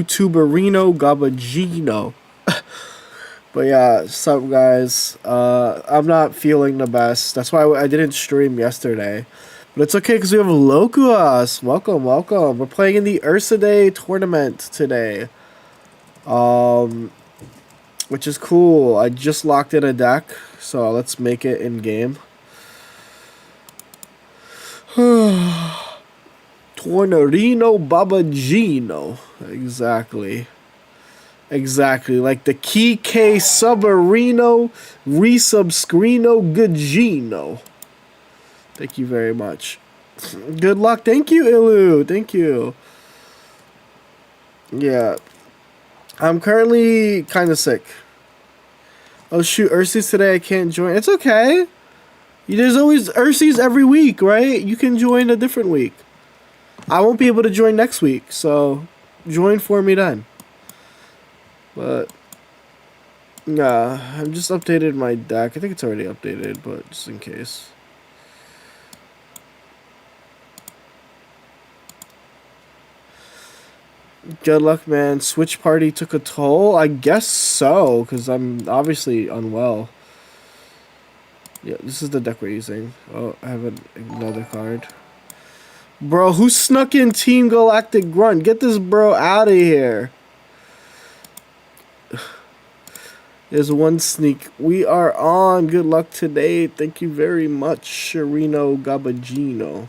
YouTuberino Gabagino. But yeah, what's up, guys? I'm not feeling the best. That's why I didn't stream yesterday. But it's okay because we have Lokuas. Welcome, welcome. We're playing in the Ursa Day tournament today. Which is cool. I just locked in a deck, so let's make it in game. Tornerino Babagino. Exactly. Exactly. Like the Kike Subarino Resubscrino Gugino. Thank you very much. Good luck. Thank you, Ilu. Thank you. Yeah. I'm currently kind of sick. Oh shoot, Ursies today I can't join. It's okay. There's always Ursies every week, right? You can join a different week. I won't be able to join next week, so join for me then. But nah, I've just updated my deck. I think it's already updated, but just in case. Good luck, man. Switch party took a toll? I guess so, because I'm obviously unwell. Yeah, this is the deck we're using. Oh, I have another card. Bro, who snuck in Team Galactic Grunt? Get this bro out of here. There's one sneak. We are on. Good luck today. Thank you very much, Sharino Gabagino.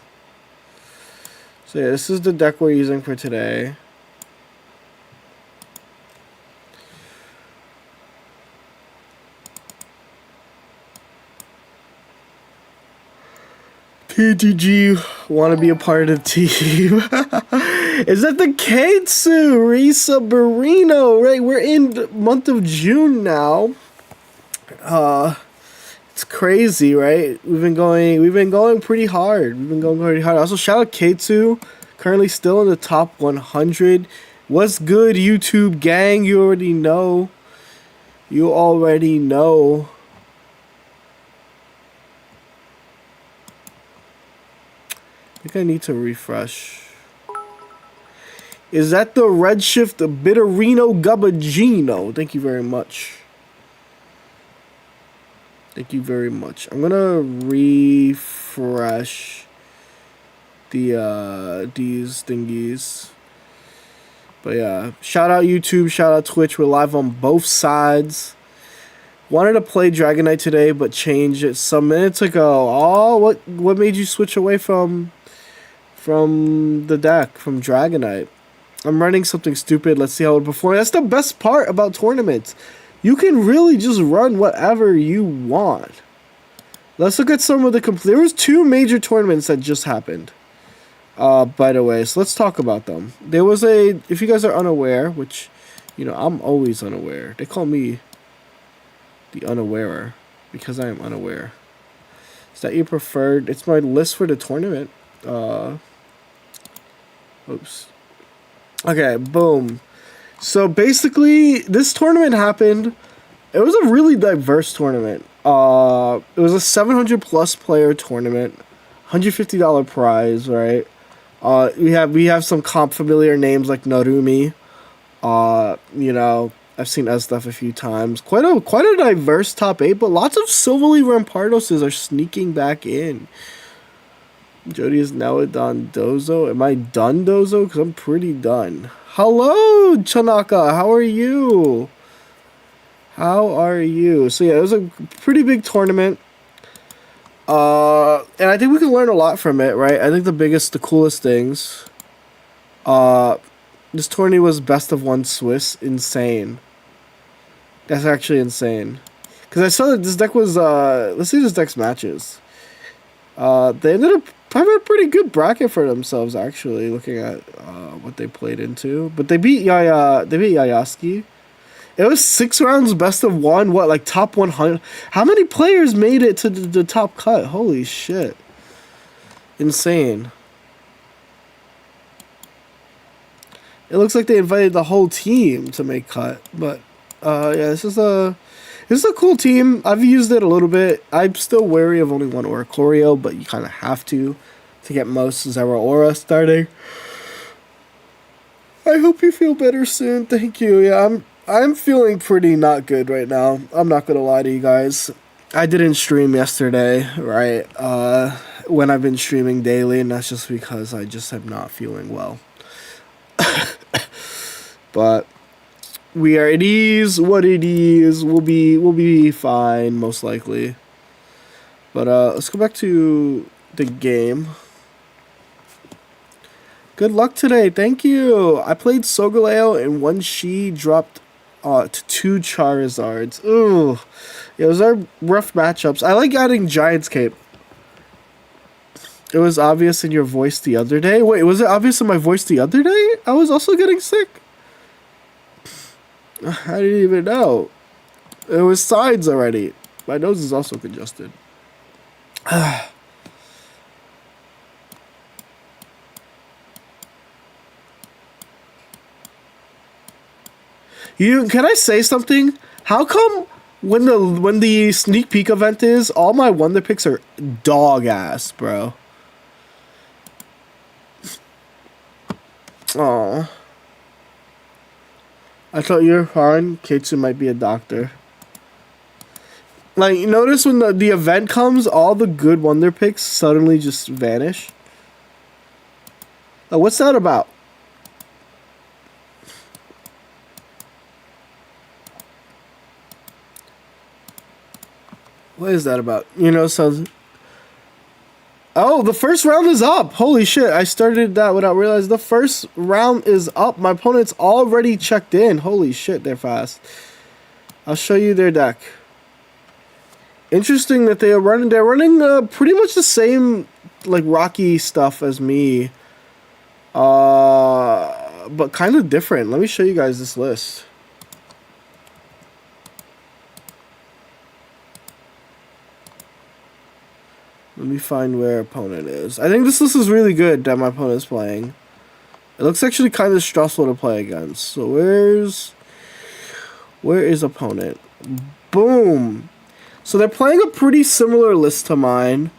So yeah, this is the deck we're using for today. TTG, want to be a part of the team? Is that the Katsu Risa Barino? Right, we're in the month of June now. It's crazy, right? We've been going pretty hard. Also, shout out Katsu, currently still in the top 100. What's good, YouTube gang? You already know. I think I need to refresh. Is that the Redshift Bitterino Gabagino? Thank you very much. Thank you very much. I'm gonna refresh the these thingies. But yeah, shout out YouTube, shout out Twitch. We're live on both sides. Wanted to play Dragonite today, but changed it some minutes ago. Oh, what made you switch away from the deck, from Dragonite? I'm running something stupid. Let's see how it performs. That's the best part about tournaments. You can really just run whatever you want. Let's look at some of the there was 2 major tournaments that just happened. By the way, so let's talk about them. There was if you guys are unaware, which, you know, I'm always unaware. They call me the unawarer because I am unaware. Is that your preferred? It's my list for the tournament. Oops. Okay, boom. So basically, this tournament happened. It was a really diverse tournament. It was a 700 plus player tournament, $150 prize, right? We have some comp familiar names like Narumi. You know, I've seen Esdef a few times. Quite a diverse top 8, but lots of Silverly Rampardos are sneaking back in. Jody is now a Dondozo. Am I done, Dozo? Because I'm pretty done. Hello, Chanaka. How are you? So yeah, it was a pretty big tournament. And I think we can learn a lot from it, right? I think the coolest things. This tourney was best of 1 Swiss. Insane. That's actually insane. Because I saw that this deck was, let's see this deck's matches. They ended up having a pretty good bracket for themselves, actually, looking at what they played into. But they beat Yayaski. It was 6 rounds, best of 1. What, like top 100? How many players made it to the top cut? Holy shit. Insane. It looks like they invited the whole team to make cut. But, yeah, this is a cool team. I've used it a little bit. I'm still wary of only one Oricorio, but you kind of have to get most Zeraora starting. I hope you feel better soon. Thank you. Yeah, I'm feeling pretty not good right now. I'm not gonna lie to you guys. I didn't stream yesterday, right? When I've been streaming daily, and that's just because I just am not feeling well. But it is what it is. We'll be fine, most likely. But let's go back to the game. Good luck today. Thank you. I played Solgaleo and one she dropped to 2 Charizards. Ooh. Yeah, those are rough matchups. I like adding Giant's Cape. It was obvious in your voice the other day. Wait, was it obvious in my voice the other day? I was also getting sick. I didn't even know. It was signs already. My nose is also congested. Can I say something? How come when the sneak peek event is, all my wonder picks are dog ass, bro? Aw. I thought you were fine. Keitsu might be a doctor. Like, you notice when the event comes, all the good wonder picks suddenly just vanish? Like, what's that about? What is that about? You know, so... Oh, the first round is up! Holy shit, I started that without realizing the first round is up. My opponent's already checked in. Holy shit, they're fast. I'll show you their deck. Interesting that they're running pretty much the same, like, Rocky stuff as me. But kind of different. Let me show you guys this list. Let me find where opponent is. I think this list is really good that my opponent's playing. It looks actually kind of stressful to play against. So where is opponent? Boom. So they're playing a pretty similar list to mine.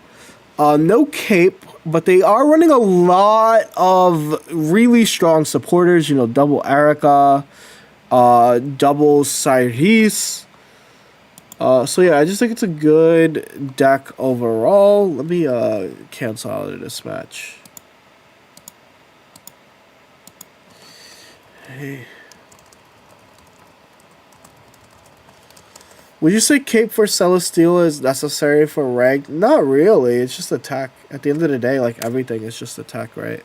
No cape, but they are running a lot of really strong supporters. You know, double Erica, double Cyrus. So yeah, I just think it's a good deck overall. Let me cancel out of this match. Hey. Would you say Cape for Celesteela is necessary for rank? Not really. It's just attack. At the end of the day, like, everything is just attack, right?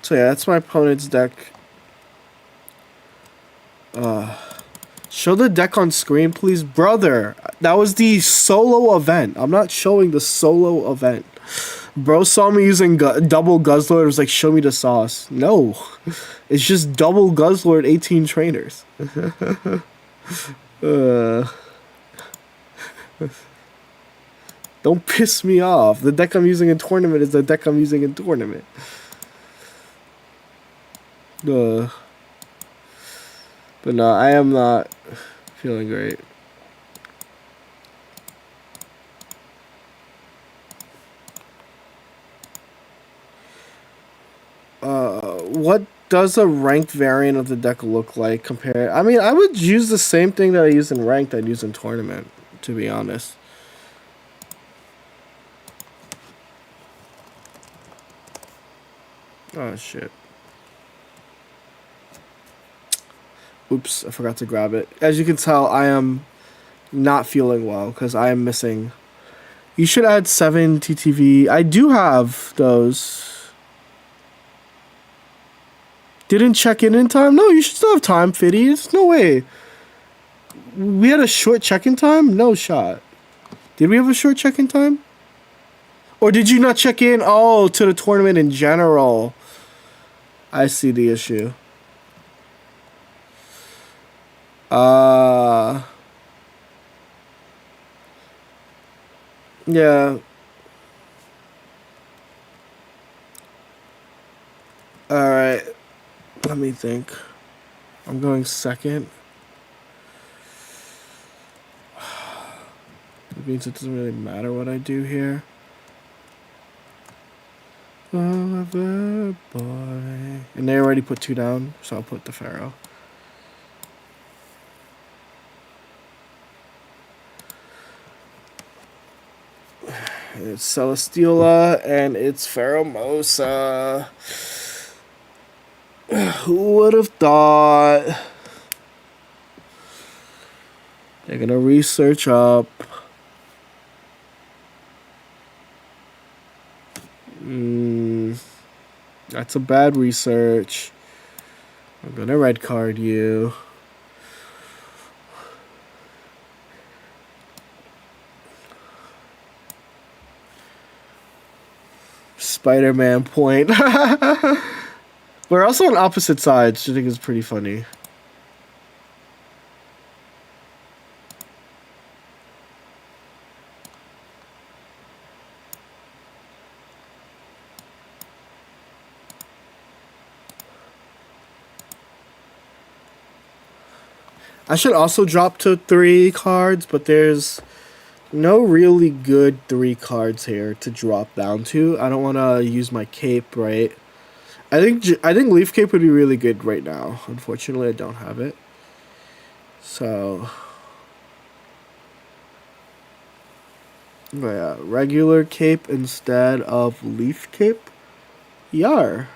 So yeah, that's my opponent's deck. Show the deck on screen, please. Brother, that was the solo event. I'm not showing the solo event. Bro saw me using double Guzzlord. It was like, show me the sauce. No. It's just double Guzzlord 18 trainers. Don't piss me off. The deck I'm using in tournament is the deck I'm using in tournament. But no, I am not feeling great. What does a ranked variant of the deck look like compared? I mean, I would use the same thing that I use in ranked I'd use in tournament, to be honest. Oh, shit. Oops, I forgot to grab it. As you can tell, I am not feeling well because I am missing. You should add 7 TTV. I do have those. Didn't check in time? No, you should still have time, Fiddy. There's no way. We had a short check-in time? No shot. Did we have a short check-in time? Or did you not check in? Oh, to the tournament in general. I see the issue. Yeah. Alright. Let me think. I'm going second. It means it doesn't really matter what I do here. Lover boy. And they already put 2 down, so I'll put the Pharaoh. It's Celesteela and it's Pheromosa. Who would have thought? They're gonna research up. That's a bad research. I'm gonna red card you. Spider-Man point. We're also on opposite sides, which I think is pretty funny. I should also drop to 3 cards, but there's no really good 3 cards here to drop down to. I don't want to use my cape, right? I think Leaf Cape would be really good right now. Unfortunately, I don't have it. So, yeah, regular cape instead of Leaf Cape. Yar.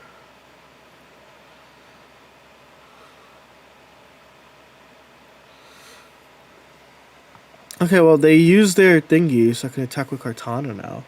Okay, well, they use their thingy, so I can attack with Kartana now.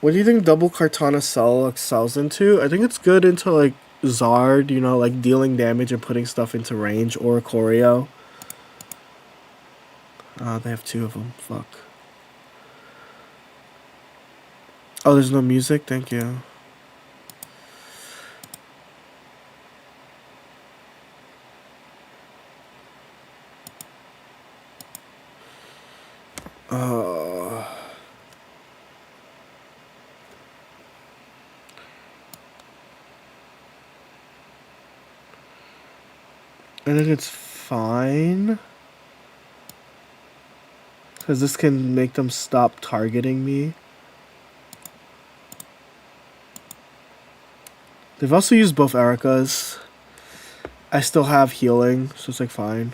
What do you think double Kartana sells into? I think it's good into, like, Zard, you know, like, dealing damage and putting stuff into range, or Choreo. They have 2 of them. Fuck. Oh, there's no music? Thank you. I think it's fine. Because this can make them stop targeting me. They've also used both Ericas. I still have healing, so it's like fine.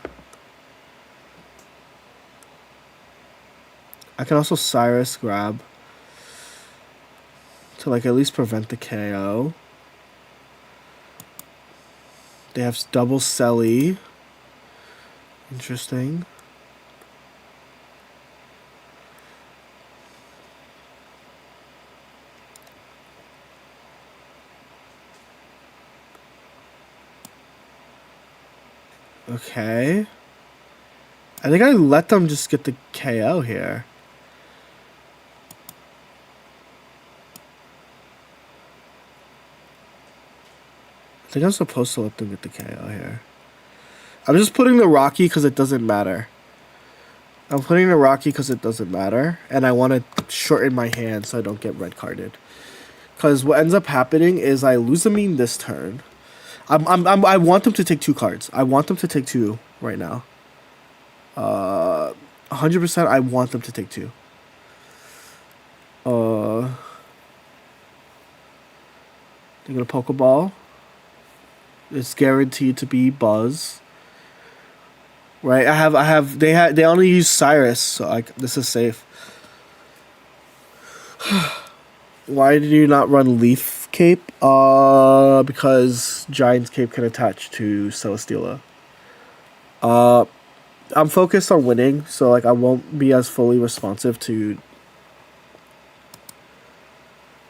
I can also Cyrus grab to like at least prevent the KO. They have double Selly. Interesting. Okay. I think I let them just get the KO here. I think I'm supposed to let them get the KO here. I'm just putting the Rocky because it doesn't matter. I'm putting the Rocky because it doesn't matter. And I want to shorten my hand so I don't get red carded. Because what ends up happening is I lose a mean this turn. I want them to take 2 cards. I want them to take 2 right now. 100% I want them to take 2. They're gonna Pokeball. It's guaranteed to be Buzz. Right? They only use Cyrus, so this is safe. Why did you not run Leaf Cape? Because Giant's Cape can attach to Celesteela. I'm focused on winning, so like I won't be as fully responsive to.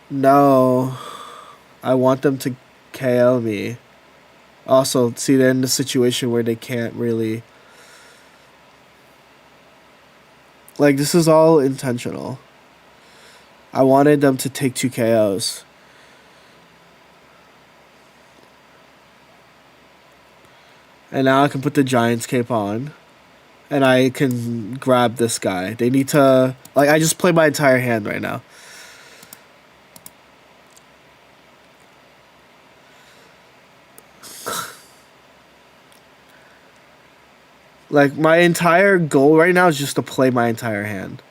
No, I want them to KO me. Also, see, they're in the situation where they can't really. Like, this is all intentional. I wanted them to take 2 KOs. And now I can put the Giant's Cape on. And I can grab this guy. They need to... Like, I just play my entire hand right now. Like, my entire goal right now is just to play my entire hand.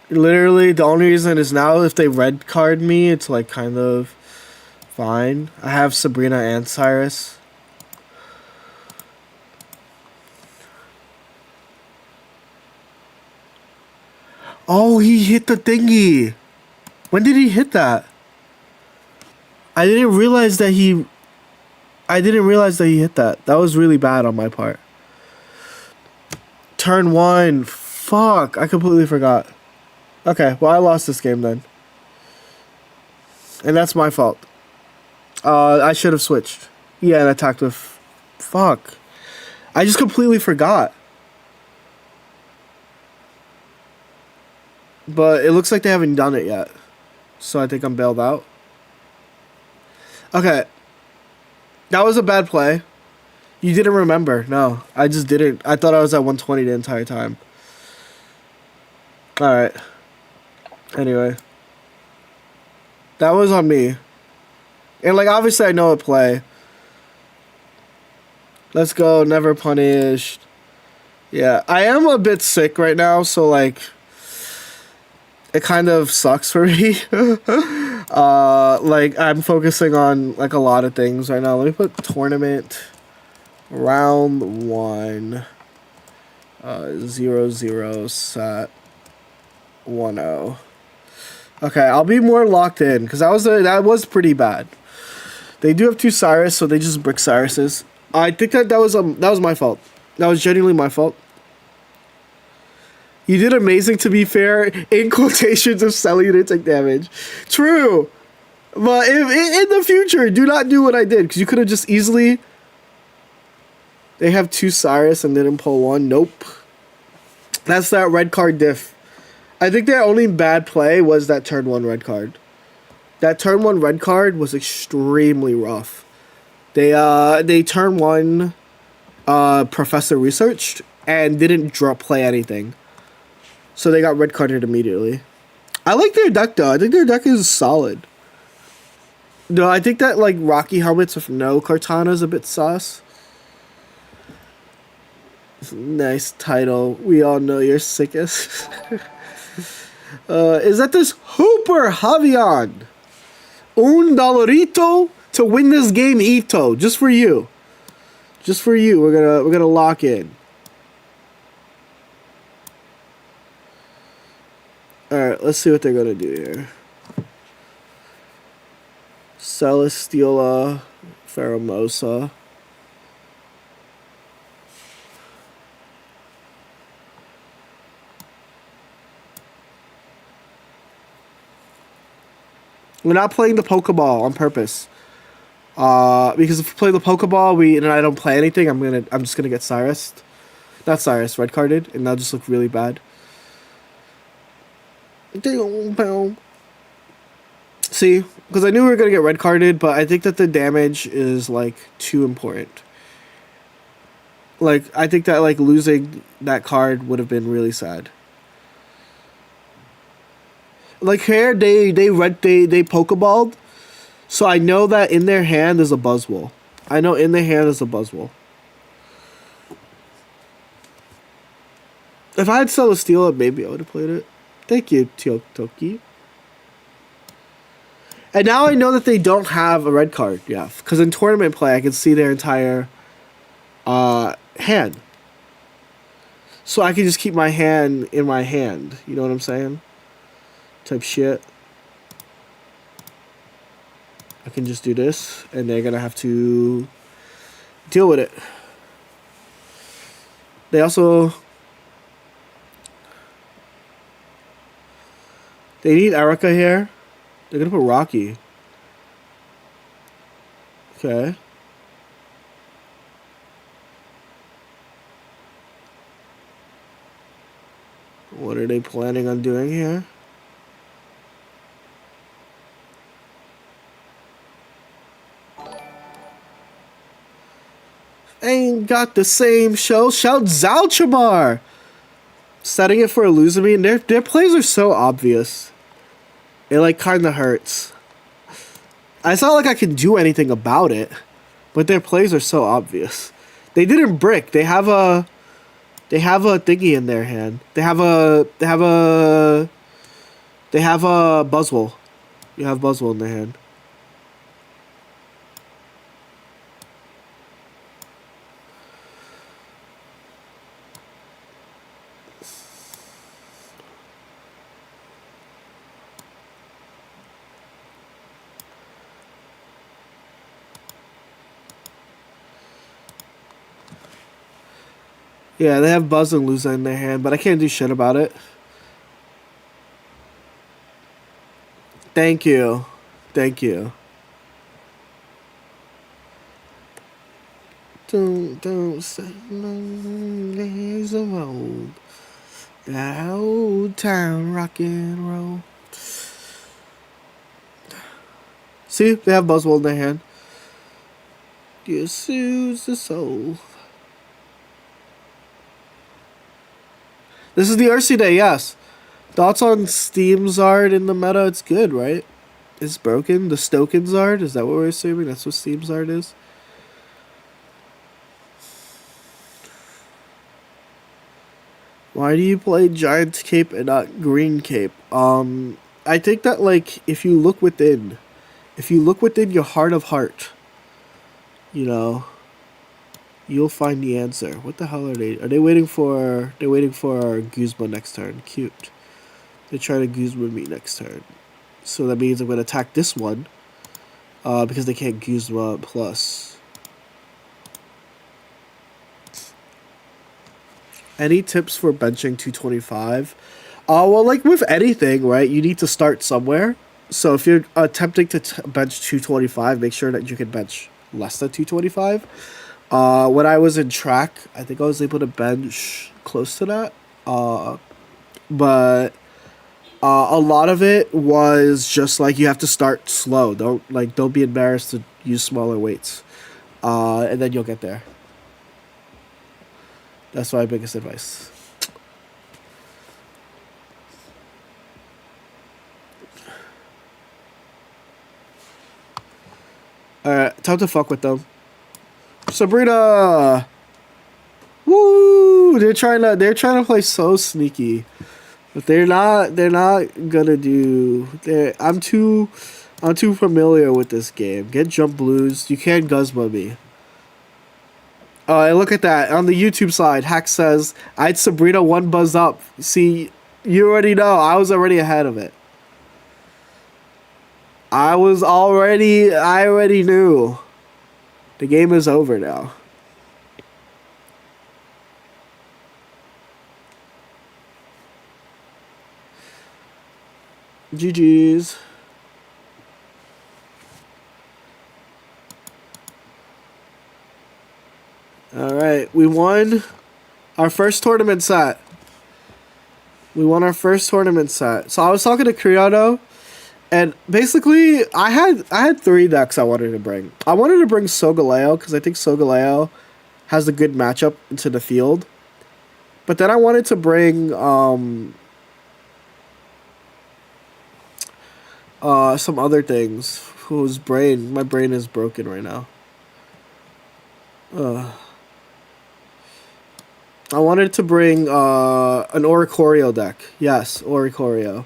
Literally, the only reason is now if they red card me, it's like kind of fine. I have Sabrina and Cyrus. Oh, he hit the thingy. When did he hit that? I didn't realize that he hit that. That was really bad on my part. Turn 1. Fuck, I completely forgot. Okay, well, I lost this game then. And that's my fault. I should have switched. Yeah, and attacked with... Fuck. I just completely forgot. But it looks like they haven't done it yet. So I think I'm bailed out. Okay. That was a bad play. You didn't remember. No, I just didn't. I thought I was at 120 the entire time. Alright. Anyway. That was on me. And, like, obviously I know a play. Let's go. Never punished. Yeah. I am a bit sick right now, so, like... It kind of sucks for me. Like, I'm focusing on, like, a lot of things right now. Let me put tournament round 1 0-0 set 1-0. Okay, I'll be more locked in because that was pretty bad. They do have 2 Cyrus, so they just brick Cyruses. I think that was my fault. That was genuinely my fault. You did amazing, to be fair, in quotations of selling to take damage. True. But in the future, do not do what I did, because you could have just easily... They have 2 Cyrus and didn't pull 1. Nope. That's that red card diff. I think their only bad play was that turn 1 red card. That turn 1 red card was extremely rough. They turn 1 Professor researched and didn't play anything. So they got red carded immediately. I like their deck though. I think their deck is solid. No, I think that like Rocky Helmets with no Cortana is a bit sus. Nice title. We all know you're sickest. Is that this Hooper Javion? Un dollarito to win this game, Ito. Just for you. Just for you. We're gonna lock in. Alright, let's see what they're gonna do here. Celesteela, Pheromosa. We're not playing the Pokeball on purpose. Because if we play the Pokeball and I don't play anything, I'm just gonna get Cyrus. Not Cyrus, red carded, and that'll just look really bad. See, because I knew we were gonna get red carded, but I think that the damage is like too important. Like, I think that like losing that card would have been really sad. Like here, they Pokeballed, so I know that in their hand is a Buzzwole. I know in their hand is a Buzzwole. If I had Celesteela, maybe I would have played it. Thank you, Toki. And now I know that they don't have a red card, yeah. Because in tournament play, I can see their entire hand. So I can just keep my hand in my hand. You know what I'm saying? Type shit. I can just do this, and they're gonna have to deal with it. They also... They need Erica here. They're gonna put Rocky. Okay. What are they planning on doing here? Ain't got the same show. Shout Zalchamar. setting it for Illuzamine, their plays are so obvious. It like kind of hurts. It's not like I can do anything about it, but their plays are so obvious. They didn't brick. They have a thingy in their hand. They have a Buzzwole. You have Buzzwole in their hand. Yeah, they have Buzz and Luza in their hand, but I can't do shit about it. Thank you. Thank you. Don't say no days of old. That old town rock and roll. See, they have Buzzwole in their hand. You soothes the soul. This is the Ursi Day, yes. Thoughts on Steam Zard in the meta? It's good, right? It's broken. The Stoken Zard? Is that what we're assuming? That's what Steam Zard is? Why do you play Giant Cape and not Green Cape? I think that, like, if you look within your heart of heart, you know, you'll find the answer. What the hell are they? Are they waiting for? They're waiting for Guzma next turn. Cute. They're trying to Guzma me next turn. So that means I'm going to attack this one. Because they can't Guzma plus. Any tips for benching 225? Well, like with anything, right? You need to start somewhere. So if you're attempting to bench 225, make sure that you can bench less than 225. When I was in track, I think I was able to bench close to that. But a lot of it was just like you have to start slow. Don't be embarrassed to use smaller weights. And then you'll get there. That's my biggest advice. Alright, time to fuck with them. Sabrina! Woo! They're trying to play so sneaky. But they're not gonna do. I'm too familiar with this game. Get jump blues. You can't Guzma me. Look at that. On the YouTube side, Hack says, I had Sabrina one buzz up. See, you already know. I was already ahead of it. I already knew. The game is over now. GG's. Alright, we won our first tournament set. So I was talking to Criado, and basically I had 3 decks I wanted to bring. I wanted to bring Solgaleo because I think Solgaleo has a good matchup into the field. But then I wanted to bring some other things. My brain is broken right now. I wanted to bring an Oricorio deck. Yes, Oricorio.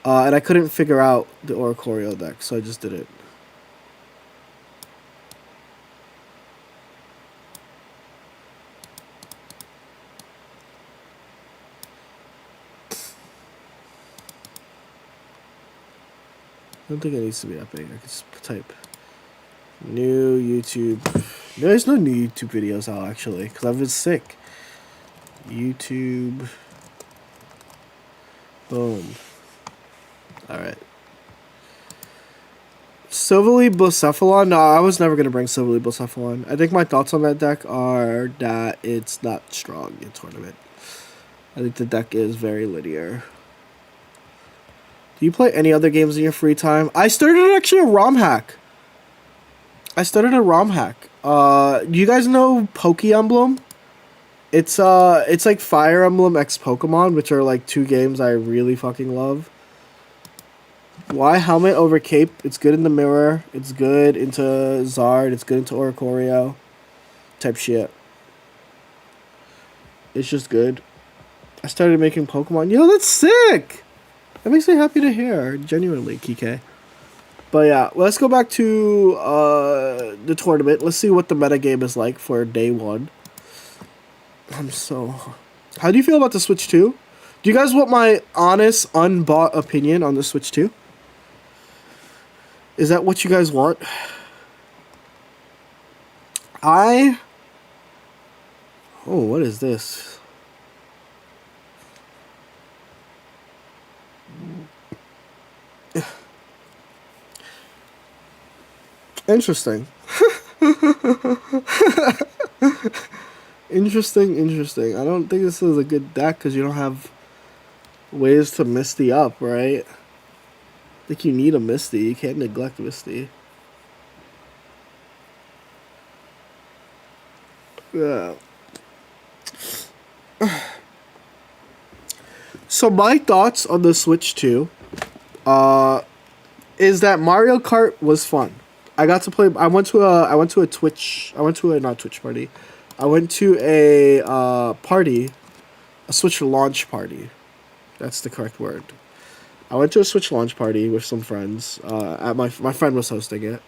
And I couldn't figure out the Oricorio deck, so I just did it. I don't think it needs to be that big. I can just type new YouTube. There's no new YouTube videos out, actually, because I've been sick. YouTube. Boom. Alright. Silverly Blacephalon? No, I was never going to bring Silverly Blacephalon. I think my thoughts on that deck are that it's not strong in tournament. I think the deck is very linear. Do you play any other games in your free time? I started actually a ROM hack. Do you guys know Poke Emblem? It's like Fire Emblem X Pokemon, which are like two games I really fucking love. Why Helmet over Cape? It's good in the mirror. It's good into Zard. It's good into Oricorio. Type shit. It's just good. I started making Pokemon. Yo, that's sick! That makes me happy to hear. Genuinely, Kike. But yeah, let's go back to the tournament. Let's see what the metagame is like for day one. How do you feel about the Switch 2? Do you guys want my honest, unbought opinion on the Switch 2? Is that what you guys want? Oh, what is this? Interesting. Interesting. I don't think this is a good deck because you don't have ways to Misty up, right? I think you need a Misty. You can't neglect Misty. Yeah. So my thoughts on the Switch 2 is that Mario Kart was fun. I got to play. I went to a Twitch. I went to a not Twitch party. I went to a party, a Switch launch party. That's the correct word. I went to a Switch launch party with some friends. At my friend was hosting it.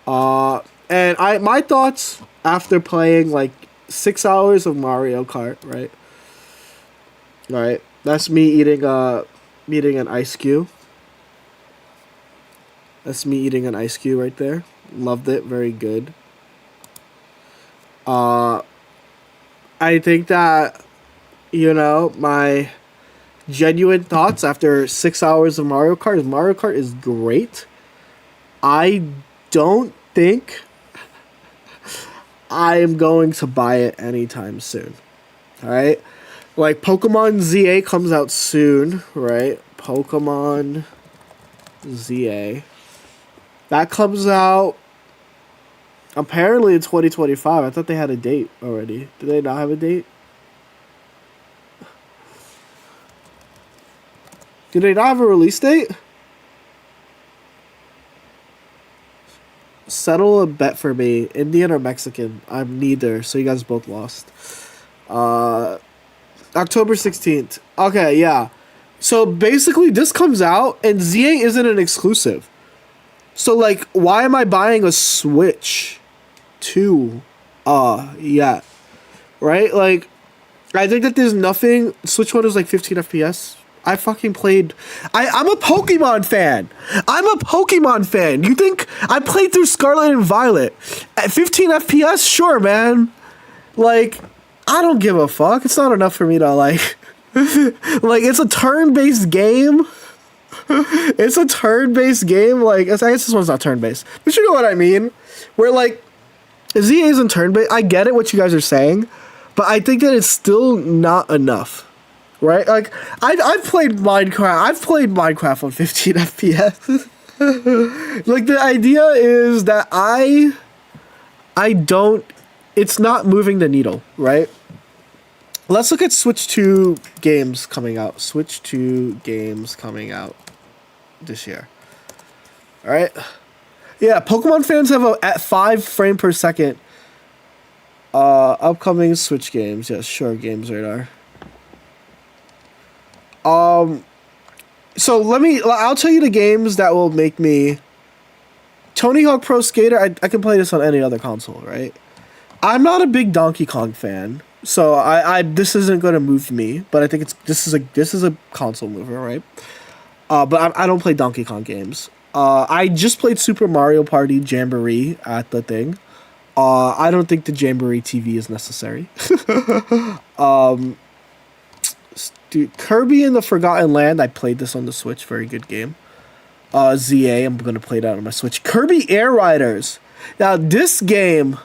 And my thoughts after playing like 6 hours of Mario Kart, right? Right. That's me eating an ice cube. That's me eating an ice cube right there. Loved it. Very good. I think that, my genuine thoughts after 6 hours of Mario Kart is great. I don't think I am going to buy it anytime soon. Alright? Like, Pokemon ZA comes out soon, right? Pokemon ZA. That comes out apparently in 2025. I thought they had a date already. Do they not have a date? Do they not have a release date? Settle a bet for me. Indian or Mexican? I'm neither, so you guys both lost. October 16th. Okay, yeah. So basically this comes out and ZA isn't an exclusive. So like, why am I buying a Switch 2 yet? Right? Like, I think that there's nothing. Switch 1 is like 15 FPS. I fucking played. I'm a Pokemon fan. You think I played through Scarlet and Violet at 15 FPS? Sure, man. Like, I don't give a fuck. It's not enough for me to like. Like, it's a turn-based game. It's a turn-based game. Like, I guess this one's not turn-based, but you know what I mean. Where like, ZA isn't turn-based. I get it what you guys are saying, but I think that it's still not enough. Right? Like, I've played Minecraft. I've played Minecraft on 15 FPS. Like, the idea is that I don't. It's not moving the needle, right? Let's look at Switch 2 games coming out. Switch 2 games coming out this year. All right. Yeah, Pokemon fans have at 5 frame per second. Upcoming Switch games. Yes, sure. Games radar. So I'll tell you the games that will make me. Tony Hawk Pro Skater. I can play this on any other console, right? I'm not a big Donkey Kong fan, so this isn't gonna move me. But I think this is a console mover, right? But I don't play Donkey Kong games. I just played Super Mario Party Jamboree at the thing. I don't think the Jamboree TV is necessary. Dude, Kirby in the Forgotten Land. I played this on the Switch. Very good game. ZA. I'm gonna play that on my Switch. Kirby Air Riders. Now this game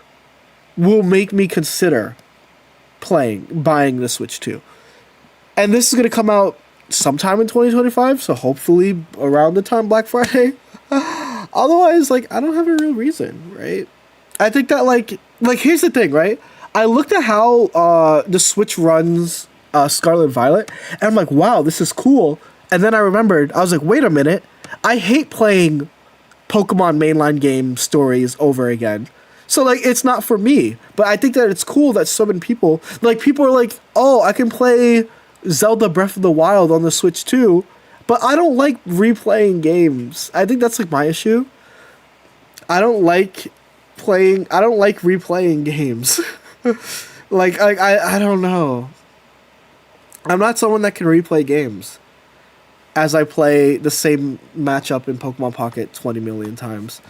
will make me consider buying the Switch 2. And this is gonna come out sometime in 2025. So hopefully around the time Black Friday. Otherwise, like, I don't have a real reason, right? I think that like here's the thing, right? I looked at how the Switch runs Scarlet Violet, and I'm like, wow, this is cool. And then I remembered, I was like, wait a minute, I hate playing Pokemon mainline game stories over again. So like, it's not for me. But I think that it's cool that so many people, like, people are like, oh, I can play Zelda Breath of the Wild on the Switch too. But I don't like replaying games. I think that's like my issue. I don't like replaying games. I don't know. I'm not someone that can replay games as I play the same matchup in Pokemon Pocket 20 million times.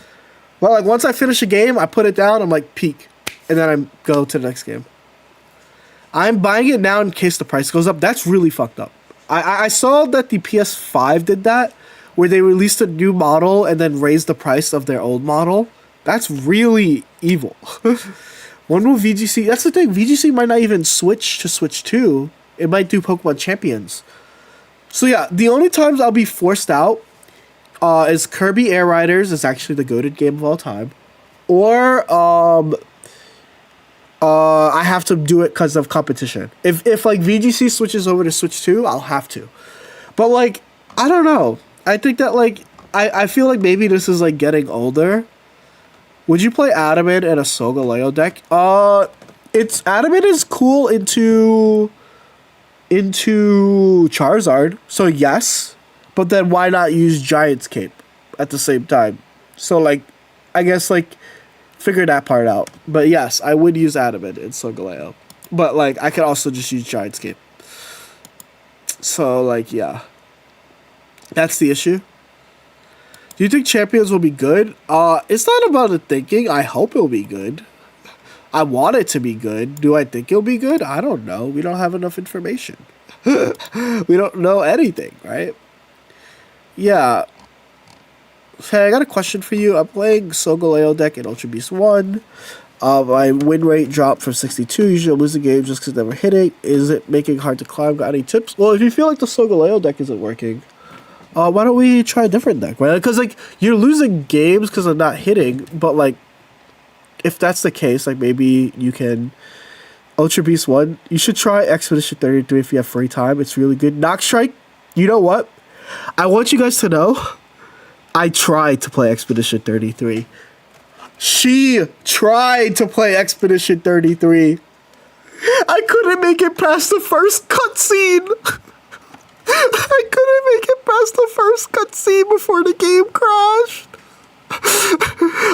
Well, like once I finish a game, I put it down, I'm like peak, and then I go to the next game. I'm buying it now in case the price goes up. That's really fucked up. I saw that the PS5 did that, where they released a new model and then raised the price of their old model. That's really evil. When will VGC... That's the thing. VGC might not even switch to Switch 2. It might do Pokemon Champions. So yeah, the only times I'll be forced out is Kirby Air Riders is actually the goated game of all time. Or I have to do it because of competition. If like VGC switches over to Switch 2, I'll have to. But like, I don't know. I think that like, I feel like maybe this is like getting older. Would you play Adamant in a Solgaleo deck? It's Adamant is cool into Charizard, so yes. But then why not use Giant's Cape at the same time? So like, I guess like, figure that part out. But yes, I would use Adamant in Solgaleo. But like, I could also just use Giant's Cape. So like, yeah. That's the issue. Do you think Champions will be good? It's not about the thinking. I hope it'll be good. I want it to be good. Do I think it'll be good? I don't know. We don't have enough information. We don't know anything, right? Yeah. Hey, I got a question for you. I'm playing Solgaleo deck in Ultra Beast 1. My win rate dropped from 62. Usually I'm losing games just because I'm never hitting. Is it making it hard to climb? Got any tips? Well, if you feel like the Solgaleo deck isn't working, why don't we try a different deck, right? Because, like, you're losing games because I'm not hitting, but, like, if that's the case, like, maybe you can... Ultra Beast 1, you should try Expedition 33 if you have free time. It's really good. Knock Strike, you know what? I want you guys to know, I tried to play Expedition 33. She tried to play Expedition 33. I couldn't make it past the first cutscene. I couldn't make it past the first cutscene before the game crashed.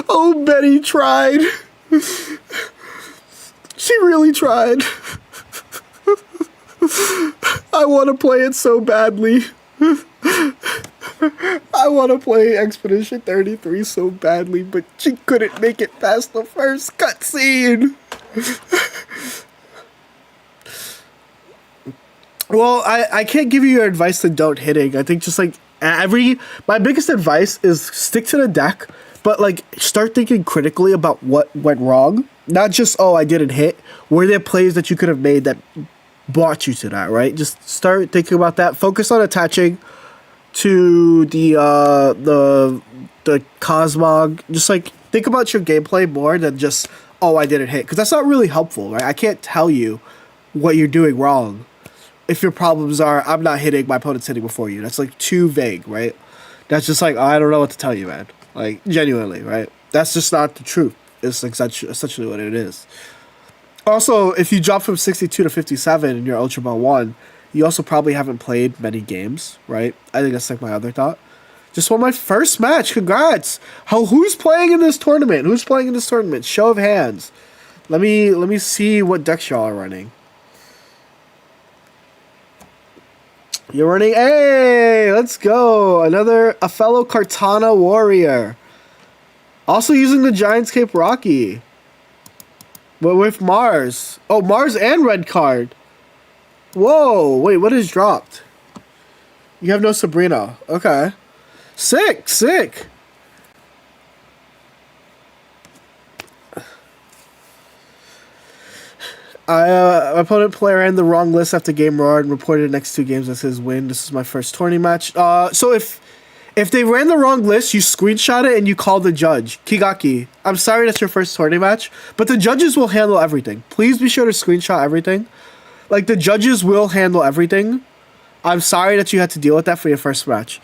Oh, Betty tried. She really tried. I want to play it so badly. I want to play Expedition 33 so badly, but she couldn't make it past the first cutscene. Well, I can't give you advice to don't hitting. I think just like my biggest advice is stick to the deck, but like start thinking critically about what went wrong. Not just, oh, I didn't hit. Were there plays that you could have made that brought you to that, right? Just start thinking about that. Focus on attaching to the Cosmog. Just like think about your gameplay more than just, oh, I didn't hit. Because that's not really helpful, right? I can't tell you what you're doing wrong if your problems are, I'm not hitting, my opponent's hitting before you. That's like too vague, right? That's just like, I don't know what to tell you, man. Like, genuinely, right? That's just not the truth. It's like essentially what it is. Also, if you drop from 62 to 57 in your Ultra Ball 1, you also probably haven't played many games, right? I think that's like my other thought. Just won my first match. Congrats. Who's playing in this tournament? Who's playing in this tournament? Show of hands. Let me see what decks y'all are running. You're running, hey, let's go. A fellow Kartana warrior. Also using the Giant's Cape Rocky. But with Mars. Oh, Mars and red card. Whoa, wait, what is dropped? You have no Sabrina. Okay. Sick. My opponent player ran the wrong list after game roar and reported the next two games as his win. This is my first tourney match. So if If they ran the wrong list, you screenshot it and you call the judge. Kigaki, I'm sorry that's your first tourney match, but the judges will handle everything. Please be sure to screenshot everything. Like, the judges will handle everything. I'm sorry that you had to deal with that for your first match.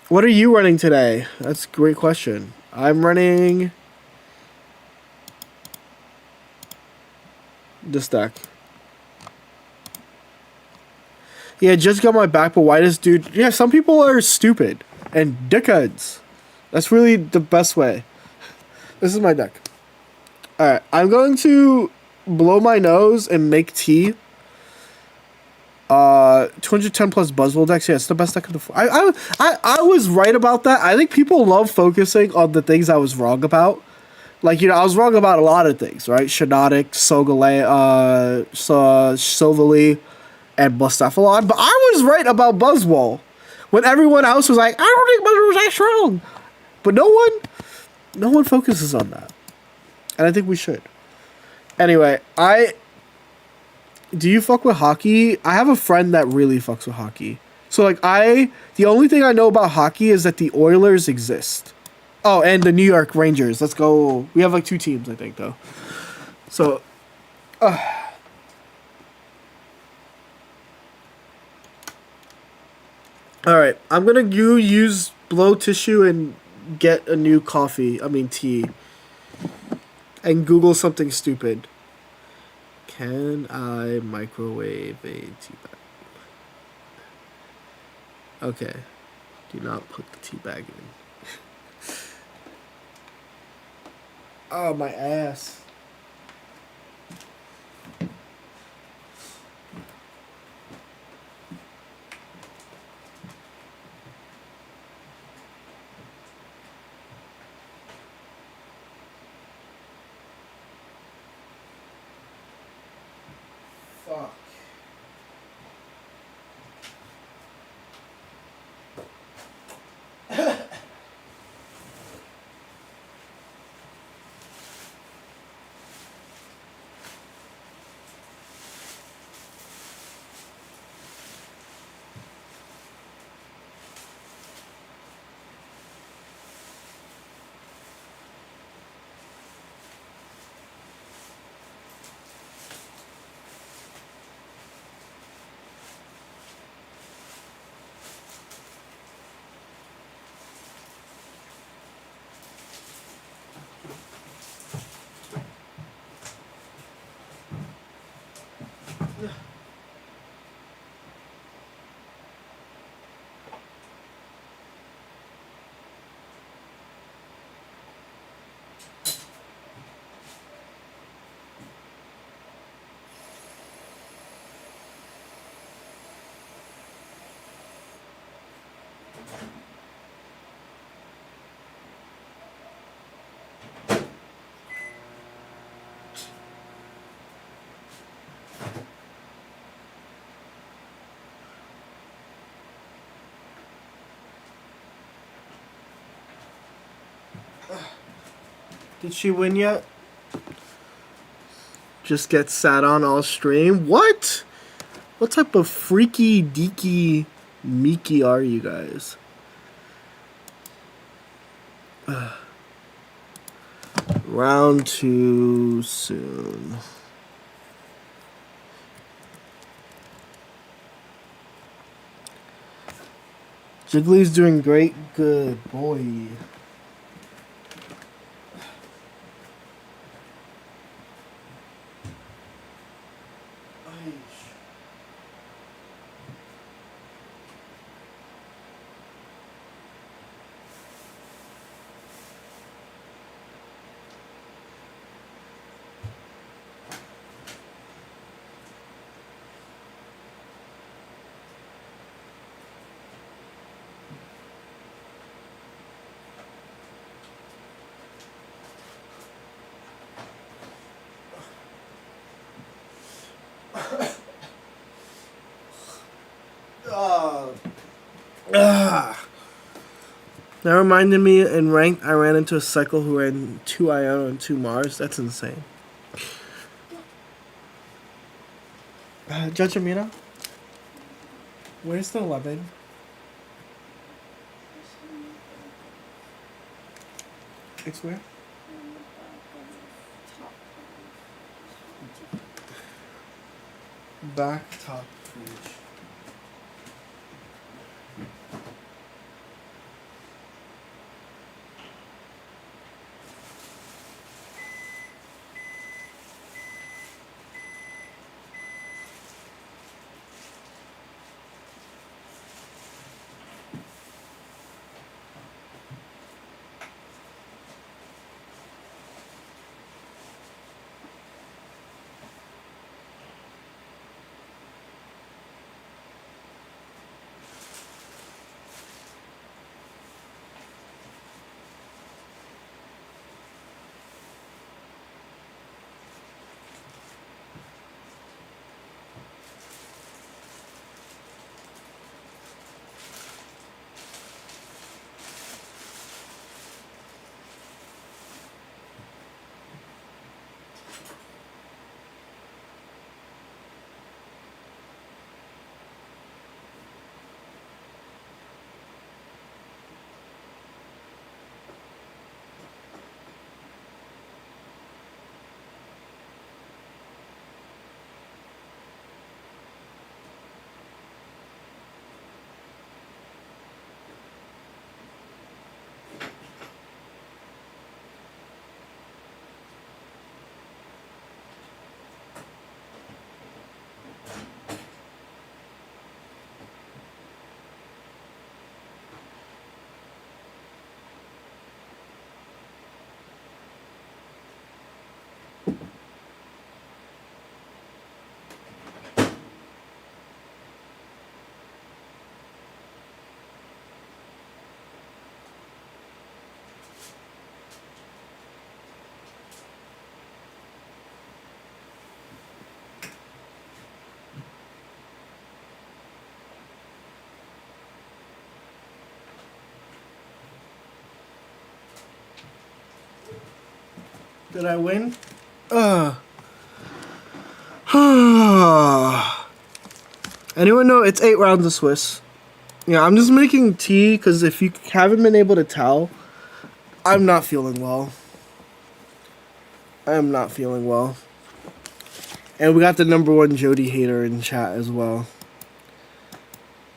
What are you running today? That's a great question. I'm running this deck. Yeah, just got my back, but why does dude... Yeah, some people are stupid and dickheads. That's really the best way. This is my deck. Alright, I'm going to blow my nose and make tea. 210 plus Buzzwole decks. Yeah, it's the best deck of the... I was right about that. I think people love focusing on the things I was wrong about. Like, you know, I was wrong about a lot of things, right? Shinotic, Solgaleo, Silvally, and Blacephalon. But I was right about Buzzwole. When everyone else was like, I don't think Buzzwole's that strong. But no one focuses on that. And I think we should. Anyway, do you fuck with hockey? I have a friend that really fucks with hockey. So, like, the only thing I know about hockey is that the Oilers exist. Oh, and the New York Rangers. Let's go. We have, like, 2 teams, I think, though. So, alright, I'm gonna use blow tissue and get a new tea. And Google something stupid. Can I microwave a tea bag? Okay. Do not put the tea bag in. Oh, my ass. Fuck. Did she win yet? Just get sat on all stream? What? What type of freaky deaky meeky are you guys? Round 2 soon. Jiggly's doing great. Good boy. That reminded me, in ranked, I ran into a cycle who ran 2 Iono and 2 Mars. That's insane. Judge Amina? Where's the 11? Kicks where? Back top page. Did I win? Anyone know? It's 8 rounds of Swiss. Yeah, I'm just making tea because if you haven't been able to tell, I'm not feeling well. I am not feeling well. And we got the #1 Jody hater in chat as well.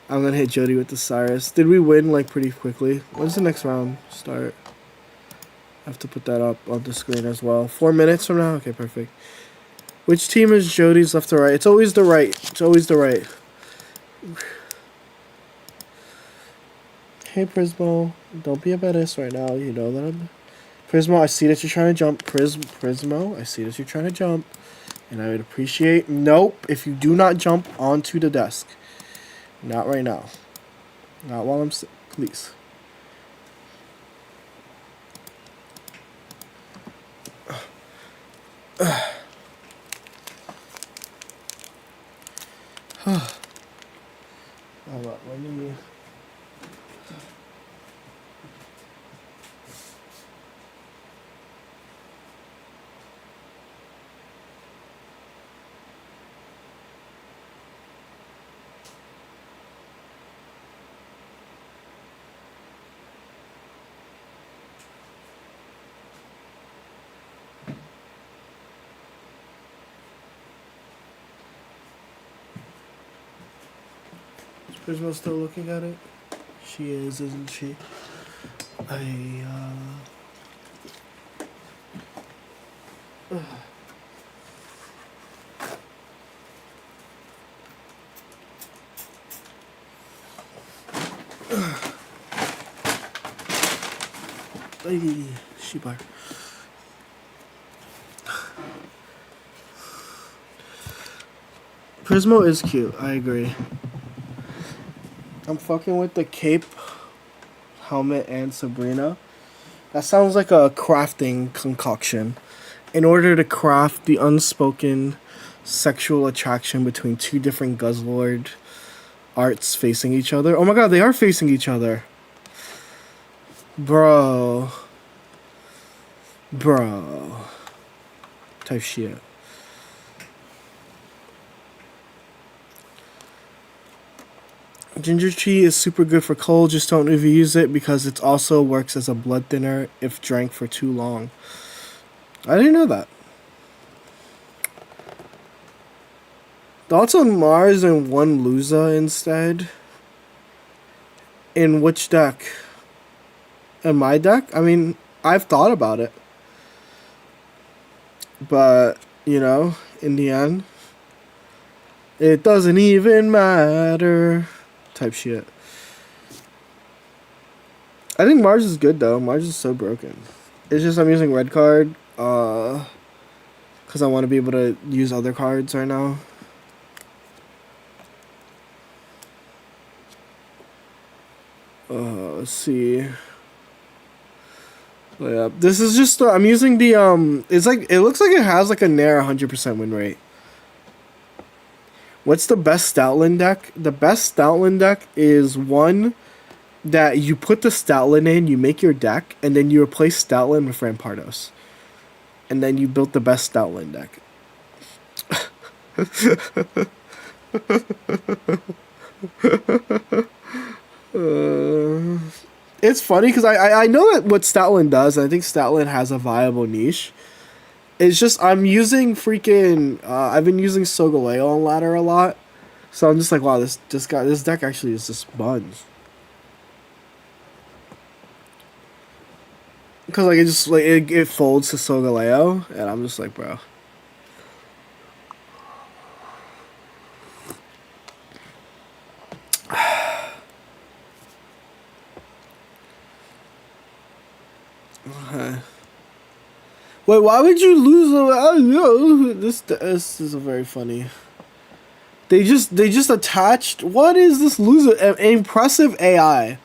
I'm gonna hit Jody with the Cyrus. Did we win like pretty quickly? When's the next round start? I have to put that up on the screen as well. 4 minutes from now? Okay, perfect. Which team is Jody's left or right? It's always the right. It's always the right. Hey, Prismo. Don't be a badass right now. You know that I'm... Prismo, I see that you're trying to jump. Prismo, I see that you're trying to jump. And I would appreciate... Nope. If you do not jump onto the desk. Not right now. Not while I'm... Please. Hold up, let me... Is Prismo still looking at it? She is, isn't she? Sheebar. Prismo is cute, I agree. I'm fucking with the cape, helmet, and Sabrina. That sounds like a crafting concoction. In order to craft the unspoken sexual attraction between two different Guzzlord arts facing each other. Oh my god, they are facing each other. Bro. Type shit. Ginger tea is super good for cold. Just don't overuse it because it also works as a blood thinner if drank for too long. I didn't know that. Thoughts on Mars and one Luza instead? In which deck? In my deck? I mean, I've thought about it. But, you know, in the end, it doesn't even matter. Type shit. I think Mars is good though. Mars is so broken. It's just I'm using red card, because I want to be able to use other cards right now. Let's see. But yeah, this is just I'm using the It's like it looks like it has like a near 100% win rate. What's the best Stoutland deck? The best Stoutland deck is one that you put the Stoutland in, you make your deck, and then you replace Stoutland with Rampardos. And then you built the best Stoutland deck. It's funny because I know that what Stoutland does, and I think Stoutland has a viable niche. It's just I'm using freaking I've been using Solgaleo on ladder a lot, so I'm just like, wow, this deck actually is just buns. Because like it just like it folds to Solgaleo, and I'm just like, bro. Okay. Wait, why would you lose? This is a very funny. They just attached. What is this loser? Impressive AI.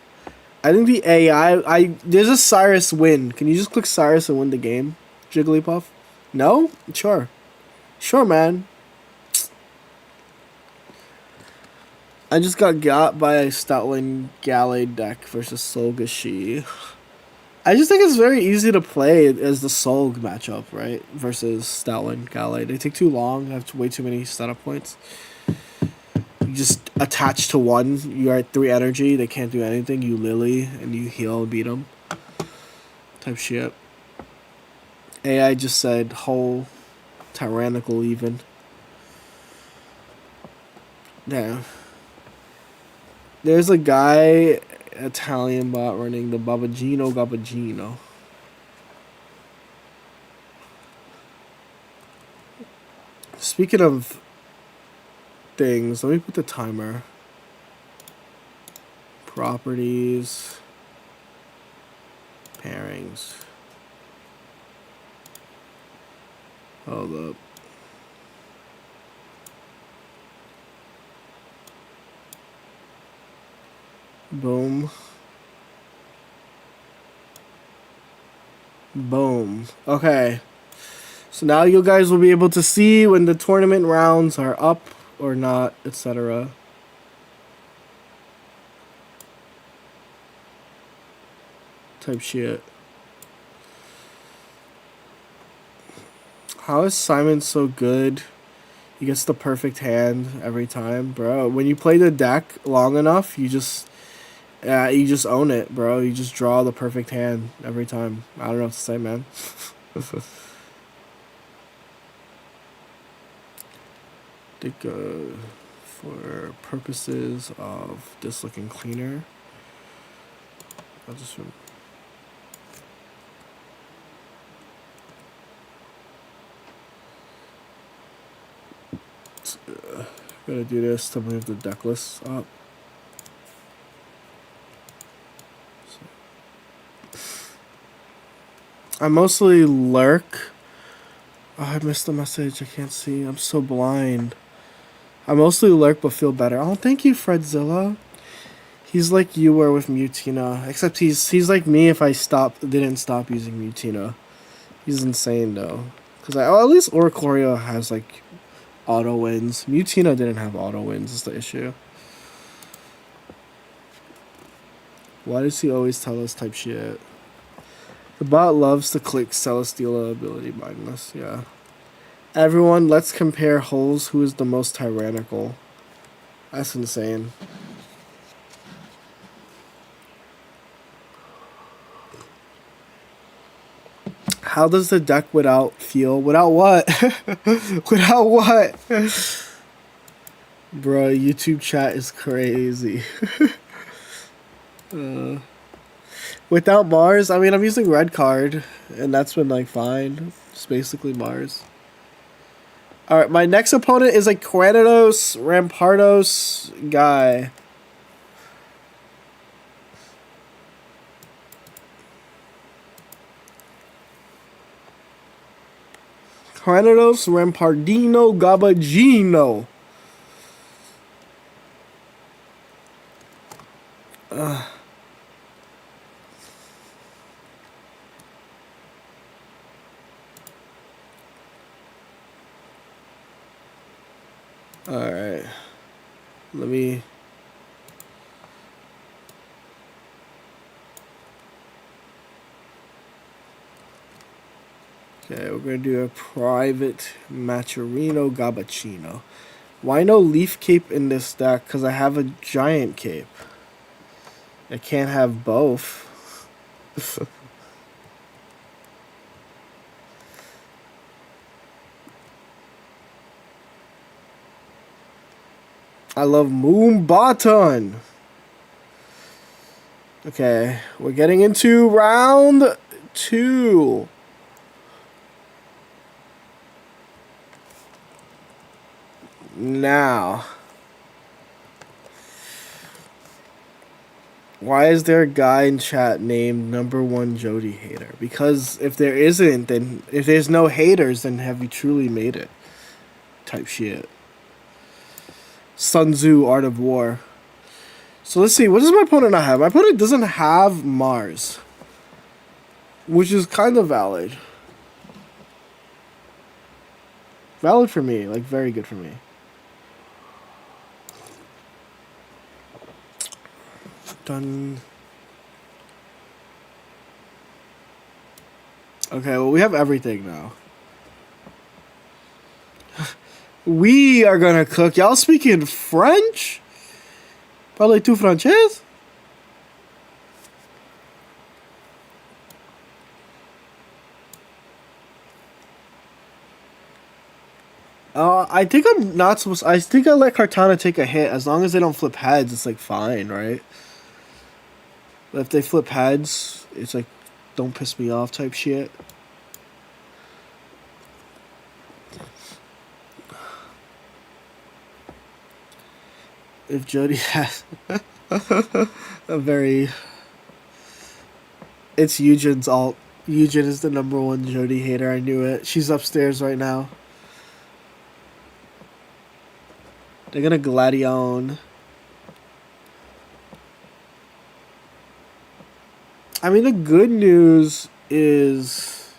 I think the AI. There's a Cyrus win. Can you just click Cyrus and win the game, Jigglypuff? No, sure, man. I just got by a Stoutland Galley deck versus Solgashi. I just think it's very easy to play as the Solg matchup, right? Versus Stoutland Galley. They take too long, have way too many setup points. You just attach to one, you're at 3 energy, they can't do anything, you Lily, and you heal and beat them. Type shit. AI just said whole tyrannical even. Yeah. There's a guy, Italian bot running the Babagino. Speaking of things, let me put the timer. Properties. Pairings. Hold up. Boom. Boom. Okay. So now you guys will be able to see when the tournament rounds are up or not, etc. Type shit. How is Simon so good? He gets the perfect hand every time, bro. When you play the deck long enough, you just own it, bro. You just draw the perfect hand every time. I don't know what to say, man. I think for purposes of this looking cleaner, I'll just gotta do this to move the deck list up. I mostly lurk. Oh, I missed the message. I can't see. I'm so blind. I mostly lurk but feel better. Oh, thank you, Fredzilla. He's like you were with Mutina. Except he's like me if I didn't stop using Mutina. He's insane though. Cause at least Oricorio has like auto wins. Mutina didn't have auto wins is the issue. Why does he always tell us type shit? The bot loves to click Celesteela ability mindless, yeah. Everyone, let's compare holes who is the most tyrannical. That's insane. How does the deck without feel? Without what? Without what? Bro, YouTube chat is crazy. Without Mars, I mean, I'm using red card, and that's been like fine. It's basically Mars. Alright, my next opponent is a Cranidos Rampardos guy. Cranidos Rampardino Gabagino. Alright. Let me... Okay, we're going to do a private Maturino Gabachino. Why no Leaf Cape in this deck? Because I have a Giant Cape. I can't have both. I love Moonbaton. Okay, we're getting into round 2. Now, why is there a guy in chat named #1 Jody Hater? Because if there isn't, then if there's no haters, then have you truly made it? Type shit. Sun Tzu, Art of War. So let's see, what does my opponent not have? My opponent doesn't have Mars, which is kind of valid. Valid for me, like very good for me. Done. Okay, well, we have everything now. We are gonna cook. Y'all speaking French? Parlez-vous français? I think I'm not supposed... I think I let Cartana take a hit. As long as they don't flip heads, it's like fine, right? But if they flip heads, it's like, don't piss me off type shit. If Jody has a very... It's Eugen's alt. Eugen is the #1 Jody hater. I knew it. She's upstairs right now. They're gonna Gladion. I mean, the good news is...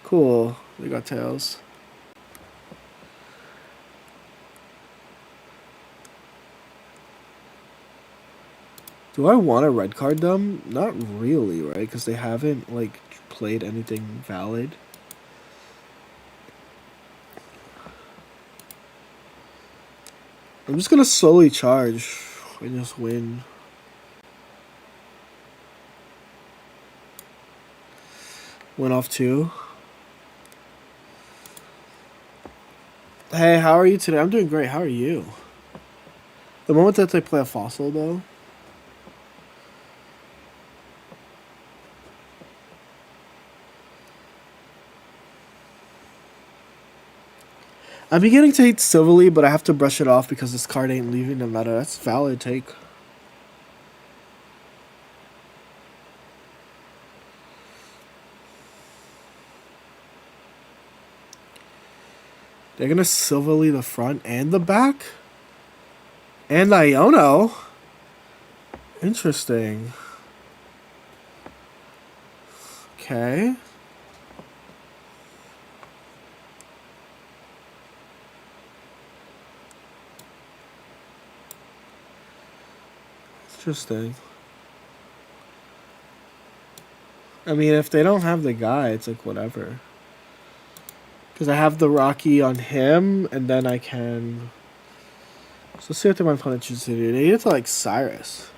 Cool. They got tails. Do I want to red card them? Not really, right? Because they haven't, like, played anything valid. I'm just going to slowly charge and just win. Win off 2. Hey, how are you today? I'm doing great. How are you? The moment that they play a fossil, though... I'm beginning to hate Silverly, but I have to brush it off because this card ain't leaving the meta. That's a valid take. They're gonna Silverly the front and the back? And Iono? Interesting. Okay. Interesting. I mean, if they don't have the guy, it's like whatever. Because I have the Rocky on him, and then I can... So let's see what my opponent chooses to do. They need to like Cyrus.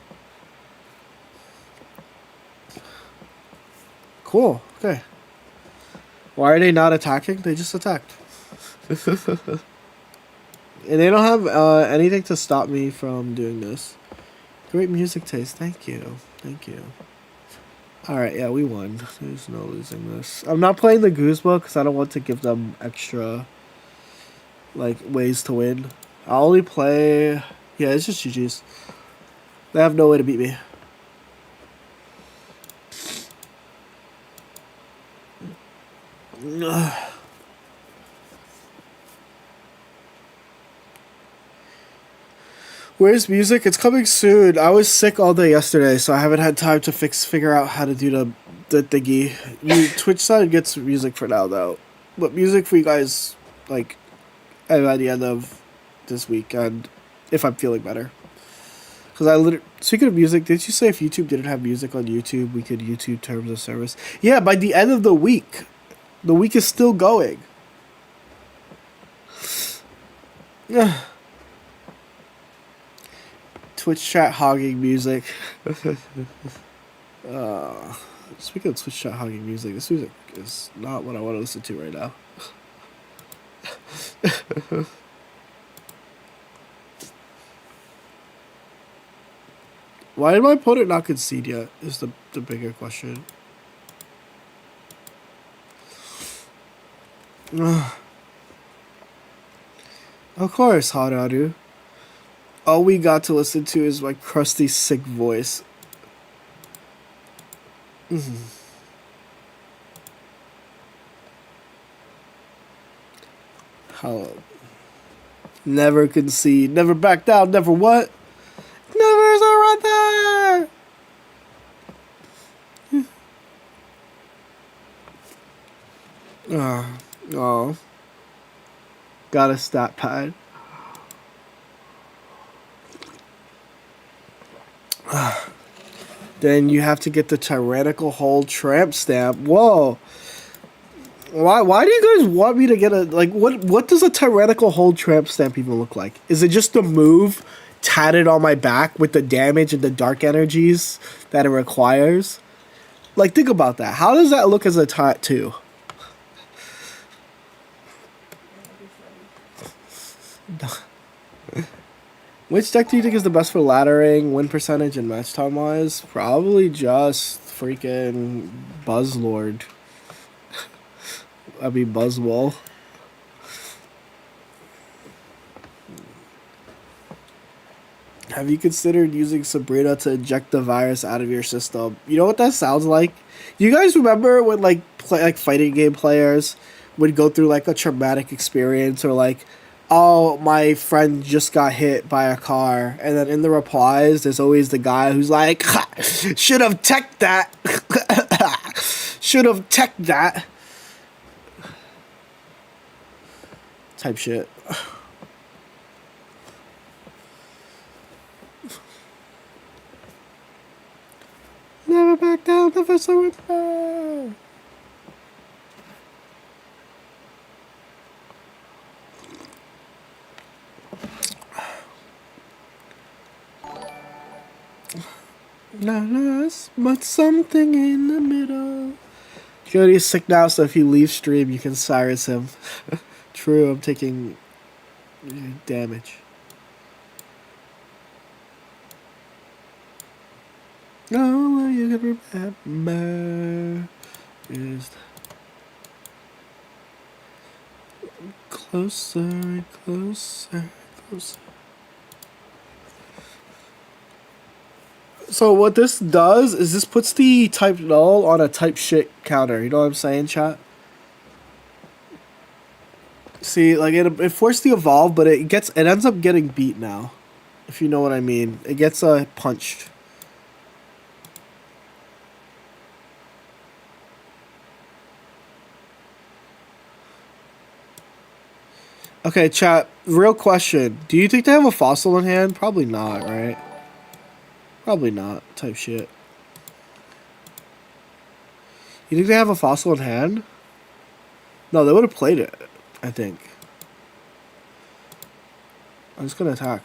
Cool. Okay. Why are they not attacking? They just attacked. And they don't have anything to stop me from doing this. Great music taste. Thank you. Thank you. Alright, yeah, we won. There's no losing this. I'm not playing the Guzma because I don't want to give them extra, like, ways to win. I'll only play... Yeah, it's just GG's. They have no way to beat me. Where's music? It's coming soon. I was sick all day yesterday, so I haven't had time to figure out how to do the thingy. Twitch side gets music for now, though. But music for you guys, like, by the end of this weekend, if I'm feeling better. Because I literally... Speaking of music, did you say if YouTube didn't have music on YouTube, we could YouTube terms of service? Yeah, by the end of the week. The week is still going. Twitch chat hogging music. Speaking of Twitch chat hogging music, this music is not what I want to listen to right now. Why did my opponent not concede yet? Is the bigger question. Of course, Hararu. All we got to listen to is my crusty, sick voice. How? Never concede, never back down, never what? Never surrender! Oh. Got a stat pad. Then you have to get the tyrannical hold tramp stamp. Whoa. Why do you guys want me to get a... Like, what does a tyrannical hold tramp stamp even look like? Is it just the move tatted on my back with the damage and the dark energies that it requires? Like, think about that. How does that look as a tattoo? Which deck do you think is the best for laddering, win percentage, and match time wise? Probably just freaking Buzzlord. I mean Buzzwole. Have you considered using Sabrina to inject the virus out of your system? You know what that sounds like? You guys remember when like fighting game players would go through like a traumatic experience, or like, oh, my friend just got hit by a car, and then in the replies there's always the guy who's like, should have teched that. Should have teched that. Type shit. Never back down, never surrender. But something in the middle. Cody's sick now, so if he leaves stream, you can Cyrus him. True, I'm taking damage. All you can remember is closer and closer and closer. So what this does is this puts the type null on a type shit counter. You know what I'm saying, chat? See, like it forced the evolve, but it ends up getting beat now. If you know what I mean. It gets punched. Okay, chat, real question. Do you think they have a fossil in hand? Probably not, right? Probably not, type shit. You think they have a fossil in hand? No, they would have played it, I think. I'm just gonna attack.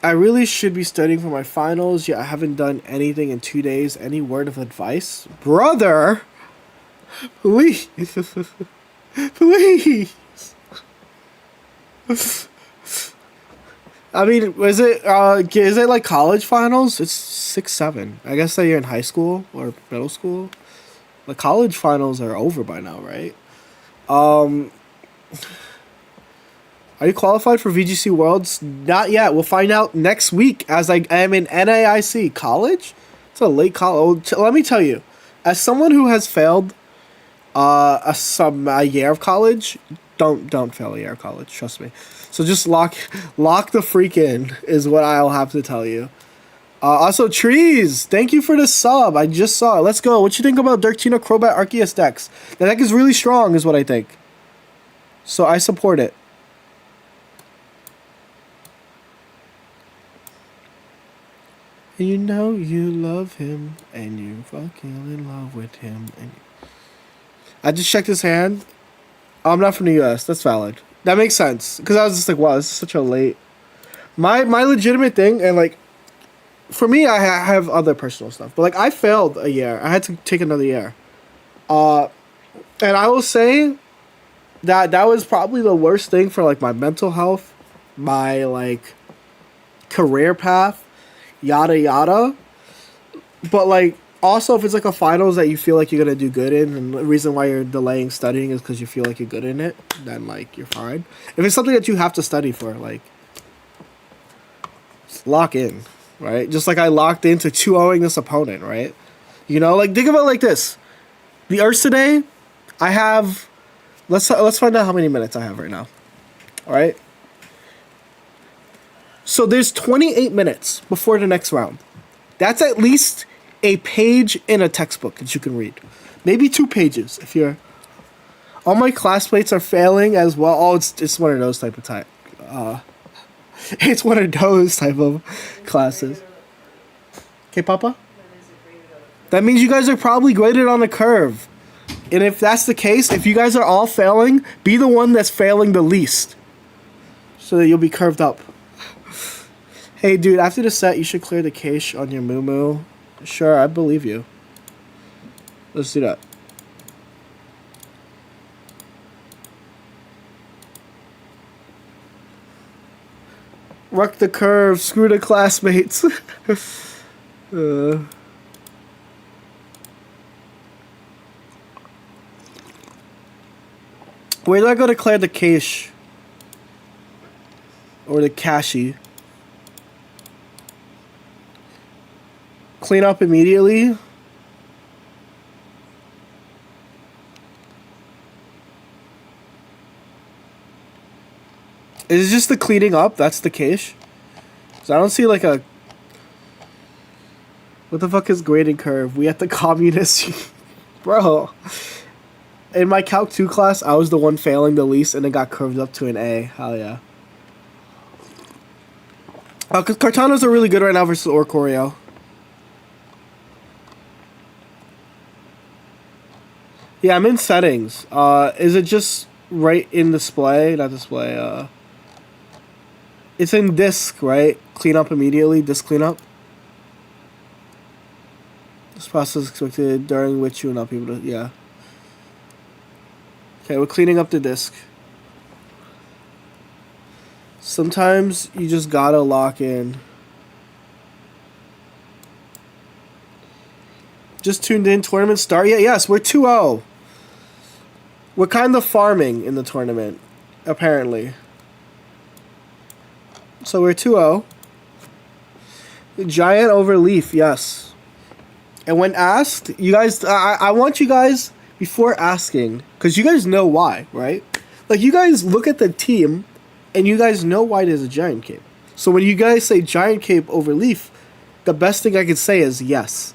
I really should be studying for my finals, yet I haven't done anything in 2 days. Any word of advice? Brother! Please. Please. I mean, is it like college finals? It's 6-7. I guess that you're in high school or middle school. The college finals are over by now, right? Are you qualified for VGC Worlds? Not yet. We'll find out next week as I am in NAIC. College? It's a late college. Let me tell you, as someone who has failed a year of college, don't fail a year of college. Trust me. So just lock the freak in is what I'll have to tell you. Also, Trees, thank you for the sub. I just saw it. Let's go. What you think about Dirk-Tina Crobat Arceus decks? The deck is really strong is what I think. So I support it. You know you love him, and you fucking in love with him. And I just checked his hand. I'm not from the U.S. That's valid. That makes sense. Because I was just like, wow, this is such a late... My legitimate thing, and like, for me, I have other personal stuff. But like, I failed a year. I had to take another year. And I will say that was probably the worst thing for like my mental health, my like career path, yada yada. But like, also, if it's like a finals that you feel like you're going to do good in, and the reason why you're delaying studying is because you feel like you're good in it, then, like, you're fine. If it's something that you have to study for, like, just lock in, right? Just like I locked into 2-0ing this opponent, right? You know, like, think of it like this. The Earths today, I have... Let's find out how many minutes I have right now. All right? So there's 28 minutes before the next round. That's at least... a page in a textbook that you can read. Maybe 2 pages if you're... All my classmates are failing as well. Oh, it's one of those type of type. It's one of those type of classes. Okay, Papa? That means you guys are probably graded on a curve. And if that's the case, if you guys are all failing, be the one that's failing the least. So that you'll be curved up. Hey, dude, after the set, you should clear the cache on your Moo. Sure, I believe you. Let's do that. Ruck the curve. Screw the classmates. Where do I go to clear the cache? Or the cache? Clean up immediately. Is it just the cleaning up? That's the cache? So I don't see like a... What the fuck is grading curve? We at the communist... Bro. In my Calc 2 class, I was the one failing the least and it got curved up to an A. Hell yeah. Because Cartanos are really good right now versus Oricorio. Yeah, I'm in settings. Is it just right in display? Not display, it's in disk, right? Clean up immediately, disk cleanup. This process is expected during which you will not be able to, yeah. Okay, we're cleaning up the disk. Sometimes you just gotta lock in. Just tuned in, tournament start yet? Yes, we're 2-0. We're kind of farming in the tournament, apparently. So we're 2-0. Giant over Leaf, yes. And when asked, you guys, I want you guys, before asking, because you guys know why, right? Like, you guys look at the team, and you guys know why there's a Giant Cape. So when you guys say Giant Cape over Leaf, the best thing I can say is yes.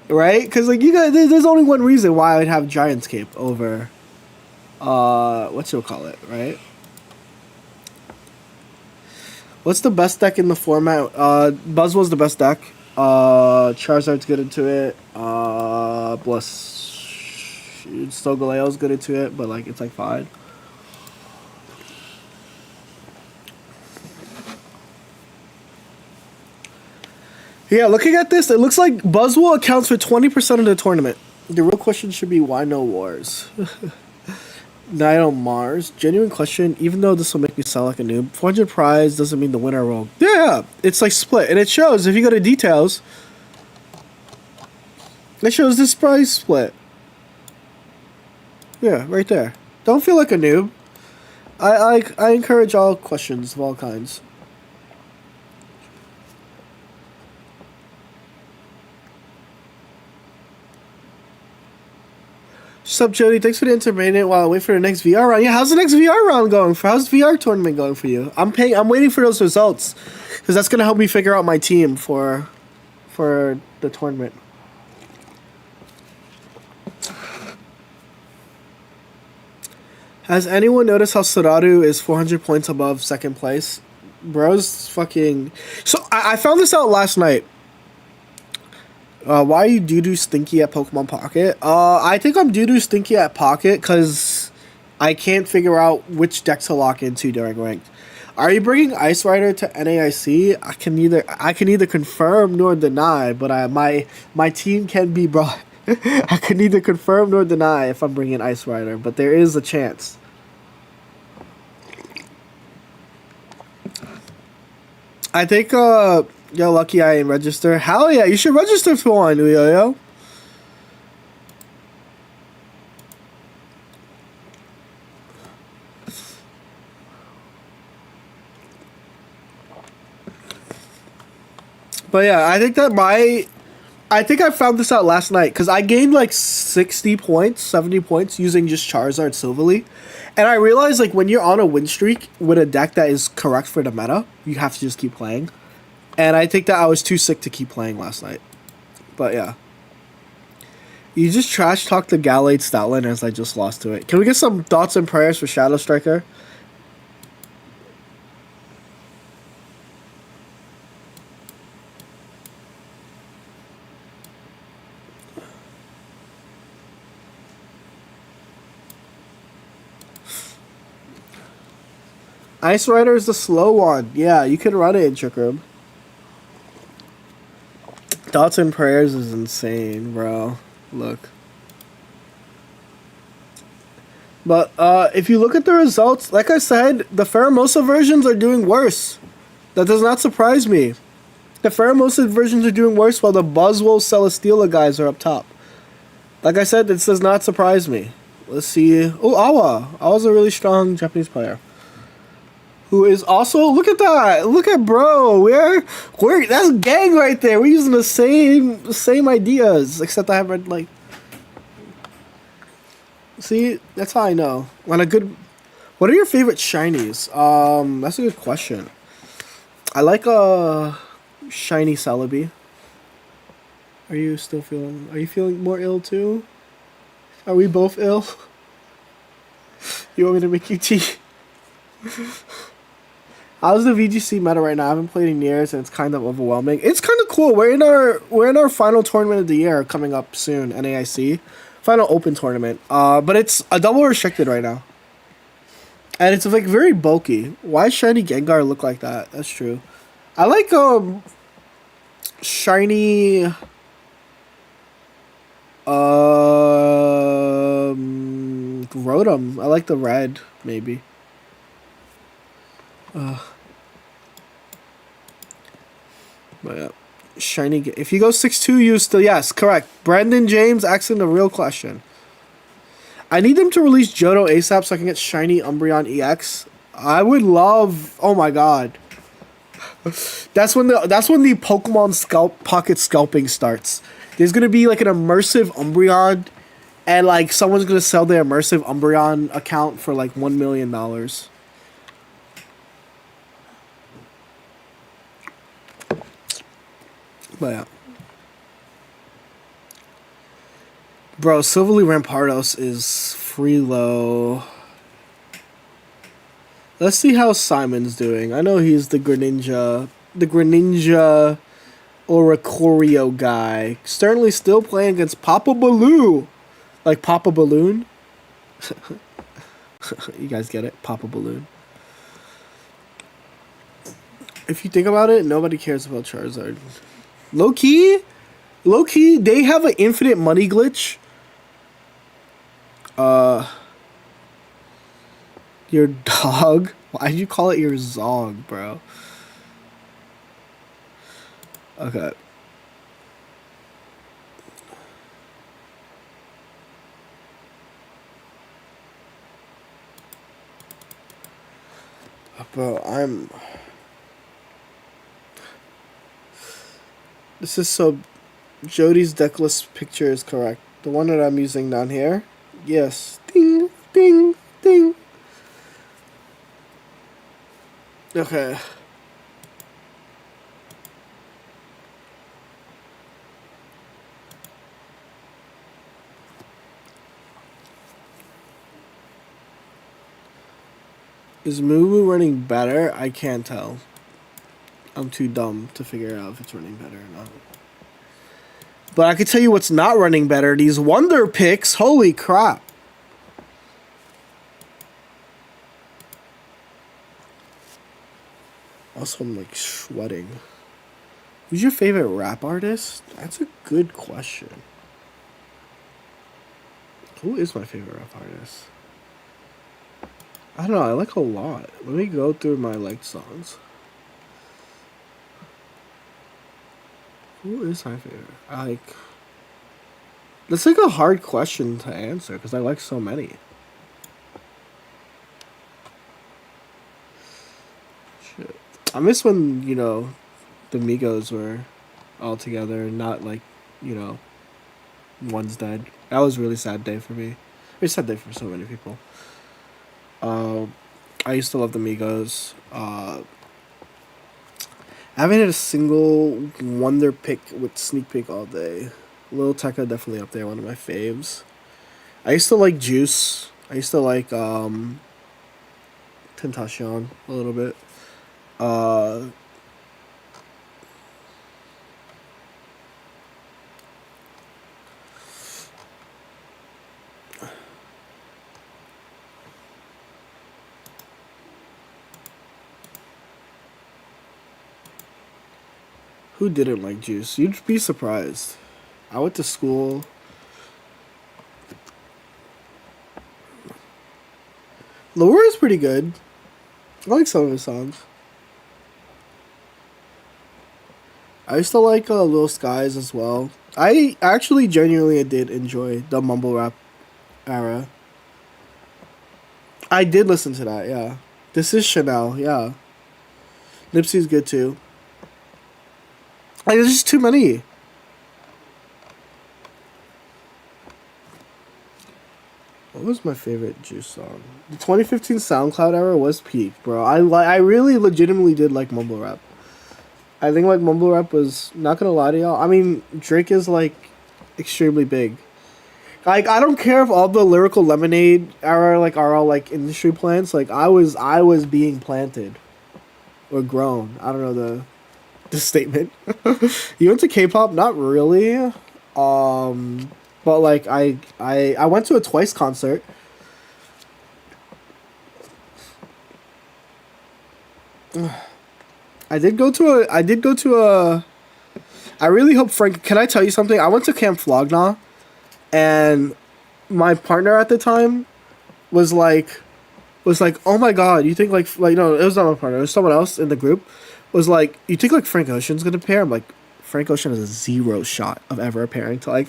Right? Because, like, you guys, there's only one reason why I'd have Giant's Cape over, what you'll call it, right? What's the best deck in the format? Buzzwole's the best deck. Charizard's good into it. Solgaleo's good into it, but, like, it's, like, fine. Yeah, looking at this, it looks like Buzzwole accounts for 20% of the tournament. The real question should be why no wars? Night on Mars. Genuine question, even though this will make me sound like a noob, 400 prize doesn't mean the winner will. Yeah, it's like split. And it shows, if you go to details, it shows this prize split. Yeah, right there. Don't feel like a noob. I encourage all questions of all kinds. Sup, Jody? Thanks for the intermittent while I wait for the next VR round. Yeah, how's the next VR round going? How's the VR tournament going for you? I'm waiting for those results because that's gonna help me figure out my team for the tournament. Has anyone noticed how Soraru is 400 points above second place? Bro's fucking. So I found this out last night. Why are you doo-doo stinky at Pokemon Pocket? I think I'm doo-doo stinky at Pocket because I can't figure out which deck to lock into during Ranked. Are you bringing Ice Rider to NAIC? I can neither confirm nor deny, but my team can be brought. I can neither confirm nor deny if I'm bringing Ice Rider, but there is a chance. I think yo, lucky I ain't register. Hell yeah, you should register for one, yo. But yeah, I think I found this out last night because I gained like 60 points, 70 points using just Charizard Silverly. And I realized like when you're on a win streak with a deck that is correct for the meta, you have to just keep playing. And I think that I was too sick to keep playing last night. But yeah. You just trash talk the Gallade Stoutland as I just lost to it. Can we get some thoughts and prayers for Shadow Striker? Ice Rider is the slow one. Yeah, you can run it in Trick Room. Thoughts and prayers is insane, bro. Look. But if you look at the results, like I said, the Pheromosa versions are doing worse. That does not surprise me. The Pheromosa versions are doing worse while the Buzzwole Celesteela guys are up top. Like I said, this does not surprise me. Let's see. Oh, Awa. Awa's a really strong Japanese player. Who is also, look at that, look at bro, we're that's gang right there. We're using the same ideas, except I have read like. See, that's how I know when a good. What are your favorite shinies? That's a good question. I like shiny Celebi. Are you feeling more ill too? Are we both ill? You want me to make you tea? How's the VGC meta right now? I haven't played in years and it's kind of overwhelming. It's kind of cool. We're in our final tournament of the year coming up soon, NAIC. Final open tournament. But it's a double restricted right now. And it's like very bulky. Why shiny Gengar look like that? That's true. I like shiny Rotom. I like the red, maybe. But yeah, shiny. If you go 6'2", you still yes, correct. Brandon James asking the real question. I need them to release Johto ASAP so I can get shiny Umbreon EX. I would love. Oh my god. That's when the Pokemon Pocket scalping starts. There's gonna be like an immersive Umbreon, and like someone's gonna sell their immersive Umbreon account for like $1 million. But yeah. Bro, Silverly Rampardos is free low. Let's see how Simon's doing. I know he's the Greninja Oricorio guy. Sternly still playing against Papa Baloo. Like Papa Balloon. You guys get it? Papa Balloon. If you think about it, nobody cares about Charizard. Low key, they have an infinite money glitch. Your dog? Why'd you call it your Zog, bro? Okay. Bro, This is so... Jody's decklist picture is correct. The one that I'm using down here? Yes. Ding, ding, ding. Okay. Is Moo running better? I can't tell. I'm too dumb to figure out if it's running better or not. But I can tell you what's not running better. These Wonder Picks. Holy crap. Also, I'm like sweating. Who's your favorite rap artist? That's a good question. Who is my favorite rap artist? I don't know. I like a lot. Let me go through my liked songs. Who is my favorite? That's like a hard question to answer because I like so many. Shit. I miss when, the Migos were all together and not like, one's dead. That was a really sad day for me. It's a sad day for so many people. I used to love the Migos. I haven't had a single Wonder Pick with Sneak Peek all day. Lil Tecca definitely up there, one of my faves. I used to like Juice. I used to like Tentacion a little bit. Who didn't like Juice? You'd be surprised. I went to school. Laura's pretty good. I like some of his songs. I used to like Lil Skies as well. I actually genuinely did enjoy the mumble rap era. I did listen to that, yeah. This is Chanel, yeah. Nipsey's good too. Like, there's just too many. What was my favorite Juice song? The 2015 SoundCloud era was peak, bro. I really legitimately did like mumble rap. I think like mumble rap was, not gonna lie to y'all. I mean, Drake is like extremely big. Like, I don't care if all the Lyrical Lemonade era like are all like industry plants. Like, I was being planted or grown. I don't know the statement. You into K-pop? Not really. But like I went to a Twice concert. I did go to a I really hope Frank, can I tell you something? I went to Camp Flog and my partner at the time was like, "Oh my god, you think like no, it was not my partner, it was someone else in the group." Was like, "You think like Frank Ocean's gonna pair?" I'm like, Frank Ocean has a 0 shot of ever appearing to like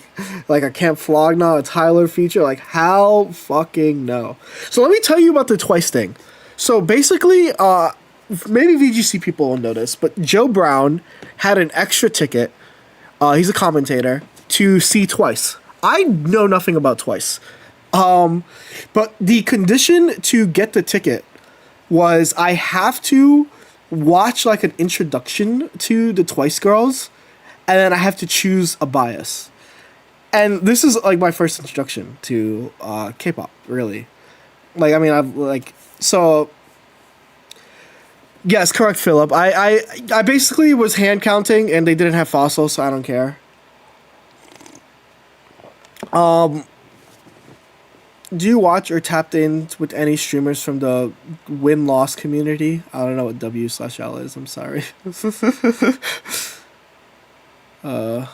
a Camp Flogna, a Tyler feature. Like, how fucking no? So let me tell you about the Twice thing. So basically, maybe VGC people will notice, but Joe Brown had an extra ticket. He's a commentator to see Twice. I know nothing about Twice, but the condition to get the ticket was I have to watch like an introduction to the Twice girls, and then I have to choose a bias. And this is like my first introduction to K-pop, really. Like, I mean, I've like, so yes, correct, Philip. I basically was hand counting, and they didn't have fossils, so I don't care. Do you watch or tapped in with any streamers from the win-loss community? I don't know what W/L is. I'm sorry. But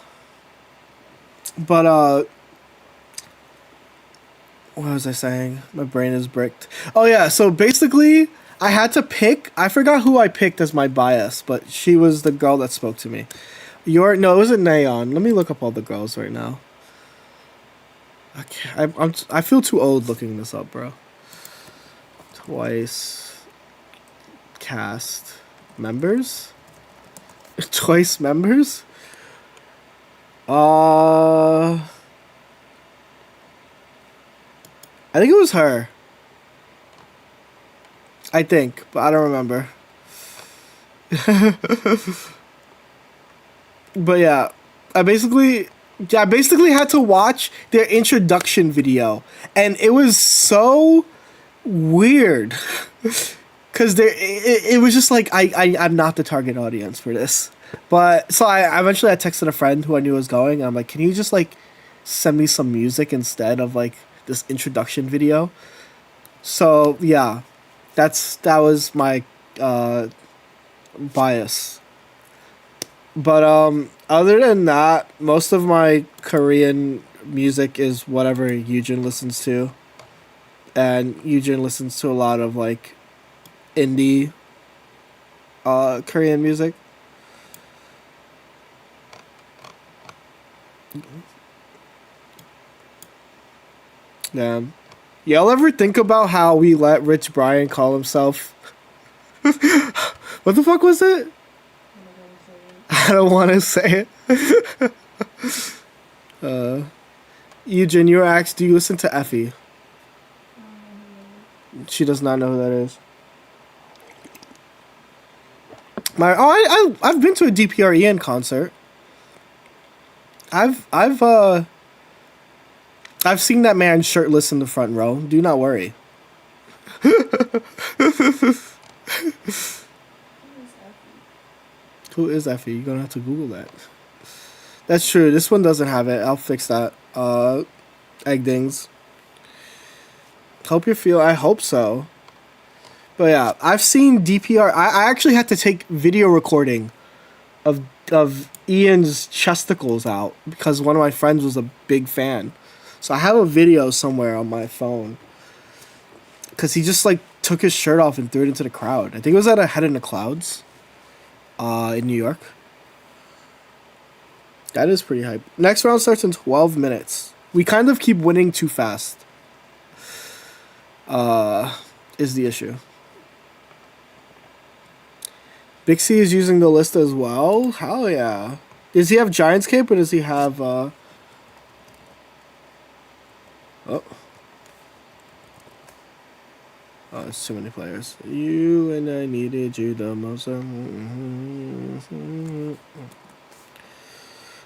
what was I saying? My brain is bricked. Oh yeah, so basically I had to pick. I forgot who I picked as my bias, but she was the girl that spoke to me. No, it wasn't Neon. Let me look up all the girls right now. I feel too old looking this up, bro. Twice cast members. Twice members. I think it was her. I think, but I don't remember. But yeah, I basically had to watch their introduction video, and it was so weird. Cause it was just like I'm not the target audience for this. But so I eventually I texted a friend who I knew was going, and I'm like, can you just like send me some music instead of like this introduction video? So yeah, that was my bias. But other than that, most of my Korean music is whatever Eugene listens to. And Eugene listens to a lot of like indie Korean music. Yeah. Y'all ever think about how we let Rich Brian call himself? What the fuck was it? I don't want to say it. Eugene, you were asked, do you listen to Effie? She does not know who that is. I've been to a DPR Ian concert. I've seen that man shirtless in the front row. Do not worry. Who is Effie? You're gonna have to Google that. That's true. This one doesn't have it. I'll fix that. Eggdings. I hope so. But yeah, I've seen DPR. I actually had to take video recording of Ian's chesticles out because one of my friends was a big fan. So I have a video somewhere on my phone. Because he just like took his shirt off and threw it into the crowd. I think it was at a Head in the Clouds. In New York. That is pretty hype. Next round starts in 12 minutes. We kind of keep winning too fast. Is the issue. Big C is using the list as well. Hell yeah. Does he have Giants Cape or does he have Oh. Oh, it's too many players. You and I needed you the most.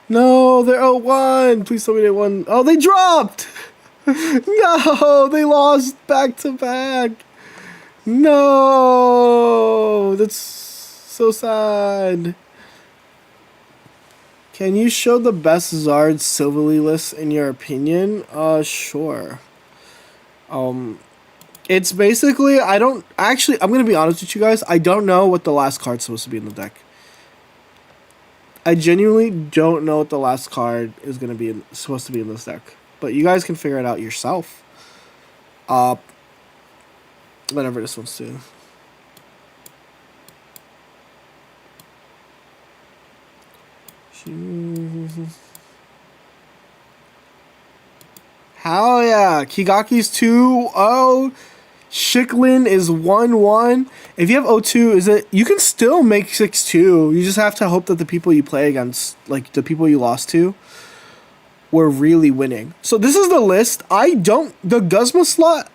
No, they're 0-1. Please tell me they won. Oh, they dropped. No, they lost back to back. No, that's so sad. Can you show the best Zard Silverly list in your opinion? Sure. It's basically, I'm going to be honest with you guys. I don't know what the last card's supposed to be in the deck. I genuinely don't know what the last card is going to be supposed to be in this deck. But you guys can figure it out yourself. Whatever this one's to. Hell yeah. Kigaki's 2-0. Shiklin is 1-1. If you have 0-2, you can still make 6-2. You just have to hope that the people you play against, like the people you lost to, were really winning. So this is the list. The Guzma slot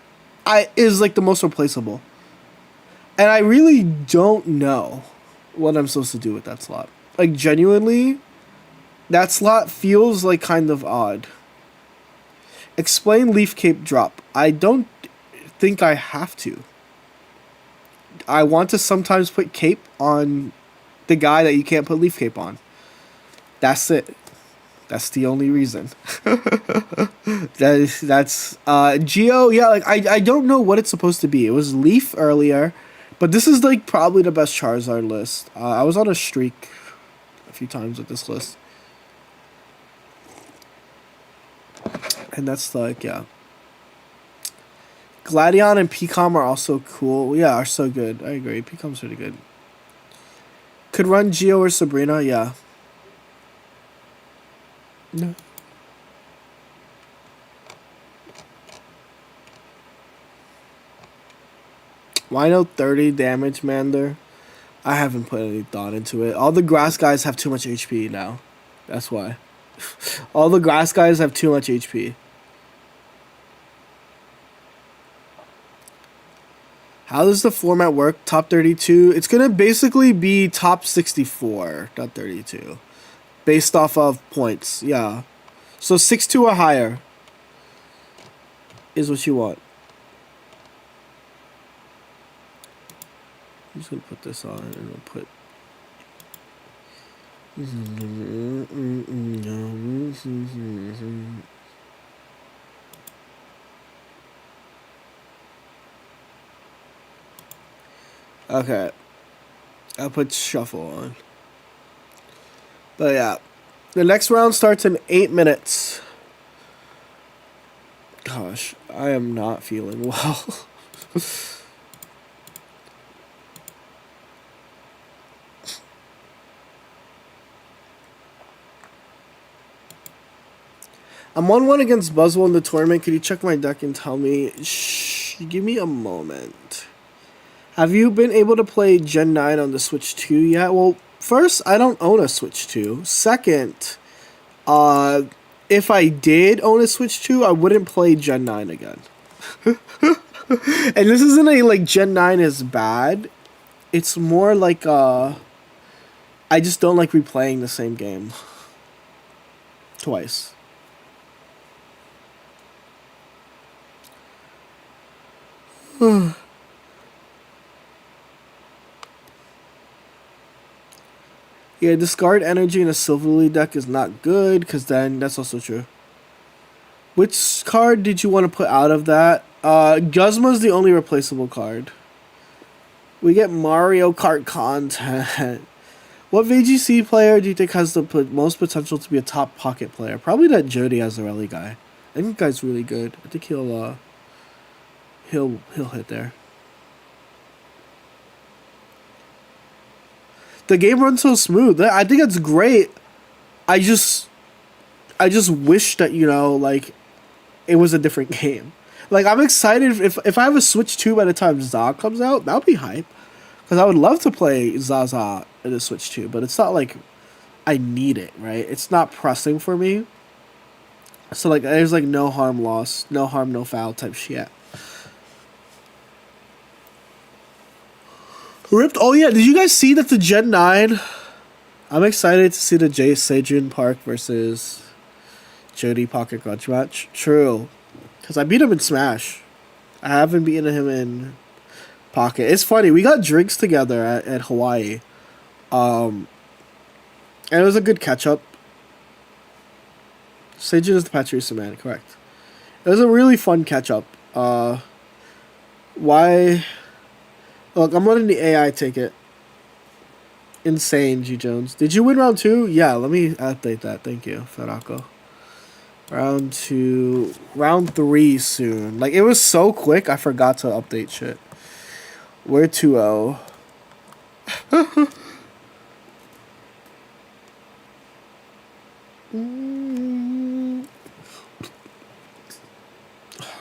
is like the most replaceable. And I really don't know what I'm supposed to do with that slot. Like genuinely, that slot feels like kind of odd. Explain Leaf Cape drop. I don't think I have to. I want to sometimes put cape on the guy that you can't put Leaf Cape on. That's it. That's the only reason. that's Geo, yeah, like I don't know what it's supposed to be. It was Leaf earlier, but this is like probably the best Charizard list. I was on a streak a few times with this list. And that's like, yeah. Gladion and PCOM are also cool. Yeah, are so good. I agree. PCOM's pretty good. Could run Geo or Sabrina, yeah. No. Why no 30 damage, Mander? I haven't put any thought into it. All the grass guys have too much HP now. That's why. All the grass guys have too much HP. How does the format work? Top 32? It's going to basically be top 64, not 32. Based off of points, yeah. So 6-2 or higher is what you want. I'm just going to put this on and we'll put... Okay. I'll put shuffle on. But yeah. The next round starts in 8 minutes. Gosh, I am not feeling well. I'm 1-1 against Buzzwell in the tournament. Could you check my deck and tell me? Shh, give me a moment. Have you been able to play Gen 9 on the Switch 2 yet? Well, first, I don't own a Switch 2. Second, if I did own a Switch 2, I wouldn't play Gen 9 again. And this isn't a, like, Gen 9 is bad. It's more like, I just don't like replaying the same game twice. Yeah, discard energy in a Silverly deck is not good, because then that's also true. Which card did you want to put out of that? Guzma's the only replaceable card. We get Mario Kart content. What VGC player do you think has the most potential to be a top pocket player? Probably that Jody Azarelli guy. I think that guy's really good. I think he'll hit there. The game runs so smooth. I think it's great. I just wish that, you know, like, it was a different game. Like, I'm excited if I have a Switch 2 by the time ZA comes out, that would be hype. Because I would love to play Zaza in a Switch 2, but it's not like I need it, right? It's not pressing for me. So, like, there's, like, no harm lost, no harm, no foul type shit. Ripped. Oh, yeah. Did you guys see that the Gen 9? I'm excited to see the Jay Sejun Park versus Jody Pocket Grudge match. True. Because I beat him in Smash. I haven't beaten him in Pocket. It's funny. We got drinks together at Hawaii. And it was a good catch-up. Sejun is the Patricia man. Correct. It was a really fun catch-up. Why... Look, I'm letting the AI take it. Insane, G. Jones. Did you win round 2? Yeah, let me update that. Thank you, Ferraco. Round 2. Round 3 soon. Like, it was so quick, I forgot to update shit. We're 2-0. Oh,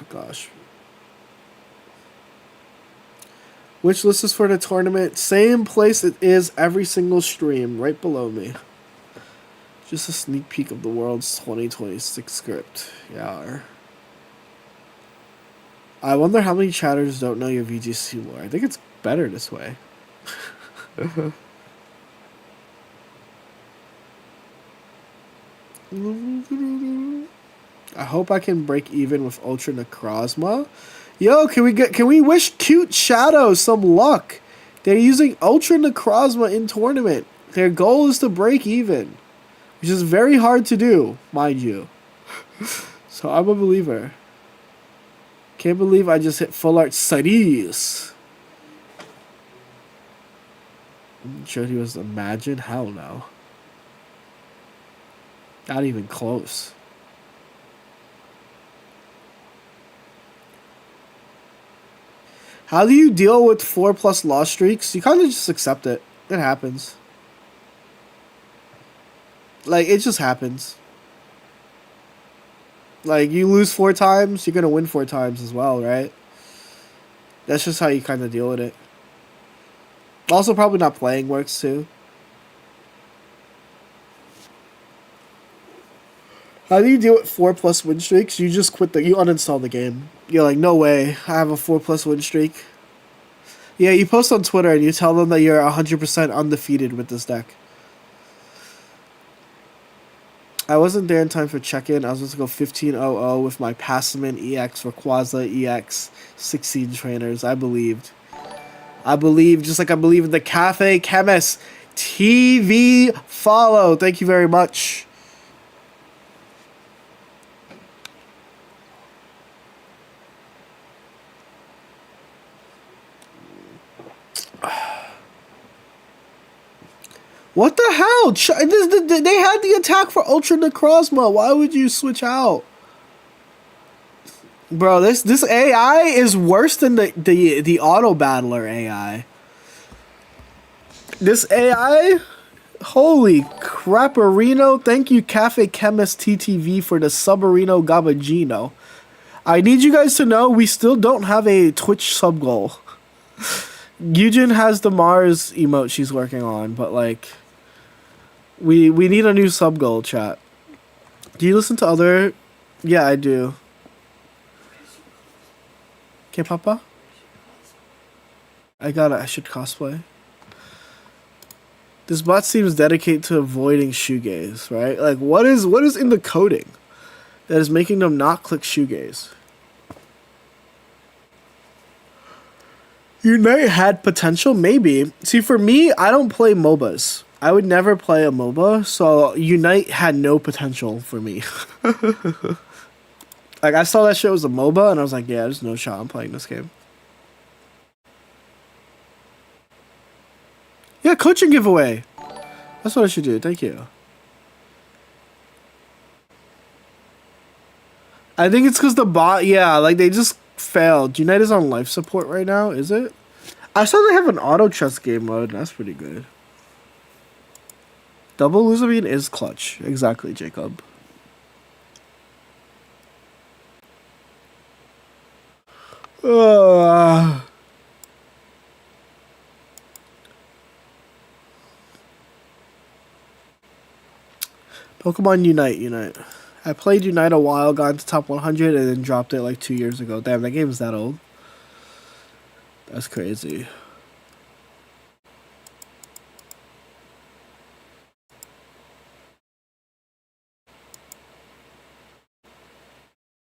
gosh. Which list is for the tournament? Same place it is every single stream, right below me. Just a sneak peek of the World's 2026 script. Yeah. I wonder how many chatters don't know your VGC lore. I think it's better this way. I hope I can break even with Ultra Necrozma. Yo, can we wish Cute Shadow some luck? They're using Ultra Necrozma in tournament. Their goal is to break even, which is very hard to do, mind you. So I'm a believer. Can't believe I just hit full art Cyrus. Jody was Imagine? Hell no. Not even close. How do you deal with 4+ loss streaks? You kind of just accept it. It happens. Like, it just happens. Like, you lose 4 times, you're gonna win 4 times as well, right? That's just how you kind of deal with it. Also, probably not playing works, too. How do you deal with 4+ win streaks? You just you uninstall the game. You're like, no way, I have a 4+ win streak. Yeah, you post on Twitter and you tell them that you're 100% undefeated with this deck. I wasn't there in time for check-in. I was supposed to go 15-0-0 with my Passman EX Rayquaza EX 16 trainers. I believed. Just like I believe in the Cafe Chemist TV follow. Thank you very much. What the hell? They had the attack for Ultra Necrozma. Why would you switch out? Bro, this AI is worse than the auto battler AI. This AI, holy crapperino! Thank you, Cafe Chemist TTV, for the Subarino Gabagino. I need you guys to know we still don't have a Twitch sub goal. Yujin has the Mars emote she's working on, but like, we need a new sub goal, chat. Do you listen to other? Yeah, I do. Okay, Papa? I should cosplay. This bot seems dedicated to avoiding shoegaze, right? Like, what is in the coding that is making them not click shoegaze? Unite had potential, maybe. See, for me, I don't play MOBAs. I would never play a MOBA, so Unite had no potential for me. Like, I saw that shit was a MOBA, and I was like, yeah, there's no shot I'm playing this game. Yeah, coaching giveaway. That's what I should do. Thank you. I think it's because the bot, yeah, like, they just failed. Unite is on life support right now, is it? I saw they have an auto chess game mode. That's pretty good. Double Luzavine is clutch. Exactly, Jacob. Pokemon Unite. I played Unite a while, got into top 100, and then dropped it like 2 years ago. Damn, that game is that old. That's crazy.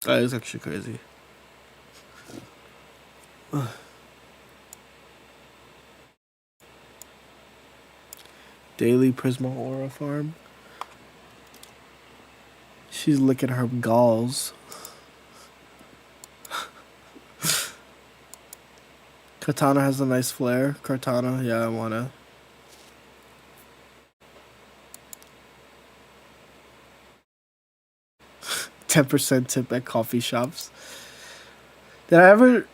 That is actually crazy. Daily Prisma Aura farm. She's licking her galls. Katana has a nice flare. Kartana, yeah, I wanna. %10 tip at coffee shops. Did I ever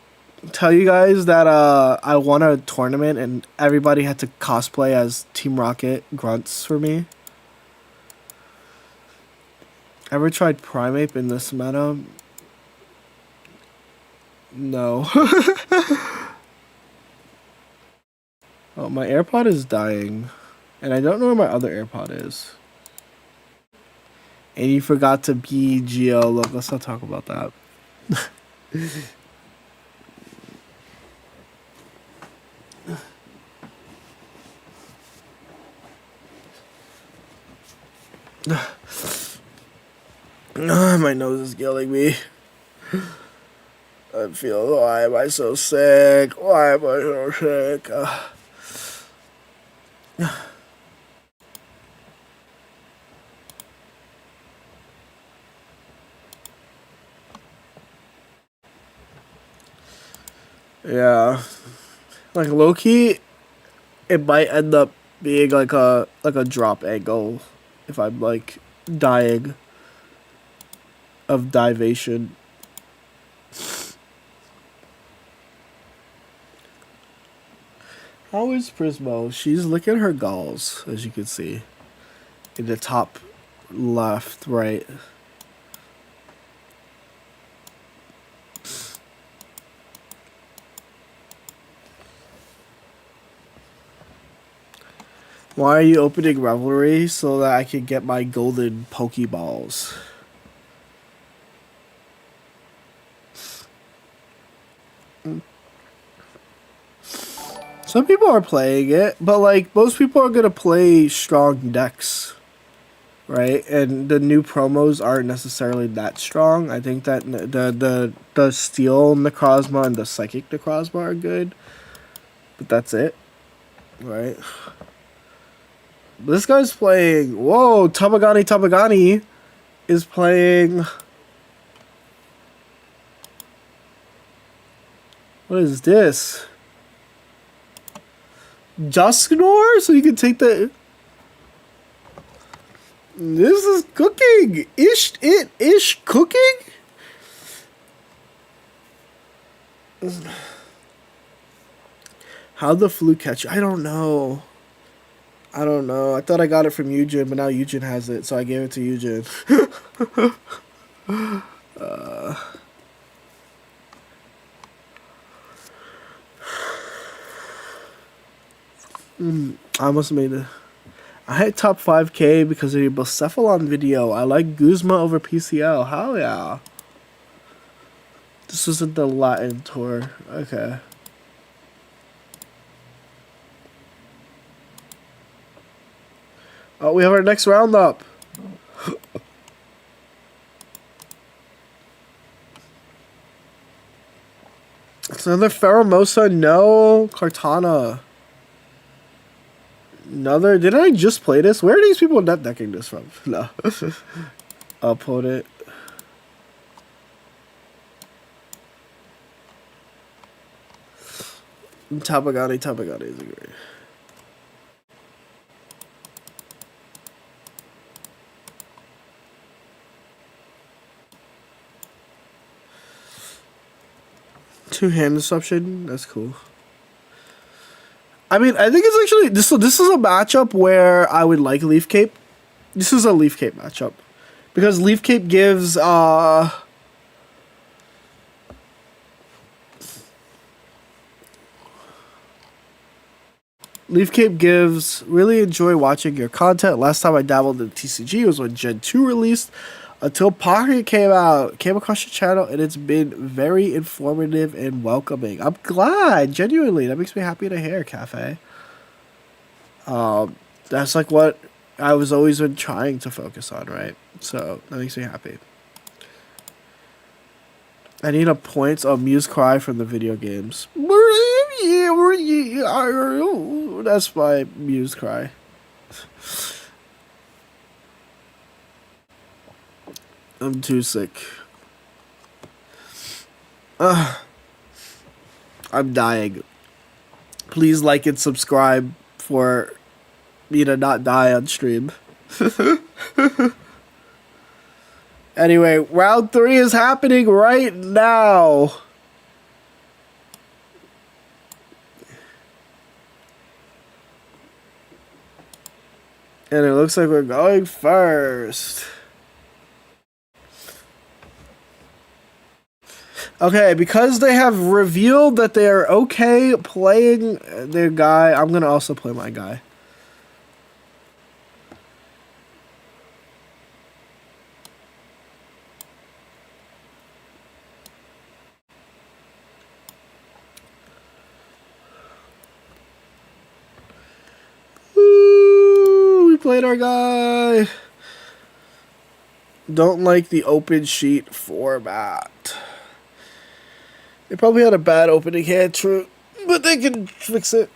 tell you guys that I won a tournament and everybody had to cosplay as Team Rocket grunts for me? Ever tried Primeape in this meta? No. Oh, my AirPod is dying. And I don't know where my other AirPod is. And you forgot to be Geo. Look, let's not talk about that. My nose is killing me. I feel, why am I so sick? Why am I so sick? Yeah. Like, low-key, it might end up being like a drop angle if I'm like dying of divation. How is Prismo? She's licking her galls, as you can see. In the top left, right. Why are you opening Revelry? So that I can get my golden Pokeballs. Some people are playing it, but like most people are gonna play strong decks, right? And the new promos aren't necessarily that strong. I think that the Steel Necrozma and the Psychic Necrozma are good, but that's it, right? This guy's playing. Whoa, Tabagani is playing. What is this? Dusknoir? So you can take the... This is cooking! Ish cooking? How'd the flu catch you? I don't know. I thought I got it from Eugen, but now Eugen has it, so I gave it to Eugen. I must have made it. I hit top 5K because of your Bucephalon video. I like Guzma over PCL. Hell yeah. This wasn't the Latin tour. Okay. Oh, we have our next roundup. It's another Pheromosa. No. Kartana. Another. Didn't I just play this? Where are these people net decking this from? No. Opponent. Tabagani is a great. Two-hand disruption. That's cool. I mean, I think it's actually this is a matchup where I would like Leaf Cape. This is a Leaf Cape matchup because Leaf Cape gives really enjoy watching your content. Last time I dabbled in TCG was when Gen 2 released. Until Pocket came out, came across your channel, and it's been very informative and welcoming. I'm glad, genuinely. That makes me happy to hear, Cafe. That's like what I was always been trying to focus on, right? So that makes me happy. I need a points of Muse Cry from the video games. That's my Muse Cry. I'm too sick. I'm dying. Please like and subscribe for me to not die on stream. Anyway, round 3 is happening right now. And it looks like we're going first. Okay, because they have revealed that they are okay playing their guy, I'm going to also play my guy. Ooh, we played our guy. Don't like the open sheet format. They probably had a bad opening hand, true, but they can fix it.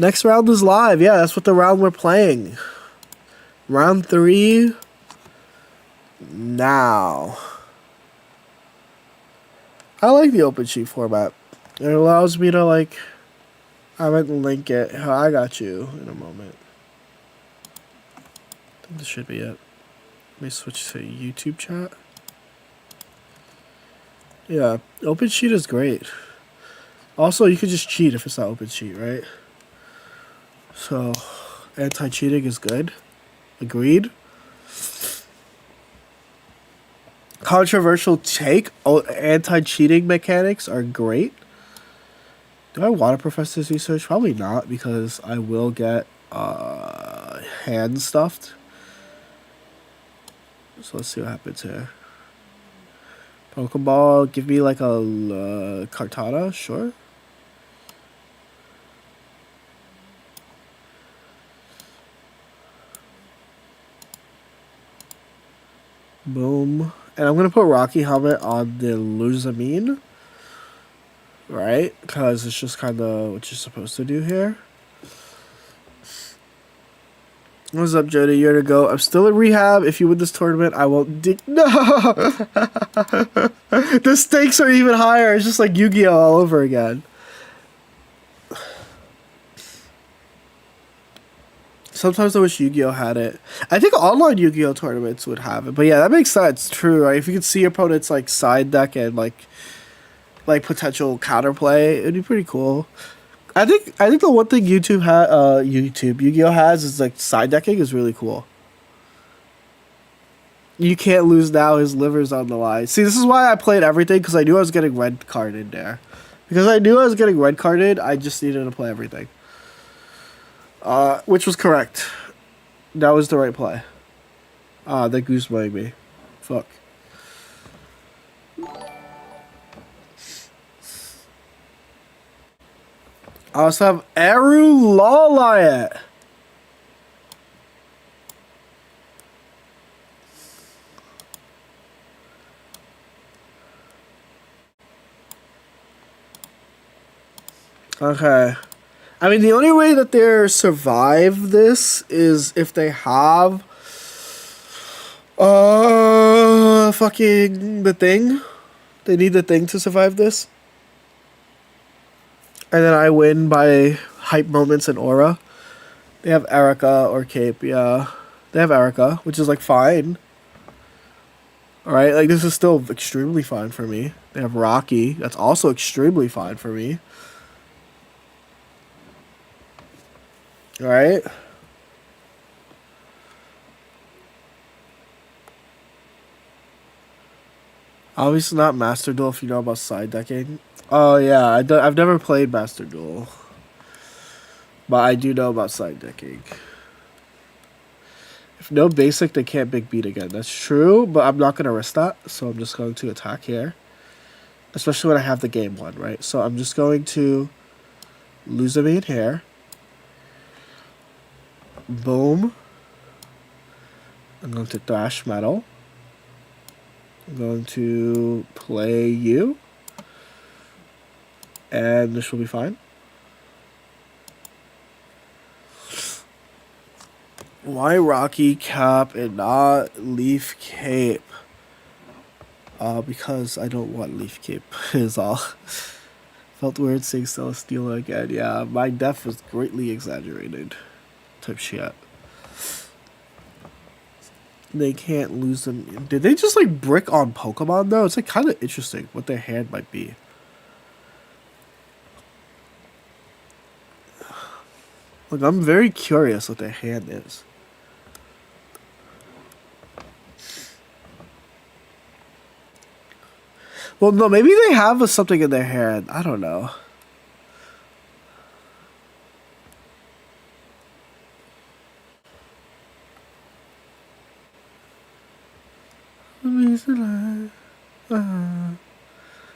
Next round is live. Yeah, that's what the round we're playing. Round 3. Now. I like the open sheet format. It allows me to, like, I might link it. I got you in a moment. I think this should be it. Let me switch to YouTube chat. Yeah, OpenSheet is great. Also, you could just cheat if it's not open cheat, right? So, anti-cheating is good. Agreed. Controversial take. Oh, anti-cheating mechanics are great. Do I want to profess this research? Probably not, because I will get hand stuffed. So let's see what happens here. Pokeball, give me like a Kartana, sure. Boom. And I'm going to put Rocky Helmet on the Luzamine. Right? Because it's just kind of what you're supposed to do here. What's up, Jody? Year to go. I'm still in rehab. If you win this tournament, I won't No! The stakes are even higher. It's just like Yu-Gi-Oh! All over again. Sometimes I wish Yu-Gi-Oh! Had it. I think online Yu-Gi-Oh! Tournaments would have it. But yeah, that makes sense. True, right? If you could see your opponent's like side deck and like potential counterplay, it'd be pretty cool. I think the one thing Yu-Gi-Oh! Has is like side decking is really cool. You can't lose now, his liver's on the line. See, this is why I played everything, because I knew I was getting red carded there. Because I knew I was getting red carded, I just needed to play everything. Which was correct. That was the right play. That goose playing me. Fuck. I also have Eru Lawliot. Okay. I mean, the only way that they survive this is if they have fucking the thing. They need the thing to survive this. And then I win by hype moments and aura. They have Erica or Cape, yeah. They have Erica, which is like fine. Alright, like this is still extremely fine for me. They have Rocky, that's also extremely fine for me. Alright. Obviously not Master Duel if you know about side decking. Oh yeah, I've never played Master Duel. But I do know about side decking. If no basic, they can't big beat again. That's true, but I'm not going to risk that. So I'm just going to attack here. Especially when I have the game one, right? So I'm just going to lose a main here. Boom. I'm going to Thrash Metal. I'm going to play you. And this will be fine. Why Rocky Cap and not Leaf Cape? Because I don't want Leaf Cape is all. Felt weird saying Celesteela again. Yeah, my death was greatly exaggerated. Type shit. They can't lose them. Did they just like brick on Pokemon though? It's like kind of interesting what their hand might be. Like, I'm very curious what their hand is. Well, no, maybe they have something in their hand. I don't know.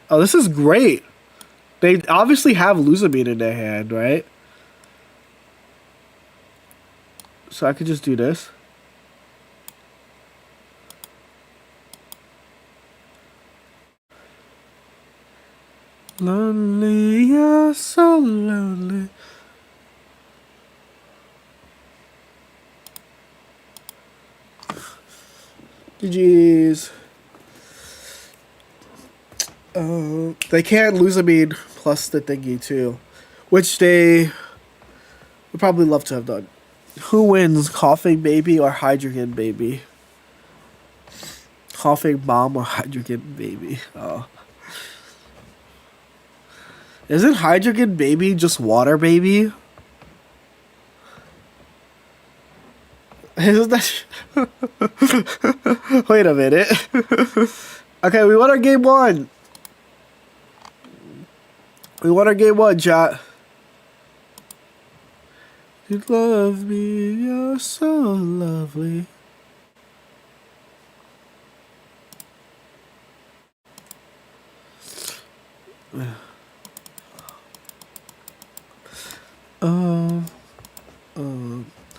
Oh, this is great. They obviously have Luzamine in their hand, right? So I could just do this. Lonely, you're so lonely. GG's. They can't lose a bead plus the thingy too, which they would probably love to have done. Who wins, Coughing Baby or Hydrogen Baby? Coughing Bomb or Hydrogen Baby? Oh. Isn't Hydreigon Baby just water baby? Isn't that... Wait a minute. Okay, we won our game one. We won our game one, chat. You love me, you're so lovely.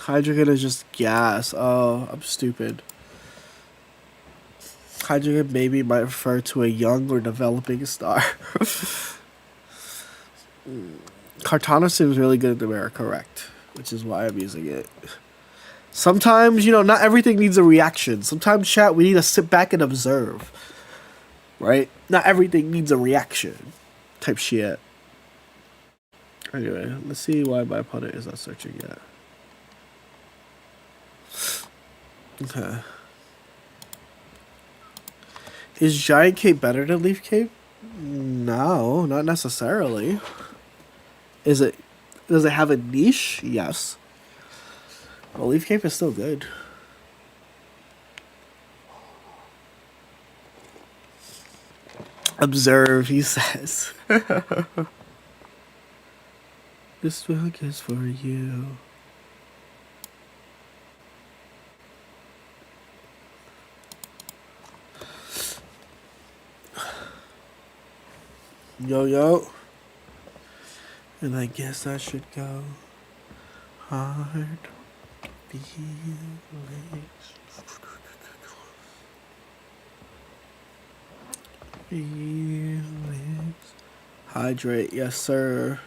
Hydreigon is just gas. Oh, I'm stupid. Hydreigon Baby might refer to a young or developing star. Kartana seems really good in the mirror, correct. Which is why I'm using it. Sometimes, you know, not everything needs a reaction. Sometimes, chat, we need to sit back and observe. Right? Not everything needs a reaction. Type shit. Anyway, let's see why my opponent is not searching yet. Okay. Is Giant Cape better than Leaf Cape? No, not necessarily. Is it? Does it have a niche? Yes. Well, Leaf Cape is still good. Observe, he says. This book is for you. Yo, yo. And I guess I should go hard. Feelings. Feelings. Hydrate, yes, sir.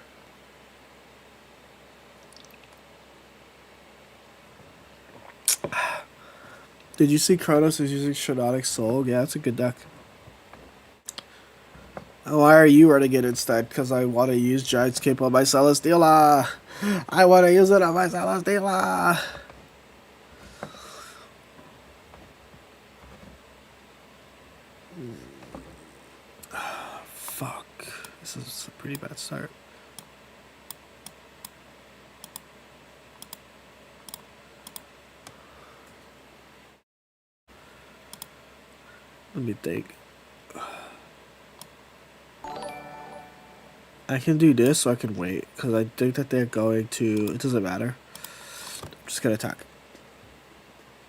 Did you see Kronos is using Shodonic Soul? Yeah, that's a good deck. Why are you running it instead? Because I want to use Giant's Cape on my Celesteela. I want to use it on my Celesteela. Fuck. This is a pretty bad start. Let me think. I can do this, so I can wait. Because I think that they're going to... It doesn't matter. I'm just going to attack.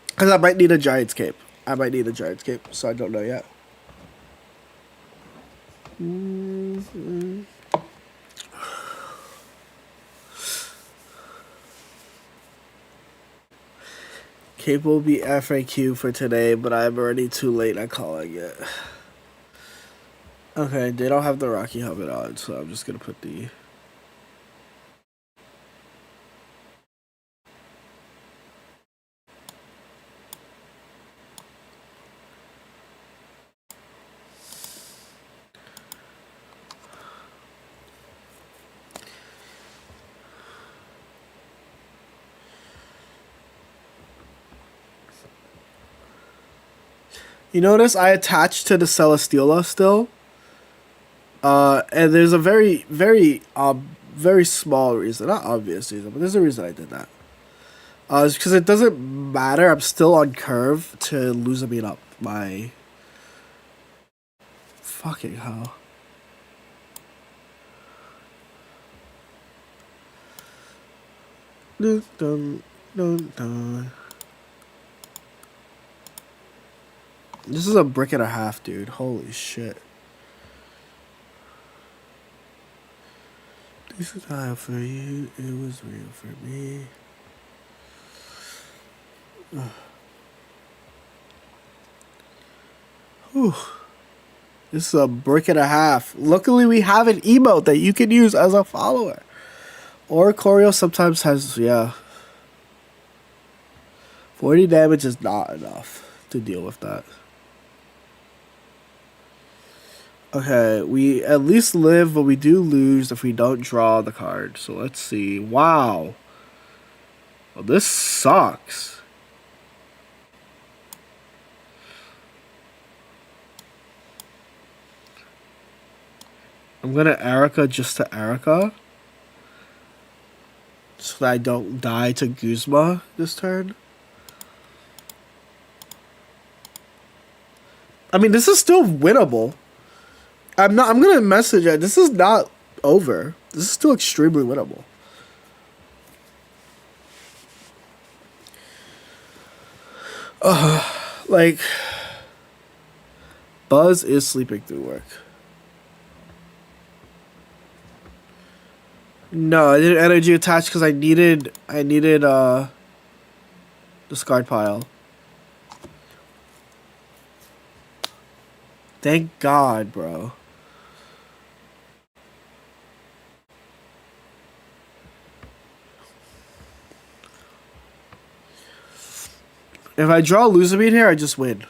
Because I might need a Giant's Cape. I might need a Giant's Cape, so I don't know yet. Cape will be FAQ for today, but I'm already too late at calling it. Okay, they don't have the Rocky helmet on, so I'm just gonna put the... You notice I attached to the Celesteela still? And there's a very, very, very small reason. Not obvious reason, but there's a reason I did that. It's because it doesn't matter. I'm still on curve to lose up my... Fucking hell. Dun, dun, dun, dun. This is a brick and a half, dude. Holy shit. This is high for you. It was real for me. Whew. This is a brick and a half. Luckily, we have an emote that you can use as a follower. Or Choreo sometimes has, yeah. 40 damage is not enough to deal with that. Okay, we at least live, but we do lose if we don't draw the card. So let's see. Wow. Well, this sucks. I'm gonna Erica just to Erica. So that I don't die to Guzma this turn. I mean, this is still winnable. I'm gonna message it. This is not over. This is still extremely winnable. Like, Buzz is sleeping through work. No, I didn't energy attach because I needed discard pile. Thank God, bro. If I draw Lusamine here, I just win.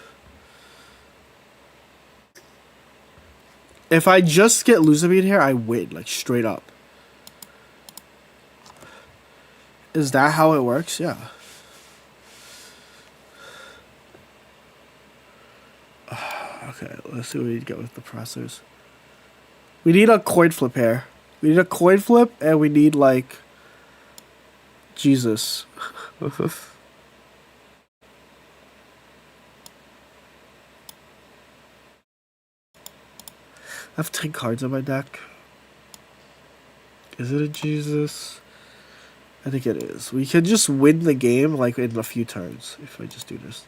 If I just get Lusamine here, I win, like straight up. Is that how it works? Yeah. Okay, let's see what we get with the pressers. We need a coin flip here. We need a coin flip, and we need, like, Jesus. I have 10 cards on my deck. Is it a Jesus? I think it is. We can just win the game, like, in a few turns, if I just do this.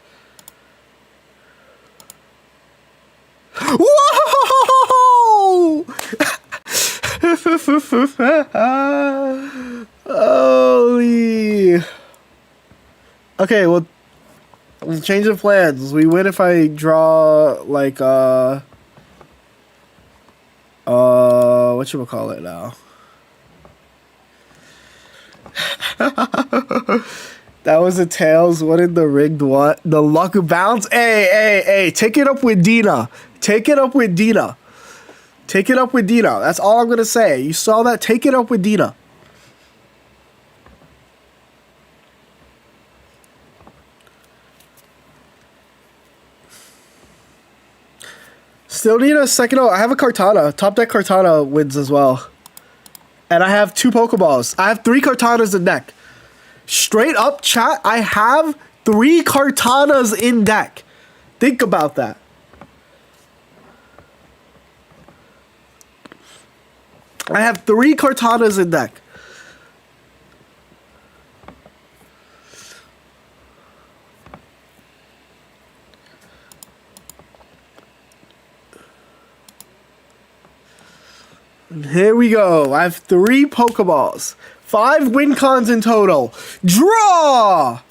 Whoa! Holy. Okay, well, change of plans. We win if I draw, like, whatchamacallit now? That was a tails. What in the rigged what? The luck bounce? Hey, take it up with Dina. Take it up with Dina. Take it up with Dina. That's all I'm going to say. You saw that? Take it up with Dina. Still need a second. Oh, I have a Kartana. Top deck Kartana wins as well. And I have 2 Pokeballs. I have 3 Kartanas in deck. Straight up, chat, I have 3 Kartanas in deck. Think about that. I have 3 Kartanas in deck. Here we go. I have 3 Pokeballs. 5 win cons in total. Draw!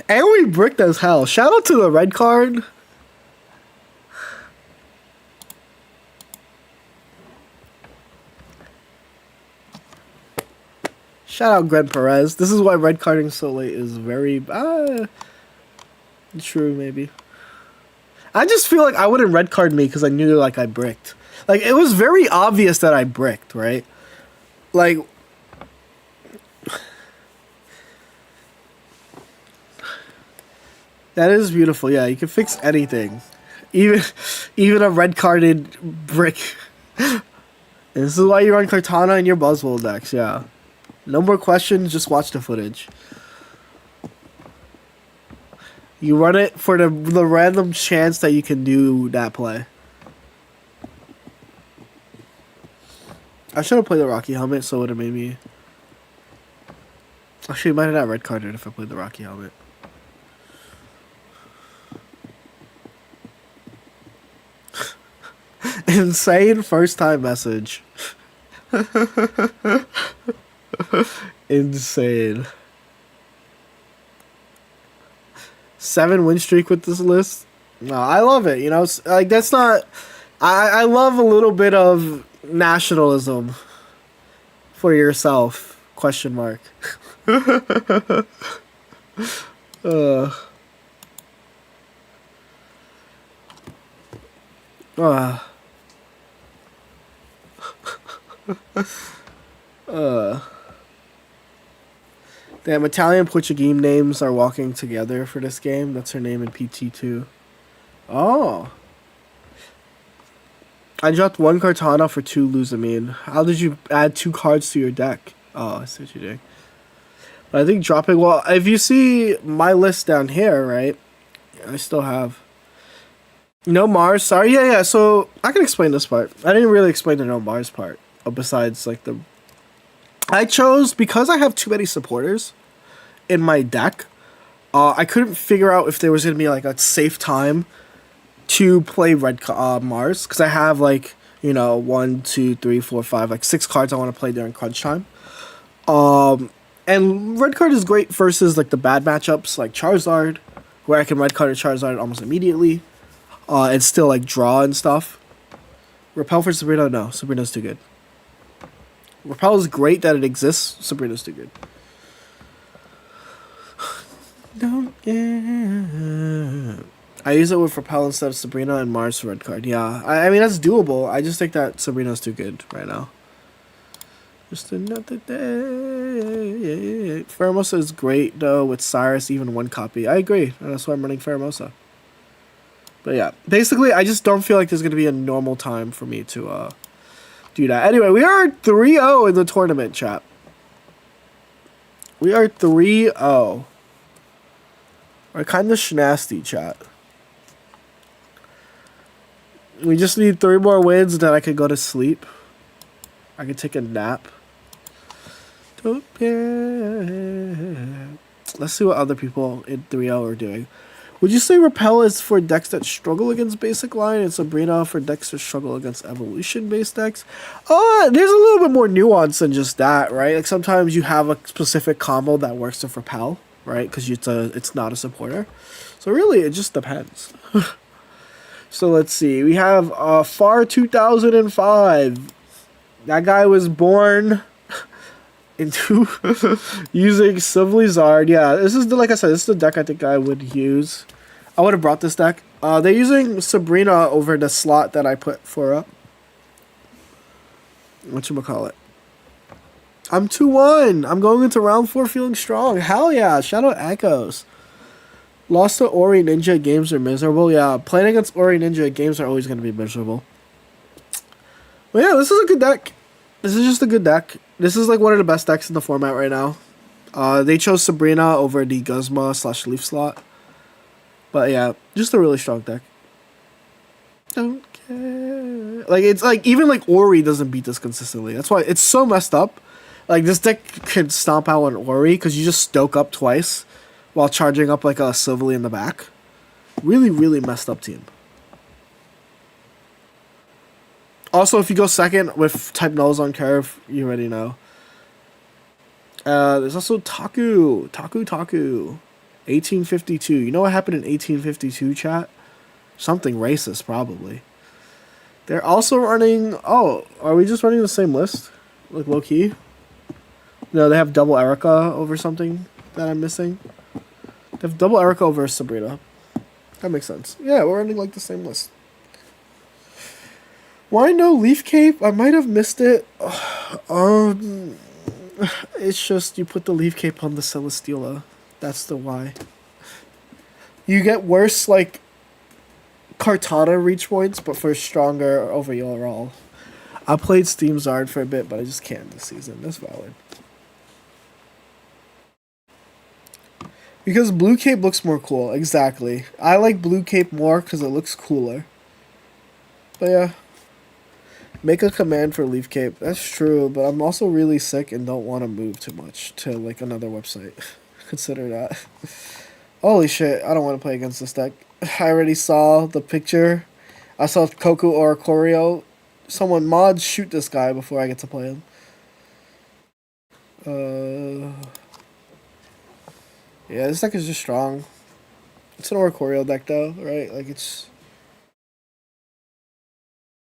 And we bricked as hell. Shout out to the red card. Shout out Gren Perez. This is why red carding so late is very true, maybe. I just feel like I wouldn't red card me because I knew like I bricked. Like it was very obvious that I bricked, right? Like that is beautiful. Yeah, you can fix anything, even a red carded brick. This is why you run Kartana in your Buzzwole decks. Yeah. No more questions, just watch the footage. You run it for the random chance that you can do that play. I should have played the Rocky Helmet, so it would have made me... Actually, might have not red carded if I played the Rocky Helmet. Insane first time message. Insane. 7 win streak with this list. No, I love it. You know, like that's not. I love a little bit of nationalism for yourself. Question mark. Damn, Italian Portuguese names are walking together for this game. That's her name in PT2. Oh. I dropped 1 Kartana for 2 Luzamine. How did you add 2 cards to your deck? Oh, I see what you're doing. But I think dropping... Well, if you see my list down here, right? I still have... No Mars. Sorry. Yeah. So, I can explain this part. I didn't really explain the no Mars part. Besides, like, the... I chose... Because I have too many supporters in my deck, I couldn't figure out if there was going to be, like, a safe time to play red Mars, because I have, like, you know, 1, 2, 3, 4, 5, like 6 cards I want to play during crunch time. And red card is great versus like the bad matchups like Charizard, where I can red card a Charizard almost immediately, and still like draw and stuff. Repel for Sabrina, no, Sabrina's too good. Repel is great that it exists. Sabrina's too good. Don't get. I use it with Repel instead of Sabrina and Mars for red card. Yeah, I mean, that's doable. I just think that Sabrina's too good right now. Just another day. Pheromosa is great, though, with Cyrus, even 1 copy. I agree, and that's why I'm running Pheromosa. But yeah, basically, I just don't feel like there's going to be a normal time for me to do that. Anyway, we are 3-0 in the tournament, chat. We are 3-0. We're kind of schnasty, chat. We just need 3 more wins, and then I could go to sleep. I could take a nap. Let's see what other people in 3-0 are doing. Would you say Repel is for decks that struggle against basic line and Sabrina for decks that struggle against evolution-based decks? There's a little bit more nuance than just that, right? Like sometimes you have a specific combo that works with Repel, right? Because it's not a supporter. So really, it just depends. So let's see. We have Far 2005. That guy was born into using Civilizard. Yeah, this is like I said, this is the deck I think I would use. I would have brought this deck. They're using Sabrina over the slot that I put for whatchamacallit. I'm 2-1. I'm going into round 4 feeling strong. Hell yeah. Shadow Echoes. Lost to Ori Ninja, games are miserable. Yeah, playing against Ori Ninja, games are always going to be miserable. But yeah, this is a good deck. This is just a good deck. This is like one of the best decks in the format right now. They chose Sabrina over the Guzma / Leaf slot. But yeah, just a really strong deck. Don't care. Like, it's like, even like Ori doesn't beat this consistently. That's why it's so messed up. Like, this deck can stomp out an Ori because you just stoke up twice while charging up like a Silvally in the back. Really, really messed up team. Also, if you go second with type nulls on curve, you already know. There's also Taku. 1852. You know what happened in 1852, chat? Something racist, probably. They're also running... Oh, are we just running the same list? Like, low-key? No, they have double Erica over something that I'm missing. They have double Erica over Sabrina. That makes sense. Yeah, we're running, like, the same list. Why no Leaf Cape? I might have missed it. It's just you put the Leaf Cape on the Celesteela. That's the why. You get worse, like, Kartana reach points, but for stronger overall. I played Steam Zard for a bit, but I just can't this season. That's valid. Because Blue Cape looks more cool. Exactly. I like Blue Cape more because it looks cooler. But yeah. Make a command for Leaf Cape. That's true, but I'm also really sick and don't want to move too much to, like, another website. Consider that. Holy shit, I don't want to play against this deck. I already saw the picture. I saw Koku or Corio. Someone mod shoot this guy before I get to play him. Yeah, this deck is just strong. It's an Oricorio deck though, right? Like it's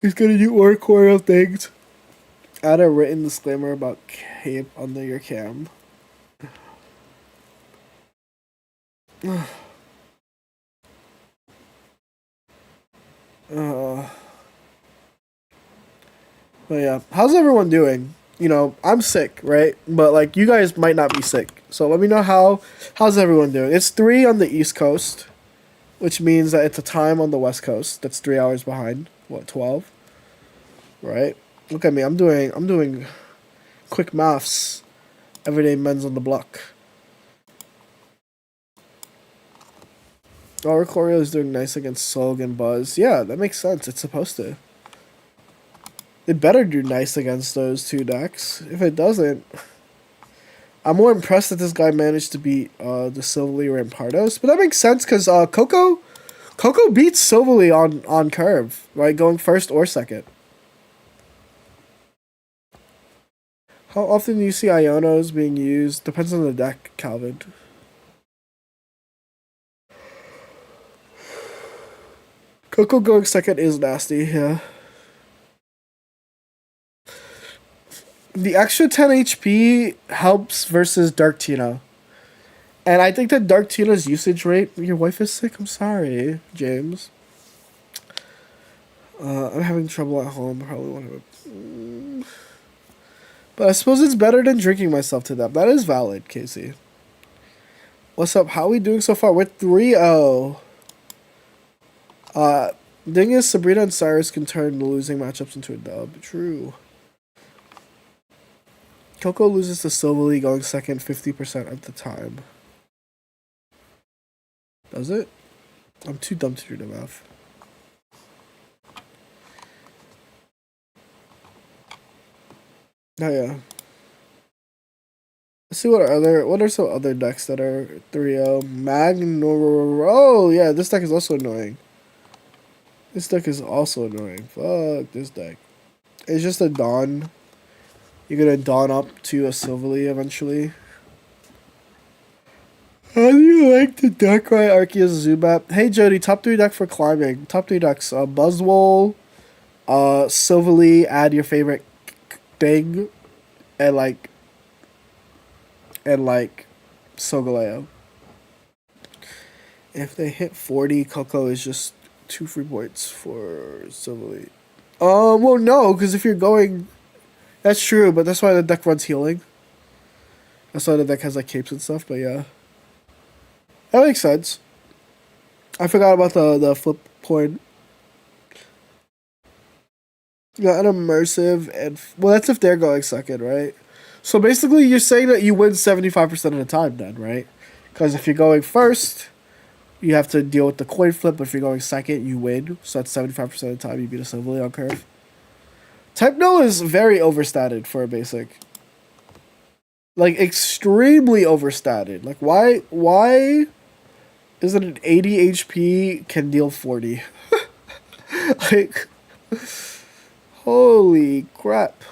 gonna do Oricorio things. Add a written disclaimer about Cape under your cam. But yeah, how's everyone doing? you know, I'm sick, right? But like you guys might not be sick. So let me know how's everyone doing. It's 3 on the East Coast, which means that it's a time on the West Coast. That's 3 hours behind. What, 12? Right? Look at me. I'm doing quick maths. Everyday men's on the block. Oricorio is doing nice against Solg and Buzz. Yeah, that makes sense. It's supposed to. It better do nice against those two decks. If it doesn't, I'm more impressed that this guy managed to beat the Silvally Rampardos. But that makes sense because Coco beats Silvally on curve, right? Going first or second. How often do you see Ionos being used? Depends on the deck, Calvin. Coco going second is nasty, yeah. The extra 10 HP helps versus Dark Tina. And I think that Dark Tina's usage rate... Your wife is sick? I'm sorry, James. I'm having trouble at home. Probably want to... But I suppose it's better than drinking myself to death. That is valid, Casey. What's up? How are we doing so far? We're 3-0. The thing is, Sabrina and Cyrus can turn the losing matchups into a dub. True. Coco loses to Silvally going second 50% at the time. Does it? I'm too dumb to do the math. Oh yeah. Let's see what are some other decks that are 3-0. Magnor. Oh yeah, this deck is also annoying. This deck is also annoying. Fuck this deck. It's just a Dawn. You're gonna Dawn up to a Silvally eventually. How do you like the deck, right? Arceus Zubat. Hey Jody, top 3 deck for climbing. Top 3 decks. Buzzwole, Silvally, add your favorite thing, and like Solgaleo. If they hit 40, Coco is just 2 free points for Silvally. Well no, because if you're going... That's true, but that's why the deck runs healing. That's why the deck has like capes and stuff, but yeah. That makes sense. I forgot about the flip point. Yeah, an immersive and... Well, that's if they're going second, right? So basically, you're saying that you win 75% of the time then, right? Because if you're going first, you have to deal with the coin flip, but if you're going second, you win. So that's 75% of the time you beat a Silvally on curve. Type-No is very overstated for a basic. Like, extremely overstated. Like, why is it an 80 HP can deal 40? Like, holy crap.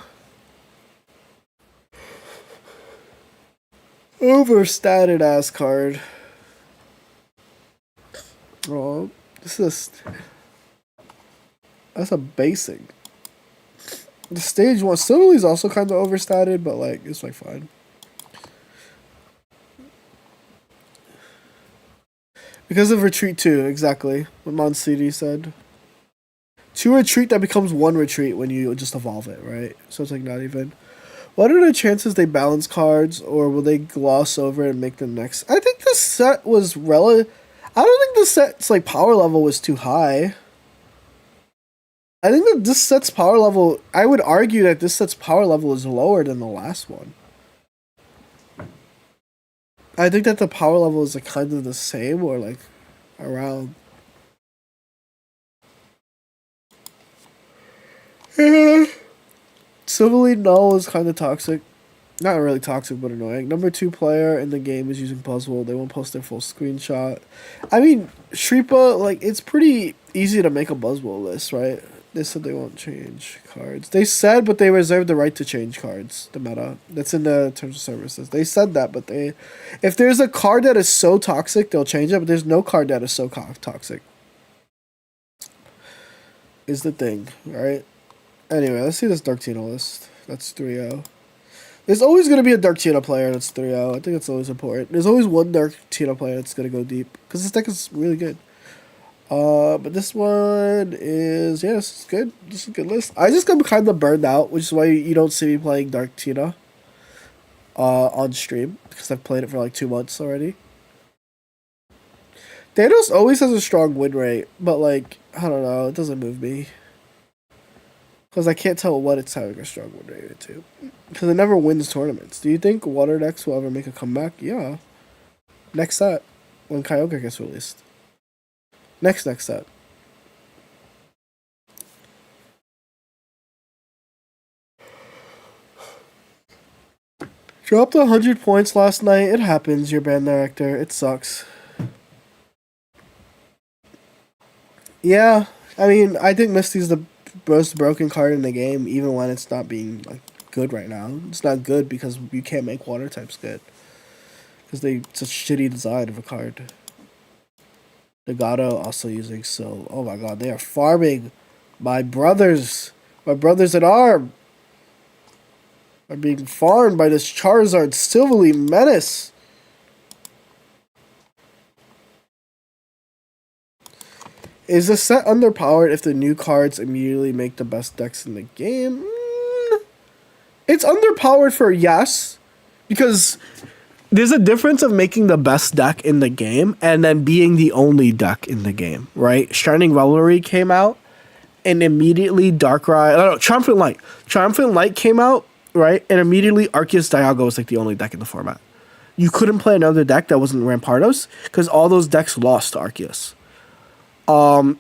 Overstated ass card. Oh, this is... That's a basic. The stage 1, Silvally's also kind of overstated, but like, it's like fine. Because of Retreat 2, exactly. What Monsidi said. 2 retreat that becomes 1 retreat when you just evolve it, right? So it's like not even... What are the chances they balance cards, or will they gloss over and make them next? I think this set was relative... I don't think this set's like power level was too high. I think that this set's power level... I would argue that this set's power level is lower than the last one. I think that the power level is like kind of the same or like around. Silvally Null is kind of toxic. Not really toxic, but annoying. Number 2 player in the game is using Buzzwole. They won't post their full screenshot. I mean, Shripa, like, it's pretty easy to make a Buzzwole list, right? They said they won't change cards. They said, but they reserve the right to change cards. The meta. That's in the terms of services. They said that, but they... If there's a card that is so toxic, they'll change it, but there's no card that is so toxic. Is the thing, right? Anyway, let's see this Dark Tina list. That's 3-0. There's always going to be a Dark Tina player that's 3-0. I think it's always important. There's always one Dark Tina player that's going to go deep. Because this deck is really good. But this one is, yeah, this is good. This is a good list. I just got kind of burned out, which is why you don't see me playing Dark Tina on stream, because I've played it for like 2 months already. Thanos always has a strong win rate, but like, I don't know, it doesn't move me. Because I can't tell what it's having a strong win rate into. Because it never wins tournaments. Do you think Water decks will ever make a comeback? Yeah. Next set, when Kyogre gets released. Next set. Dropped 100 points last night. It happens, your band director. It sucks. Yeah, I mean, I think Misty's the most broken card in the game, even when it's not being like good right now. It's not good because you can't make water types good. Because it's a shitty design of a card. Nagato also using so. Oh my god, they are farming. My brothers at arm are being farmed by this Charizard Silvally Menace. Is the set underpowered if the new cards immediately make the best decks in the game? It's underpowered for yes, because there's a difference of making the best deck in the game and then being the only deck in the game, right? Shining Revelry came out, and immediately Triumphant Light. Triumphant Light came out, right? And immediately Arceus Dialga was like the only deck in the format. You couldn't play another deck that wasn't Rampardos because all those decks lost to Arceus.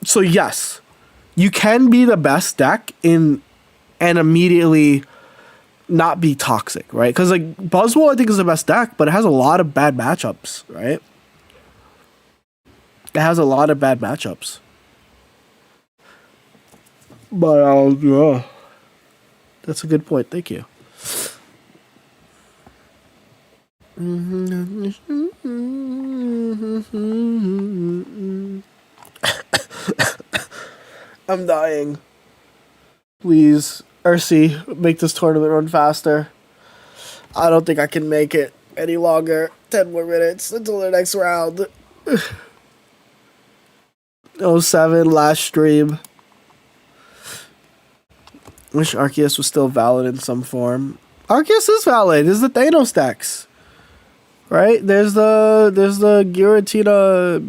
So yes, you can be the best deck and immediately not be toxic, right? Because like Buzzwole, I think is the best deck, but it has a lot of bad matchups, right? It has a lot of bad matchups. But yeah, that's a good point. Thank you. I'm dying. Please, Ursi, make this tournament run faster. I don't think I can make it any longer. 10 more minutes until the next round. 07, last stream. Wish Arceus was still valid in some form. Arceus is valid. This is the Thanos decks. Right? There's the Giratina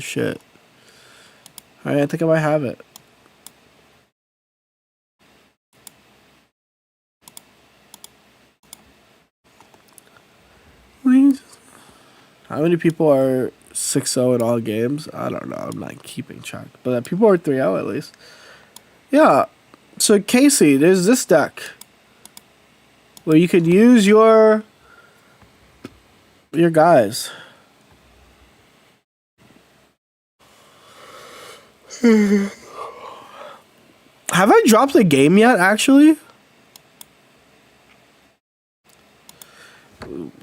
shit. Alright, I think I might have it. How many people are 6-0 in all games? I don't know. I'm not keeping track. But people are 3-0 at least. Yeah. So Casey, there's this deck where you could use your guys. Have I dropped the game yet, actually?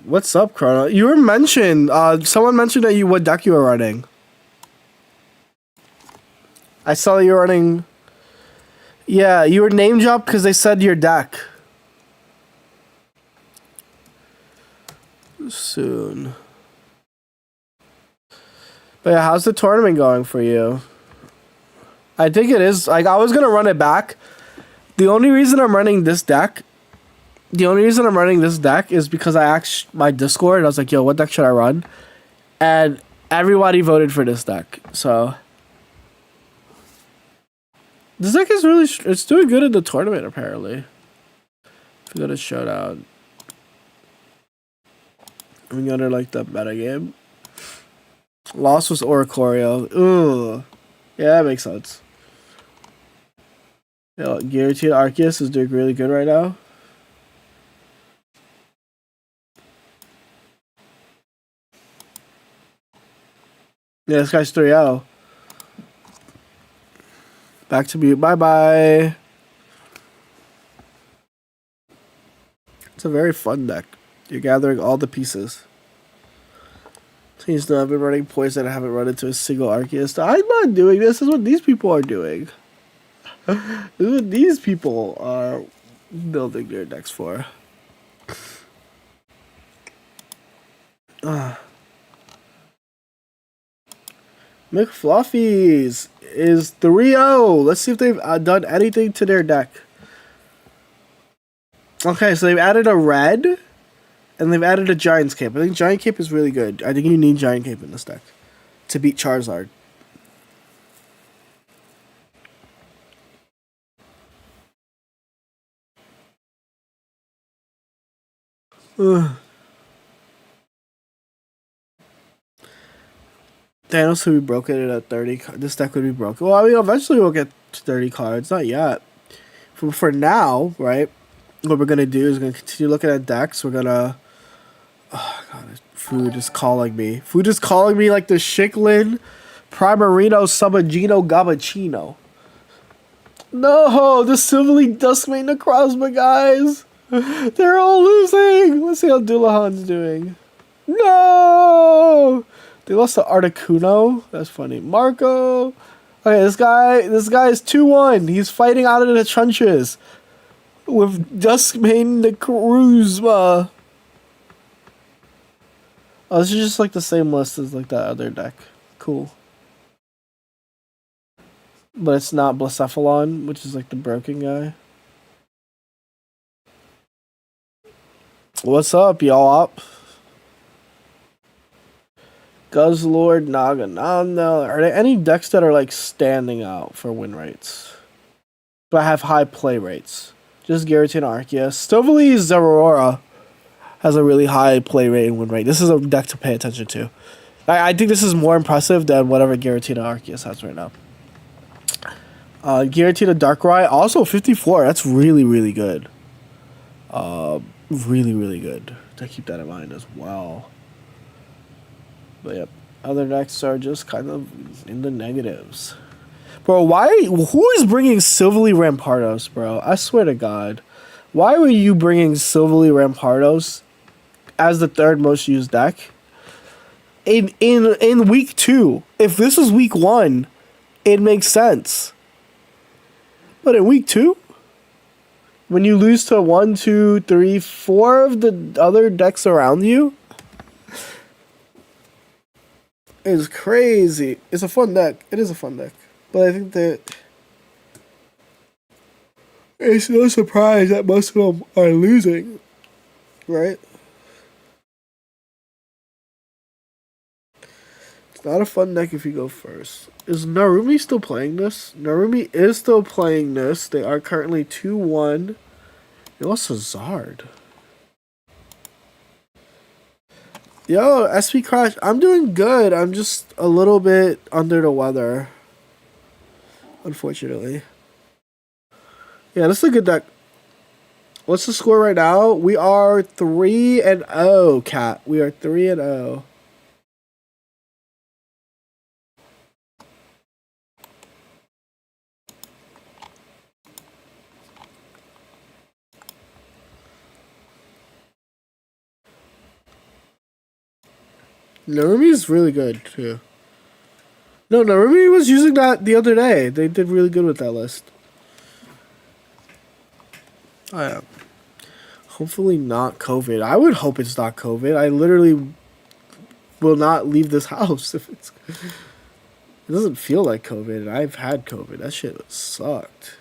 What's up, Chrono? You were mentioned. Someone mentioned that what deck you were running. I saw you were running. Yeah, you were name dropped because they said your deck. Soon. But yeah, how's the tournament going for you? I think it is. Like, I was gonna run it back. The only reason I'm running this deck is because I asked my Discord. I was like, yo, what deck should I run? And everybody voted for this deck. So this deck is really... It's doing good in the tournament, apparently. If you go to Showdown. I'm going to, like, the metagame. Lost was Oricorio. Ooh. Yeah, that makes sense. Yeah, Guaranteed Arceus is doing really good right now. Yeah, this guy's 3-0. Back to mute. Bye-bye. It's a very fun deck. You're gathering all the pieces. Please know I've been running poison. I haven't run into a single Arceus. I'm not doing this. This is what these people are doing. This is what these people are building their decks for. McFluffies is 3-0. Let's see if they've done anything to their deck. Okay, so they've added a red, and they've added a Giant's Cape. I think Giant Cape is really good. I think you need Giant Cape in this deck to beat Charizard. Ugh. Thanos would be broken at 30. This deck would be broken. Well, I mean, eventually we'll get to 30 cards. Not yet. For now, right? What we're gonna do is we're gonna continue looking at decks. We're gonna. Oh god, food is calling me. Food is calling me like the Shicklin, Primarino, Subagino, Gabachino. No, the Silverly Duskmane Necrozma guys. They're all losing. Let's see how Dullahan's doing. No. They lost to Articuno. That's funny. Marco. Okay, this guy is 2-1. He's fighting out of the trenches with Duskmane Necrozma. Oh, this is just like the same list as like that other deck. Cool. But it's not Blacephalon, which is like the broken guy. What's up, y'all? Up? Guzzlord, Naganando. Are there any decks that are like standing out for win rates? But have high play rates. Just Giratina Arceus. Stovely's Zeraora has a really high play rate and win rate. This is a deck to pay attention to. I think this is more impressive than whatever Giratina Arceus has right now. Giratina Darkrai, also 54. That's really, really good. Really, really good. To keep that in mind as well. But yep, other decks are just kind of in the negatives. Bro, who is bringing Silverly Rampardos, bro? I swear to God. Why were you bringing Silverly Rampardos as the third most used deck? In week 2. If this was week 1, it makes sense. But in week 2? When you lose to 1, 2, 3, 4 of the other decks around you? It's crazy. It's a fun deck. It is a fun deck. But I think that it's no surprise that most of them are losing. Right? It's not a fun deck if you go first. Is Narumi still playing this? Narumi is still playing this. They are currently 2-1. They lost to Zard. Yo, SP Crash, I'm doing good. I'm just a little bit under the weather. Unfortunately. Yeah, this is a good deck. What's the score right now? We are 3-0, Cat. We are 3-0. Narumi is really good, too. No, Narumi was using that the other day. They did really good with that list. Oh, yeah. Hopefully not COVID. I would hope it's not COVID. I literally will not leave this house if it's... It doesn't feel like COVID. I've had COVID. That shit sucked.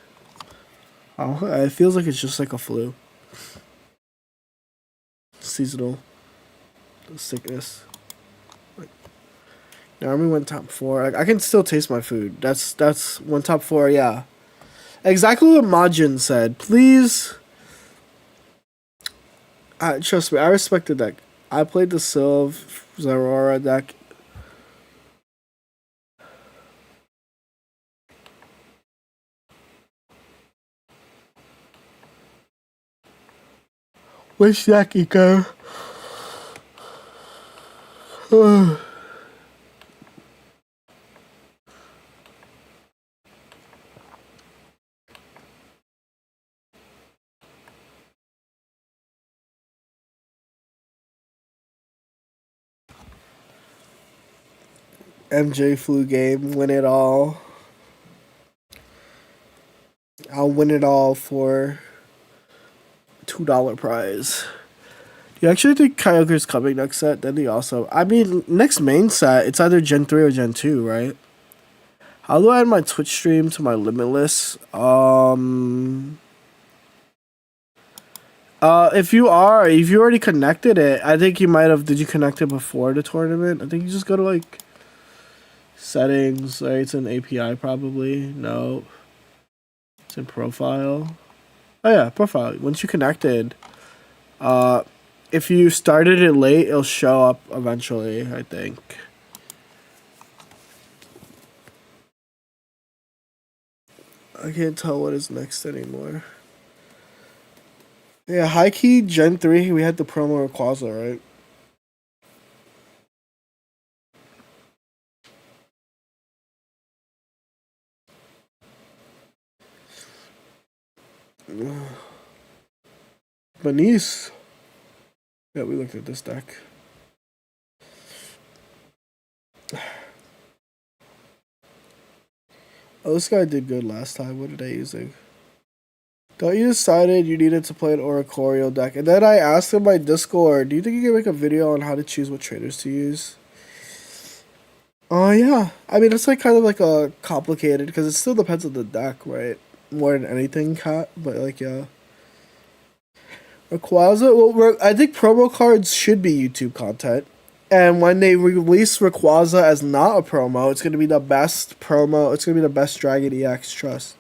Oh, it feels like it's just like a flu. Seasonal sickness. Army went top 4. I can still taste my food. That's one top 4. Yeah, exactly what Majin said. Please, trust me. I respected that. I played the Sylve Zeraora deck. Which deck you go? MJ flu game, win it all. I'll win it all for $2 prize. You actually think Kyogre's coming next set? Then he also, I mean, next main set, it's either Gen 3 or Gen 2, right? How do I add my Twitch stream to my Limitless? If you already connected it, I think you might have. Did you connect it before the tournament? I think you just go to like settings. Right, it's an API probably. No, it's in profile. Oh yeah, profile. Once you connected, if you started it late, it'll show up eventually. I think. I can't tell what is next anymore. Yeah, high key Gen 3, we had the promo Rayquaza, right? Benice. Yeah, we looked at this deck. Oh, this guy did good last time. What did I using? Thought you decided you needed to play an Oricorio deck. And then I asked in my Discord, do you think you can make a video on how to choose what traders to use? Oh, yeah. I mean, it's like kind of like a complicated, because it still depends on the deck, right? More than anything, Cat. But like, yeah. Rayquaza, well, I think promo cards should be YouTube content. And when they release Rayquaza as not a promo, it's going to be the best promo. It's going to be the best Dragon EX, trust.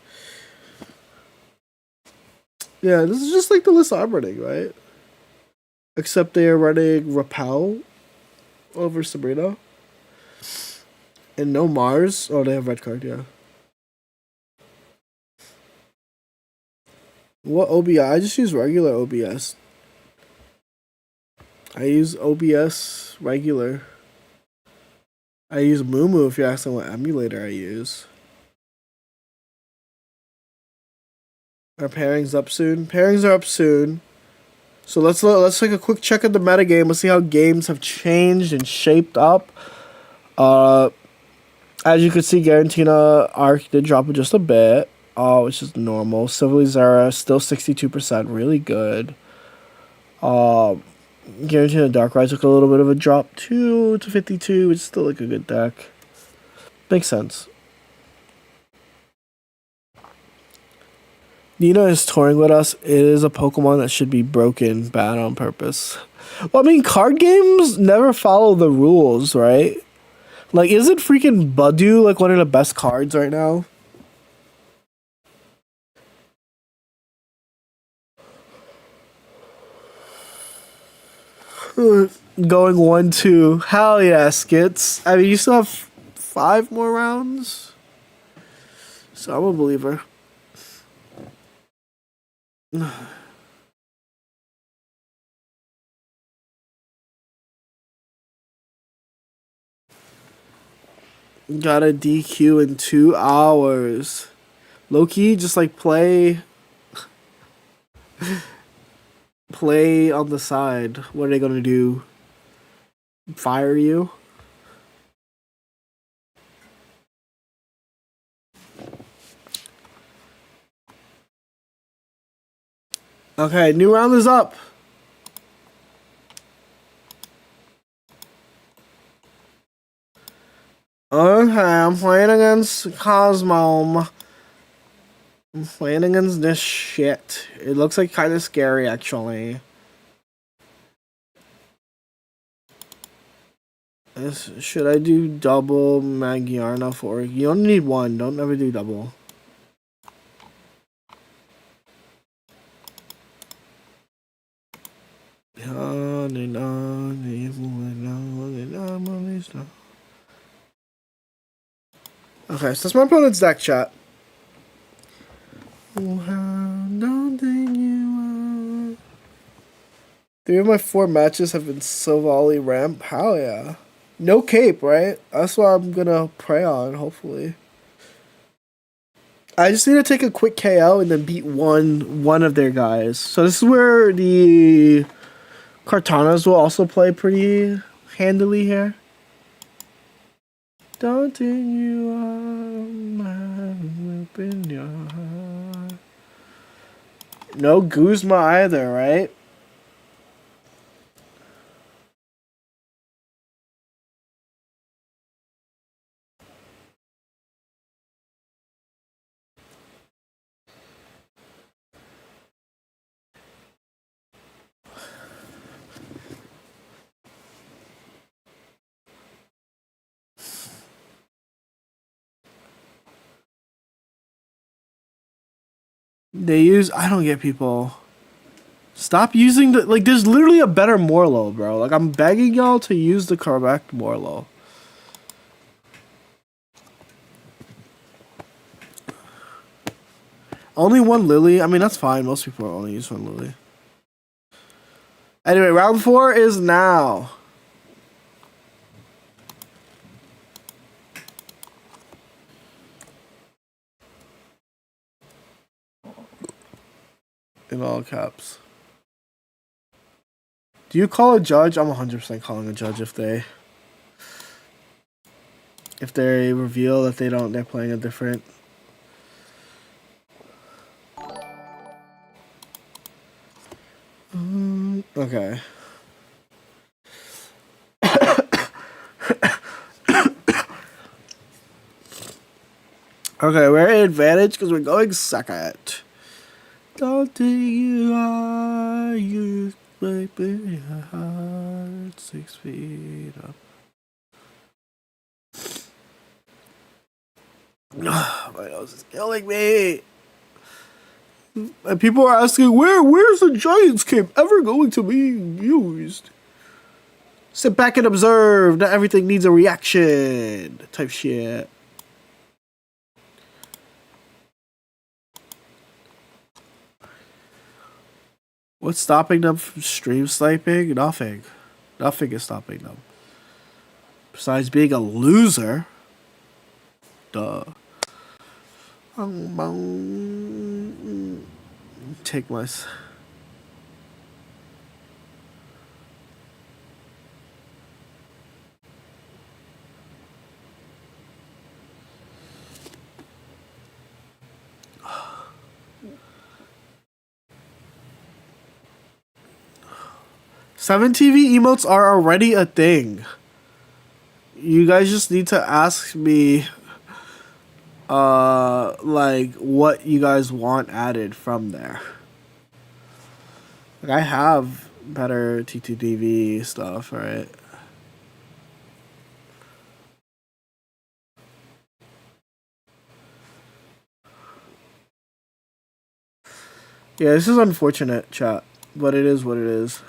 Yeah, this is just like the list I'm running, right? Except they are running Repel over Sabrina. And no Mars. Oh, they have red card, yeah. What OBI? I just use regular OBS. I use OBS regular. I use Mumu if you're asking what emulator I use. Are pairings up soon? Pairings are up soon. So let's take a quick check at the metagame. Let's see how games have changed and shaped up. As you can see, Garantina Arc did drop just a bit, which is normal. Silverly Zara still 62%, really good. Garantina Darkrai took a little bit of a drop too to 52, which is still like a good deck. Makes sense. Nina is touring with us. It is a Pokemon that should be broken bad on purpose. Well, I mean, card games never follow the rules, right? Like, isn't freaking Budew like one of the best cards right now? Going 1-2. Hell yeah, Skits. I mean, you still have 5 more rounds. So I'm a believer. Got a DQ in 2 hours. Low-key, just like play on the side. What are they gonna do? Fire you? Okay, new round is up. Okay, I'm playing against Cosmo. I'm playing against this shit. It looks like kind of scary, actually. Should I do double Magiarna for it? You only need 1. Don't ever do double. Okay, so that's my opponent's deck, chat. 3 of my 4 matches have been Silvally Ramp. Hell yeah. No cape, right? That's what I'm gonna pray on, hopefully. I just need to take a quick KO and then beat one of their guys. So this is where the Kartanas will also play pretty handily here. Don't you open your heart. No Guzma either, right? They use. I don't get people. Stop using the like. There's literally a better Morlo, bro. Like I'm begging y'all to use the correct Morlo. Only one Lily. I mean that's fine. Most people only use one Lily. Anyway, round 4 is now. In all caps. Do you call a judge? I'm 100% calling a judge if they reveal that they're playing a different. Okay. Okay, we're at advantage because we're going second. Don't think you are, you baby heart 6 feet up. My nose is killing me. And people are asking, where's the Giants cape ever going to be used? Sit back and observe. Not everything needs a reaction. Type shit. What's stopping them from stream sniping? Nothing. Nothing is stopping them. Besides being a loser. Duh. Take my... Seven TV emotes are already a thing. You guys just need to ask me, like, what you guys want added from there. Like, I have better TTDV stuff, right? Yeah, this is unfortunate, chat, but it is what it is.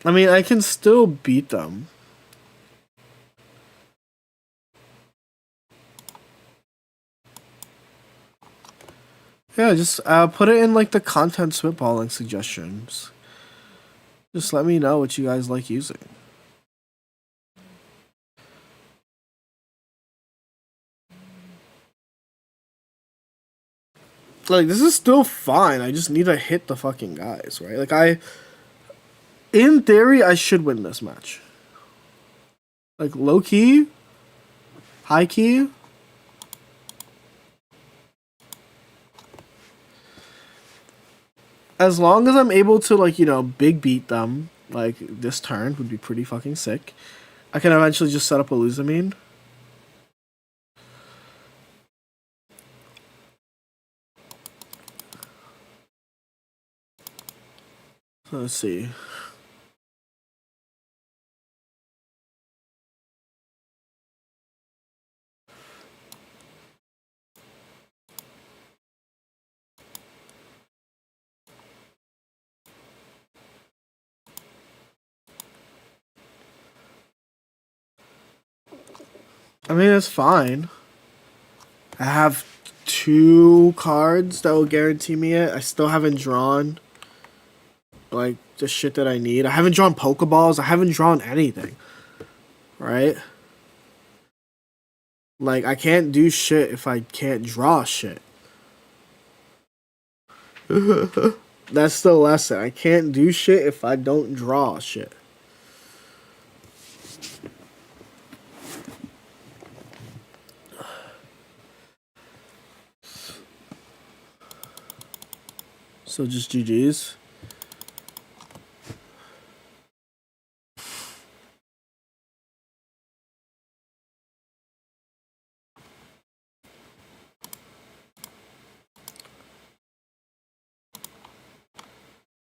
I mean, I can still beat them. Yeah, just put it in like the content spitballing suggestions. Just let me know what you guys like using. Like, this is still fine. I just need to hit the fucking guys, right? Like, in theory, I should win this match. Like, low key, high key. As long as I'm able to, like, you know, big beat them, like, this turn would be pretty fucking sick. I can eventually just set up a Luzamine. Let's see. I mean, it's fine. I have 2 cards that will guarantee me it. I still haven't drawn, like, the shit that I need. I haven't drawn Pokeballs. I haven't drawn anything. Right? Like, I can't do shit if I can't draw shit. That's the lesson. I can't do shit if I don't draw shit. So just GG's.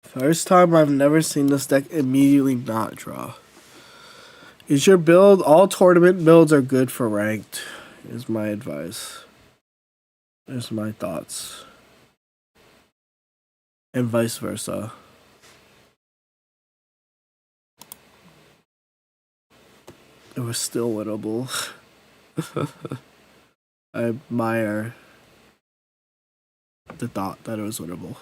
First time I've never seen this deck immediately not draw. Is your build, all tournament builds are good for ranked, is my advice. Is my thoughts. And vice versa. It was still winnable. I admire the thought that it was winnable.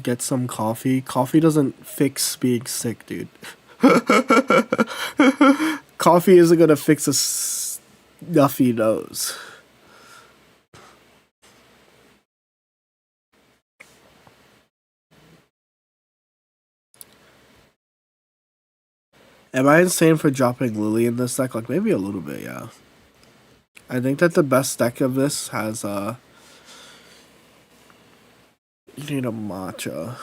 Get some coffee. Coffee doesn't fix being sick, dude. Coffee isn't gonna fix a stuffy nose. Am I insane for dropping Lily in this deck? Like, maybe a little bit, yeah. I think that the best deck of this has, you need a matcha.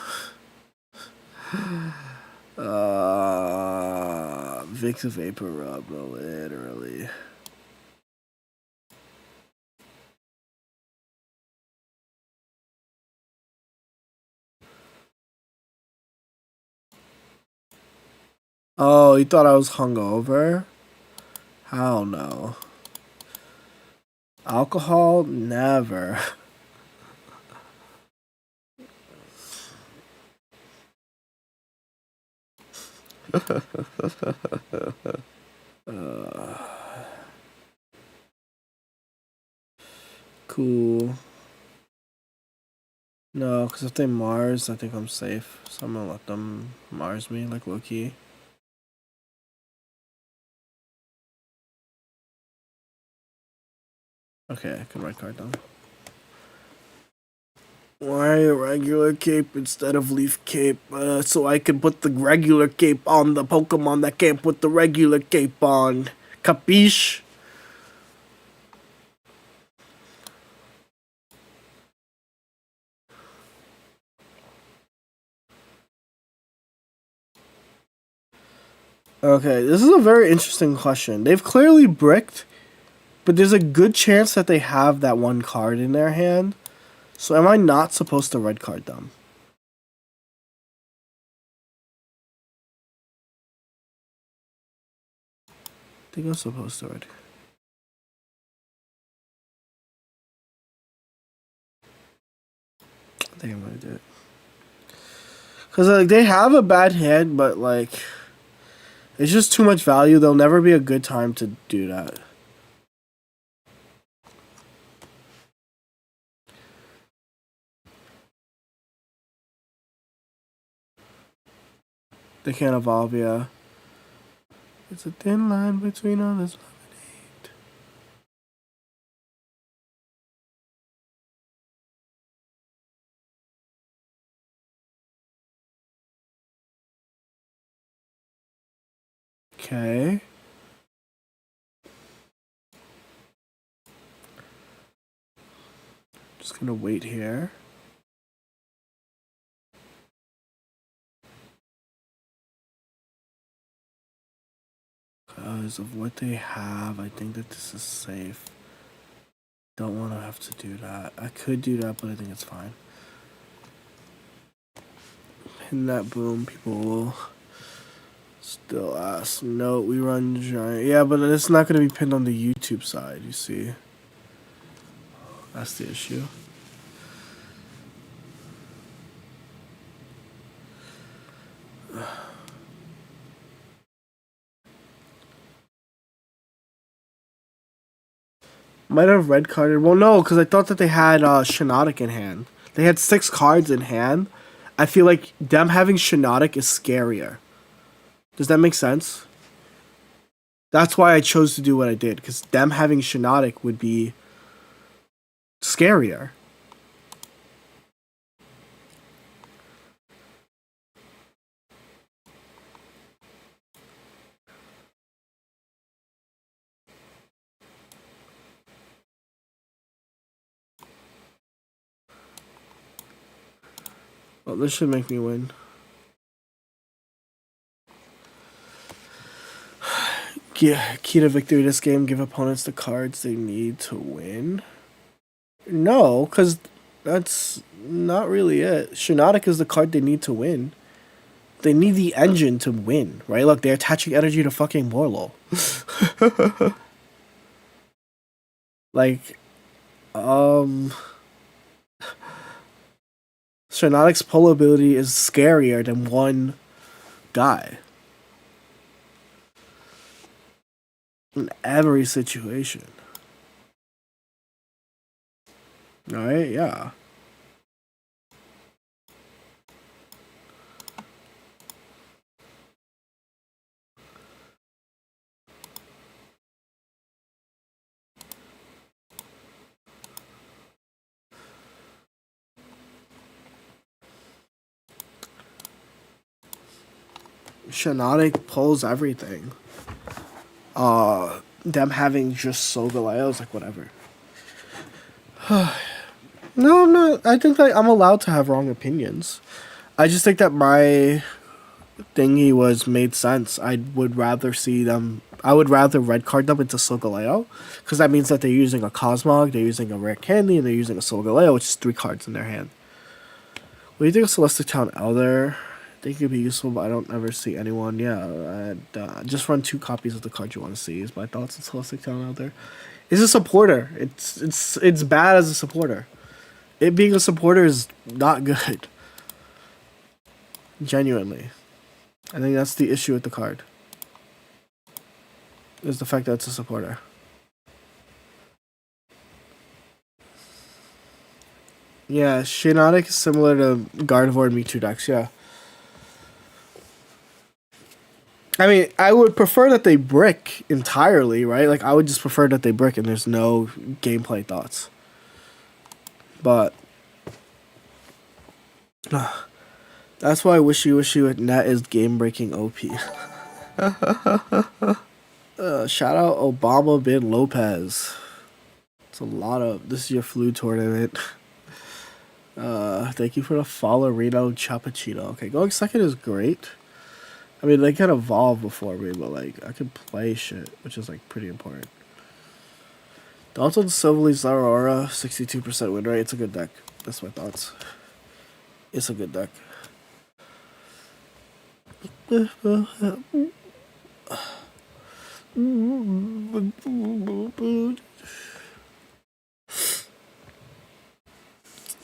Vicks Vapor Rub, literally. Oh, you thought I was hungover? Hell no. Alcohol? Never. Cool. No, because if they Mars, I think I'm safe. So I'm gonna let them Mars me, like Loki. Okay, I can red card them. Why a regular cape instead of leaf cape? So I can put the regular cape on the Pokemon that can't put the regular cape on. Capiche? Okay, this is a very interesting question. They've clearly bricked, but there's a good chance that they have that one card in their hand. So am I not supposed to red card them? I think I'm supposed to red. I think I'm gonna do it. Cause like they have a bad hand, but like it's just too much value. There'll never be a good time to do that. They can't evolve, yeah. It's a thin line between others. Okay. Just gonna wait here. Because of what they have, I think that this is safe. Don't want to have to do that. I could do that, but I think it's fine. Pin that boom, people will still ask. No, we run giant. Yeah, but it's not going to be pinned on the YouTube side, you see. That's the issue. Might have red carded. Well, no, because I thought that they had Shiinotic in hand. They had 6 cards in hand. I feel like them having Shiinotic is scarier. Does that make sense? That's why I chose to do what I did, because them having Shiinotic would be scarier. Well, this should make me win. Yeah, key to victory this game, give opponents the cards they need to win. No, because That's not really it. Shiinotic is the card they need to win. They need the engine to win, right? Look, they're attaching energy to fucking Morlo. Like, Shiinotic's pull ability is scarier than one guy. In every situation. Alright, yeah. Shiinotic pulls everything. Them having just Solgaleo is like whatever. No, I'm not. I think that I'm allowed to have wrong opinions. I just think that my thingy was made sense. I would rather see them. I would rather red card them into Solgaleo, because that means that they're using a Cosmog, they're using a Rare Candy, and they're using a Solgaleo, which is 3 cards in their hand. What do you think of Celestic Town Elder? I think it could be useful, but I don't ever see anyone. Yeah, I'd, just run 2 copies of the card you want to see. Is my thoughts on Celestic Town Elder? It's a supporter. It's bad as a supporter. It being a supporter is not good. Genuinely. I think that's the issue with the card. Is the fact that it's a supporter. Yeah, Shiinotic is similar to Gardevoir and Mewtwo decks, yeah. I mean, I would prefer that they brick entirely, right? Like, I would just prefer that they brick and there's no gameplay thoughts. But that's why Wishy Wishy with Net is game-breaking OP. Shout out Obama bin Lopez. It's a lot of... This is your flu tournament. Thank you for the follow, Reno Chapachino. Okay, going second is great. I mean, they can evolve before me, but, like, I can play shit, which is, like, pretty important. Dalton Silverleaf's Aurora, 62% win rate. It's a good deck. That's my thoughts. It's a good deck.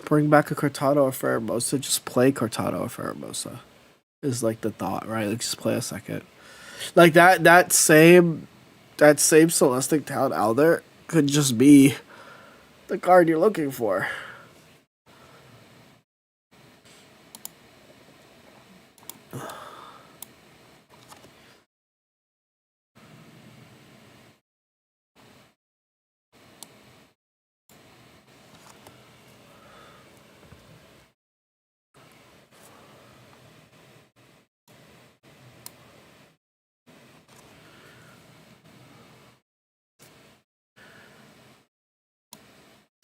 Bring back a Cortado or Pheromosa. Just play Cortado or Pheromosa. Is like the thought, right? Like just play a second. Like that same Celestic Town Elder could just be the card you're looking for.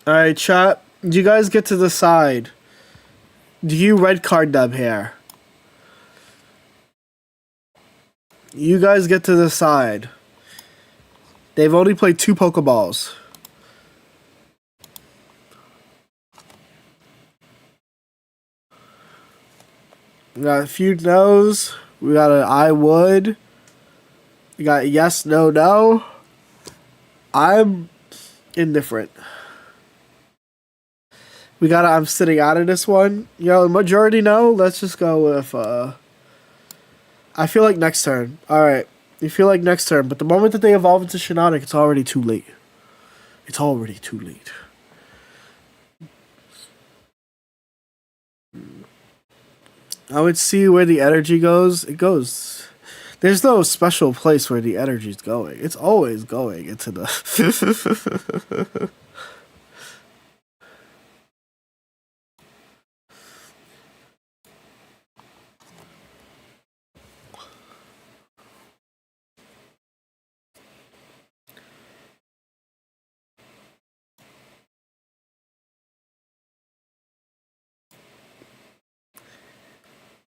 Alright, chat. You guys get to decide. Do you red card them here? You guys get to decide. They've only played 2 Pokeballs. We got a few no's. We got an I would. We got yes, no, no. I'm indifferent. We got I'm sitting out of this one. Yo, majority no. Let's just go with I feel like next turn. Alright. You feel like next turn, but the moment that they evolve into Shiinotic, it's already too late. It's already too late. I would see where the energy goes. It goes. There's no special place where the energy's going. It's always going into the...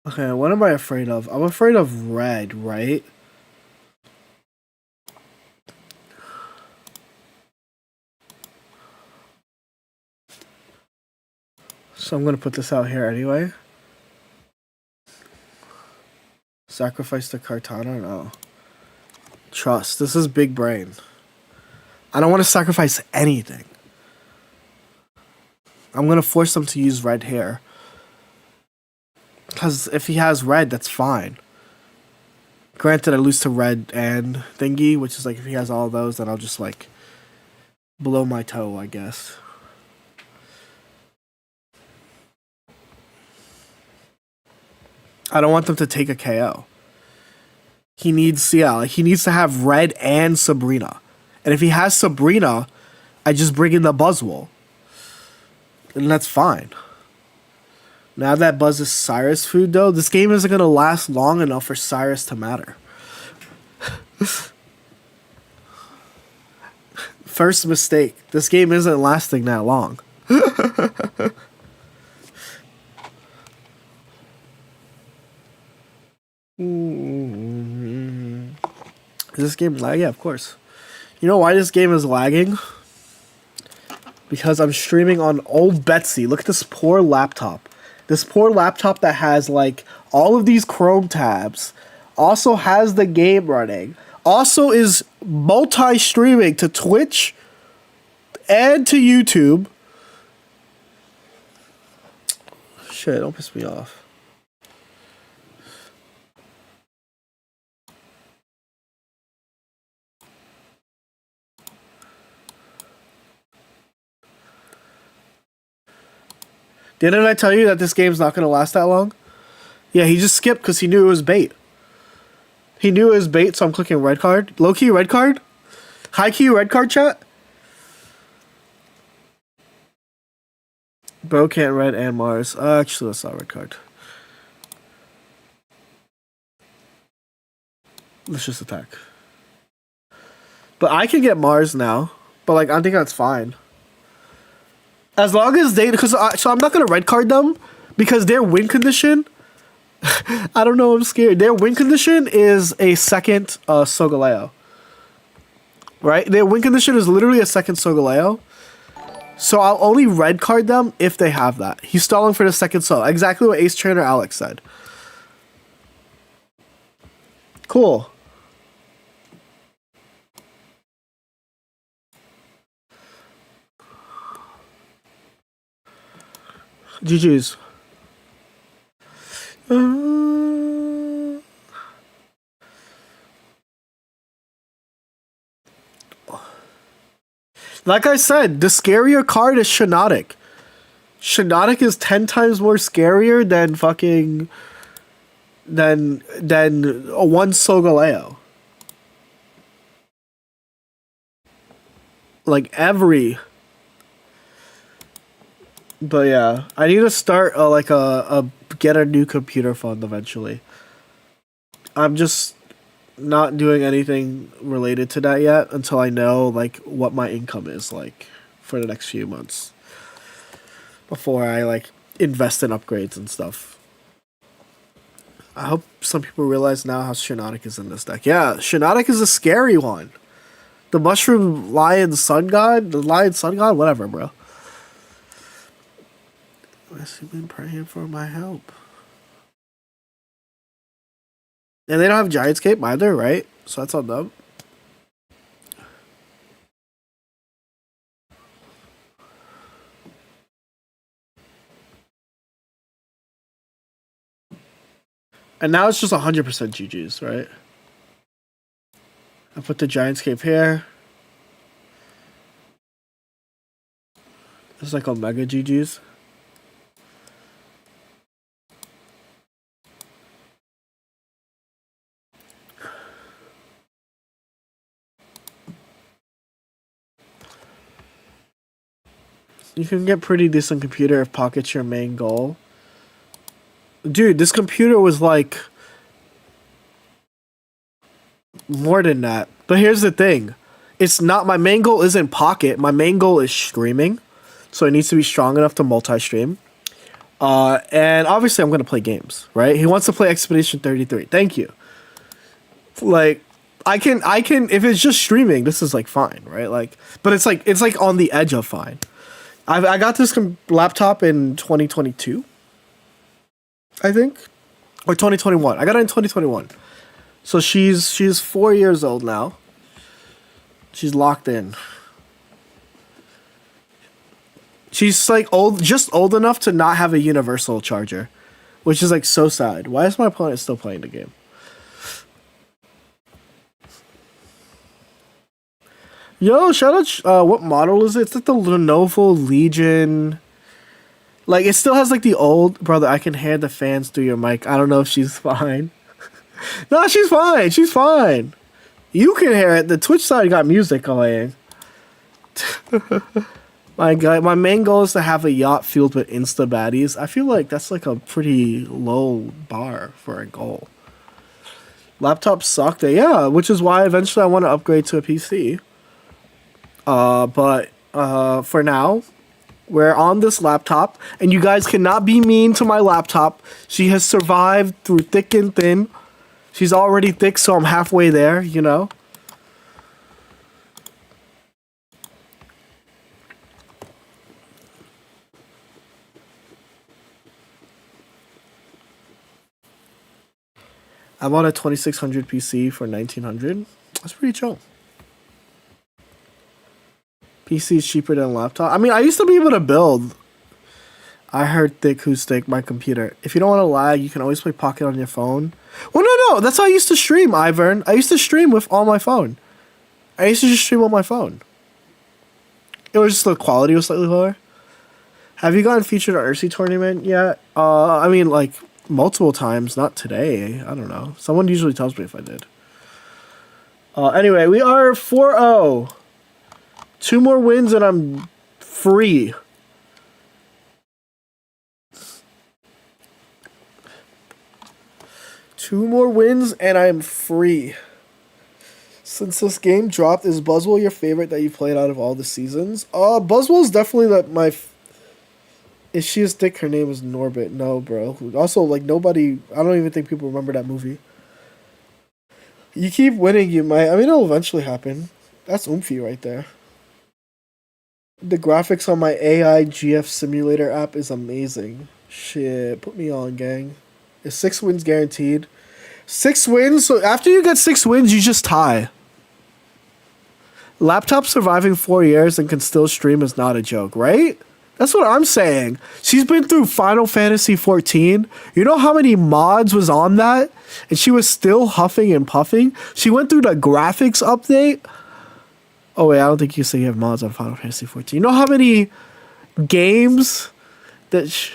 Okay, what am I afraid of? I'm afraid of red, right? So I'm gonna put this out here anyway. Sacrifice the Kartana? No. Trust. This is big brain. I don't want to sacrifice anything. I'm gonna force him to use red here. Because if he has red, that's fine. Granted, I lose to red and thingy, which is like if he has all of those, then I'll just like blow my toe, I guess. I don't want them to take a KO. He needs, yeah, like he needs to have red and Sabrina. And if he has Sabrina, I just bring in the Buzzwole. And that's fine. Now that Buzz is Cyrus food, though, this game isn't going to last long enough for Cyrus to matter. First mistake. This game isn't lasting that long. Is this game lag? Yeah, of course. You know why this game is lagging? Because I'm streaming on old Betsy. Look at this poor laptop. This poor laptop that has like all of these Chrome tabs. Also has the game running. Also is multi-streaming to Twitch and to YouTube. Shit, don't piss me off. Didn't I tell you that this game's not going to last that long? Yeah, he just skipped because he knew it was bait. He knew it was bait, so I'm clicking red card. Low-key red card? High-key red card, chat? Bro can't red and Mars. Actually, that's not red card. Let's just attack. But I can get Mars now. But, like, I think that's fine. As long as they... So I'm not going to red card them. Because their win condition... I don't know, I'm scared. Their win condition is a second Solgaleo. Right? Their win condition is literally a second Solgaleo. So I'll only red card them if they have that. He's stalling for the second Sol. Exactly what Ace Trainer Alex said. Cool. GG's. Like I said, the scarier card is Shiinotic. Shiinotic is 10 times more scarier than fucking... than a one Solgaleo. Like every... But yeah, I need to start get a new computer fund eventually. I'm just not doing anything related to that yet until I know like what my income is like for the next few months before I like invest in upgrades and stuff. I hope some people realize now how Shiinotic is in this deck. Yeah, Shiinotic is a scary one. The Mushroom Lion Sun God, the Lion Sun God, whatever, bro. I've been praying for my help. And they don't have Giantscape either, right? So that's on them. And now it's just 100% GG's, right? I put the Giantscape here. It's like Omega GG's. You can get pretty decent computer if pocket's your main goal. Dude, this computer was like more than that. But here's the thing. It's not, my main goal isn't pocket. My main goal is streaming. So it needs to be strong enough to multi-stream. And obviously I'm going to play games, right? He wants to play Expedition 33. Thank you. Like, I can, if it's just streaming, this is like fine, right? Like, but it's like on the edge of fine. I got this laptop in 2022, I think, or 2021. I got it in 2021. So she's 4 years old now. She's locked in. She's like just old enough to not have a universal charger, which is like so sad. Why is my opponent still playing the game? Yo, shout out. What model is it? It's like the Lenovo Legion. Like it still has like the old brother. I can hear the fans through your mic. I don't know if she's fine. No, she's fine. She's fine. You can hear it. The Twitch side got music going. My main goal is to have a yacht filled with insta baddies. I feel like that's like a pretty low bar for a goal. Laptops suck. Yeah, which is why eventually I want to upgrade to a PC. But for now, we're on this laptop, and you guys cannot be mean to my laptop. She has survived through thick and thin. She's already thick, so I'm halfway there, you know? I bought a 2600 PC for 1900. That's pretty chill. PC is cheaper than a laptop. I mean, I used to be able to build. I heard thick who's thick, my computer. If you don't want to lag, you can always play Pocket on your phone. Well, no. That's how I used to stream, Ivern. I used to stream with all my phone. I used to just stream on my phone. It was just the quality was slightly lower. Have you gotten featured at Ursi tournament yet? I mean, like, multiple times. Not today. I don't know. Someone usually tells me if I did. Anyway, we are 4-0. 2 more wins and I'm free. Two more wins and I'm free. Since this game dropped, is Buzzwell your favorite that you played out of all the seasons? Buzzwell's definitely Is she as thick? Her name is Norbit. No, bro. Also, like, nobody... I don't even think people remember that movie. You keep winning, you might... I mean, it'll eventually happen. That's Oomphy right there. The graphics on my AI GF simulator app is amazing. Shit, put me on, gang. Is 6 wins guaranteed? 6 wins? So after you get 6 wins, you just tie. Laptop surviving 4 years and can still stream is not a joke, right? That's what I'm saying. She's been through Final Fantasy 14. You know how many mods was on that? And she was still huffing and puffing? She went through the graphics update. Oh wait, I don't think you say you have mods on Final Fantasy 14. You know how many games that...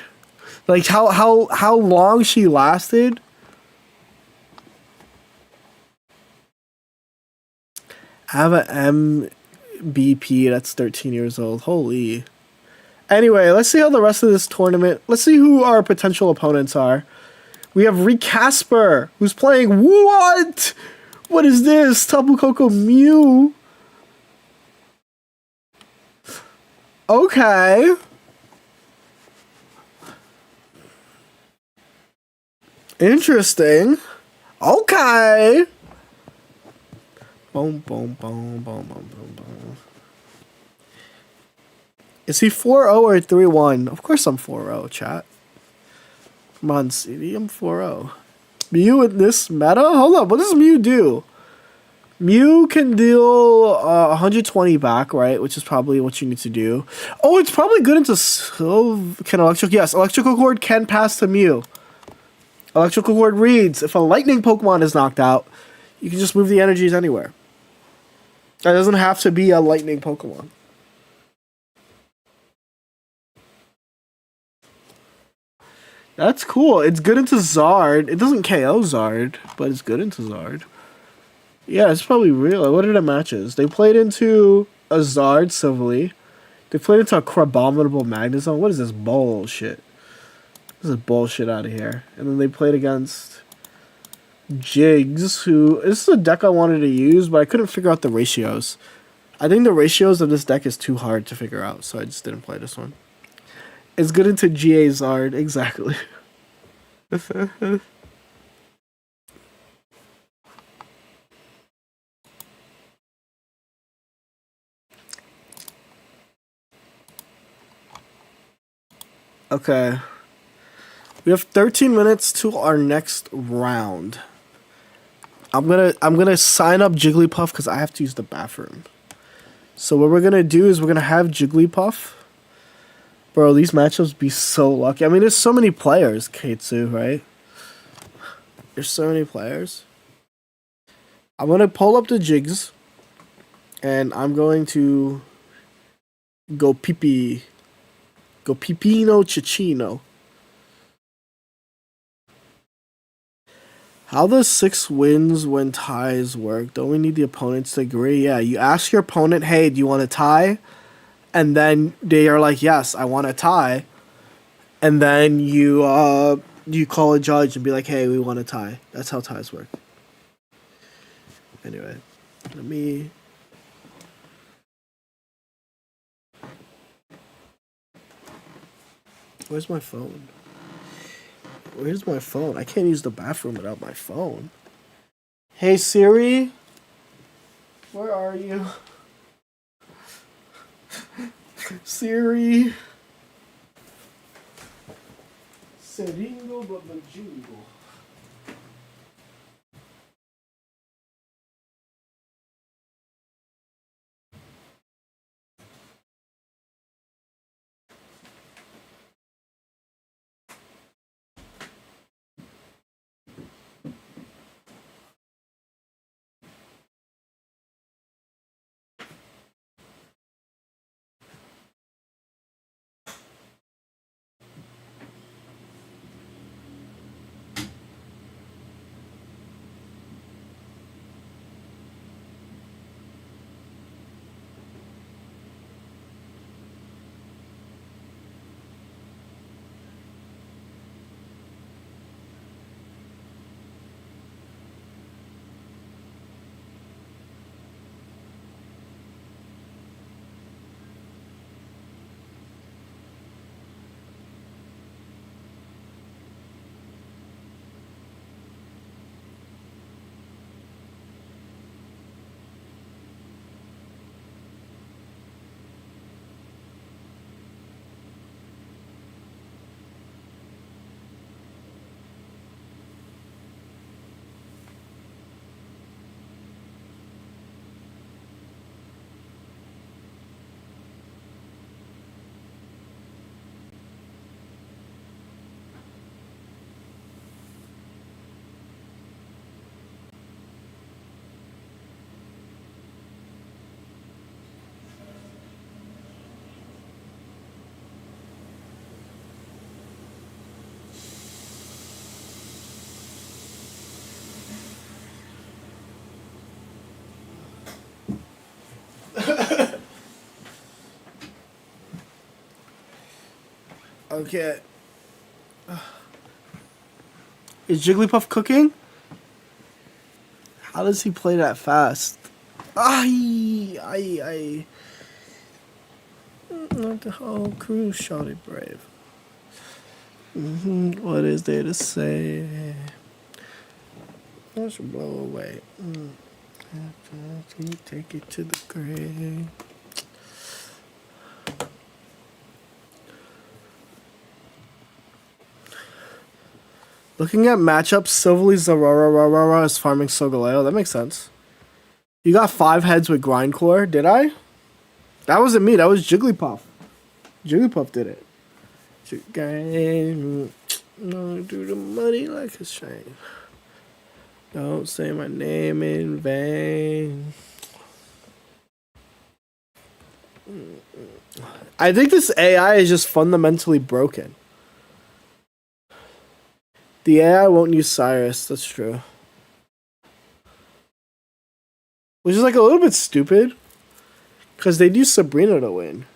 like how long she lasted? I have an MBP that's 13 years old. Holy... Anyway, let's see how the rest of this tournament... Let's see who our potential opponents are. We have Rick Casper, who's playing... What? What is this? Tapu Koko Mew. Okay. Interesting. Okay. Boom, boom, boom, boom, boom, boom, boom. Is he 4-0 or 3-1? Of course I'm 4-0, chat. Come on, CD, I'm 4-0. Mew in this meta? Hold up, what does Mew do? Mew can deal 120 back, right? Which is probably what you need to do. Oh, it's probably good into... Can Electric... Yes, Electrical Cord can pass to Mew. Electrical Cord reads, if a lightning Pokemon is knocked out, you can just move the energies anywhere. That doesn't have to be a lightning Pokemon. That's cool. It's good into Zard. It doesn't KO Zard, but it's good into Zard. Yeah, it's probably real. What are the matches? They played into a Zard Silvally. They played into a Crabominable Magnezone. What is this bullshit? This is bullshit out of here. And then they played against Jigs, who... This is a deck I wanted to use, but I couldn't figure out the ratios. I think the ratios of this deck is too hard to figure out, so I just didn't play this one. It's good into GA Zard, exactly. Okay. We have 13 minutes to our next round. I'm gonna sign up Jigglypuff because I have to use the bathroom. So what we're gonna do is we're gonna have Jigglypuff. Bro, these matchups be so lucky. I mean, there's so many players, Keitsu, right? There's so many players. I'm gonna pull up the jigs, and I'm going to go pipino Chichino. How does 6 wins when ties work? Don't we need the opponents to agree? Yeah, you ask your opponent, hey, do you want to tie? And then they are like, yes, I want to tie. And then you call a judge and be like, hey, we want to tie. That's how ties work. Anyway, let me... Where's my phone? Where's my phone? I can't use the bathroom without my phone. Hey, Siri? Where are you? Siri? Seringo babajingo. Okay. Is Jigglypuff cooking? How does he play that fast? Ay. Not the whole crew shouted brave. What is there to say? Let's blow away. Take it to the grave. Looking at matchups, Silverly Zarara is farming Solgaleo. That makes sense. You got 5 heads with Grindcore, did I? That wasn't me, that was Jigglypuff. Jigglypuff did it. No, do the money like a shame. Don't say my name in vain. I think this AI is just fundamentally broken. The AI won't use Cyrus, that's true. Which is like a little bit stupid. Because they'd use Sabrina to win.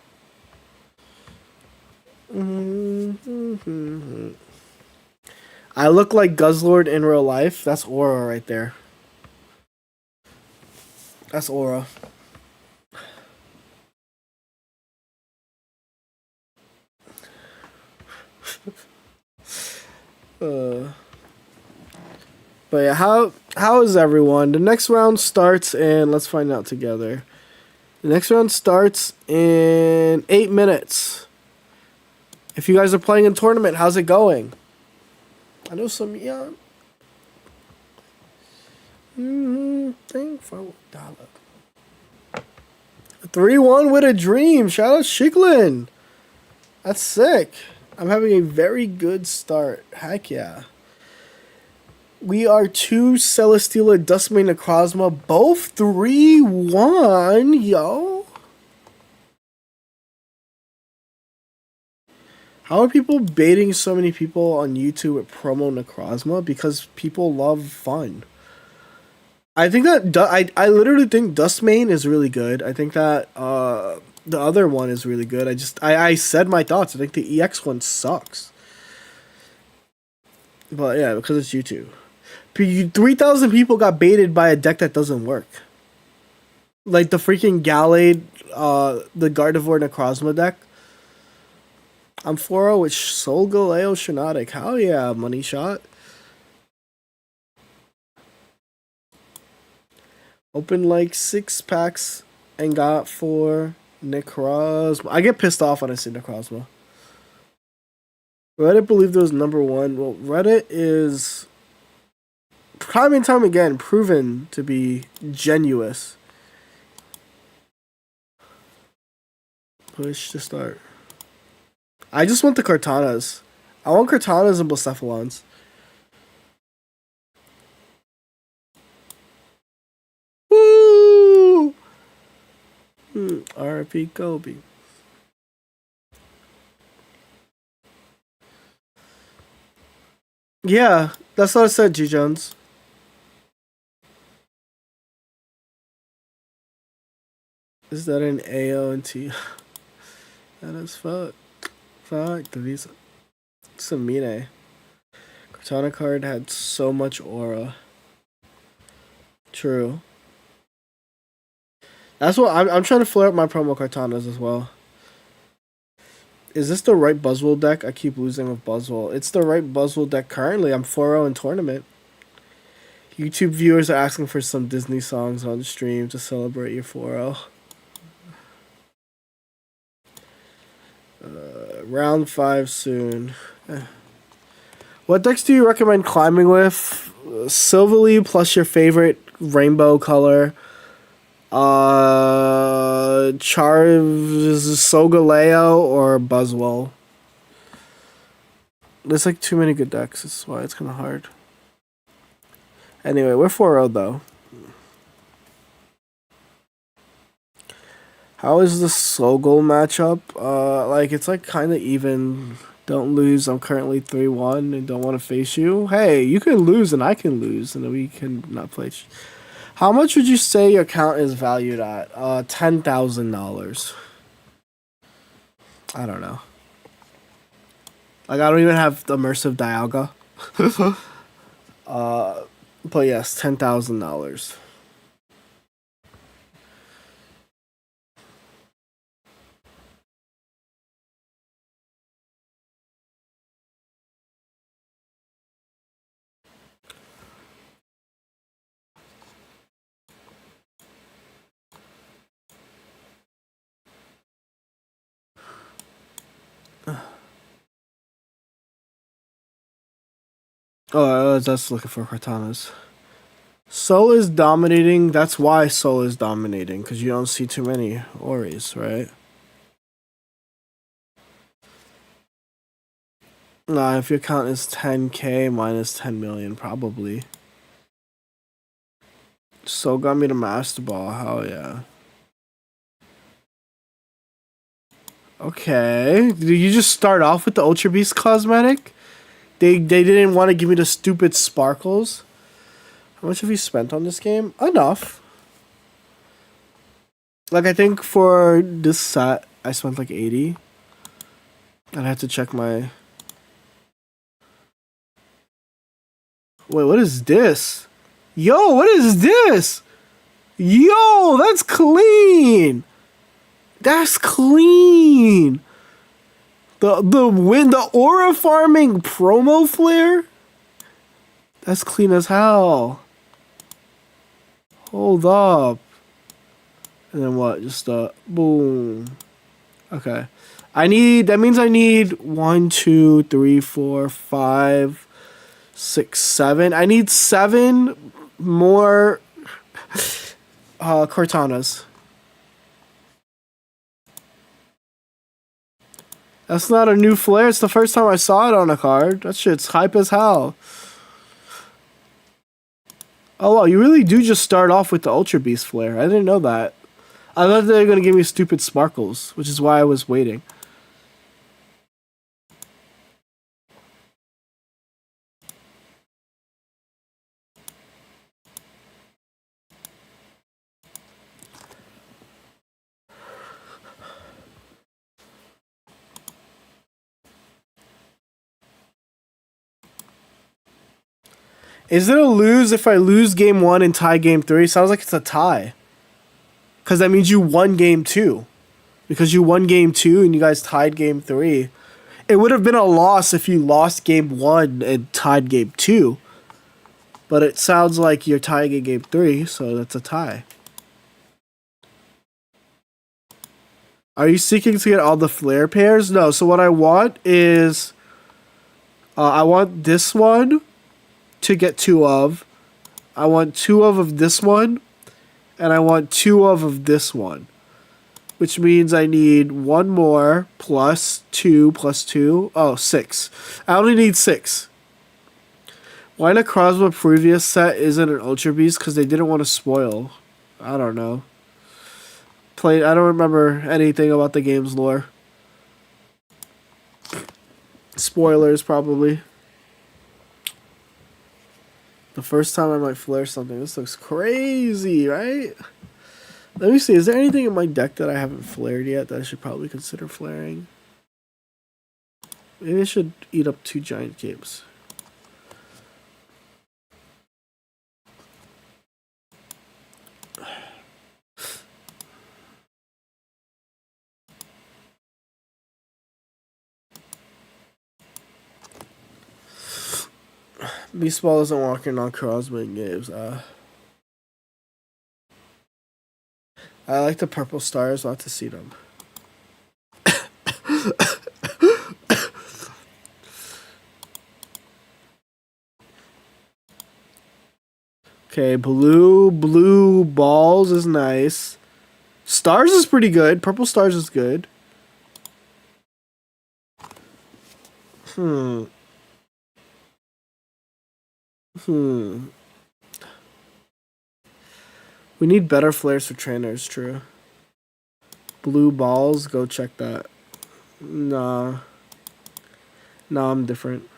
I look like Guzzlord in real life. That's Aura right there. That's Aura. But yeah, how is everyone? The next round starts and let's find out together. The next round starts in 8 minutes. If you guys are playing in tournament, how's it going? I know some young. Thing for dollar. 3-1 with a dream. Shout out Shiklin. That's sick. I'm having a very good start. Heck yeah. We are 2 Celesteela, Duskmane, Necrozma, both 3-1, yo. How are people baiting so many people on YouTube with promo Necrozma? Because people love fun. I think that I literally think Duskmane is really good. I think that the other one is really good. I said my thoughts. I think the EX one sucks. But yeah, because it's YouTube. 3,000 people got baited by a deck that doesn't work. Like the freaking Gallade, the Gardevoir Necrozma deck. I'm 4-0 with Solgaleo Shiinotic. Hell yeah, money shot. Opened like 6 packs and got 4 Necrozma. I get pissed off when I see Necrozma. Reddit believed it was number 1. Well, Reddit is time and time again proven to be genuous. Push to start. I just want the Kartanas. I want Kartanas and Blacephalons. Woo! RP Kobe. Yeah, that's what I said, G Jones. Is that an AO and T? That is fuck. Fuck the Visa. Samine. Cortana card had so much aura. True. That's what I'm trying to flare up my promo Cortanas as well. Is this the right Buzzwole deck? I keep losing with Buzzwole. It's the right Buzzwole deck currently. I'm 4-0 in tournament. YouTube viewers are asking for some Disney songs on stream to celebrate your 4-0. Round 5 soon. What decks do you recommend climbing with? Silvally plus your favorite rainbow color. Solgaleo or Buzzwole. There's like too many good decks. That's why it's kind of hard. Anyway, we're 4-0 though. How is the Solgal matchup? Like it's like kind of even. Don't lose. I'm currently 3-1 and don't want to face you. Hey, you can lose and I can lose and we can not play. How much would you say your account is valued at? $10,000. I don't know. Like I don't even have the immersive Dialga. But yes, $10,000. Oh, I was just looking for Cortanas. Sol is dominating. That's why Sol is dominating, because you don't see too many Oris, right? Nah, if your count is 10k minus 10 million, probably. Sol got me to Master Ball. Hell yeah. Okay. Did you just start off with the Ultra Beast cosmetic? They didn't want to give me the stupid sparkles. How much have you spent on this game? Enough. Like, I think for this set, I spent like 80. And I have to check my... Wait, what is this? Yo, what is this? Yo, that's clean. That's clean. The aura farming promo flare? That's clean as hell. Hold up. And then what? Just boom. Okay. That means I need 1, 2, 3, 4, 5, 6, 7. I need 7 more Cortanas. That's not a new flare. It's the first time I saw it on a card. That shit's hype as hell. Oh, wow. You really do just start off with the Ultra Beast flare. I didn't know that. I thought they were going to give me stupid sparkles, which is why I was waiting. Is it a lose if I lose game 1 and tie game 3? Sounds like it's a tie. Because that means you won game 2. Because you won game 2 and you guys tied game 3. It would have been a loss if you lost game 1 and tied game 2. But it sounds like you're tying in game 3, so that's a tie. Are you seeking to get all the flare pairs? No, so what I want is... I want this one to get 2 of. I want 2 of this one. And I want 2 of this one. Which means I need 1 more plus 2 plus 2. Oh, 6. I only need 6. Why Necrozma previous set isn't an Ultra Beast? Because they didn't want to spoil. I don't know. I don't remember anything about the game's lore. Spoilers, probably. The first time I might flare something. This looks crazy, right? Let me see. Is there anything in my deck that I haven't flared yet that I should probably consider flaring? Maybe I should eat up 2 giant capes. Beast Ball isn't walking on Crosman games. I like the purple stars. I'll have to see them. Okay, blue balls is nice. Stars is pretty good. Purple stars is good. We need better flares for trainers, true. Blue balls, go check that. Nah. Nah, I'm different.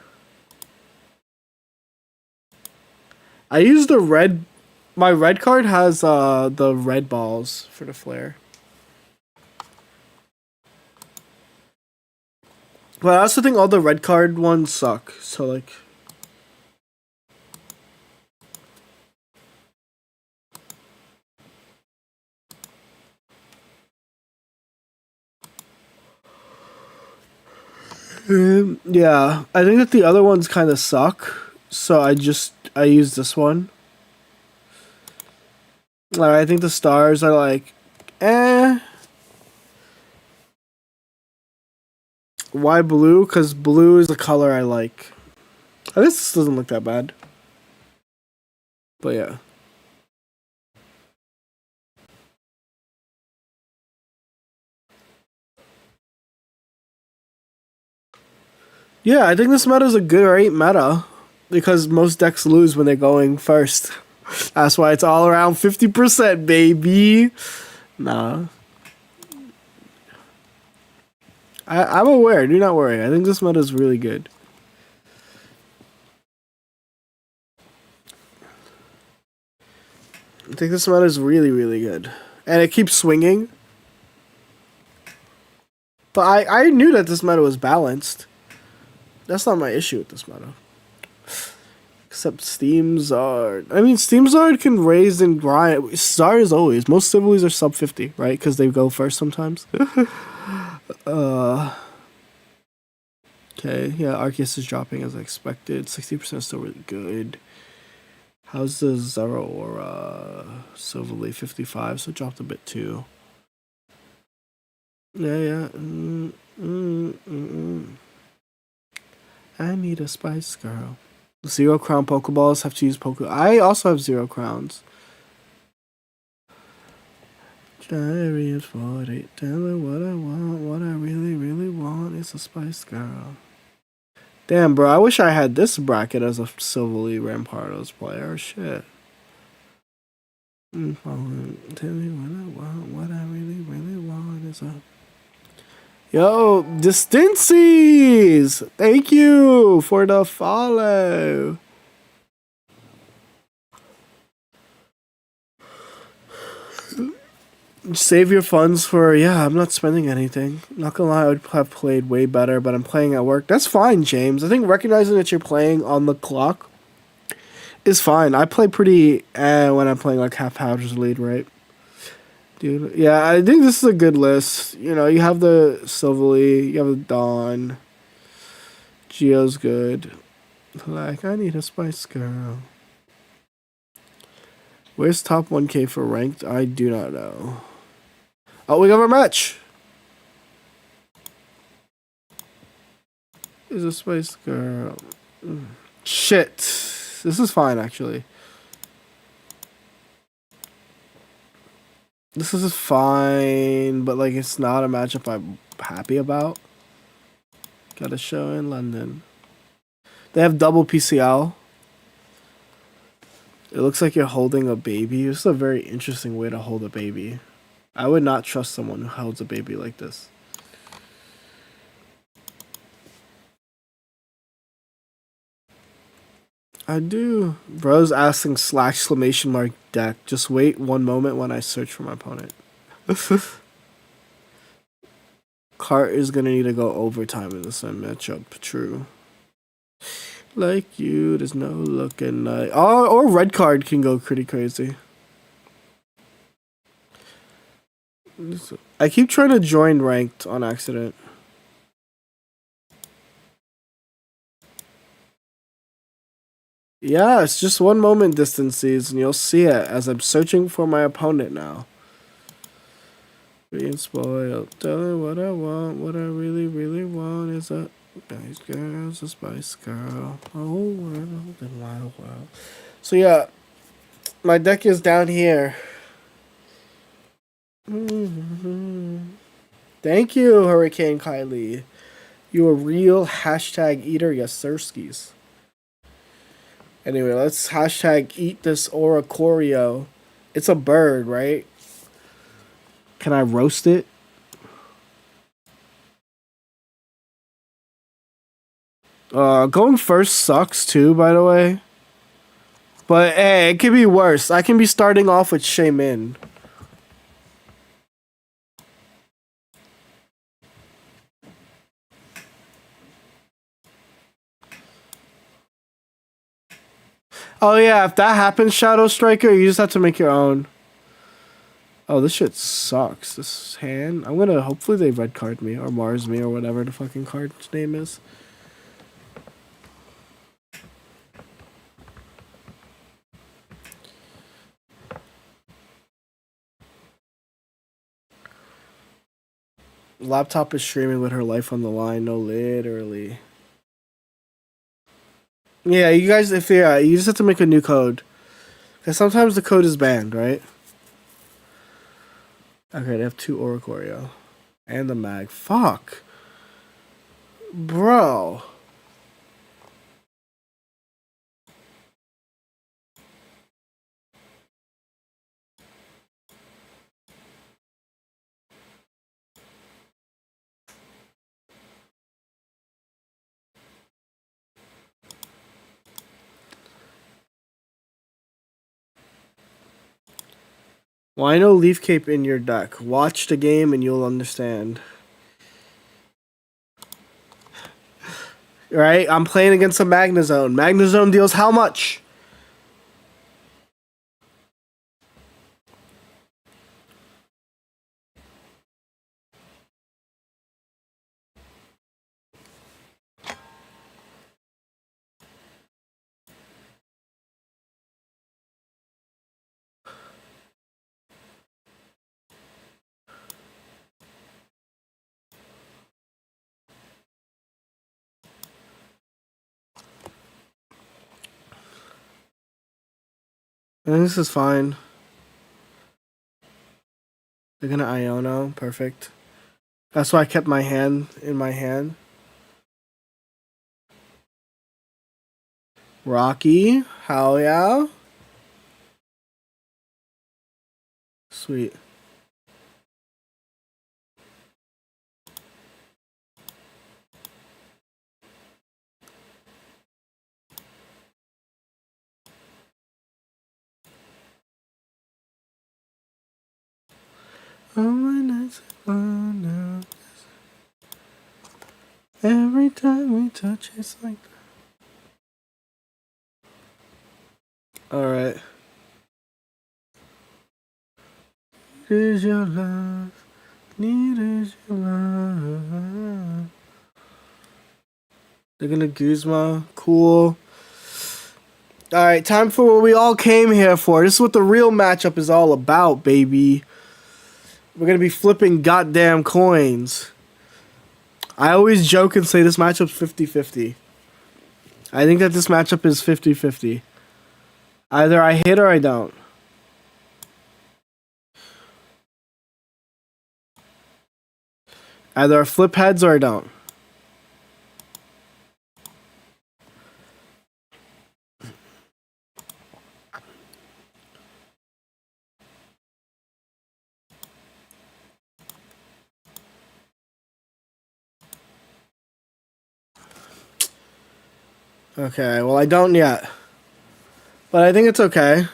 I use the red... My red card has the red balls for the flare. But I also think all the red card ones suck, so like... Yeah, I think that the other ones kind of suck, so I use this one. I think the stars are like, Why blue? Because blue is the color I like. I guess this doesn't look that bad. But yeah. Yeah, I think this meta is a great meta. Because most decks lose when they're going first. That's why it's all around 50%, baby. Nah. I'm aware. Do not worry. I think this meta is really good. I think this meta is really, really good. And it keeps swinging. But I knew that this meta was balanced. That's not my issue with this meta. Except Steam Zard. I mean, Steam Zard can raise and grind. Zard is always. Most Civilies are sub 50, right? Because they go first sometimes. Okay, yeah, Arceus is dropping as expected. 60% is still really good. How's the Zero Aura? Silverleaf 55, so it dropped a bit too. Yeah. I need a Spice Girl. 0 crown Pokeballs have to use Poke. I also have 0 crowns. Chariot 40. Tell her what I want. What I really, really want is a Spice Girl. Damn, bro. I wish I had this bracket as a Silverly Rampardos player. Shit. Tell me what I want. What I really, really want is a. Yo, Distancies! Thank you for the follow. Save your funds for, yeah, I'm not spending anything. Not gonna lie, I would have played way better, but I'm playing at work. That's fine, James. I think recognizing that you're playing on the clock is fine. I play pretty when I'm playing like haphazardly, right? Dude, yeah, I think this is a good list. You know, you have the Silverly, you have the Dawn. Geo's good. Like, I need a Spice Girl. Where's top 1K for ranked? I do not know. Oh, we got our match. Is a Spice Girl. Shit. This is fine, actually. This is fine, but like it's not a matchup I'm happy about. Got a show in London. They have double PCL. It looks like you're holding a baby. This is a very interesting way to hold a baby. I would not trust someone who holds a baby like this. I do. Bro's asking /exclamation deck. Just wait one moment when I search for my opponent. Cart is gonna need to go overtime in this matchup. True. Like you, there's no looking like. Oh, or red card can go pretty crazy. I keep trying to join ranked on accident. Yeah, it's just one moment distances, and you'll see it as I'm searching for my opponent now. Being spoiled. Tell her what I want. What I really, really want is a nice girl, a Spice Girl. Oh, world and wild world. So yeah, my deck is down here. Thank you, Hurricane Kylie. You a real hashtag eater, yes, sirskis. Anyway, let's hashtag eat this Oricorio. It's a bird, right? Can I roast it? Going first sucks too, by the way. But hey, it could be worse. I can be starting off with Shaymin. Oh yeah, if that happens, Shadow Striker, you just have to make your own. Oh, this shit sucks. This hand. I'm gonna. Hopefully they red card me or Mars me or whatever the fucking card's name is. Laptop is streaming with her life on the line. No, literally. Yeah, you guys. You just have to make a new code. Because sometimes the code is banned, right? Okay, they have 2 Oricorio. And the mag. Fuck. Bro. Why no Leaf Cape in your deck? Watch the game and you'll understand. Right? I'm playing against a Magnezone. Magnezone deals how much? I think this is fine. They're gonna Iono. Perfect. That's why I kept my hand in my hand. Rocky. Hell yeah. Sweet. Oh my nights are fun now. Every time we touch, it's like. Alright. Is your love? Need is your love? They're gonna Guzma. Cool. Alright, time for what we all came here for. This is what the real matchup is all about, baby. We're gonna be flipping goddamn coins. I always joke and say this matchup's 50-50. I think that this matchup is 50-50. Either I hit or I don't. Either I flip heads or I don't. Okay, well I don't yet. But I think it's okay.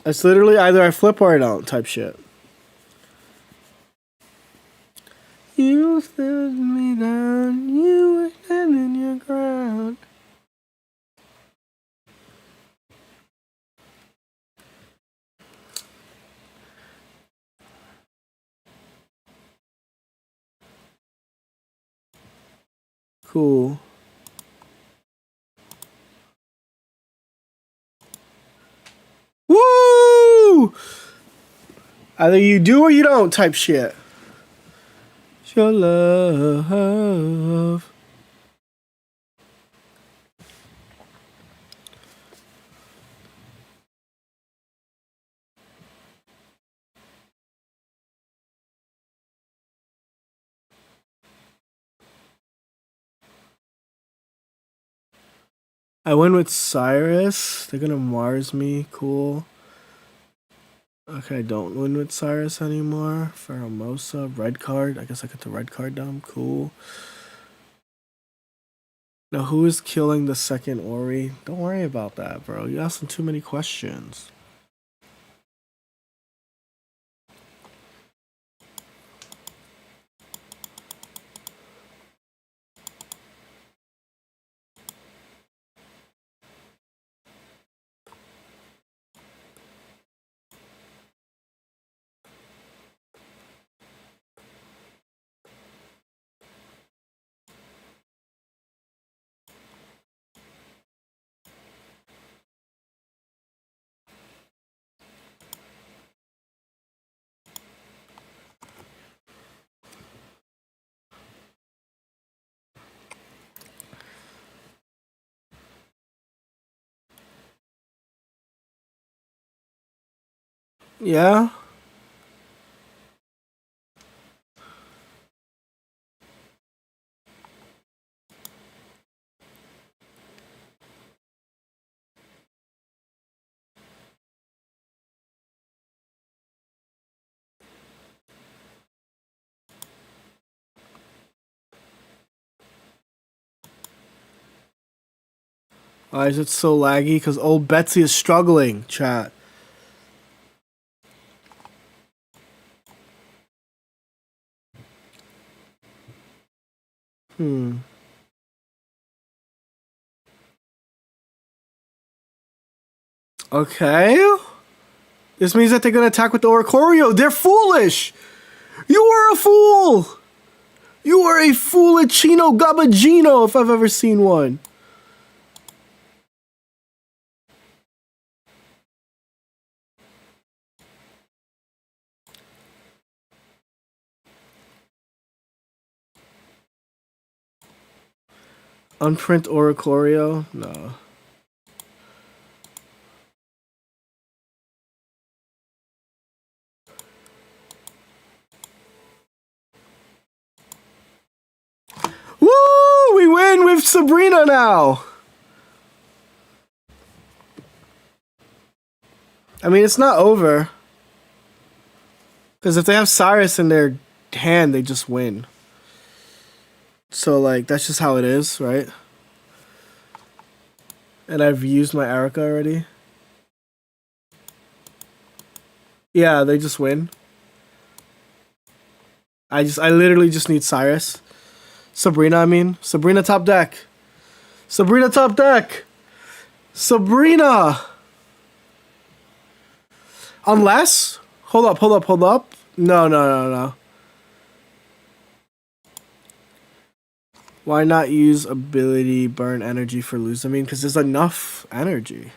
It's literally either I flip or I don't type shit. You stood me down, you were standing your ground. Cool. Woo! Either you do or you don't type shit. Your love. I win with Cyrus. They're gonna Mars me. Cool. Okay, I don't win with Cyrus anymore. Pheromosa. Red card. I guess I get the red card down. Cool. Now, who is killing the second Ori? Don't worry about that, bro. You're asking too many questions. Yeah? Why is it so laggy? Because old Betsy is struggling, chat. Okay. This means that they're gonna attack with the Oricorio. They're foolish! You are a fool! You are a foolachino gabagino if I've ever seen one. Unprint Oricorio? No. Sabrina now. I mean, it's not over. Because if they have Cyrus in their hand, they just win. So, like, that's just how it is, right? And I've used my Erica already. Yeah, they just win. I literally just need Cyrus. Sabrina, I mean. Sabrina top deck. Sabrina top deck. Sabrina. Unless, hold up. No. Why not use ability burn energy for lose? I mean, because there's enough energy.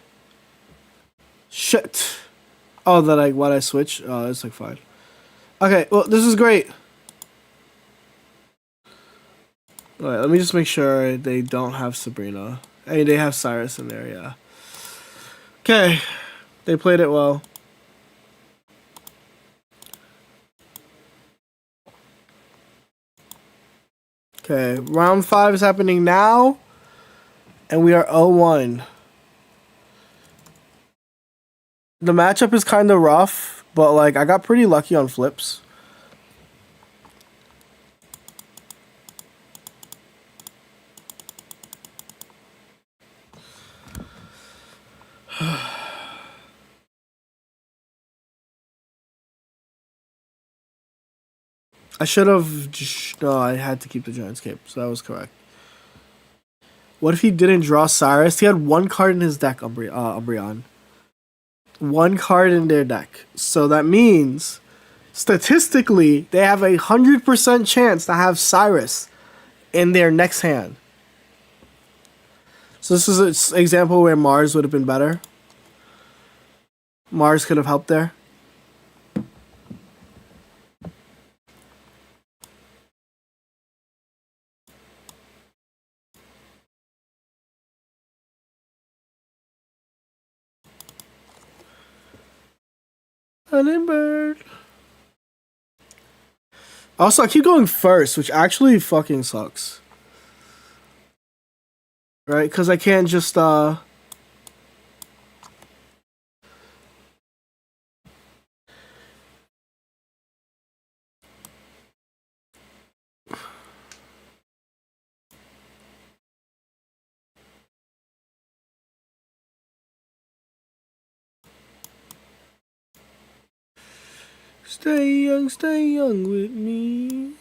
Shit. Oh, why'd I switch? Oh, it's like fine. Okay, well, this is great. Alright, let me just make sure they don't have Sabrina. Hey, they have Cyrus in there, yeah. Okay, they played it well. Okay, round 5 is happening now, and we are 0-1. The matchup is kind of rough, but like I got pretty lucky on flips. I should have no, I had to keep the Giant's Cape, so that was correct. What if he didn't draw Cyrus? He had one card in his deck, Umbreon. One card in their deck. So that means, statistically, they have 100% chance to have Cyrus in their next hand. So this is an example where Mars would have been better. Mars could have helped there. Bird. Also, I keep going first, which actually fucking sucks. Right? Because I can't just, Stay young with me.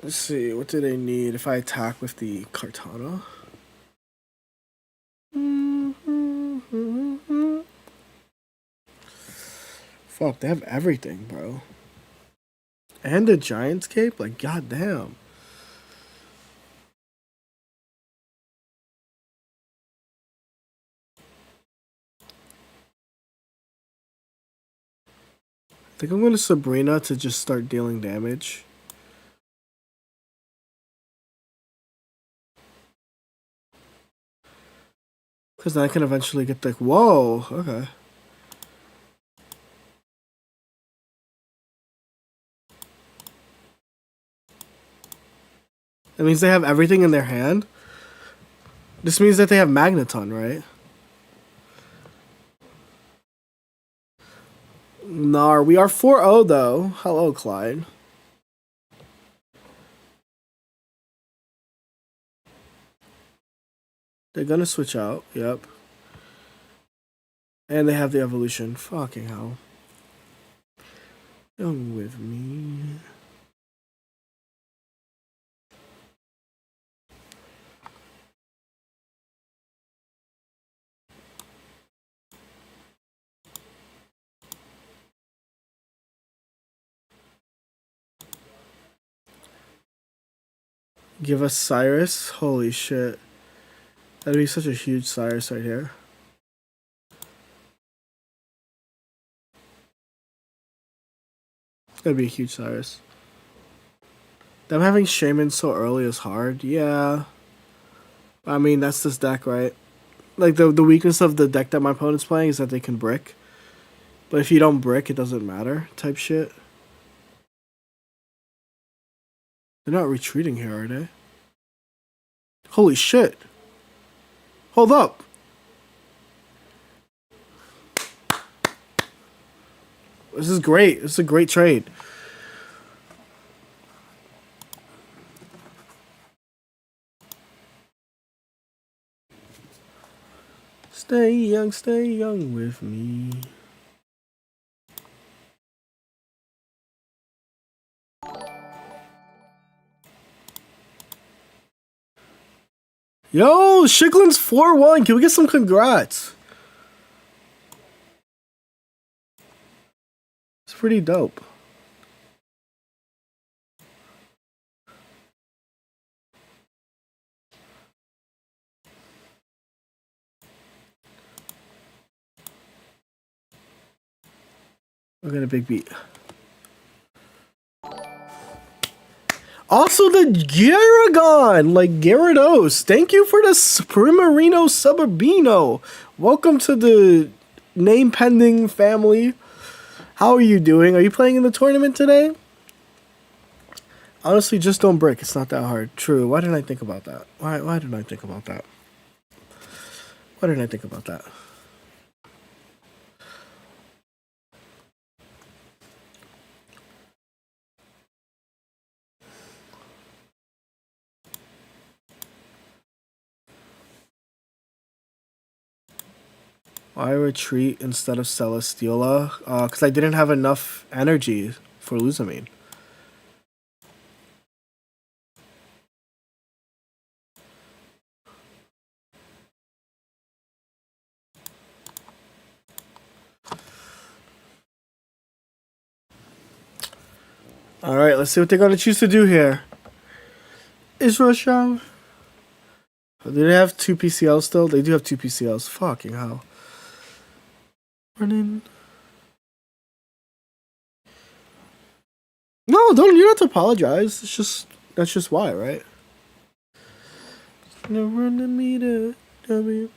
Let's see, what do they need if I attack with the Kartana? Fuck, they have everything, bro. And the Giant's Cape? Like, goddamn. I think I'm going to Sabrina to just start dealing damage. Because then I can eventually get like, whoa, okay. That means they have everything in their hand. This means that they have Magneton, right? Nar, we are 4-0 though. Hello, Clyde. They're gonna switch out, yep. And they have the evolution. Fucking hell. Young with me. Give us Cyrus? Holy shit. That'd be such a huge Cyrus right here. It's gonna be a huge Cyrus. Them having Shaman so early is hard. Yeah. I mean, that's this deck, right? Like, the weakness of the deck that my opponent's playing is that they can brick. But if you don't brick, it doesn't matter type shit. They're not retreating here, are they? Holy shit. Hold up. This is great. This is a great trade. Stay young with me. Yo, Shiklin's 4-1. Can we get some congrats? It's pretty dope. We're gonna big beat. Also the Garagon, like Gyarados. Thank you for the Primarino Suburbino. Welcome to the name pending family. How are you doing? Are you playing in the tournament today? Honestly, just don't brick. It's not that hard. True. Why didn't I think about that? Why didn't I think about that? Why didn't I think about that? Why retreat instead of Celesteela? Because I didn't have enough energy for Luzamine. Alright, let's see what they're going to choose to do here. Is Rush out? Do they have 2 PCLs still? They do have 2 PCLs. Fucking hell. Running. No, you don't have to apologize. It's just, that's just why, right? No run the meter, W.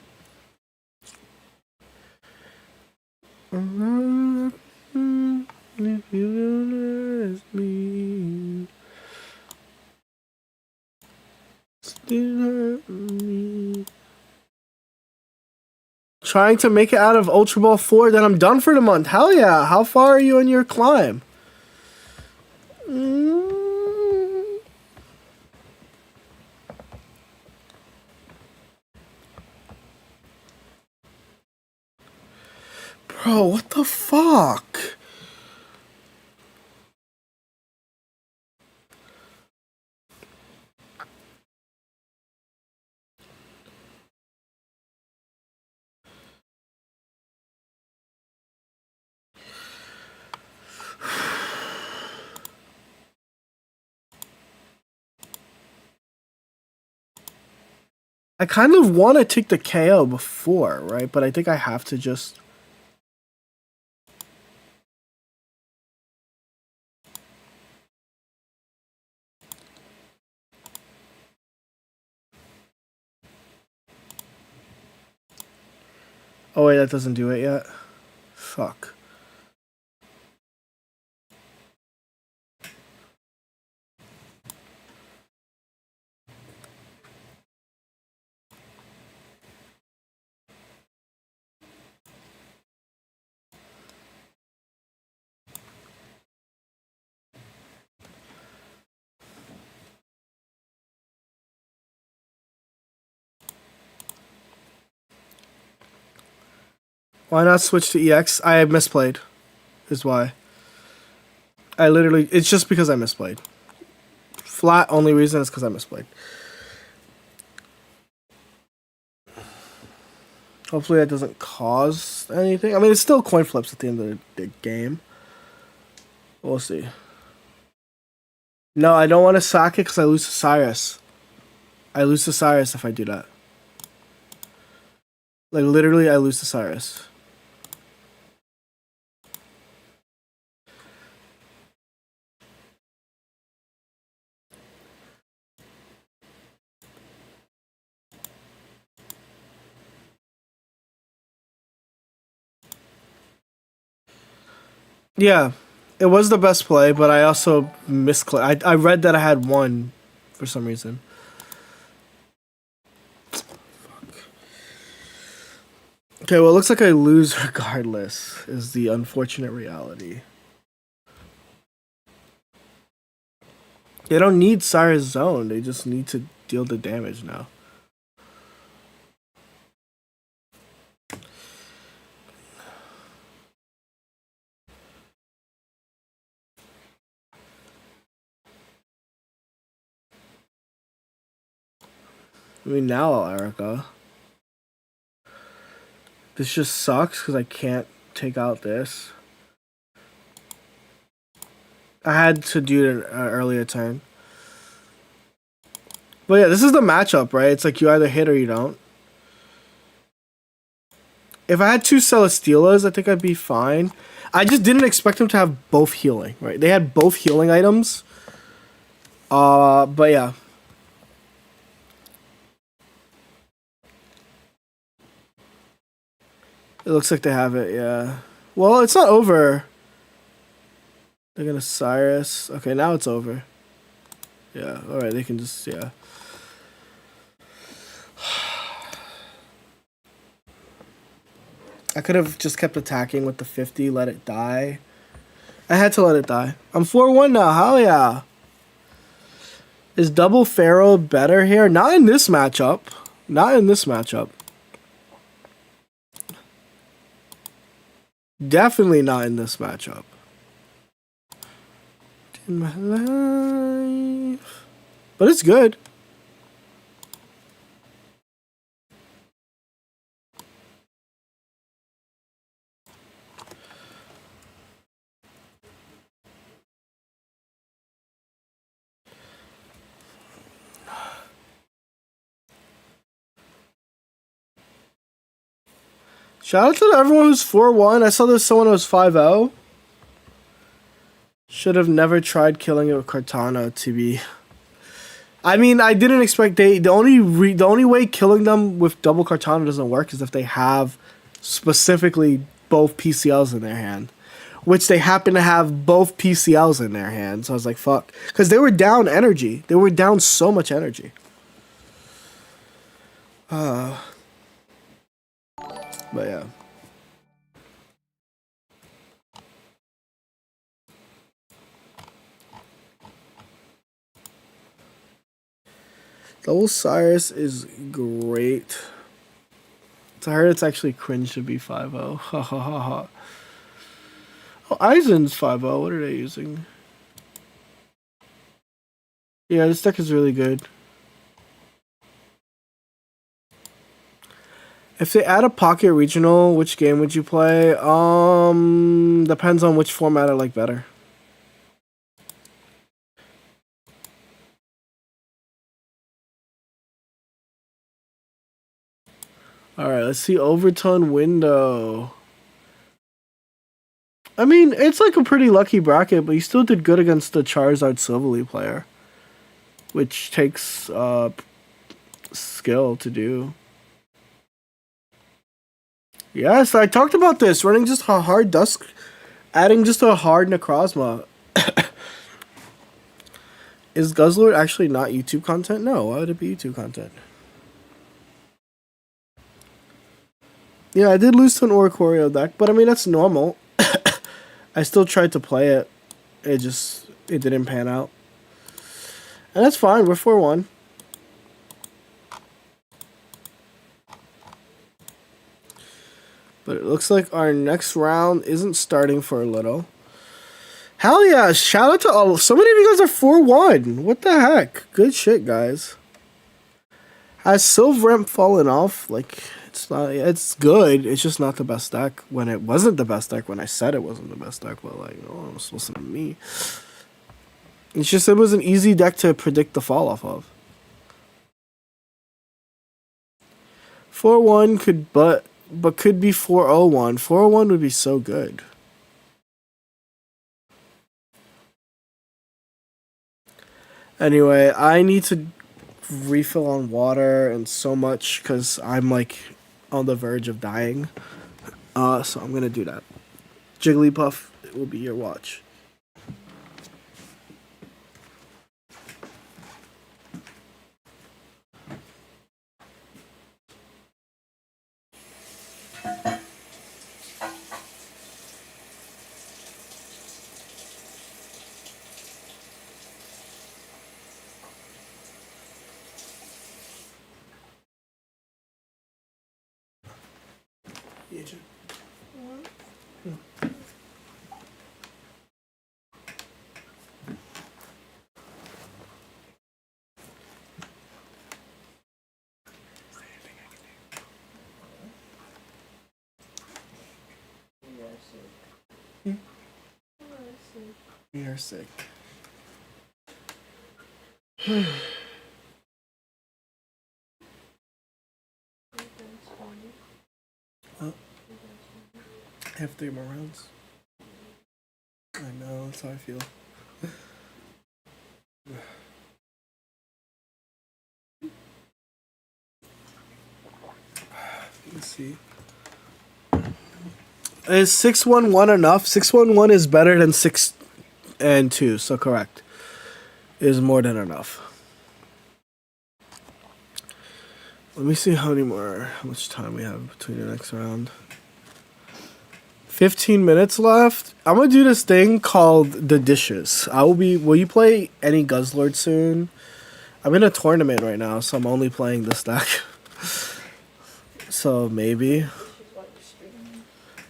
If you don't ask me, still hurt me. Trying to make it out of Ultra Ball 4, then I'm done for the month. Hell yeah. How far are you in your climb? Bro, what the fuck? I kind of want to take the KO before, right? But I think I have to just... Oh wait, that doesn't do it yet. Fuck. Why not switch to EX? I misplayed, is why. I literally... It's just because I misplayed. Flat only reason is because I misplayed. Hopefully that doesn't cause anything. I mean, it's still coin flips at the end of the game. We'll see. No, I don't want to sack it because I lose to Cyrus. I lose to Cyrus if I do that. Like, literally, I lose to Cyrus. Yeah, it was the best play, but I also misclicked. I read that I had one for some reason. Okay, well, it looks like I lose regardless, is the unfortunate reality. They don't need Cyrus Zone, they just need to deal the damage now. I mean, now I'll Erica. This just sucks because I can't take out this. I had to do it an earlier turn. But yeah, this is the matchup, right? It's like you either hit or you don't. If I had two Celesteelas, I think I'd be fine. I just didn't expect them to have both healing, right? They had both healing items. But yeah. It looks like they have it, yeah. Well, it's not over. They're gonna Cyrus. Okay, now it's over. Yeah, alright, they can just, yeah. I could have just kept attacking with the 50, let it die. I had to let it die. I'm 4-1 now, hell yeah. Is double Pharaoh better here? Not in this matchup. Not in this matchup. Definitely not in this matchup. In my life. But it's good. Shout out to everyone who's 4-1. I saw there's someone who was 5-0. Should have never tried killing it with Cortana to be. I mean, I didn't expect the only way killing them with double Cortana doesn't work is if they have specifically both PCLs in their hand, which they happen to have both PCLs in their hand. So I was like, fuck, because they were down energy. They were down so much energy. But yeah. Double Cyrus is great. I heard it's actually cringe to be 5-0. Ha ha ha ha. Oh, Aizen's 5-0. What are they using? Yeah, this deck is really good. If they add a pocket regional, which game would you play? Depends on which format I like better. Alright, let's see Overton window. I mean, it's like a pretty lucky bracket, but he still did good against the Charizard Silvally player. Which takes skill to do. Yes, I talked about this. Running just a hard Dusk, adding just a hard Necrozma. Is Guzzlord actually not YouTube content? No, why would it be YouTube content? Yeah, I did lose to an Oricorio deck, but I mean, that's normal. I still tried to play it. It didn't pan out. And that's fine, we're 4-1. But it looks like our next round isn't starting for a little. Hell yeah, shout out to all. So many of you guys are 4-1. What the heck? Good shit, guys. Has Silveramp fallen off? Like, it's good. It's just not the best deck when it wasn't the best deck when I said it wasn't the best deck. But, like, no one was listening to me. It's just, it was an easy deck to predict the fall off of. 4-1 could, but could be 4-0-1. 4-0-1 would be so good. Anyway, I need to refill on water and so much because I'm like on the verge of dying. So I'm gonna do that. Jigglypuff will be your watch. We are sick. What? I have 3 more rounds. I know, that's how I feel. Let's see. Is 611 enough? 611 is better than 6 and 2, so correct. Is more than enough. Let me see how much time we have between the next round. 15 minutes left. I'm gonna do this thing called the dishes. Will you play any Guzzlord soon? I'm in a tournament right now, so I'm only playing this deck. So maybe.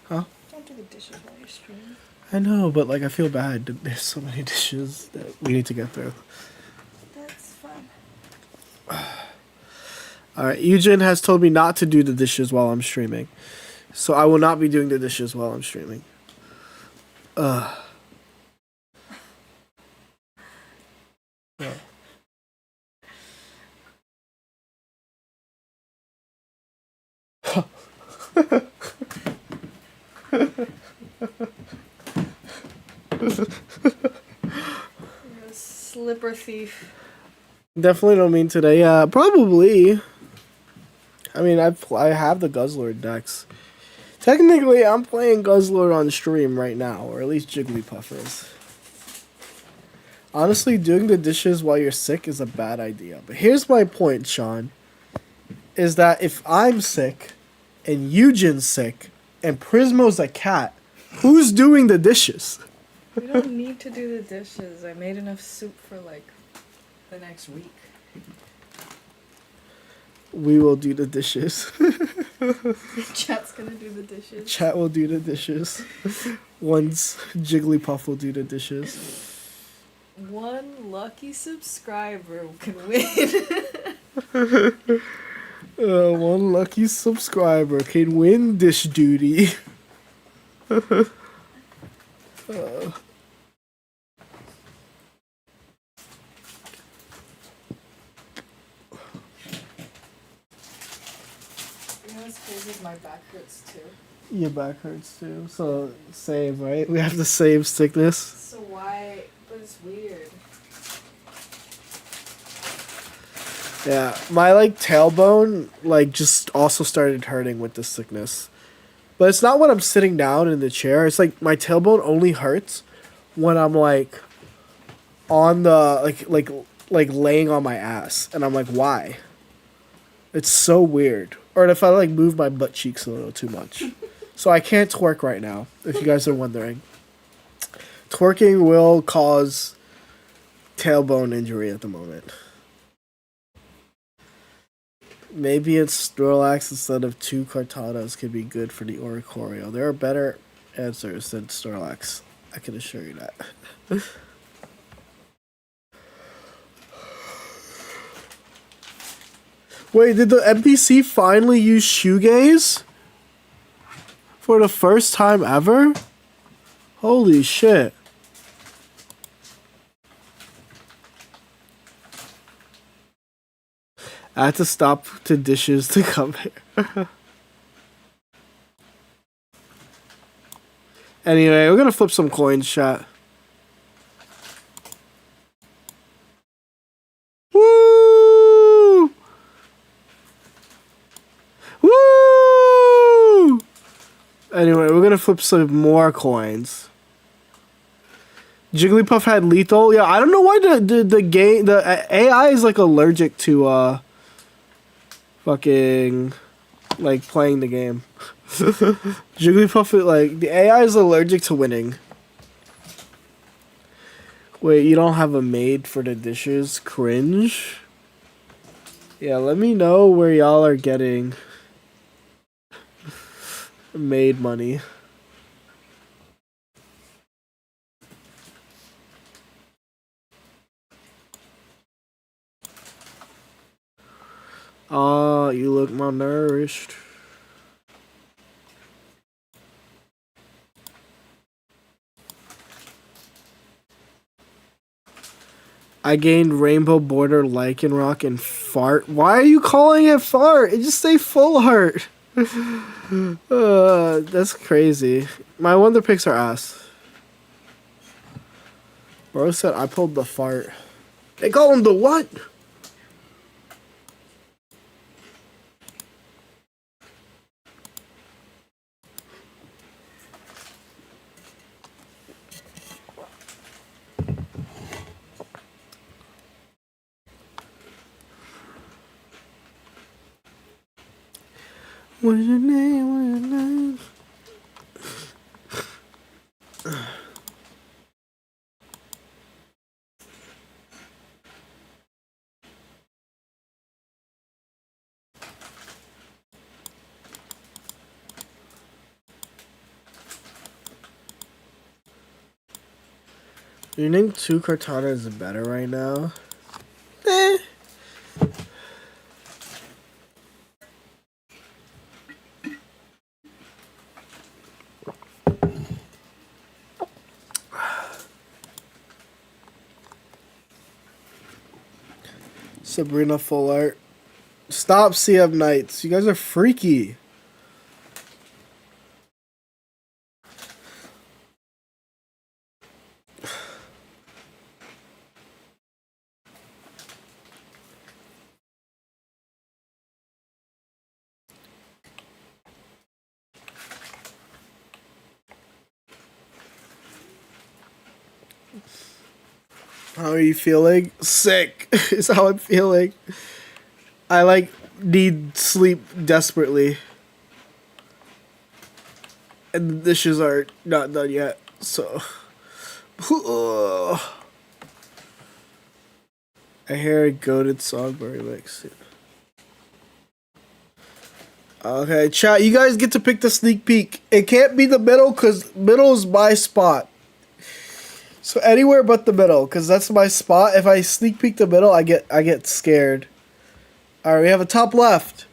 Huh? Don't do the dishes while you're streaming. I know, but like I feel bad. There's so many dishes that we need to get through. That's fun. Alright, Eugen has told me not to do the dishes while I'm streaming. So I will not be doing the dishes while I'm streaming. Yeah. You're a slipper thief. Definitely don't mean today. Yeah, probably. I mean, I have the Guzzlord decks. Technically, I'm playing Guzzlord on stream right now, or at least Jigglypuff is. Honestly, doing the dishes while you're sick is a bad idea. But here's my point, Sean. Is that if I'm sick, and Eugen's sick, and Prismo's a cat, who's doing the dishes? We don't need to do the dishes. I made enough soup for like the next week. We will do the dishes. Chat's gonna do the dishes. Chat will do the dishes. Once Jigglypuff will do the dishes. One lucky subscriber can win. One lucky subscriber can win dish duty. You know what's crazy? My back hurts too. Your back hurts too. So same, right? We have the same sickness. So why? But it's weird. Yeah, my like tailbone like just also started hurting with this sickness. But it's not when I'm sitting down in the chair. It's like my tailbone only hurts when I'm like on the like laying on my ass, and I'm like, why? It's so weird. Or if I like move my butt cheeks a little too much. So I can't twerk right now, if you guys are wondering. Twerking will cause tailbone injury at the moment. Maybe it's Snorlax instead of 2 Cartadas could be good for the Oricorio. There are better answers than Snorlax. I can assure you that. Wait, did the NPC finally use shoegaze? For the first time ever? Holy shit. I had to stop the dishes to come here. Anyway, we're gonna flip some coins, chat. Woo! Woo! Anyway, we're gonna flip some more coins. Jigglypuff had lethal. Yeah, I don't know why the AI is like allergic to fucking like playing the game. Jigglypuff, like the AI is allergic to winning. Wait, you don't have a maid for the dishes? Cringe. Yeah, let me know where y'all are getting maid money. Oh, you look malnourished. I gained Rainbow Border Lycanroc and Fart. Why are you calling it Fart? It just say Full Heart. That's crazy. My Wonder Picks are ass. Bro said I pulled the Fart. They call him the what? What's your name? What's your name? You think 2 Kartana is better right now? Eh. Sabrina Full Art. Stop CF Knights. You guys are freaky. How are you feeling? Sick is how I'm feeling. I like need sleep desperately. And the dishes are not done yet, so I hear a goated Songbury mix. Okay, chat, you guys get to pick the sneak peek. It can't be the middle because middle is my spot. So anywhere but the middle, because that's my spot. If I sneak peek the middle, I get scared. Alright, we have a top left.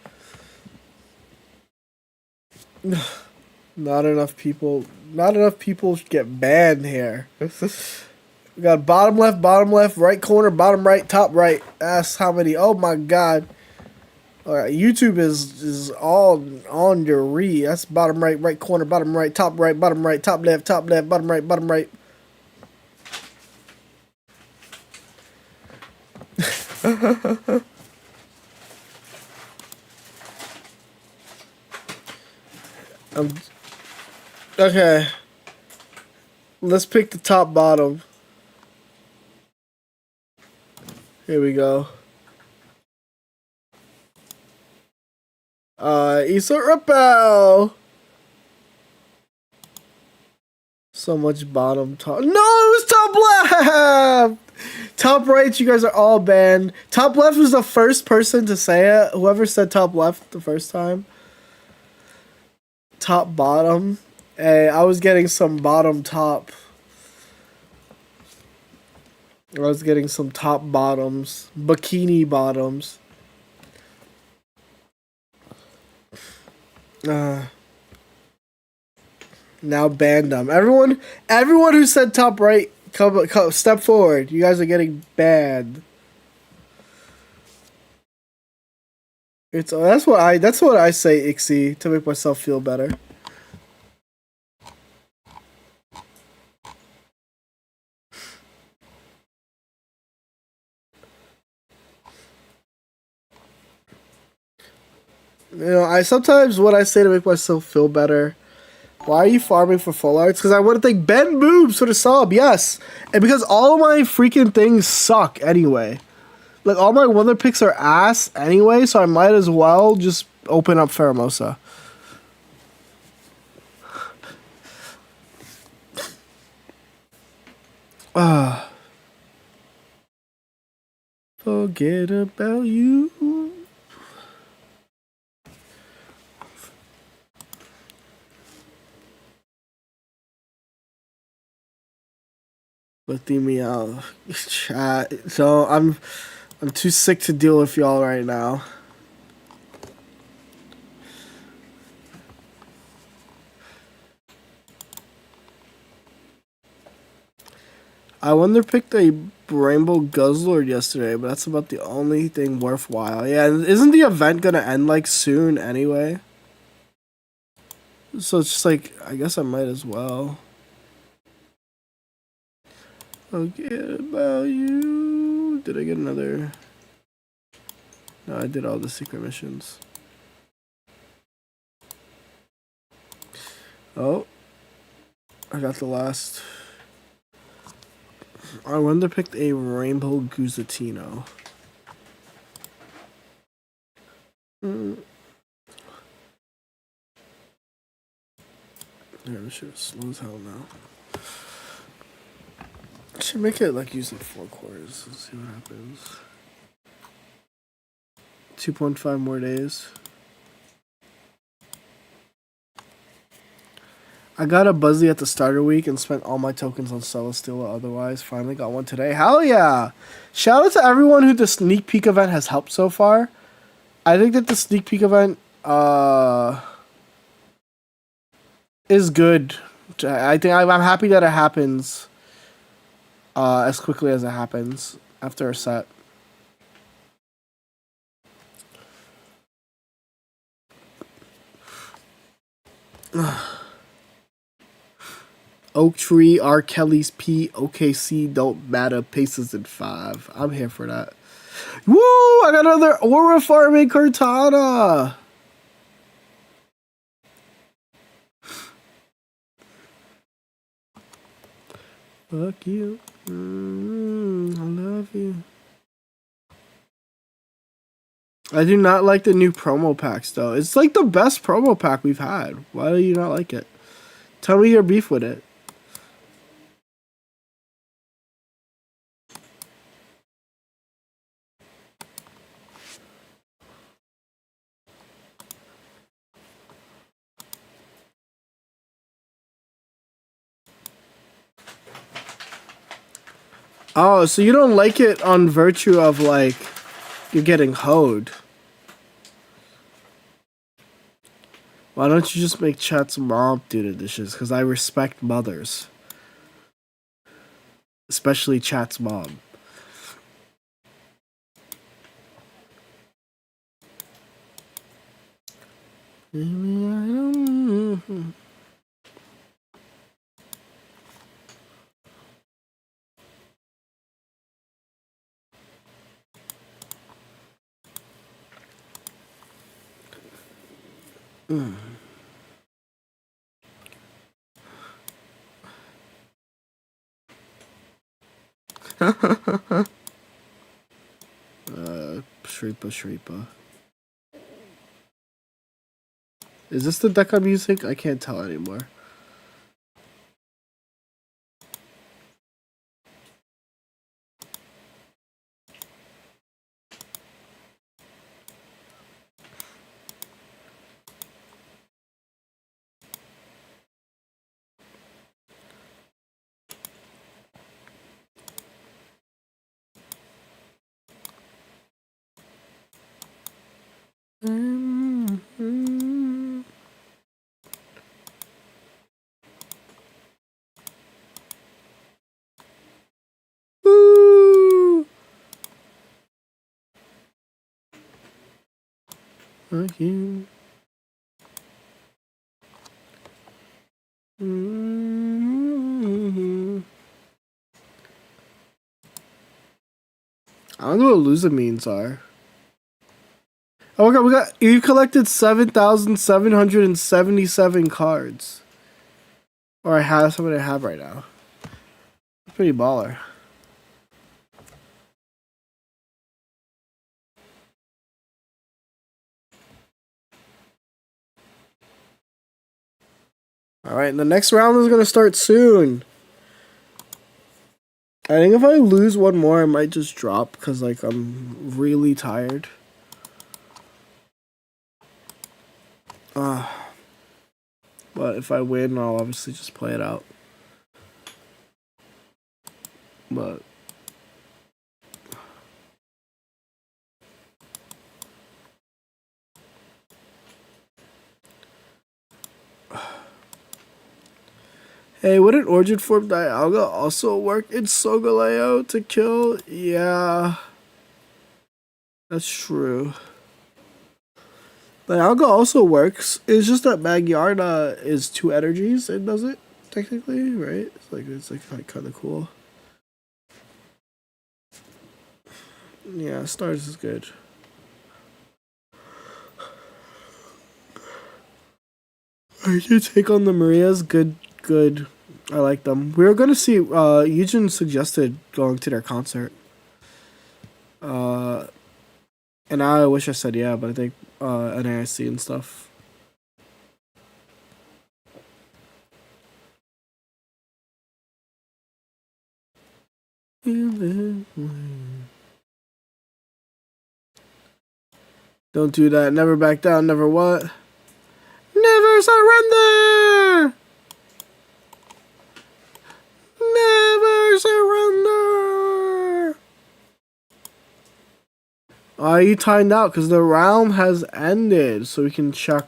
Not enough people get banned here. We got bottom left, right corner, bottom right, top right. That's how many. Oh my god. Alright, YouTube is all on your re. That's bottom right corner, bottom right, top right, top left, bottom right, bottom right. Okay. Let's pick the top bottom. Here we go. Issa Repel. So much bottom top. No, it was top left. Top right, you guys are all banned. Top left was the first person to say it. Whoever said top left the first time. Top bottom. Hey, I was getting some bottom top. I was getting some top bottoms. Bikini bottoms. Now banned them. Everyone who said top right, come step forward. You guys are getting banned. That's what I say, Ixie, to make myself feel better. You know, sometimes what I say to make myself feel better, Why are you farming for full arts? Because I want to thank Ben Boobs for the sub, yes. And because all of my freaking things suck anyway. Like, all my Wonder picks are ass anyway, so I might as well just open up Pheromosa. Forget about you. Let me out. Chat. So I'm too sick to deal with y'all right now. I wonder picked a Rainbow Guzzlord yesterday, but that's about the only thing worthwhile. Yeah, isn't the event gonna end like soon anyway? So it's just like, I guess I might as well. Forget about you. Did I get another? No, I did all the secret missions. Oh, I got the last. I wonder picked a Rainbow Guzatino. Yeah, this shit is slow as hell now. I should make it like use like 4 quarters. Let's see what happens. 2.5 more days. I got a Buzzy at the starter week and spent all my tokens on Celesteela otherwise. Finally got one today. Hell yeah! Shout out to everyone who the sneak peek event has helped so far. I think that the sneak peek event is good. I think I'm happy that it happens as quickly as it happens after a set. Oak Tree, R. Kelly's P, OKC, don't matter, Paces in 5. I'm here for that. Woo! I got another Aura farming Cortana! Fuck you. I love you. I do not like the new promo packs, though. It's like the best promo pack we've had. Why do you not like it? Tell me your beef with it. Oh, so you don't like it on virtue of, like, you're getting hoed. Why don't you just make Chat's mom do the dishes? Because I respect mothers. Especially Chat's mom. Shripa. Is this the Deca music? I can't tell anymore. Fuck you. I don't know what Luzamines are. Oh my god, you collected 7,777 cards. Or I have somebody I have right now. Pretty baller. Alright, the next round is gonna start soon. I think if I lose one more, I might just drop because like I'm really tired. But if I win, I'll obviously just play it out. But hey, wouldn't Orchid Form Dialga also work in Solgaleo to kill? Yeah. That's true. Dialga also works. It's just that Magyarna is 2 energies and does it, technically, right? It's like kind of cool. Yeah, Stars is good. I should take on the Marias. Good. I like them. We were gonna see. Eugen suggested going to their concert. And I wish I said yeah, but I think NAIC and stuff. Don't do that. Never back down. Never what? Never surrender. Never surrender. You timed out because the round has ended, so we can check.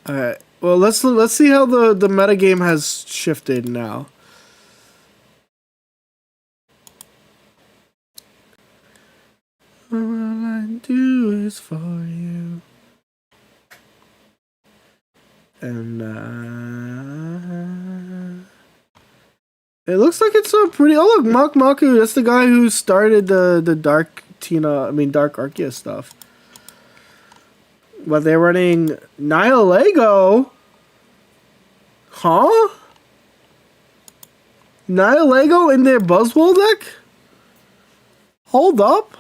Alright. Well, let's see how the metagame has shifted now. All I do is for you. And it looks like it's a pretty. Oh look, Maku. That's the guy who started the Dark Arceus stuff. But they're running Nihilego. Huh? Nihilego in their Buzzwole deck? Hold up.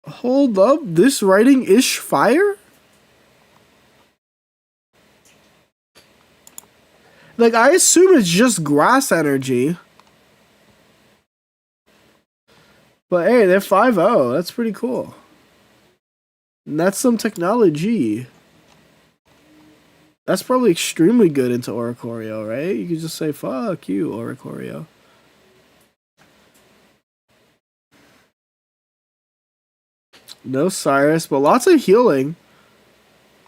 Hold up. This writing is fire? Like, I assume it's just grass energy. But hey, they're 5-0. That's pretty cool. And that's some technology. That's probably extremely good into Oricorio, right? You could just say, fuck you, Oricorio. No Cyrus, but lots of healing.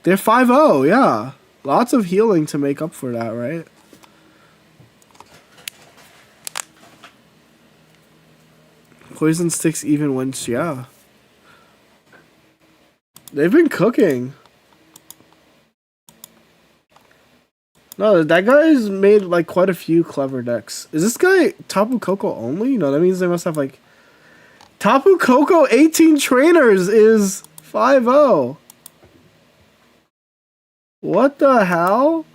They're 5-0, yeah. Lots of healing to make up for that, right? Poison sticks even when, yeah. They've been cooking. No, that guy's made like quite a few clever decks. Is this guy Tapu Koko only? No, that means they must have like Tapu Koko 18 trainers is 5-0. What the hell?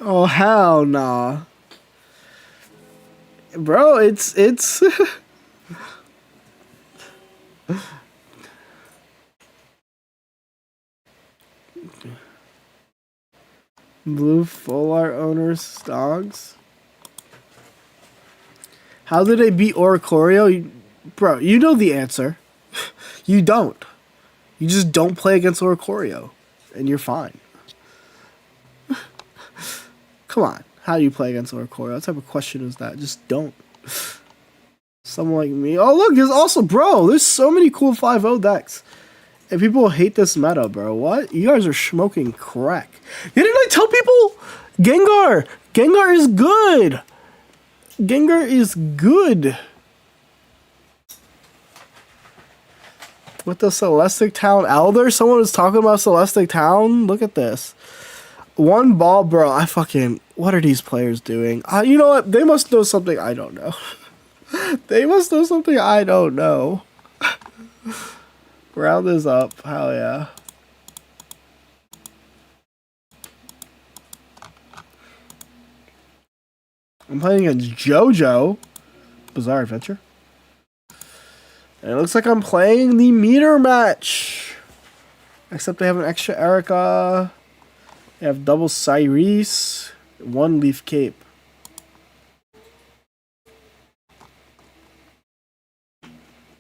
Oh hell nah. Bro, it's Blue full art owners dogs. How did they beat Oricorio? Bro, you know the answer. You don't. You just don't play against Oricorio, and you're fine. Come on. How do you play against Oricorio? What type of question is that? Just don't. Someone like me. Oh, look, there's also, bro, there's so many cool 5-0 decks. And people hate this meta, bro. What? You guys are smoking crack. Didn't I tell people? Gengar! Gengar is good! Gengar is good. With the Celestic Town Elder? Someone was talking about Celestic Town? Look at this. One ball, bro. I fucking... What are these players doing? You know what? They must know something I don't know. They must know something I don't know. Round is up. Hell yeah. I'm playing against JoJo. Bizarre Adventure. And it looks like I'm playing the meter match. Except they have an extra Erica. They have double Cyrese. One Leaf Cape.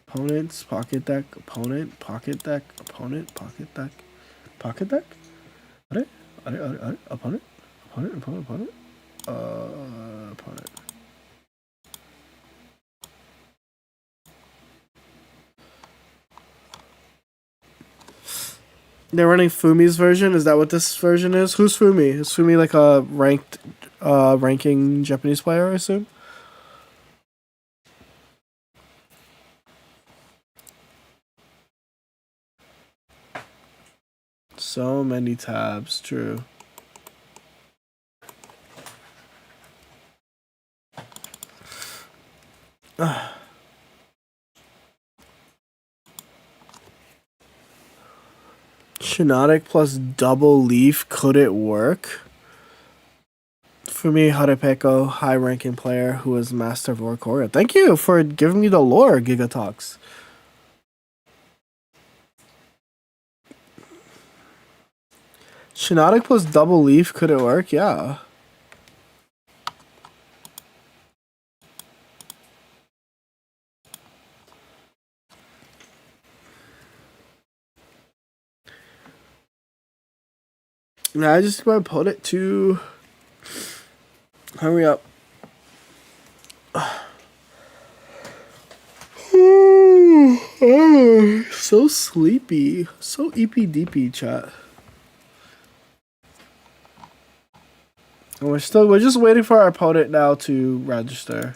Opponents, pocket deck, opponent, pocket deck, opponent, pocket deck, pocket deck? Opponent, opponent, opponent, opponent. They're running Fumi's version? Is that what this version is? Who's Fumi? Is Fumi like a ranking Japanese player, I assume? So many tabs, true. Shiinotic plus double leaf, could it work? For me, Harapeko, high-ranking player who is master of Oricorio. Thank you for giving me the lore, Gigatalks. Shiinotic plus double leaf, could it work? Yeah. Now I just want to put it to... Hurry up. So sleepy. So eepy-deepy, chat. And we're just waiting for our opponent now to register.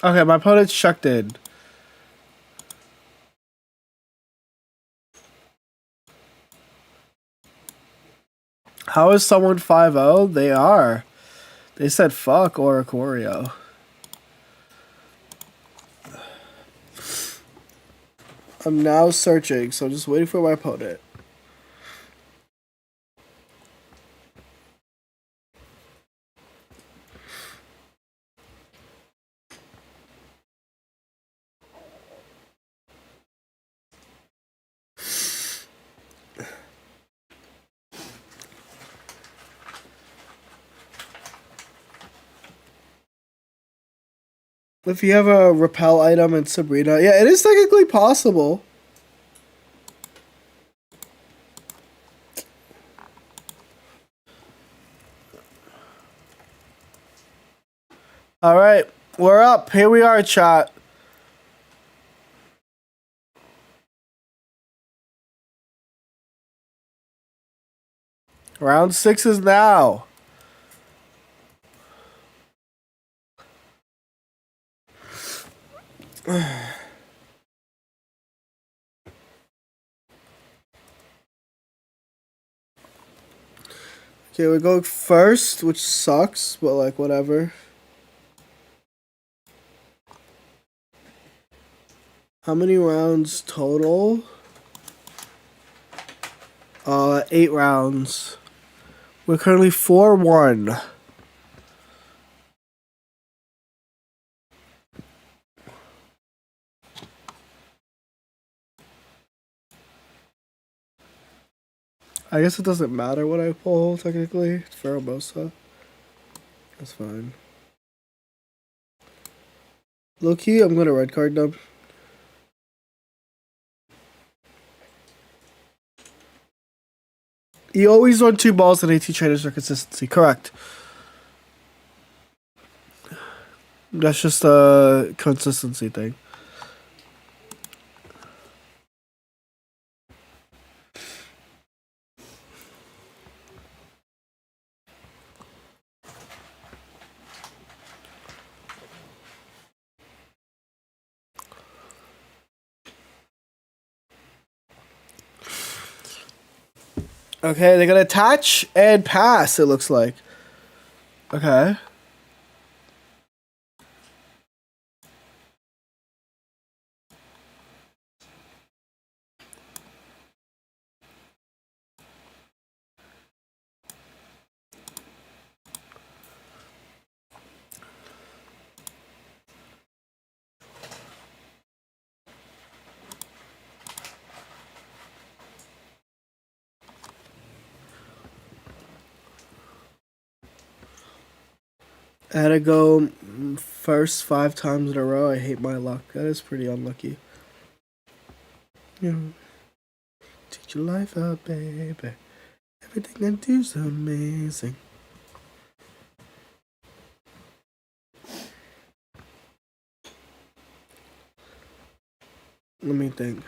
Okay, my opponent's checked in. How is someone 5-0? They are. They said fuck Oricorio. I'm now searching, so I'm just waiting for my opponent. If you have a repel item in Sabrina, yeah, it is technically possible. All right, we're up. Here we are, chat. Round 6 is now. Okay, we go first, which sucks, but like whatever. How many rounds total? 8 rounds. We're currently 4-1. I guess it doesn't matter what I pull, technically. It's Pheromosa. That's fine. Low key, I'm gonna red card them. You always run 2 balls and AT traders for consistency. Correct. That's just a consistency thing. Okay, they're gonna attach and pass, it looks like. Okay. I had to go first 5 times in a row. I hate my luck. That is pretty unlucky. Yeah. Teach your life out, baby. Everything I do's amazing. Let me think.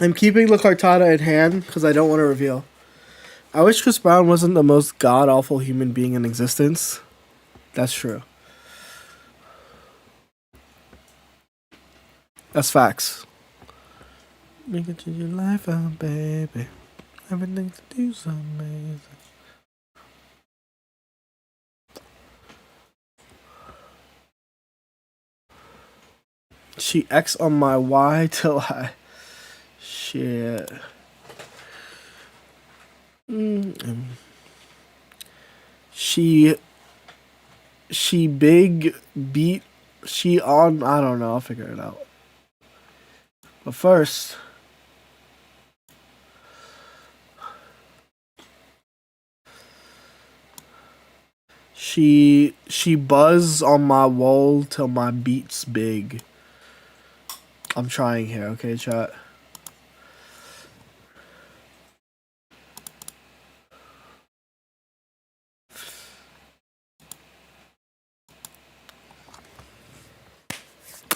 I'm keeping the Cartada in hand because I don't want to reveal. I wish Chris Brown wasn't the most god-awful human being in existence. That's true. That's facts. Make it to your life out, baby. Everything to do's amazing. She X on my Y till I... Shit. She big beat... She on... I don't know. I'll figure it out. But first... She buzz on my wall till my beat's big. I'm trying here, okay, chat?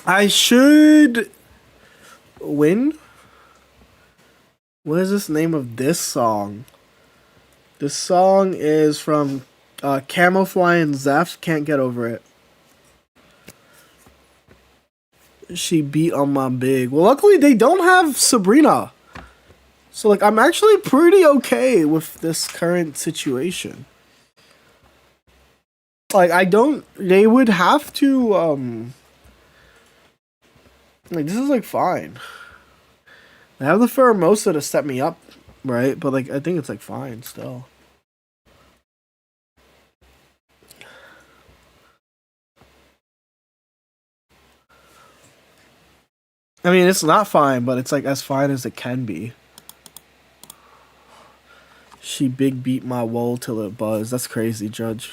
I should win. What is this name of this song? This song is from Camoufly and Zeph. Can't get over it. She beat on my big. Well, luckily they don't have Sabrina. So, like, I'm actually pretty okay with this current situation. Like, I don't... They would have to, like, this is, like, fine. I have the Pheromosa to set me up, right? But, like, I think it's, like, fine still. I mean, it's not fine, but it's, like, as fine as it can be. She big beat my wool till it buzzed. That's crazy, Judge.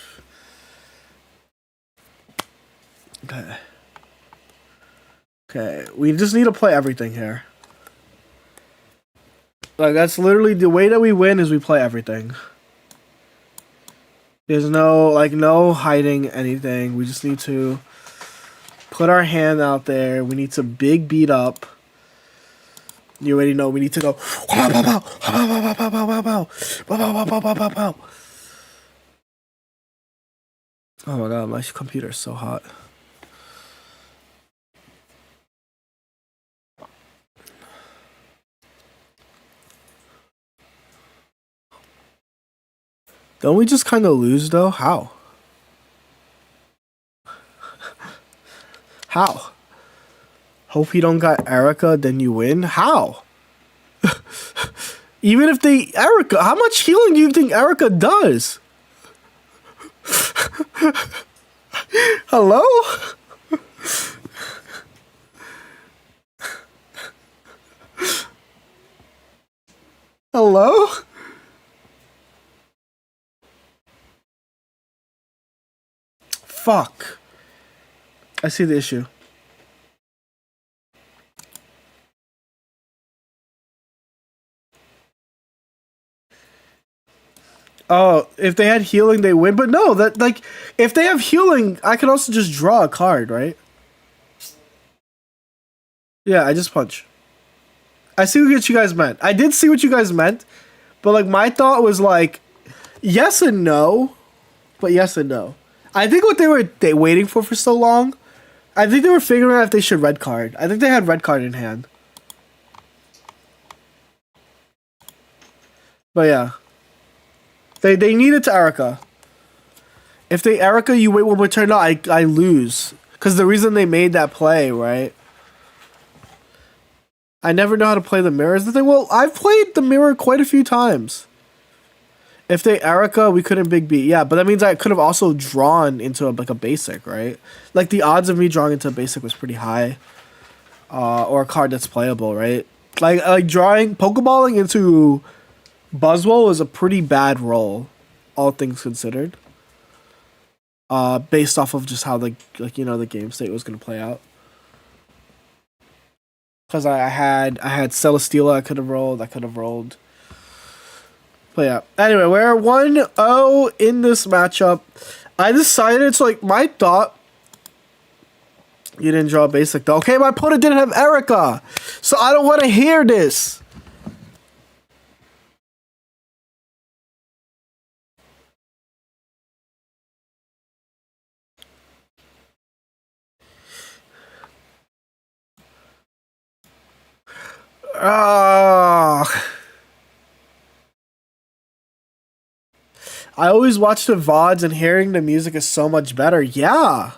Okay. Okay, we just need to play everything here. Like, that's literally the way that we win is we play everything. There's no, like, no hiding anything. We just need to put our hand out there. We need to big beat up. You already know. We need to go. Oh my god, my computer's so hot. Don't we just kind of lose though? How? How? Hope you don't got Erica, then you win? How? Even if they Erica, how much healing do you think Erica does? Hello? Hello? Fuck. I see the issue. Oh, if they had healing, they win. But no, that like if they have healing, I can also just draw a card, right? Yeah, I just punch. I see what you guys meant. I did see what you guys meant, but like my thought was like yes and no, but yes and no. I think what they waiting for so long, I think they were figuring out if they should red card. I think they had red card in hand. But yeah. They need it to Erica. If they Erica, you wait one more turn. No, I lose. Because the reason they made that play, right? I never know how to play the mirror. Is the thing. Well, I've played the mirror quite a few times. If they Erica, we couldn't big B. Yeah, but that means I could have also drawn into a basic, right? Like the odds of me drawing into a basic was pretty high. Or a card that's playable, right? Like drawing Pokeballing into Buzzwole is a pretty bad roll, all things considered. Based off of just how the game state was gonna play out. Because I had Celesteela I could have rolled. But yeah. Anyway, we're 1-0 in this matchup. I decided to my thought. You didn't draw a basic though. Okay, my opponent didn't have Erica. So I don't want to hear this. I always watch the VODs and hearing the music is so much better. Yeah.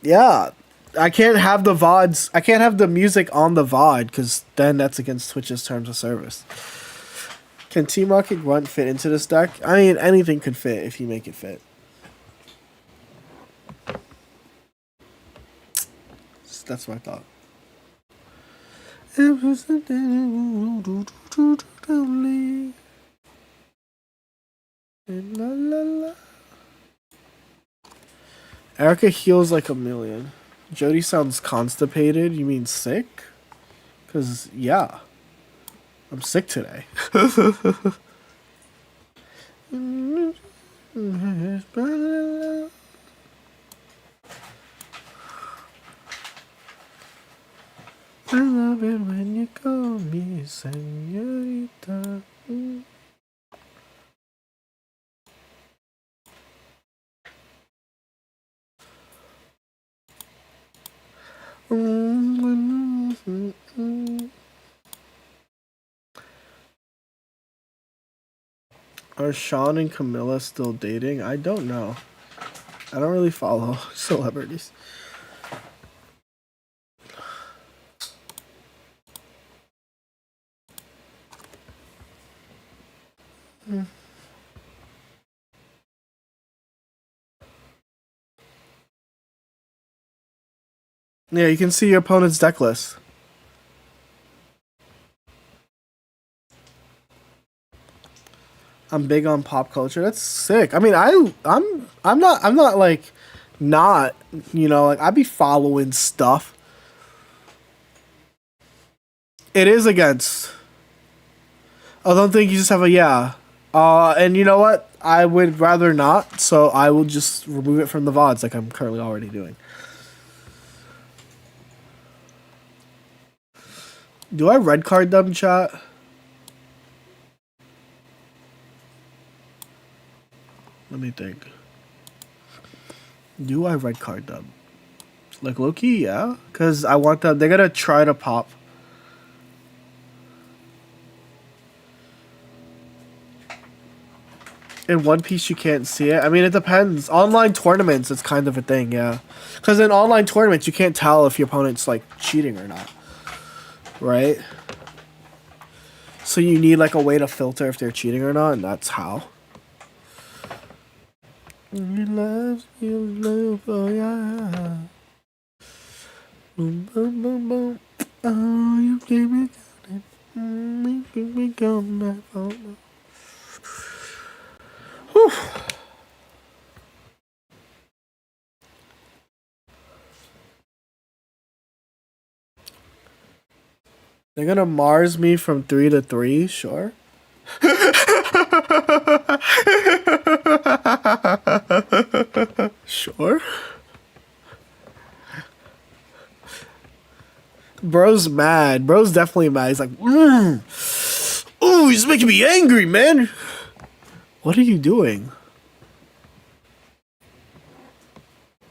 Yeah. I can't have the VODs. I can't have the music on the VOD because then that's against Twitch's terms of service. Can Team Rocket Grunt fit into this deck? I mean, anything could fit if you make it fit. That's my thought. It was the la, la, la. Erica heals like a million. Jody sounds constipated. You mean sick? Because, yeah. I'm sick today. I love it when you call me señorita. Are Sean and Camilla still dating? I don't know. I don't really follow celebrities. Yeah, you can see your opponent's deck list. I'm big on pop culture. That's sick. I mean, I'm not like not, like I be following stuff. It is against. I don't think you just have a yeah. And you know what? I would rather not, so I will just remove it from the VODs like I'm currently already doing. Do I red card them, chat? Let me think. Do I red card them? Like Loki, yeah, because I want them. They're gonna try to pop. In One Piece, you can't see it. I mean, it depends. Online tournaments, it's kind of a thing, yeah. Because in online tournaments, you can't tell if your opponent's like cheating or not, right? So you need like a way to filter if they're cheating or not, and that's how. You love, oh yeah. Boom, boom, boom, boom. Oh, you keep me going. You keep me going. Whew. They're gonna Mars me from 3 to 3, sure. Sure. Bro's mad. Bro's definitely mad. He's like, ooh, he's making me angry, man. What are you doing?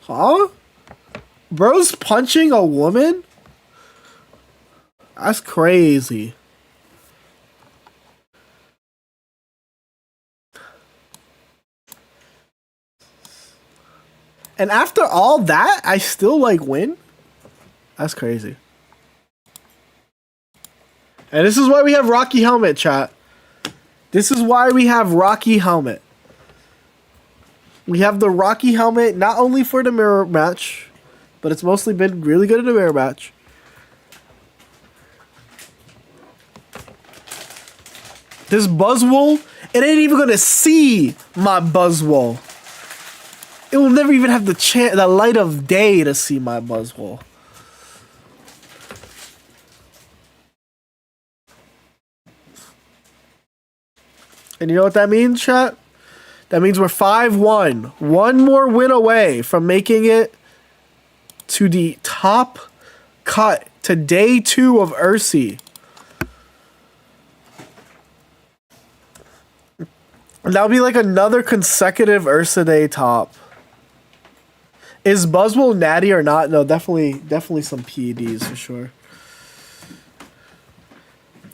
Huh? Bro's punching a woman? That's crazy. And after all that, I still like win? That's crazy. And this is why we have Rocky Helmet, chat. This is why we have Rocky Helmet. We have the Rocky Helmet not only for the mirror match, but it's mostly been really good in the mirror match. This Buzzwole, it ain't even gonna see my Buzzwole. It will never even have the light of day to see my Buzzwole. And you know what that means, chat? That means we're 5-1. One more win away from making it to the top cut to day 2 of Ursi. That'll be like another consecutive Ursa Day top. Is Buzzwole natty or not? No, definitely some PEDs for sure.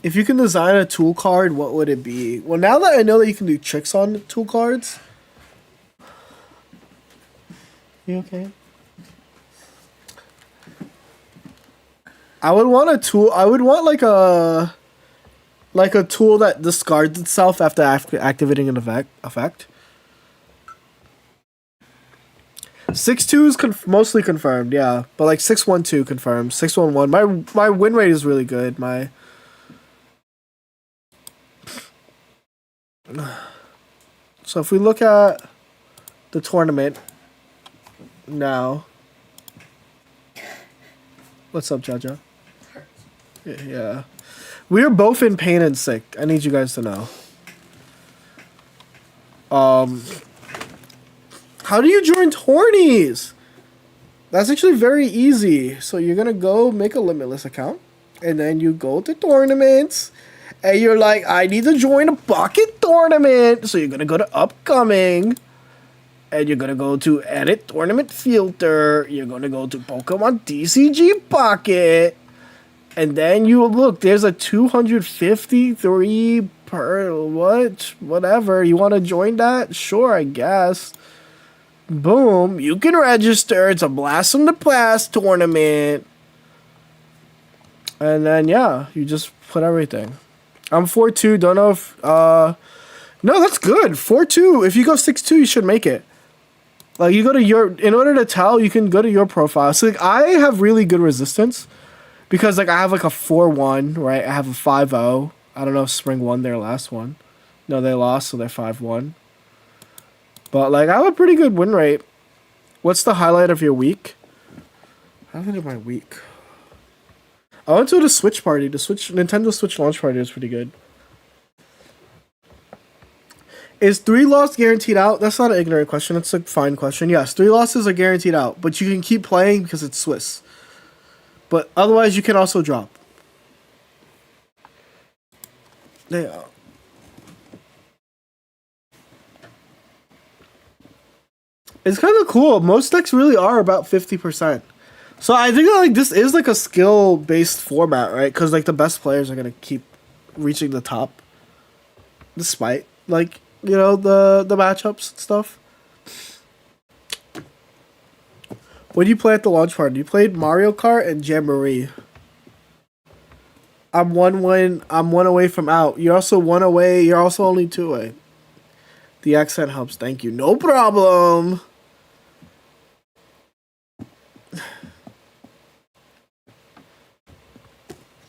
If you can design a tool card, what would it be? Well, now that I know that you can do tricks on tool cards. You okay? I would want a tool. I would want like a tool that discards itself after activating an effect. 6-2 is mostly confirmed, yeah. But like 6-1-2 confirmed. 6-1-1. My win rate is really good. So if we look at the tournament now. What's up, Jaja? Yeah. We are both in pain and sick. I need you guys to know. How do you join tourneys? That's actually very easy. So you're gonna go make a Limitless account, and then you go to tournaments, and you're like, I need to join a bucket tournament. So you're gonna go to upcoming, and you're gonna go to edit tournament filter. You're gonna go to Pokemon TCG Pocket. And then you look, there's a 253 per whatever. You want to join that? Sure, I guess. Boom. You can register. It's a Blast from the Past tournament. And then, yeah, you just put everything. I'm 4-2. Don't know if... No, that's good. 4-2. If you go 6-2, you should make it. Like, you go to your... In order to tell, you can go to your profile. So, like, I have really good resistance. Because, like, I have, like, a 4-1, right? I have a 5-0. I don't know if Spring won their last one. No, they lost, so they're 5-1. But, like, I have a pretty good win rate. What's the highlight of your week? Highlight of my week. I went to the Switch party. The Nintendo Switch launch party was pretty good. Is 3 loss guaranteed out? That's not an ignorant question. That's a fine question. Yes, 3 losses are guaranteed out. But you can keep playing because it's Swiss. But otherwise, you can also drop. Yeah. It's kind of cool. Most decks really are about 50%. So I think that, like, this is like a skill based format, right? Because like the best players are gonna keep reaching the top, despite like the matchups and stuff. What do you play at the launch party? You played Mario Kart and Jamboree. I'm one away from out. You're also one away. You're also only two away. The accent helps. Thank you. No problem.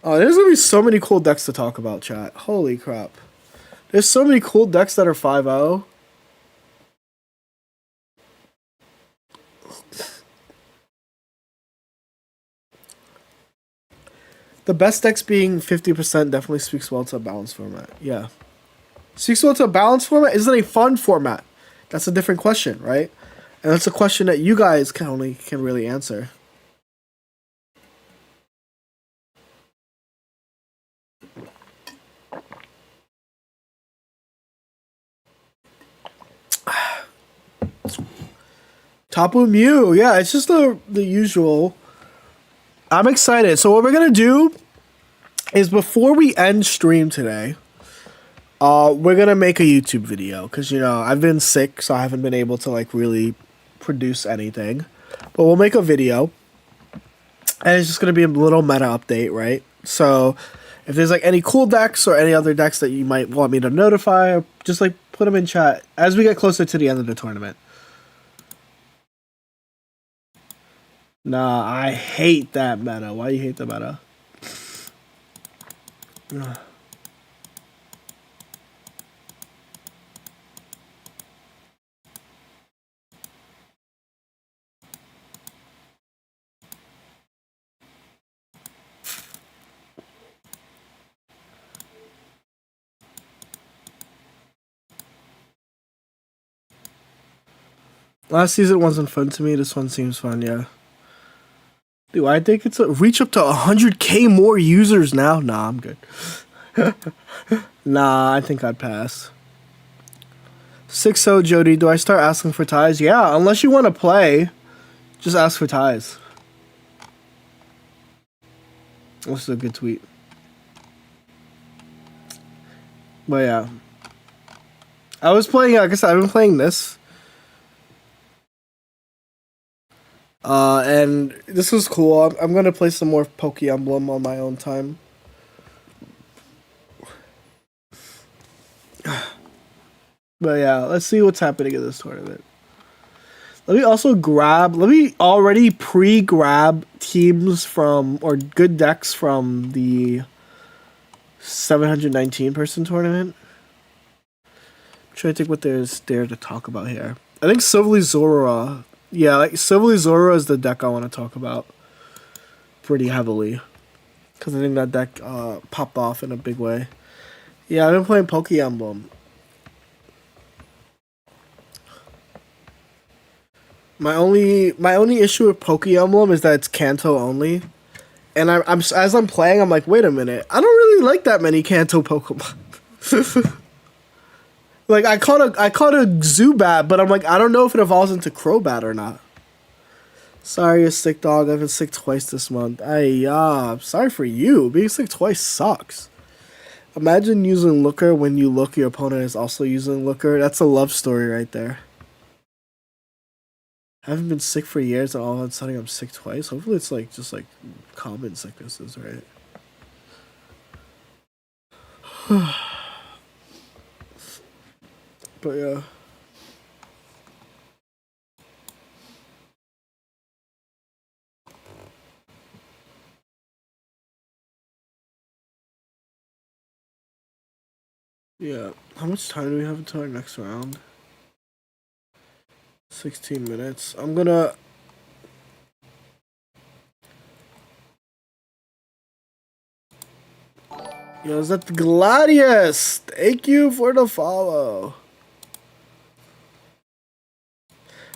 Oh, there's gonna be so many cool decks to talk about, chat. Holy crap. There's so many cool decks that are 5-0. The best decks being 50% definitely speaks well to a balanced format. Yeah. Speaks well to a balanced format? Is it a fun format? That's a different question, right? And that's a question that you guys can really answer. Tapu Mew, yeah, it's just the usual. I'm excited. So what we're gonna do is before we end stream today, we're gonna make a YouTube video because I've been sick, so I haven't been able to like really produce anything. But we'll make a video, and it's just gonna be a little meta update, right? So if there's like any cool decks or any other decks that you might want me to notify, just like put them in chat as we get closer to the end of the tournament. Nah, I hate that meta. Why do you hate the meta? Last season wasn't fun to me. This one seems fun, yeah. Dude, I think it's reach up to 100k more users now. Nah, I'm good. Nah, I think I'd pass. 6-0 Jody, do I start asking for ties? Yeah, unless you want to play, just ask for ties. This is a good tweet. But yeah. I was playing, like I said, I've been playing this. And this was cool. I'm gonna play some more Poke Emblem on my own time. But yeah, let's see what's happening in this tournament. Let me already pre-grab teams from, or good decks from the 719 person tournament. I'm trying to think what there's there to talk about here. I think Silvally Zora. Yeah, like Silvally Zora is the deck I want to talk about pretty heavily. Because I think that deck popped off in a big way. Yeah, I've been playing Poke Emblem. My only issue with Poke Emblem is that it's Kanto only. And I'm as I'm playing, I'm like, wait a minute. I don't really like that many Kanto Pokemon. Like, I caught a Zubat, but I'm like, I don't know if it evolves into Crobat or not. Sorry, you're sick, dog. I've been sick twice this month. Sorry for you. Being sick twice sucks. Imagine using Looker when you look, your opponent is also using Looker. That's a love story right there. I haven't been sick for years, and all of a sudden I'm sick twice. Hopefully it's like just like common sicknesses, right? But yeah. Yeah. How much time do we have until our next round? 16 minutes. I'm gonna... Yo, is that Gladius? Thank you for the follow.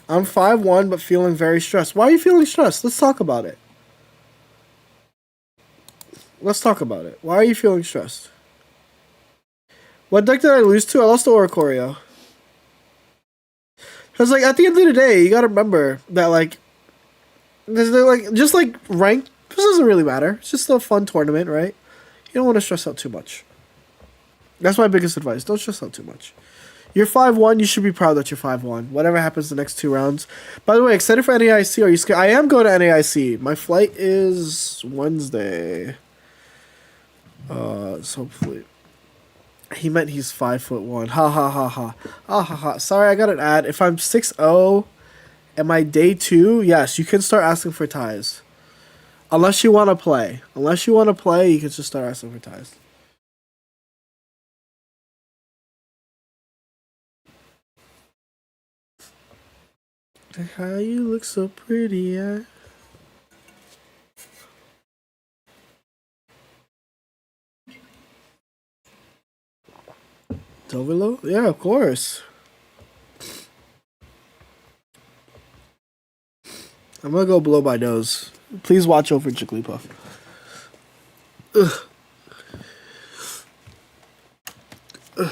I'm 5-1, but feeling very stressed. Why are you feeling stressed? Let's talk about it. Let's talk about it. Why are you feeling stressed? What deck did I lose to? I lost to Oricorio. Because like at the end of the day, you gotta remember that like, they're like just like rank. This doesn't really matter. It's just a fun tournament, right? You don't want to stress out too much. That's my biggest advice. Don't stress out too much. You're 5-1. You should be proud that you're 5-1. Whatever happens the next 2 rounds. By the way, excited for NAIC? Are you scared? I am going to NAIC. My flight is Wednesday. So hopefully. He meant he's 5'1". Ha ha ha ha. Ah ha ha. Sorry, I got an ad. If I'm 6-0, am I day 2? Yes, you can start asking for ties. Unless you want to play. Unless you want to play, you can just start asking for ties. How you look so pretty, yeah. Tovilo? Yeah, of course. I'm gonna go blow my nose. Please watch over Jigglypuff. Ugh. Ugh.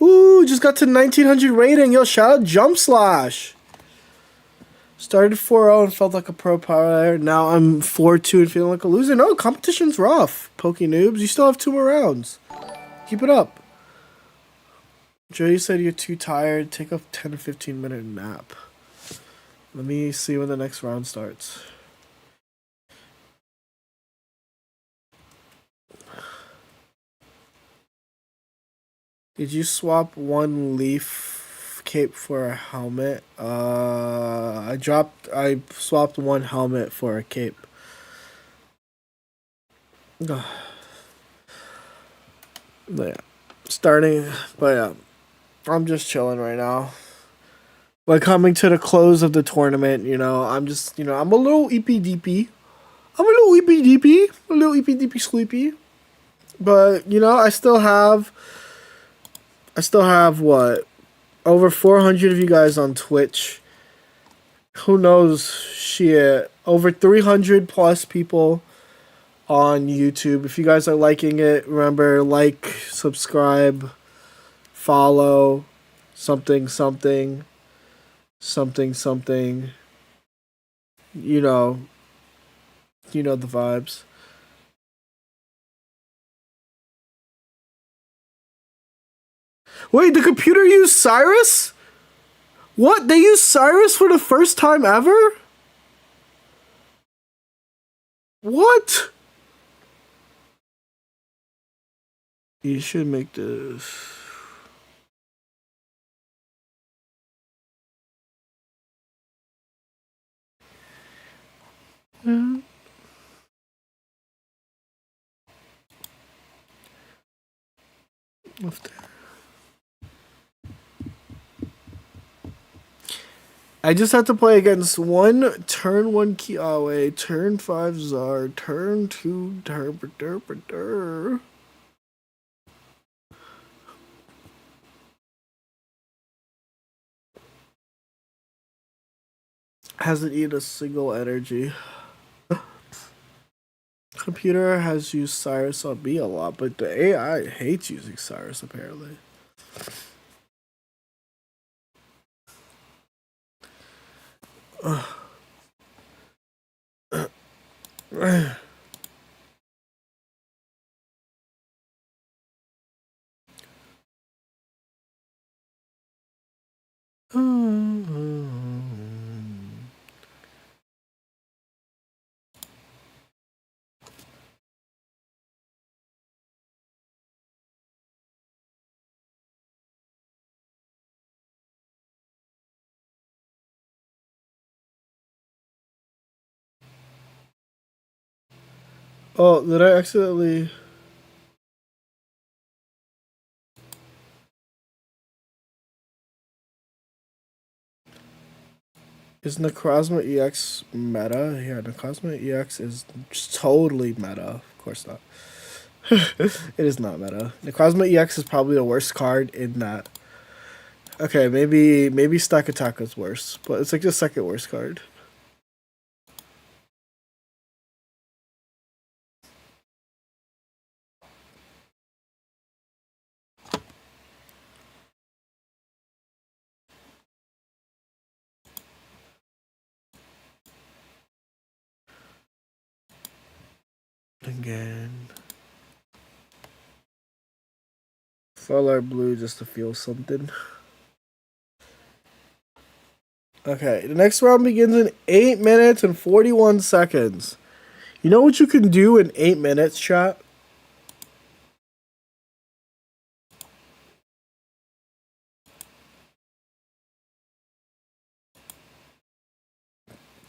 Ooh, just got to 1900 rating. Yo, shout out Jump Slash. Started 4-0 and felt like a pro player. Now I'm 4-2 and feeling like a loser. No, competition's rough. Pokey noobs, you still have 2 more rounds. Keep it up. Joey said you're too tired. Take a 10 to 15 minute nap. Let me see when the next round starts. Did you swap one leaf cape for a helmet? I swapped one helmet for a cape. But yeah, I'm just chilling right now. Like coming to the close of the tournament, you know, I'm just, you know, I'm a little EPDP. A little EPDP sleepy. But, you know, I still have what? Over 400 of you guys on Twitch. Who knows? Shit. Over 300 plus people on YouTube. If you guys are liking it, remember, like, subscribe, follow, something. You know the vibes. Wait, the computer used Cyrus? What? They used Cyrus for the first time ever? What? You should make this. I just have to play against turn 1 Kiawe, turn 5 Zar, turn 2 Derp. hasn't eaten a single energy. Computer has used Cyrus on me a lot, but the AI hates using Cyrus apparently. Oh, did I accidentally... Is Necrozma EX meta? Yeah, Necrozma EX is just totally meta. Of course not. It is not meta. Necrozma EX is probably the worst card in that. Okay, maybe Stack Attack is worse, but it's like the second worst card. Again. Full art blue just to feel something. Okay, the next round begins in 8 minutes and 41 seconds. You know what you can do in 8 minutes, chat?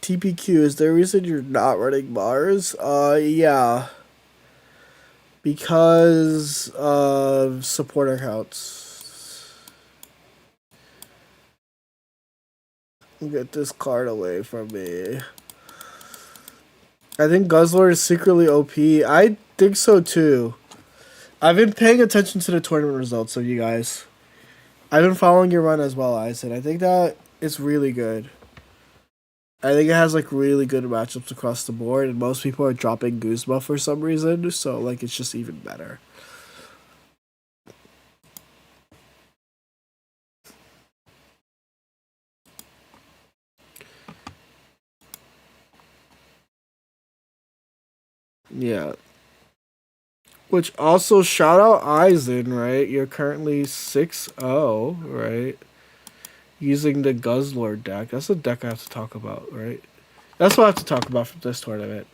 TPQ, is there a reason you're not running Mars? Yeah. Because of support accounts. Get this card away from me. I think Guzzler is secretly OP. I think so too. I've been paying attention to the tournament results of you guys. I've been following your run as well, Eisen. I think that it's really good. I think it has like really good matchups across the board, and most people are dropping Guzma for some reason, so like it's just even better. Yeah. Which also shout out Eisen, right? You're currently 6-0, right? Using the Guzzler deck. That's the deck I have to talk about, right? That's what I have to talk about from this tournament.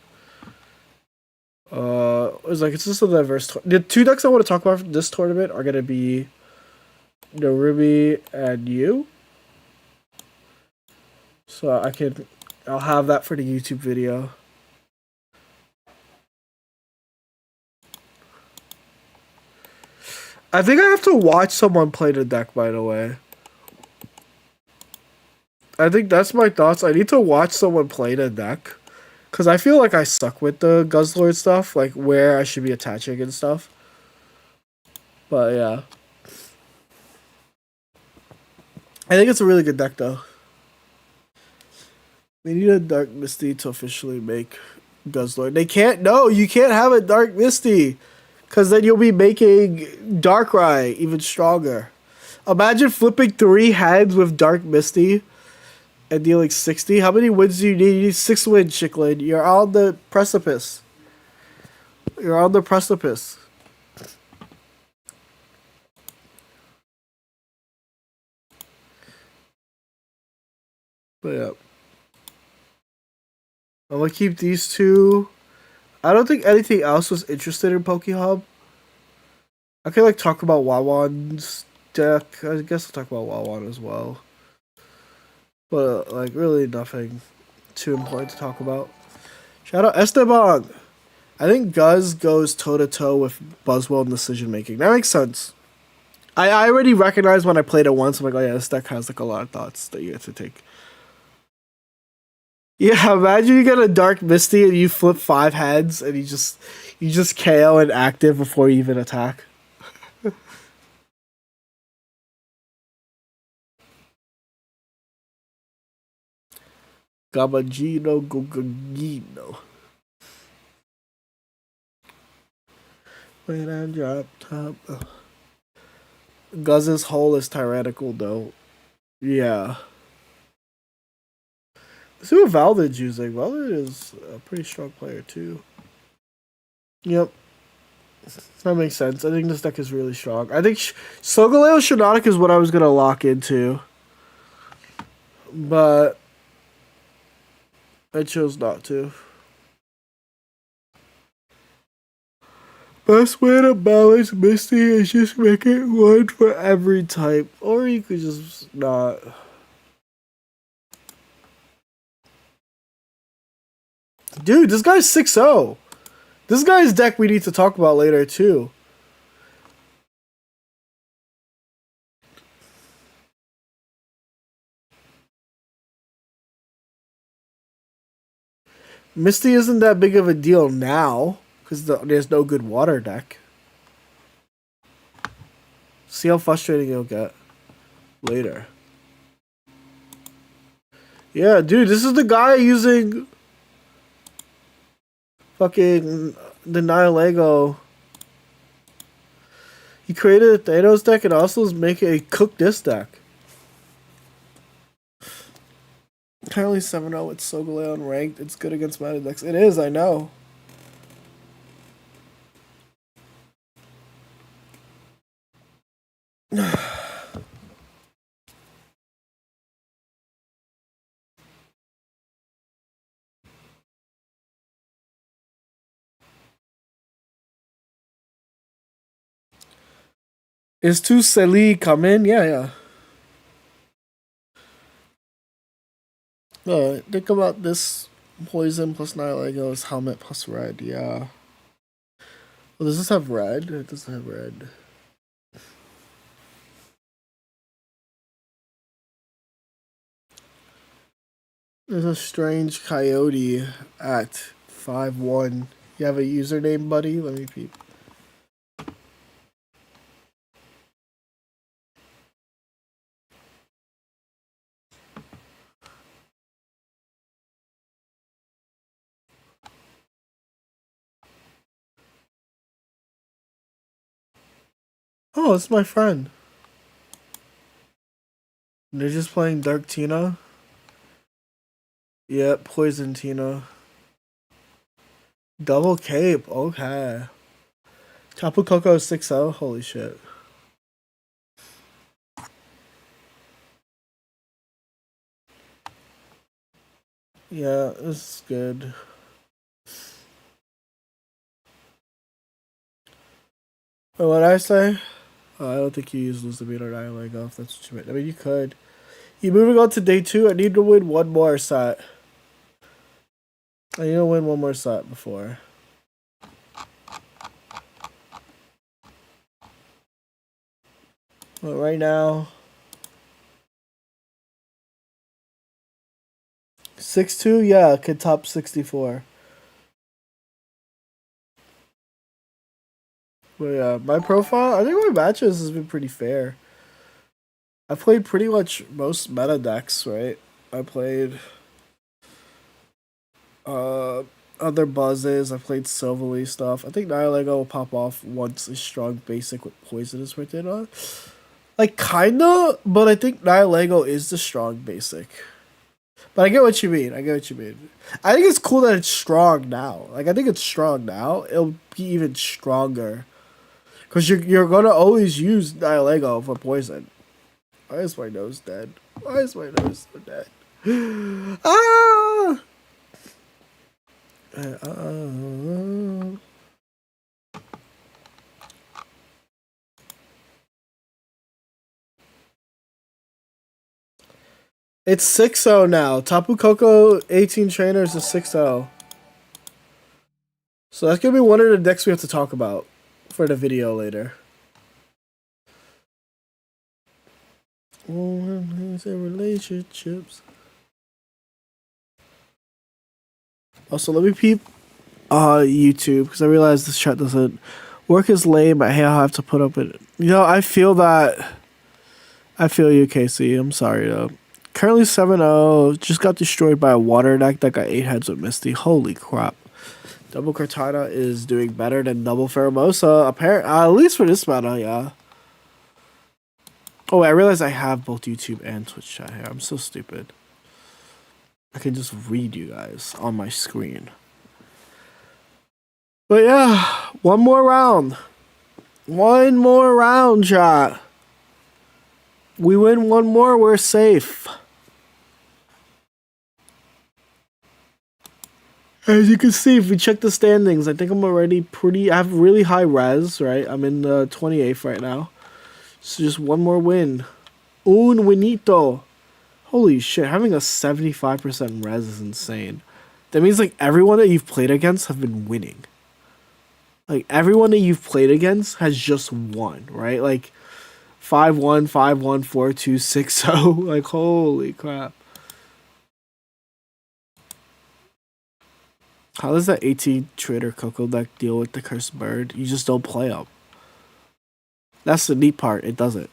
It's like it's just a diverse. The two decks I want to talk about from this tournament are gonna be the Ruby and you. So I'll have that for the YouTube video. I think I have to watch someone play the deck, by the way. I think that's my thoughts. I need to watch someone play the deck. Because I feel like I suck with the Guzzler stuff, like where I should be attaching and stuff. But yeah. I think it's a really good deck, though. We need a Dark Misty to officially make Guzzler. They can't. No, you can't have a Dark Misty. Because then you'll be making Darkrai even stronger. Imagine flipping 3 heads with Dark Misty and dealing 60. How many wins do you need? You need 6 wins, Chicklin. You're on the precipice. You're on the precipice. But yeah. I'm gonna keep these two. I don't think anything else was interested in PokeHub. I could like talk about Wawan's deck. I guess I'll talk about Wawan as well. But like really nothing too important to talk about. Shout out Esteban. I think Guz goes toe to toe with Buzzwell in decision making. That makes sense. I already recognized when I played it once. I'm like, oh yeah, this deck has like a lot of thoughts that you have to take. Yeah, imagine you get a Dark Misty and you flip 5 heads and you just KO an active before you even attack. Gabagino Gugagino. When I drop top. Guz's hole is tyrannical though. Yeah. Let's see what Valded's using. Valded is a pretty strong player too. Yep. That makes sense. I think this deck is really strong. I think Solgaleo Shiinotic is what I was going to lock into. But I chose not to. Best way to balance Misty is just make it one for every type. Or you could just not. Dude, this guy's 6-0. This guy's deck we need to talk about later, too. Misty isn't that big of a deal now, because there's no good water deck. See how frustrating it'll get later. Yeah, dude, this is the guy using fucking the Nihilego. He created a Thanos deck and also is making a cook this deck. Currently 7-0 with Solgaleo and ranked. It's good against meta decks. It is, I know. Is Tu Seli come in? Yeah. Think about this poison plus Nihilego is helmet plus red, yeah. Well, does this have red? It doesn't have red. There's a strange coyote at 5-1. You have a username, buddy? Let me peep. Oh, it's my friend. They're just playing Dark Tina. Yep, Poison Tina. Double Cape, okay. Tapu Koko 6-0, holy shit. Yeah, this is good. But what I say? Oh, I don't think you use Luzabine or Nihilego if that's what you meant. I mean, you could. You moving on to day 2? I need to win one more set. I need to win one more set before. But right now, 6-2, yeah, could top 64. But yeah, my profile, I think my matches has been pretty fair. I played pretty much most meta decks, right? I played other buzzes. I played Silverly stuff. I think Nihilego will pop off once a strong basic with poison is written on. Like, kinda, but I think Nihilego is the strong basic. But I get what you mean. I think it's cool that it's strong now. Like, I think it's strong now. It'll be even stronger. Because you're going to always use Nihilego for poison. Why is my nose dead? Why is my nose so dead? Ah! It's 6-0 now. Tapu Koko 18 trainers is 6-0. So that's going to be one of the decks we have to talk about for the video later. Relationships. Also, let me peep YouTube because I realize this chat doesn't work as lame. But hey, I'll have to put up it. You know, I feel that. I feel you, Casey. I'm sorry though. Currently 7-0. Just got destroyed by a water deck that got 8 heads with Misty. Holy crap. Double Cortana is doing better than double Pheromosa. At least for this meta, yeah. Oh, I realize I have both YouTube and Twitch chat here. I'm so stupid. I can just read you guys on my screen. But yeah, one more round. One more round, chat. We win one more, we're safe. As you can see, if we check the standings, I think I'm already I have really high res, right? I'm in the 28th right now. So just one more win. Un winito. Holy shit, having a 75% res is insane. That means like everyone that you've played against have been winning. Like everyone that you've played against has just won, right? Like 5-1, 5-1, 4-2, 6-0. Like holy crap. How does that AT Trader Coco deck deal with the Cursed Bird? You just don't play them. That's the neat part. It doesn't.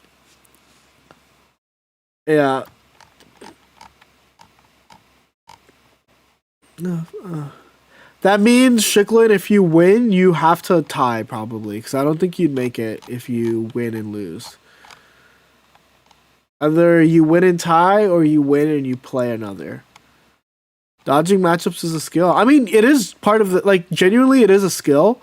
Yeah. That means, Shicklin, if you win, you have to tie, probably. Because I don't think you'd make it if you win and lose. Either you win and tie, or you win and you play another. Dodging matchups is a skill. I mean, it is part of the... Like, genuinely, it is a skill.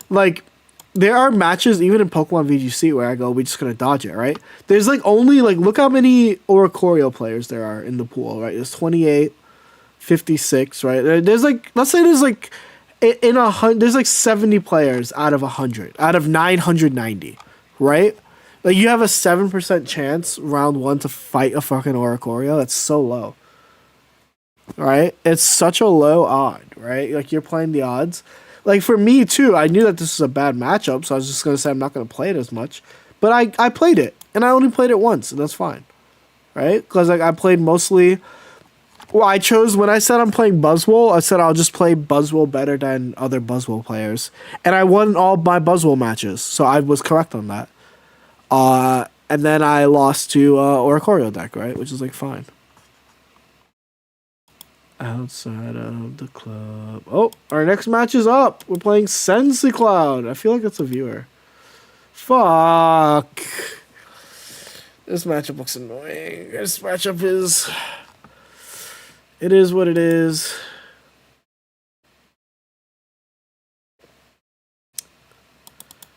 Like, there are matches, even in Pokemon VGC, where I go, we're just going to dodge it, right? There's, like, only... Like, look how many Oricorio players there are in the pool, right? There's 28, 56, right? There's, like... Let's say there's, like... There's, like, 70 players out of 100. Out of 990, right? Like, you have a 7% chance, round 1, to fight a fucking Oricorio. That's so low. Right? It's such a low odd, right? Like, you're playing the odds. Like, for me, too, I knew that this was a bad matchup, so I was just going to say I'm not going to play it as much. But I played it, and I only played it once, and that's fine. Right? Because, like, I played mostly... Well, I chose... When I said I'm playing Buzzwole, I said I'll just play Buzzwole better than other Buzzwole players. And I won all my Buzzwole matches, so I was correct on that. And then I lost to Oricorio deck, right? Which is, like, fine. Outside of the club. Oh, our next match is up. We're playing Sensi Cloud. I feel like it's a viewer. Fuck. This matchup looks annoying. This matchup is... It is what it is.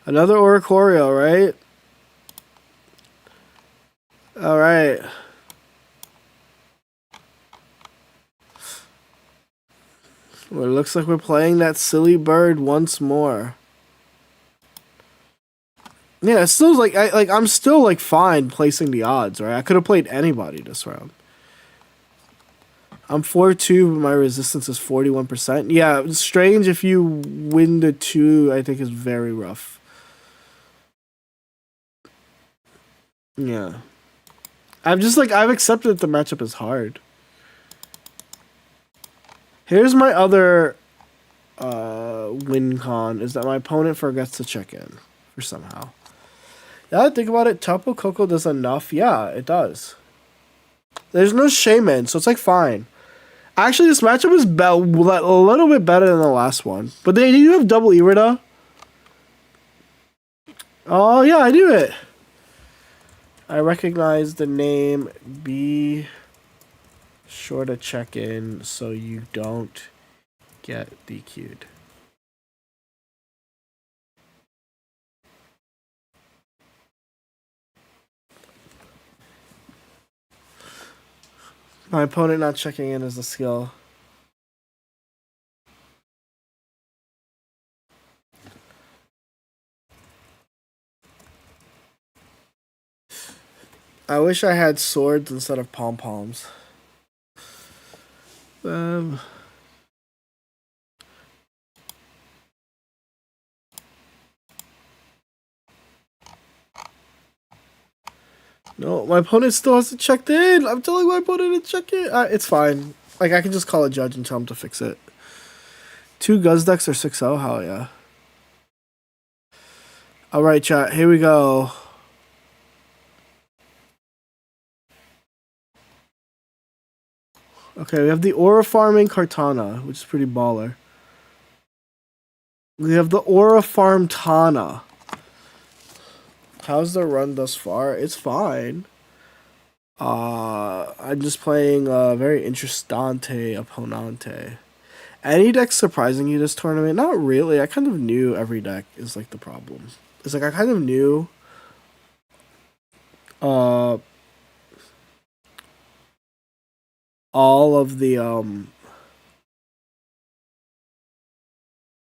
Another Oricorio, right? Alright. Well, it looks like we're playing that silly bird once more. Yeah, it still like I'm still like fine placing the odds, right? I could have played anybody this round. I'm 4-2, but my resistance is 41%. Yeah, it's strange if you win the 2, I think is very rough. Yeah. I've accepted that the matchup is hard. Here's my other win con, is that my opponent forgets to check in for somehow. Yeah, think about it. Tapu Koko does enough. Yeah, it does. There's no Shaman, so it's like fine. Actually, this matchup is a little bit better than the last one. But they do have double Irida. Oh, yeah, I do it. I recognize the name. Be sure to check in so you don't get DQ'd. My opponent not checking in is a skill. I wish I had swords instead of pom-poms. No, my opponent still hasn't checked in. I'm telling my opponent to check in. It's fine. Like, I can just call a judge and tell him to fix it. 2 Guz decks are 6-0? Hell yeah. Alright, chat. Here we go. Okay, we have the Aura Farming Kartana, which is pretty baller. We have the Aura Farm Tana. How's the run thus far? It's fine. I'm just playing very Interestante Opponente. Any deck surprising you this tournament? Not really. I kind of knew every deck is like the problem. It's like I kind of knew all of the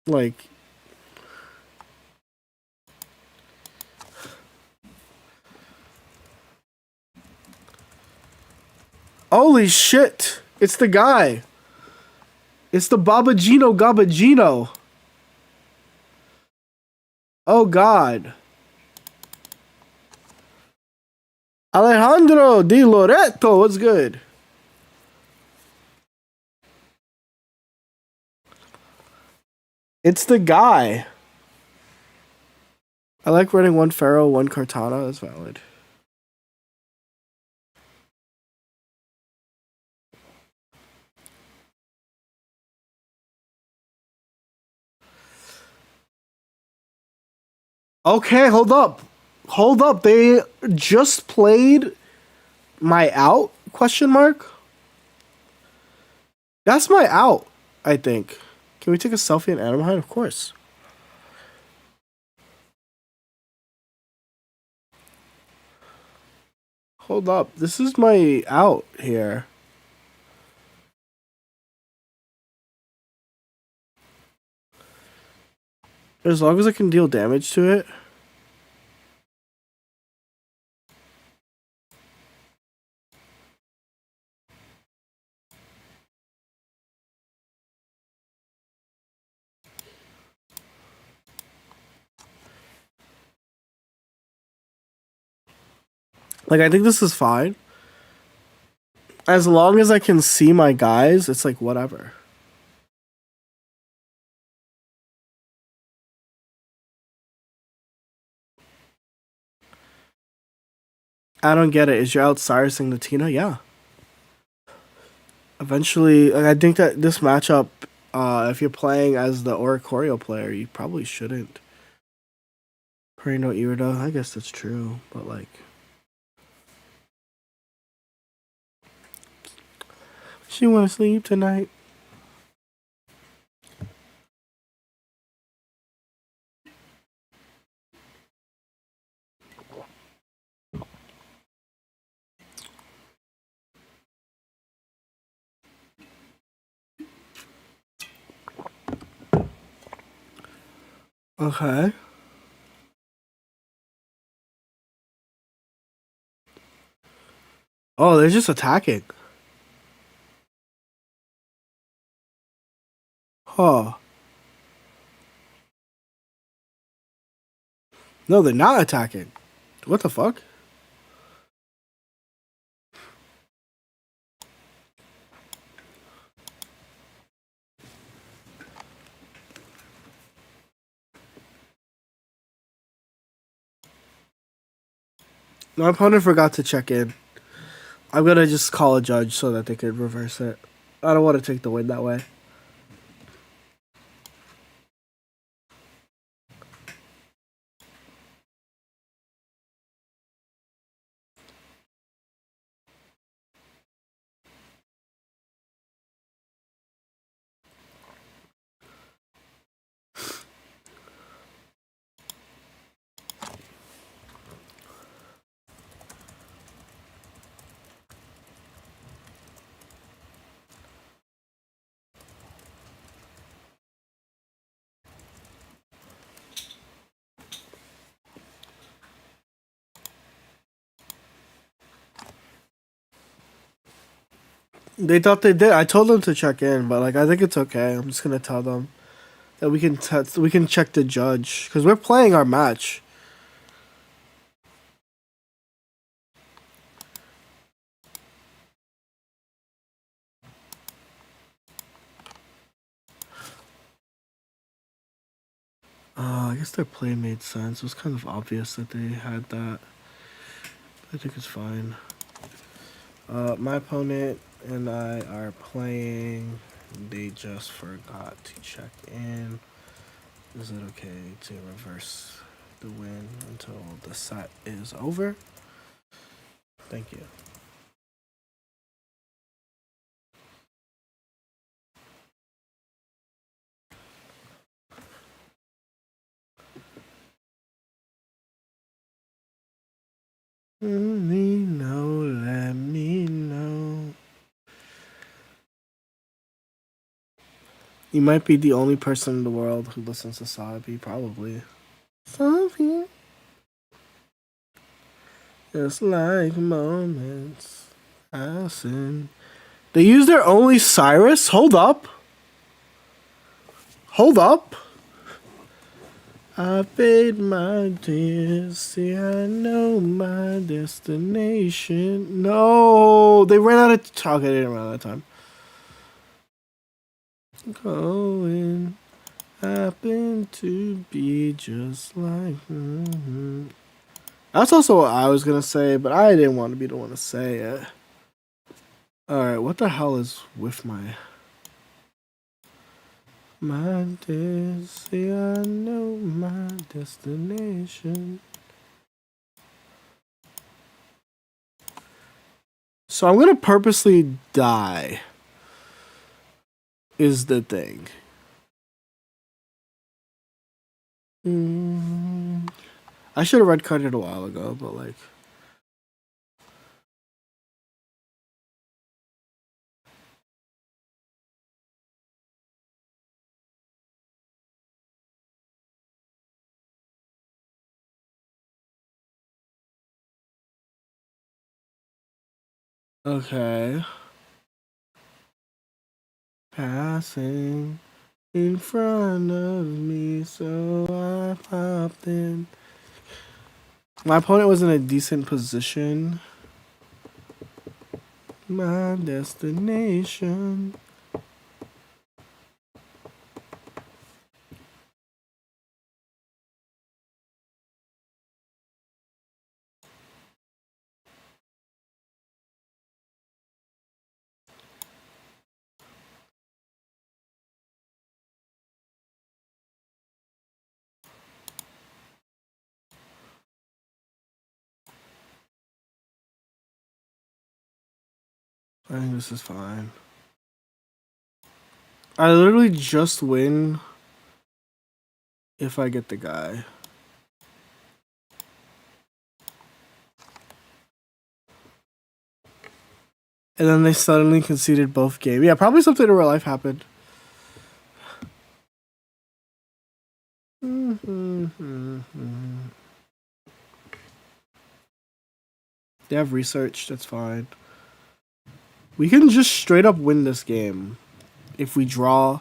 like holy shit! It's the guy. It's the Babagino Gabagino. Oh God. Alejandro Di Loreto, what's good? It's the guy. I like running one Pharaoh, one Kartana. That's valid. Okay, hold up. Hold up. They just played my out? Question mark? That's my out, I think. Can we take a selfie in Anaheim? Of course. Hold up. This is my out here. As long as I can deal damage to it. Like, I think this is fine. As long as I can see my guys, it's like, whatever. I don't get it. Is your out Cyrus and Latina? Yeah. Eventually, like, I think that this matchup, if you're playing as the Oricorio player, you probably shouldn't. Pray no Irida. I guess that's true, but like... She wanna sleep tonight. Okay. Oh, they're just attacking. Huh. No, they're not attacking. What the fuck? My opponent forgot to check in. I'm gonna just call a judge so that they could reverse it. I don't want to take the win that way. They thought they did. I told them to check in, but like I think it's okay. I'm just gonna tell them that we can check the judge because we're playing our match. I guess their play made sense. It was kind of obvious that they had that. I think it's fine. My opponent and I are playing. They just forgot to check in. Is it okay to reverse the win until the set is over? Thank you. Let me know, let me know. You might be the only person in the world who listens to Sabi, probably. Sabi. It's like moments passing. They use their only Cyrus? Hold up. Hold up. I paid my dues. See, I know my destination. No, they ran out of okay, they didn't run out of time. Going happened to be just like. That's also what I was gonna say, but I didn't want to be the one to say it. Alright, what the hell is with my see, I know my destination. So I'm gonna purposely die. Is the thing. I should have red carded a while ago, but like. Okay. Passing in front of me, so I popped in. My opponent was in a decent position. My destination. I think this is fine. I literally just win if I get the guy. And then they suddenly conceded both games. Yeah, probably something in real life happened. They have research, that's fine. We can just straight up win this game. If we draw.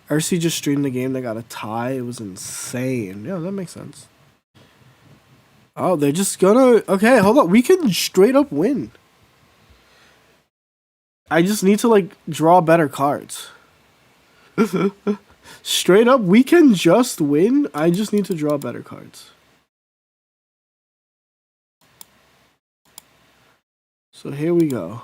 RC just streamed the game, they got a tie. It was insane. Yeah, that makes sense. Oh, they're just gonna... Okay, hold up. We can straight up win. I just need to, like, draw better cards. Straight up, we can just win. I just need to draw better cards. So here we go.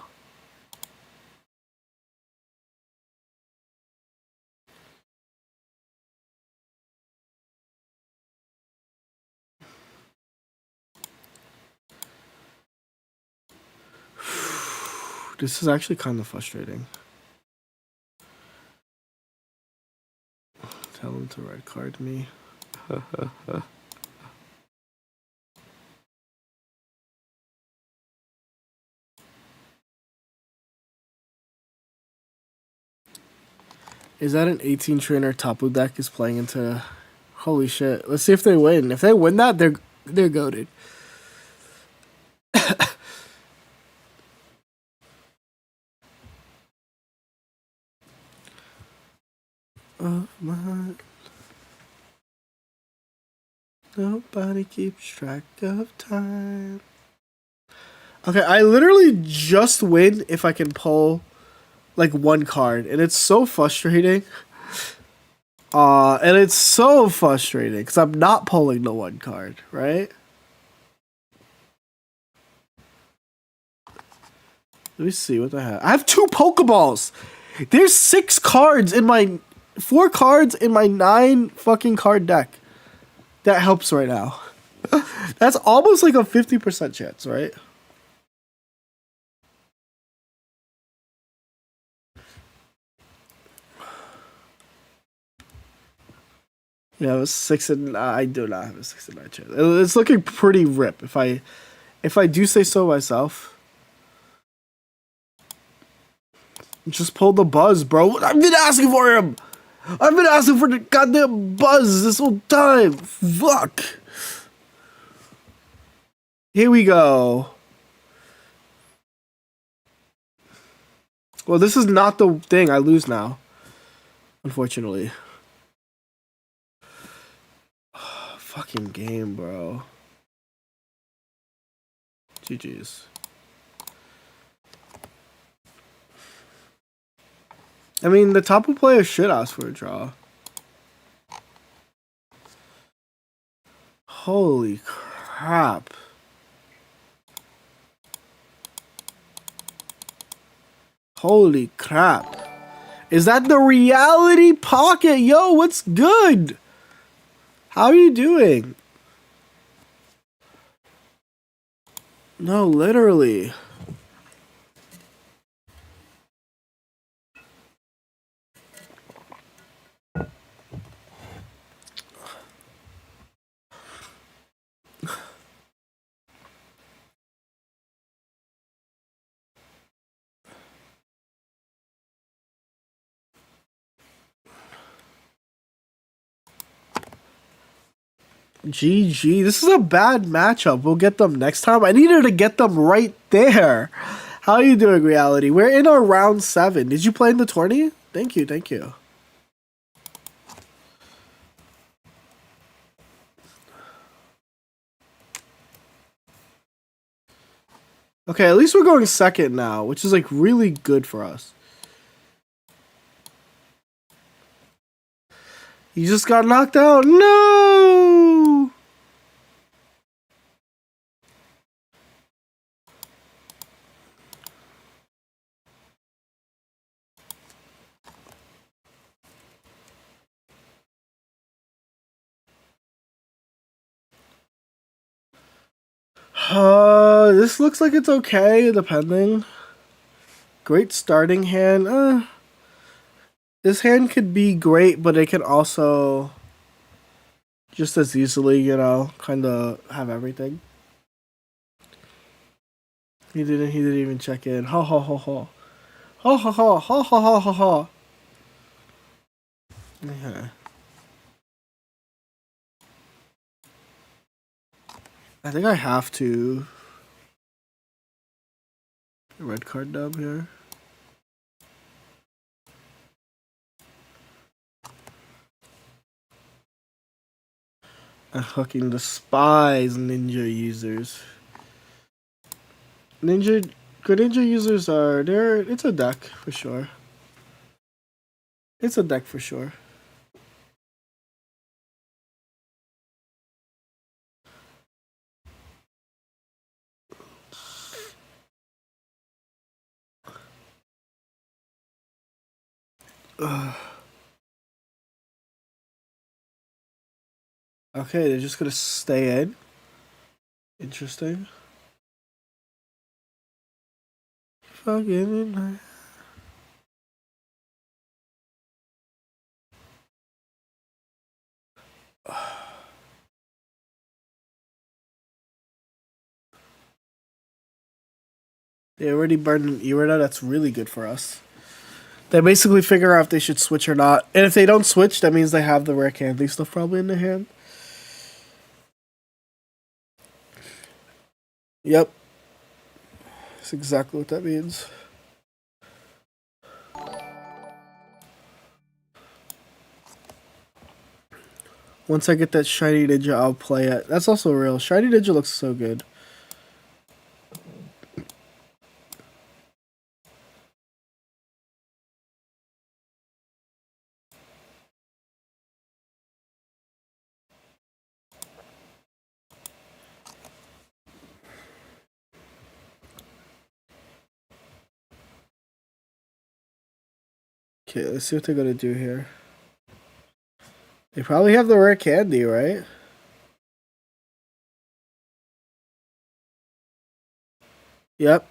This is actually kind of frustrating. Tell him to red card me. Is that an 18 trainer Tapu deck is playing into... Holy shit. Let's see if they win. If they win that, they're goated. Oh my... Nobody keeps track of time. Okay, I literally just win if I can pull like one card, and it's so frustrating. And it's so frustrating because I'm not pulling the one card, right? Let me see what the heck. I have 2 Pokeballs. There's 4 cards in my 9 fucking card deck. That helps right now. That's almost like a 50% chance, right? Yeah, it was 6 and I do not have a 6 and 9 chance. It's looking pretty rip if I do say so myself. Just pull the buzz, bro. I've been asking for him. I've been asking for the goddamn buzz this whole time. Fuck. Here we go. Well, this is not the thing. I lose now. Unfortunately. Fucking game, bro. GG's. I mean, the top player should ask for a draw. Holy crap. Holy crap. Is that the reality pocket? Yo, what's good? How are you doing? No, literally. GG. This is a bad matchup. We'll get them next time. I needed to get them right there. How are you doing, Reality? We're in our round 7. Did you play in the tourney? Thank you, thank you. Okay, at least we're going second now, which is like really good for us. You just got knocked out. No! This looks like it's okay, depending. Great starting hand. This hand could be great, but it can also just as easily, you know, kind of have everything. He didn't even check in. Ha ha ha ha. Ha ha ha ha ha ha ha ha. Yeah. I think I have to. Red card dub here. I fucking despise ninja users. Greninja users are there. It's a deck for sure. It's a deck for sure. Ugh. Okay, they're just gonna stay in. Interesting. Fucking. They already burned an Irida. That's really good for us. They basically figure out if they should switch or not. And if they don't switch, that means they have the rare candy stuff probably in their hand. Yep. That's exactly what that means. Once I get that Shiny Ninja, I'll play it. That's also real. Shiny Ninja looks so good. Okay, let's see what they're gonna do here. They probably have the rare candy, right? Yep.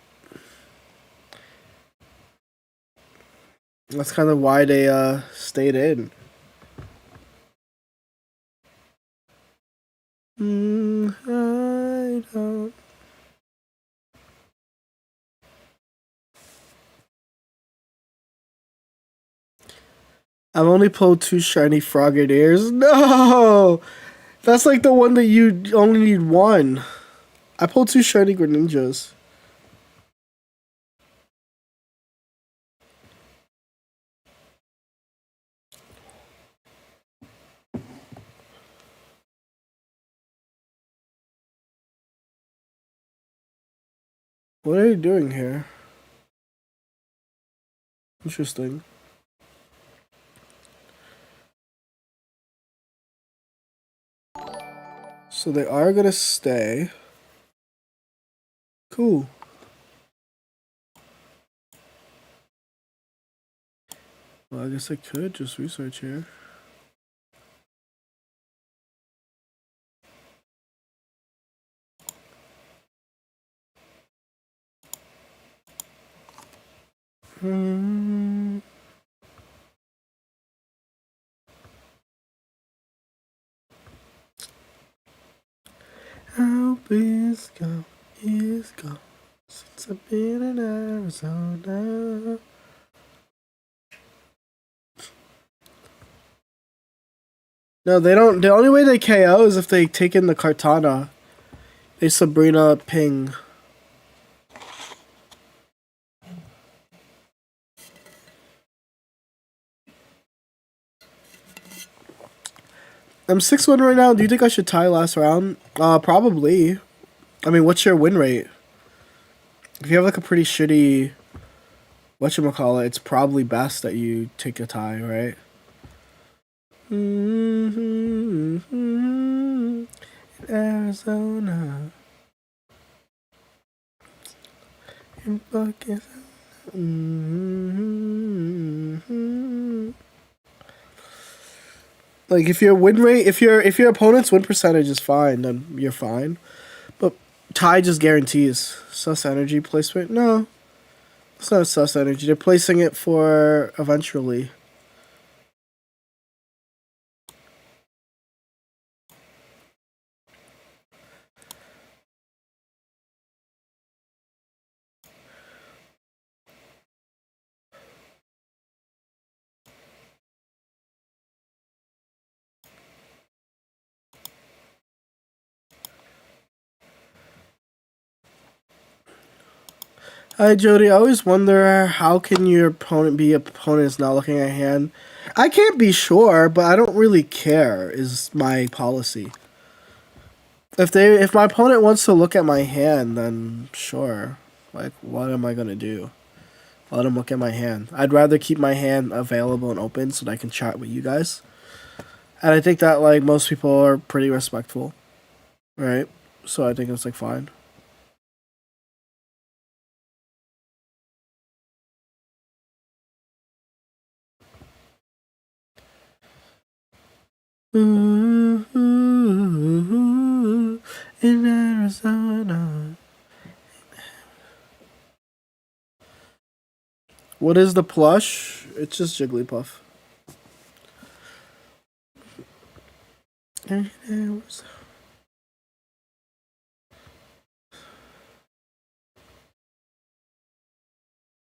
That's kind of why they stayed in. I don't. I've only pulled 2 shiny Frogadiers. No! That's like the one that you only need 1. I pulled 2 shiny Greninjas. What are you doing here? Interesting. So they are gonna stay. Cool. Well, I guess I could just research here. Hope is gone, is gone since I've been in Arizona. No, they don't. The only way they KO is if they take in the Kartana. They Sabrina ping. I'm 6-1 right now. Do you think I should tie last round? Probably. I mean, what's your win rate? If you have like a pretty shitty whatchamacallit, it's probably best that you take a tie, right? Arizona. Like if your win rate, if your opponent's win percentage is fine, then you're fine. But tie just guarantees sus energy placement. No, it's not sus energy. They're placing it for eventually. Hi Jody, I always wonder how can your opponent is not looking at hand. I can't be sure, but I don't really care is my policy. If my opponent wants to look at my hand, then sure. Like what am I gonna do? Let them look at my hand. I'd rather keep my hand available and open so that I can chat with you guys. And I think that like most people are pretty respectful. Right? So I think it's like fine. In Arizona. What is the plush? It's just Jigglypuff.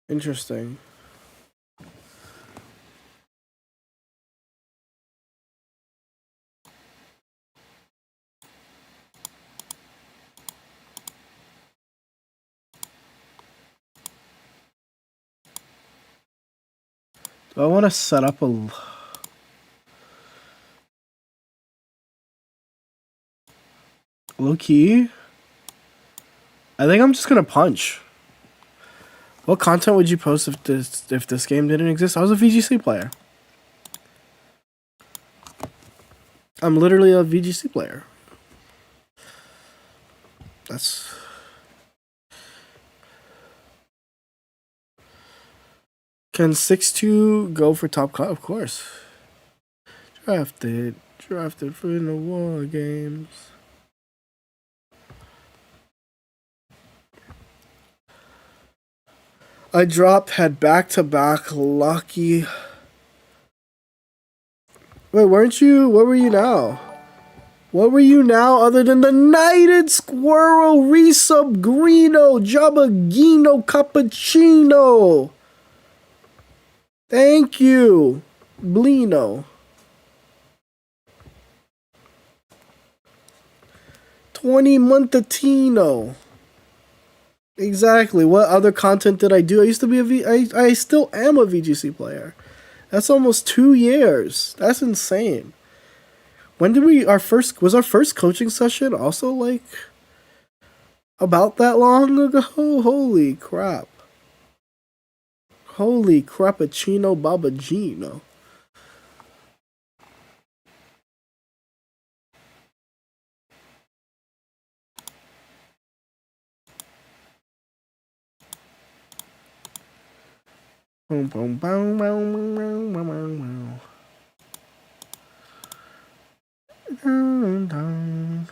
Interesting. Do I want to set up a low key? I think I'm just gonna punch. What content would you post if this game didn't exist? I was a VGC player. I'm literally a VGC player. That's Can 6-2 go for top cut? Of course. Drafted for the war games. I dropped, had back-to-back lucky. Wait, weren't you? What were you now? What were you now other than the Knighted Squirrel, Resub Greeno, Jabagino, Cappuccino? Thank you, Blino. 20 Montatino. Exactly. What other content did I do? I used to be I still am a VGC player. That's almost 2 years. That's insane. When did our first coaching session also like about that long ago? Holy crap. Holy crappuccino babagino. Boom, boom, boom, boom, boom, boom, boom, boom. Dun, dun.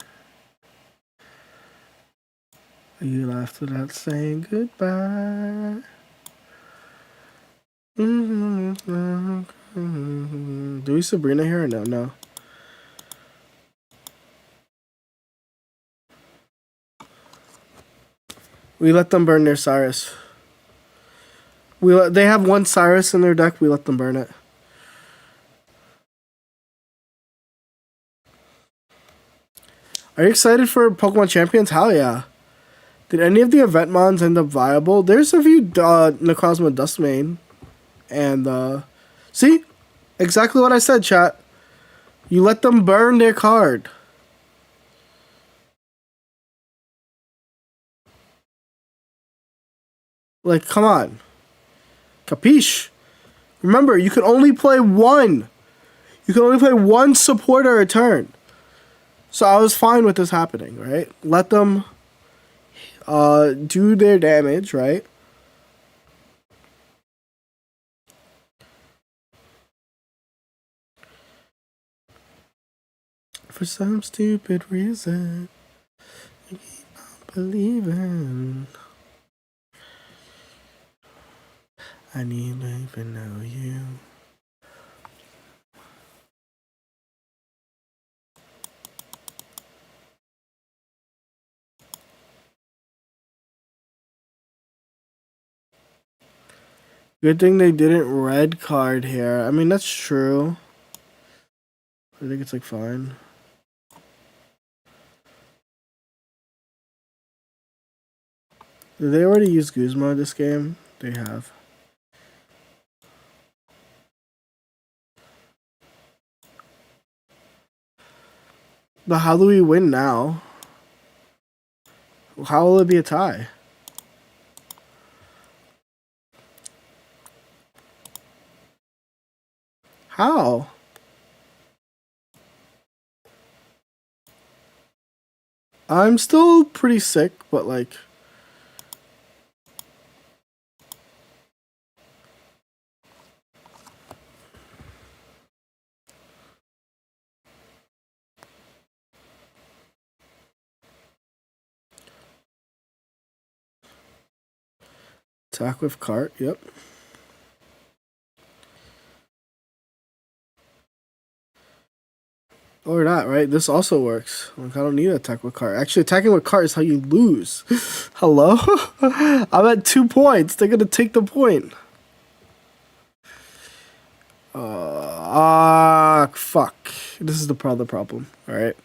You left without saying goodbye. Do we Sabrina here or no? No. We let them burn their Cyrus. They have one Cyrus in their deck. We let them burn it. Are you excited for Pokemon Champions? Hell yeah. Did any of the event mons end up viable? There's a few Necrozma Dustmane. And, see? Exactly what I said, chat. You let them burn their card. Like, come on. Capiche? Remember, you can only play one. You can only play one supporter a turn. So I was fine with this happening, right? Let them do their damage, right? For some stupid reason, I keep on believing. I need to even know you. Good thing they didn't red card here. I mean, that's true. I think it's like fine. Did they already use Guzma this game? They have. But how do we win now? How will it be a tie? How? I'm still pretty sick, but like... Attack with cart, yep. Or not, right? This also works. Like, I don't need to attack with cart. Actually, attacking with cart is how you lose. Hello? I'm at 2 points. They're gonna take the point. Fuck. This is the problem. Alright.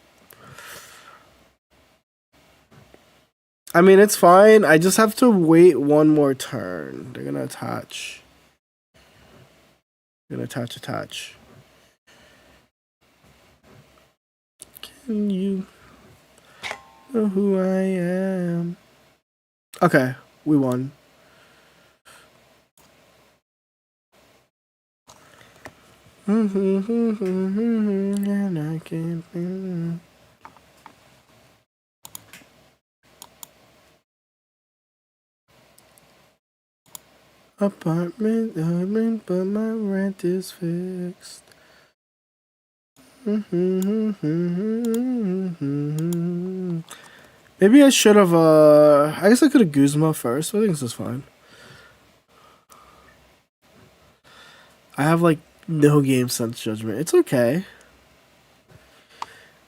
I mean, it's fine. I just have to wait one more turn. They're gonna attach. They're gonna attach. Can you know who I am? Okay, we won. And I can't. Apartment, but my rent is fixed. Maybe I should have, I guess I could have Guzma first. I think this is fine. I have, like, no game sense judgment. It's okay.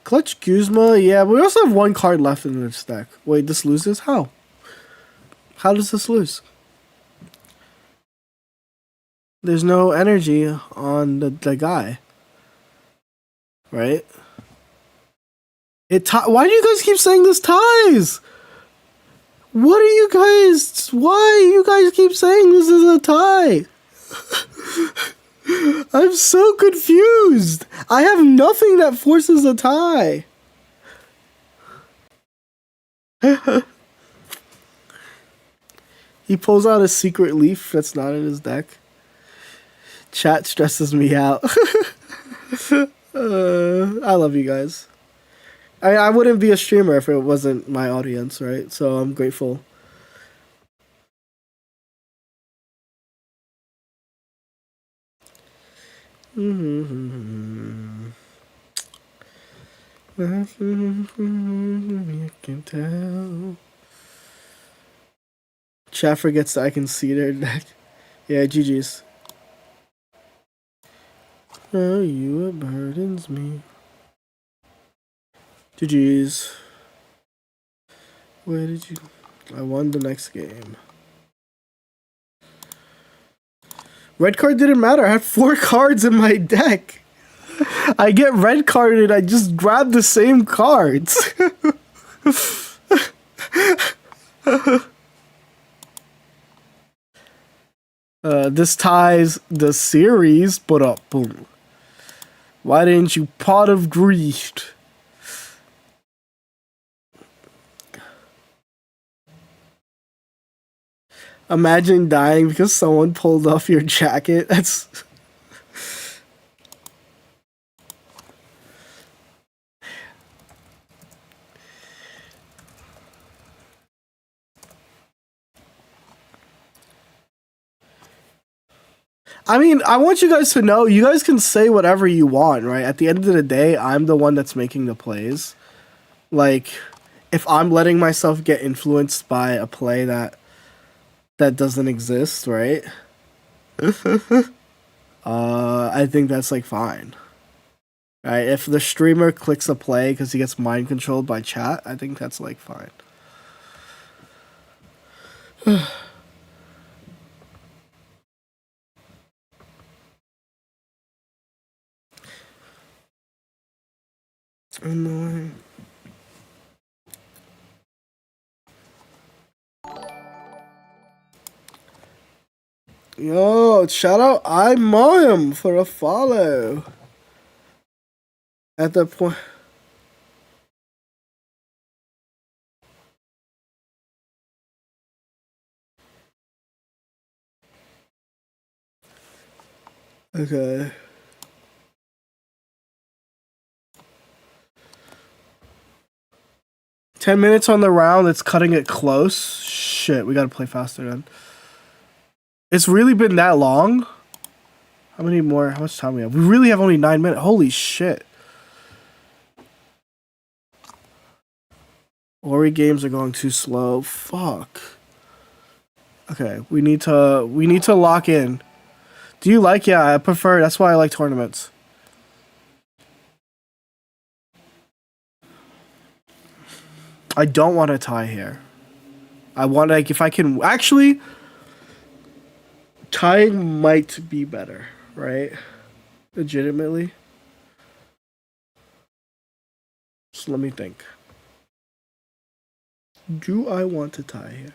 Clutch Guzma, yeah, but we also have one card left in this deck. Wait, this loses? How? How does this lose? There's no energy on the guy. Right? Why do you guys keep saying this ties? What are you guys... Why you guys keep saying this is a tie? I'm so confused. I have nothing that forces a tie. He pulls out a secret leaf that's not in his deck. Chat stresses me out. I love you guys. I wouldn't be a streamer if it wasn't my audience, right? So I'm grateful. I can tell. Chat forgets that I can see their deck. Yeah, GG's. Oh, you it burdens me. GG's. Where did you... I won the next game. Red card didn't matter. I had 4 cards in my deck. I get red carded. I just grab the same cards. This ties the series, but boom. Why didn't you Pot of Greed? Imagine dying because someone pulled off your jacket. That's... I mean, I want you guys to know, you guys can say whatever you want, right? At the end of the day, I'm the one that's making the plays. Like, if I'm letting myself get influenced by a play that doesn't exist, right? I think that's, like, fine. Right? If the streamer clicks a play because he gets mind controlled by chat, I think that's, like, fine. Annoying. Yo, shout out iMoyam for a follow. At the point... Okay. "10 minutes on the round, it's cutting it close." Shit, we gotta play faster then. It's really been that long? How much time we have? We really have only 9 minutes. Holy shit. Ori games are going too slow. Fuck. Okay, we need to lock in. Do you like? Yeah, I prefer. That's why I like tournaments. I don't want to tie here. I want, like, if I can actually, tying might be better, right? Legitimately. So let me think. Do I want to tie here?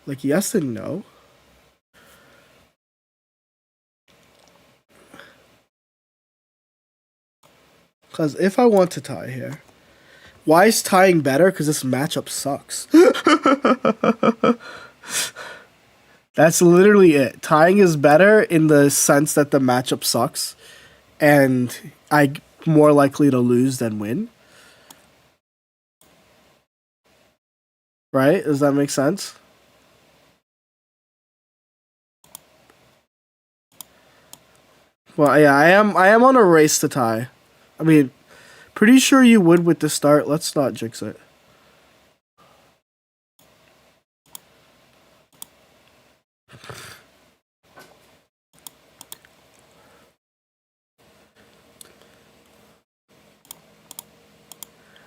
Like, yes and no. Because if I want to tie here, why is tying better? Because this matchup sucks. That's literally it. Tying is better in the sense that the matchup sucks, and I'm more likely to lose than win. Right? Does that make sense? Well, yeah, I am on a race to tie. I mean, pretty sure you would with the start. Let's not jinx it.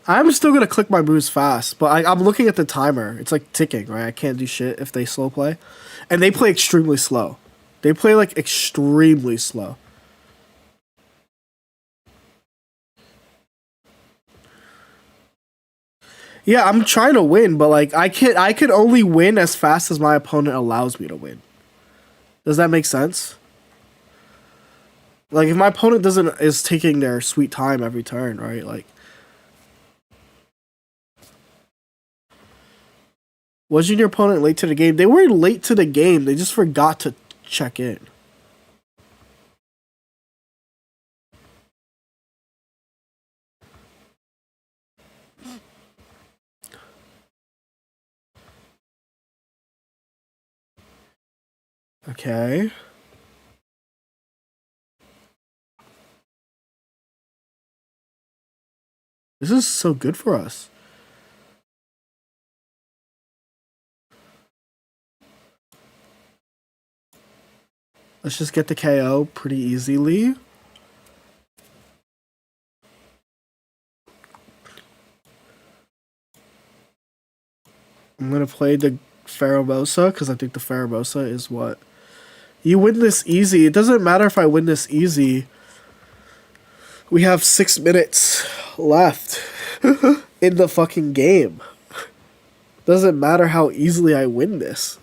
I'm still gonna click my moves fast, but I'm looking at the timer. It's like ticking, right? I can't do shit if they slow play, and they play extremely slow. They play like extremely slow. Yeah, I'm trying to win, but like I can only win as fast as my opponent allows me to win. Does that make sense? Like if my opponent doesn't is taking their sweet time every turn, right? Like wasn't your opponent late to the game? They weren't late to the game. They just forgot to check in. Okay. This is so good for us. Let's just get the KO pretty easily. I'm going to play the Pheromosa because I think the Pheromosa is what... You win this easy. It doesn't matter if I win this easy. We have 6 minutes left in the fucking game. Doesn't matter how easily I win this.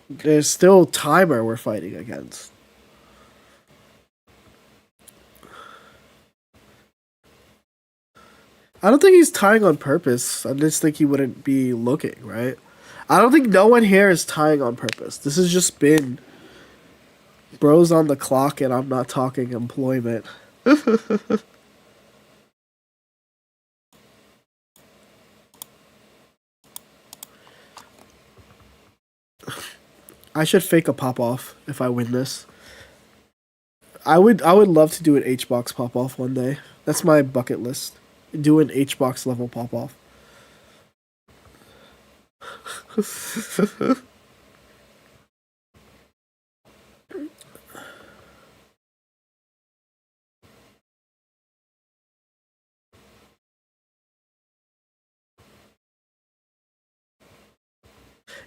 There's still timer we're fighting against. I don't think he's tying on purpose. I just think he wouldn't be looking, right? I don't think no one here is tying on purpose. This has just been bros on the clock and I'm not talking employment. I should fake a pop off if I win this. I would love to do an H-box pop off one day. That's my bucket list. Do an H-box level pop off.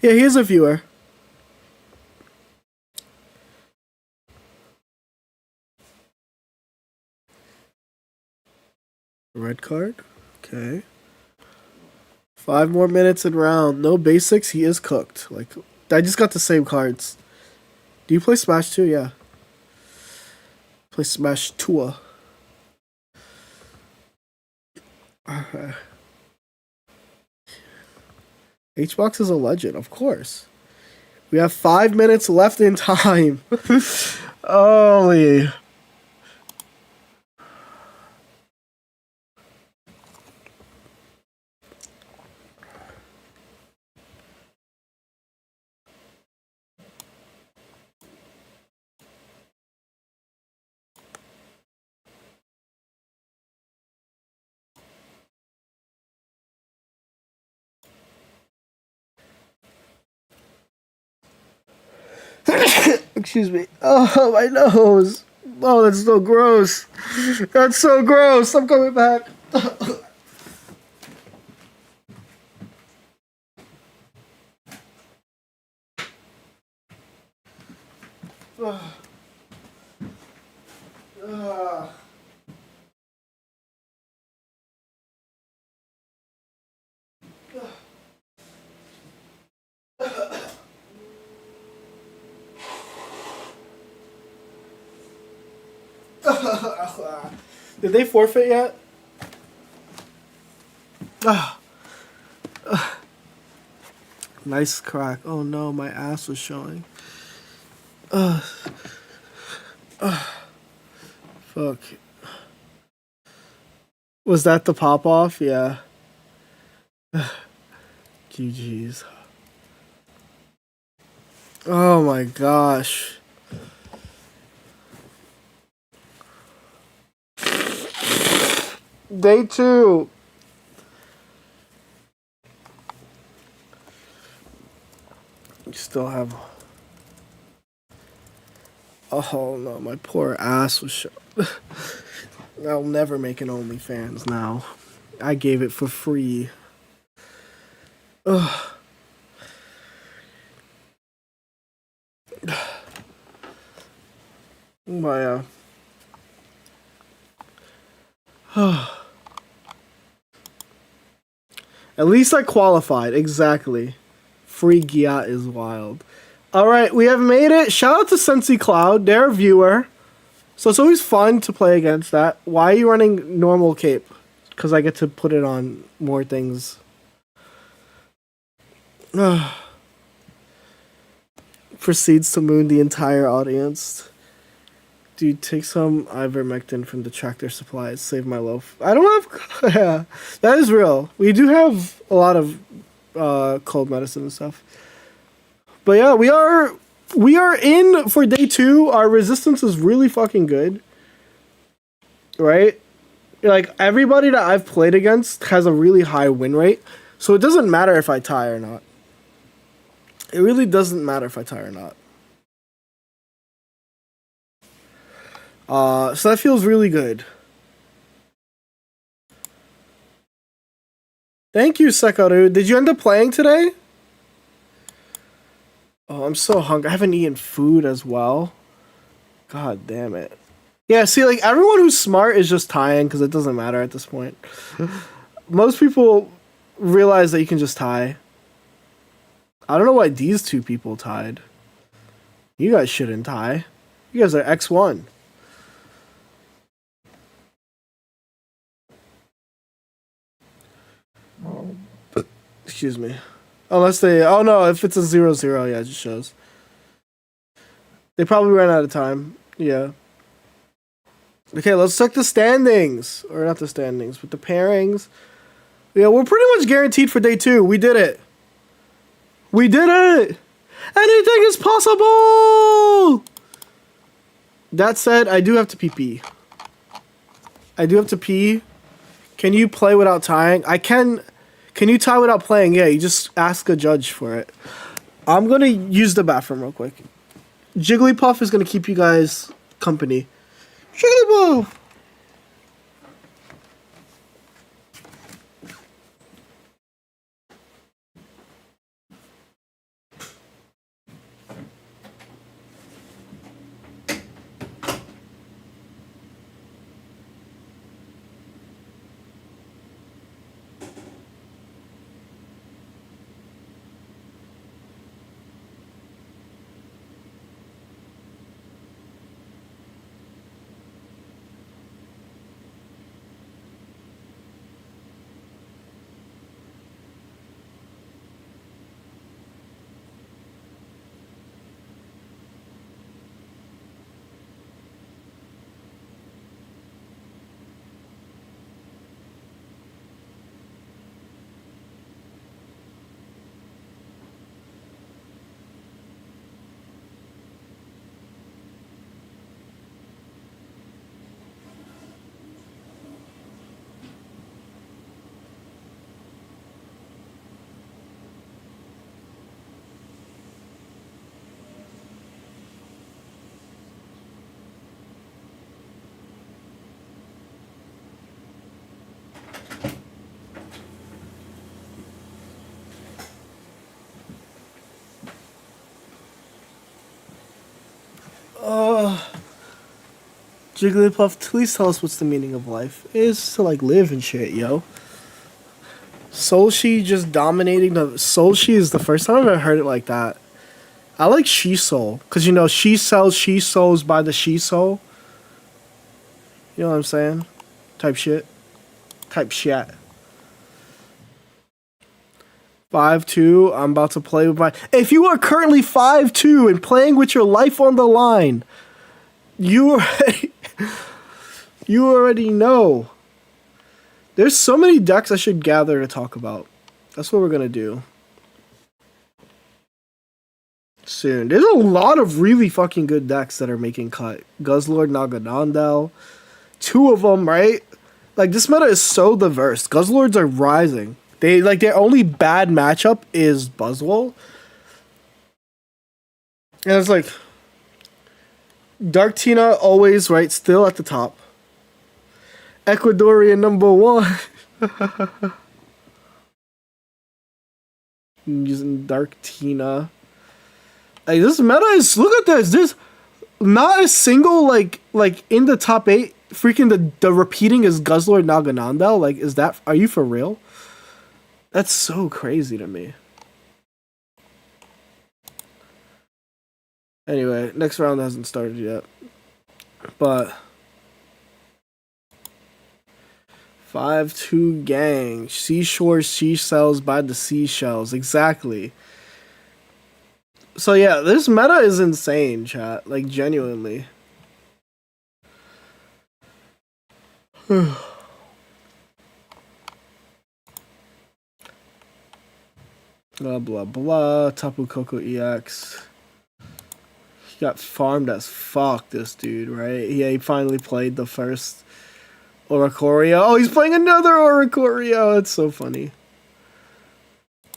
Yeah, here's a viewer. Red card. Okay. 5 more minutes in round. No basics. He is cooked. Like, I just got the same cards. Do you play Smash 2? Yeah. Play Smash 2. H-Box is a legend, of course. We have 5 minutes left in time. Holy. Excuse me. Oh, my nose. Oh, that's so gross. That's so gross. I'm coming back. Did they forfeit yet? Nice crack. Oh no, my ass was showing. Fuck. Was that the pop off? Yeah. GG's. Oh my gosh. Day 2. You still have... Oh no, my poor ass was I'll never make an OnlyFans now. I gave it for free. Ugh. My At least I qualified. Exactly. Free Giat is wild. Alright, we have made it. Shout out to Sensi Cloud. They're a viewer. So it's always fun to play against that. Why are you running normal cape? Because I get to put it on more things. Proceeds to moon the entire audience. Dude, take some ivermectin from the Tractor Supplies. Save my loaf. I don't have... Yeah, that is real. We do have a lot of cold medicine and stuff. But yeah, we are in for day 2. Our resistance is really fucking good. Right? Like, everybody that I've played against has a really high win rate. So it doesn't matter if I tie or not. It really doesn't matter if I tie or not. So that feels really good. Thank you, Sekaru. Did you end up playing today? Oh, I'm so hungry. I haven't eaten food as well. God damn it. Yeah, see, like, everyone who's smart is just tying because it doesn't matter at this point. Most people realize that you can just tie. I don't know why these two people tied. You guys shouldn't tie. You guys are X1. Excuse me. Unless they... Oh, no. If it's a 0-0, yeah, it just shows. They probably ran out of time. Yeah. Okay, let's check the standings. Or not the standings, but the pairings. Yeah, we're pretty much guaranteed for day 2. We did it. We did it! Anything is possible! That said, I do have to pee. I do have to pee. Can you play without tying? I can... Can you tie without playing? Yeah, you just ask a judge for it. I'm gonna use the bathroom real quick. Jigglypuff is gonna keep you guys company. Jigglypuff! Jigglypuff, please tell us what's the meaning of life. It is to, like, live and shit, yo. Solshi just dominating the... Solshi is the first time I've ever heard it like that. I like She-Soul, because, you know, she sells She-Souls by the She-Soul. You know what I'm saying? Type shit. Type shit. 5-2, I'm about to play with my... If you are currently 5-2 and playing with your life on the line, you already... You already know. There's so many decks I should gather to talk about. That's what we're gonna do. Soon. There's a lot of really fucking good decks that are making cut. Guzzlord, Naganandel. 2 of them, right? Like, this meta is so diverse. Guzzlords are rising. They, like, their only bad matchup is Buzzwole. And it's like, Dark Tina always, right, still at the top. Ecuadorian number 1. Using Dark Tina. Like, this meta is, look at this. This, not a single, like in the top 8, freaking the repeating is Guzzlord Naganandel. Like, is that, are you for real? That's so crazy to me. Anyway, next round hasn't started yet. But 5-2 gang. Seashore seashells by the seashells. Exactly. So yeah, this meta is insane, chat. Like, genuinely. Blah blah blah. Tapu Koko EX. He got farmed as fuck, this dude, right? Yeah, he finally played the first Oricorio. Oh, he's playing another Oricorio. It's so funny.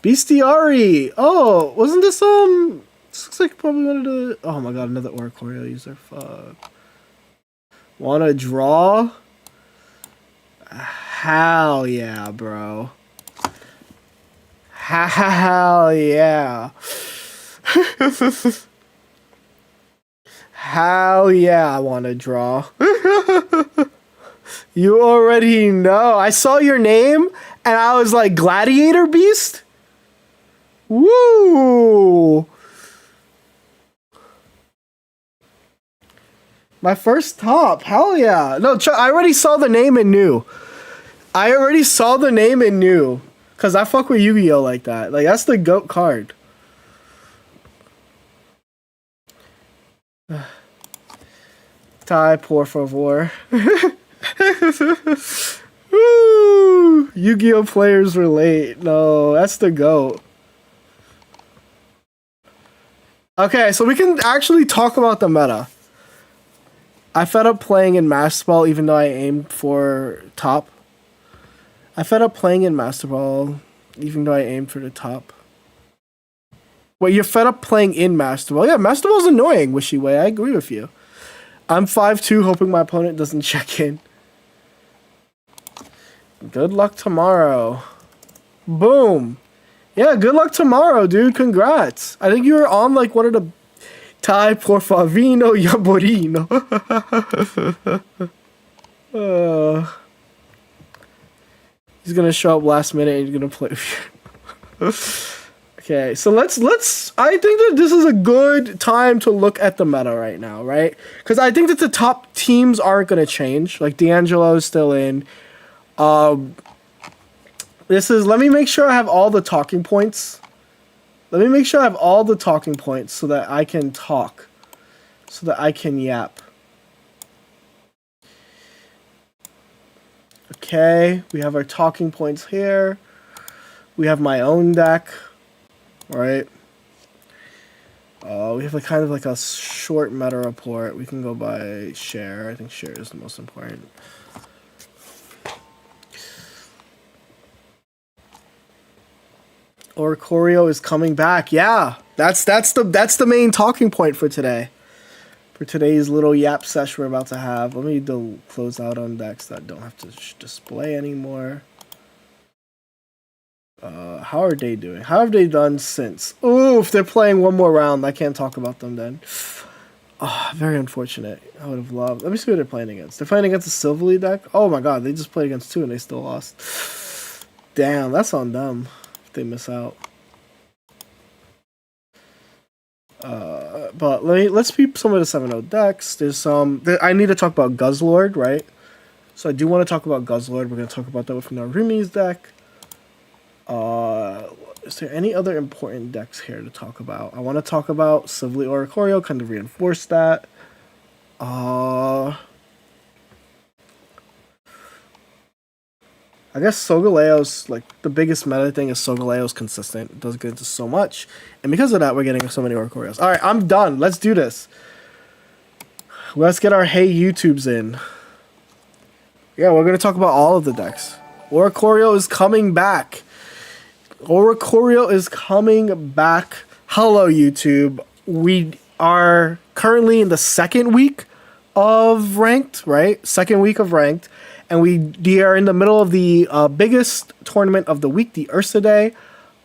Bestiari. Oh, wasn't this this looks like probably one of the, oh my god, another Oricorio user. Fuck. Wanna draw? Hell yeah, bro. Hell yeah. Hell yeah, I want to draw. You already know. I saw your name and I was like, Gladiator Beast? Woo! My first top. Hell yeah. No, I already saw the name and knew. Because I fuck with Yu-Gi-Oh! Like that. Like, that's the GOAT card. Ty, por favor. Woo! Yu-Gi-Oh! Players relate. No, that's the GOAT. Okay, so we can actually talk about the meta. I fed up playing in Master Ball even though I aimed for top. I fed up playing in Master Ball even though I aimed for the top. Wait, you're fed up playing in Master Ball? Yeah, Master Ball's annoying, Wishy Way. I agree with you. I'm 5'2", hoping my opponent doesn't check in. Good luck tomorrow. Boom. Yeah, good luck tomorrow, dude. Congrats. I think you were on like one of the Ty por favino yaborino. He's gonna show up last minute and he's gonna play. Okay, so let's. I think that this is a good time to look at the meta right now, right? Because I think that the top teams aren't gonna change. Like D'Angelo is still in. This is. Let me make sure I have all the talking points. Let me make sure I have all the talking points so that I can talk, so that I can yap. Okay, we have our talking points here. We have my own deck. Right. We have a kind of like a short meta report. We can go by share. I think share is the most important. Oricorio is coming back. Yeah, that's the main talking point for today. For today's little yap session we're about to have. Let me close out on decks that don't have to display anymore. How are they doing? How have they done since? Ooh, if they're playing one more round, I can't talk about them then. Oh, very unfortunate. I would have loved. Let me see who they're playing against. They're playing against a Silverly deck. Oh my god, they just played against 2 and they still lost. Damn, that's on them if they miss out. But let's peep some of the 7-0 decks. There's some. I need to talk about Guzzlord, right? So I do want to talk about Guzzlord. We're gonna talk about that with Narumi's deck. Is there any other important decks here to talk about? I want to talk about Silverly Oricorio, kind of reinforce that. I guess Solgaleo's, like, the biggest meta thing is Solgaleo's consistent. It doesn't get into so much. And because of that, we're getting so many Oricorios. Alright, I'm done. Let's do this. Let's get our Hey YouTubes in. Yeah, we're gonna talk about all of the decks. Oricorio is coming back. Oricorio is coming back. Hello, YouTube. We are currently in the second week of ranked, right? Second week of ranked, and we are in the middle of the biggest tournament of the week, the Ursa Day.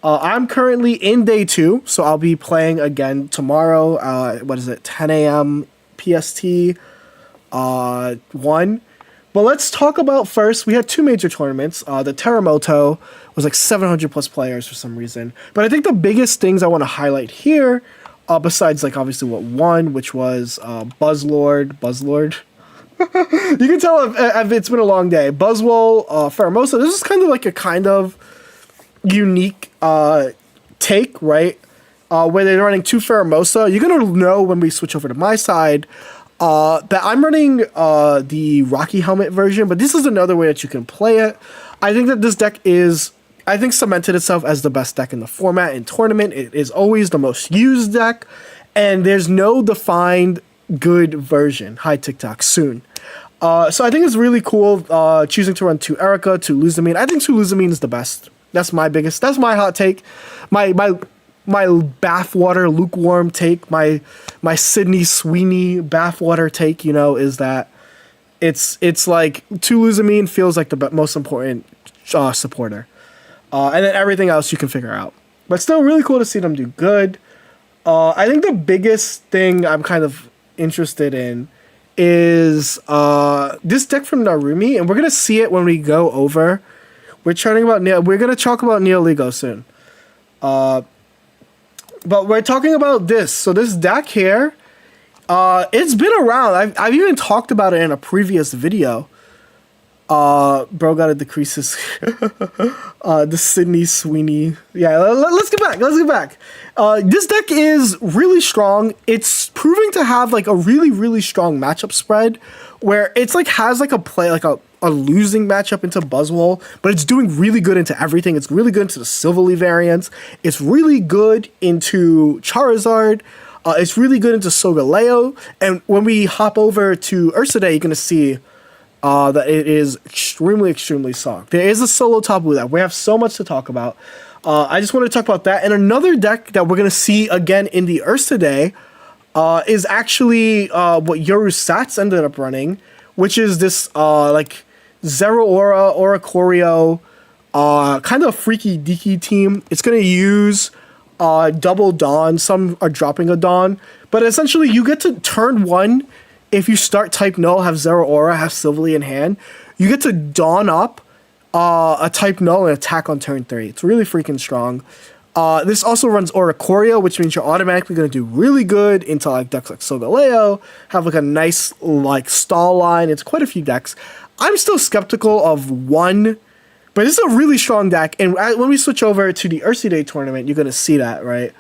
I'm currently in day 2, so I'll be playing again tomorrow. 10 a.m. PST 1. But let's talk about first, we had 2 major tournaments. The Terremoto was like 700 plus players for some reason. But I think the biggest things I want to highlight here, besides like obviously what won, which was Buzzlord. You can tell if it's been a long day. Buzzwole, Pheromosa. This is kind of like a kind of unique take, right? Where they're running 2 Pheromosa. You're going to know when we switch over to my side that I'm running the Rocky Helmet version, but this is another way that you can play it. I think that this deck is, cemented itself as the best deck in the format in tournament. It is always the most used deck, and there's no defined good version. Hi, TikTok, soon. So I think it's really cool choosing to run 2 Erica, 2 Luzamine. I think 2 Luzamine is the best. That's my hot take. My bathwater lukewarm take, my Sydney Sweeney bathwater take, is that it's like 2 Luzamine feels like the most important supporter. And then everything else you can figure out. But still really cool to see them do good. I think the biggest thing I'm kind of interested in is this deck from Narumi, and we're going to see it when we go over. We're going to talk about Neoligo soon. But we're talking about this. So this deck here, it's been around. I've even talked about it in a previous video. Bro gotta decrease his the Sydney Sweeney. Yeah, let's get back. This deck is really strong. It's proving to have like a really, really strong matchup spread where it's like has like a losing matchup into Buzzwole, but it's doing really good into everything. It's really good into the Silverleaf variants. It's really good into Charizard. It's really good into Solgaleo. And when we hop over to Ursa Day, you're going to see that it is extremely, extremely soft. There is a solo Tapu that we have so much to talk about. I just want to talk about that. And another deck that we're going to see again in the Ursa Day is actually what Yoru Sats ended up running, which is this like Zeraora, Oricorio, kind of freaky deaky team. It's going to use double Dawn. Some are dropping a Dawn. But essentially you get to turn 1, if you start type Null, have Zeraora, have Silverleaf in hand, you get to Dawn up a type Null and attack on turn 3. It's really freaking strong. This also runs Oricorio, which means you're automatically going to do really good into like decks like Solgaleo, have like a nice like stall line. It's quite a few decks. I'm still skeptical of 1, but this is a really strong deck. And when we switch over to the Ursa Day tournament, you're going to see that, right?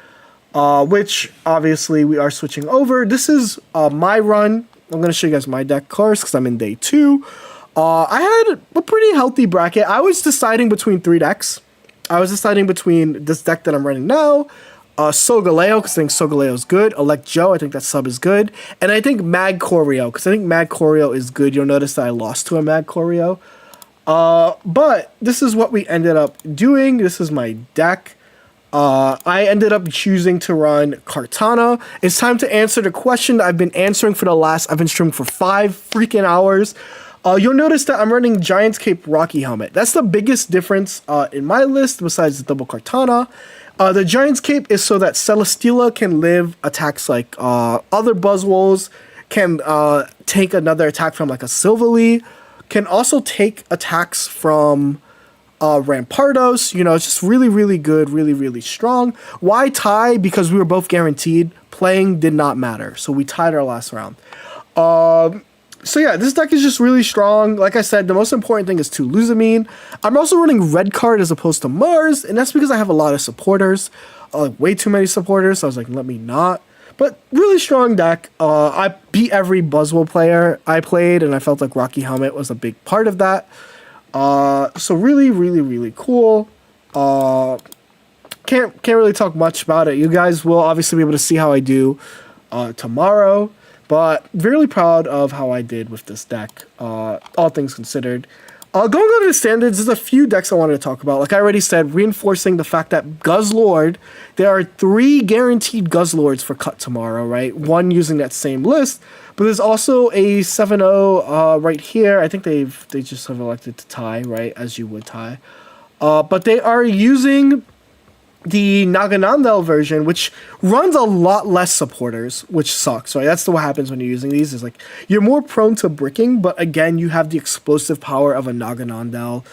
Which obviously we are switching over. This is my run. I'm going to show you guys my deck course because I'm in day 2. I had a pretty healthy bracket. I was deciding between 3 decks. I was deciding between this deck that I'm running now, Solgaleo, because I think Solgaleo is good, Elect Joe, I think that sub is good, and I think Magcorio, because I think Magcorio is good. You'll notice that I lost to a Magcorio. But this is what we ended up doing. This is my deck. I ended up choosing to run Kartana. It's time to answer the question that I've been answering I've been streaming for 5 freaking hours. You'll notice that I'm running Giant's Cape Rocky Helmet. That's the biggest difference in my list besides the double Kartana. The Giant's Cape is so that Celesteela can live attacks like other Buzzwoles, can take another attack from like a Silverleaf, can also take attacks from Rampardos. It's just really, really good, really, really strong. Why tie? Because we were both guaranteed. Playing did not matter, so we tied our last round. So yeah, this deck is just really strong. Like I said, the most important thing is 2 Luzamine. I'm also running Red Card as opposed to Mars, and that's because I have a lot of supporters. Way too many supporters, so I was like, let me not. But really strong deck. I beat every Buzzwole player I played, and I felt like Rocky Helmet was a big part of that. So really, really, really cool. Can't really talk much about it. You guys will obviously be able to see how I do tomorrow. But really proud of how I did with this deck, all things considered. Going over the standards, there's a few decks I wanted to talk about. Like I already said, reinforcing the fact that Guzzlord, there are 3 guaranteed Guzzlords for cut tomorrow, right? 1 using that same list, but there's also a 7-0 right here. I think they just have elected to tie, right, as you would tie. But they are using the Naganandel version, which runs a lot less supporters, which sucks, right? That's what happens when you're using these, is like you're more prone to bricking, but again, you have the explosive power of a Naganandel.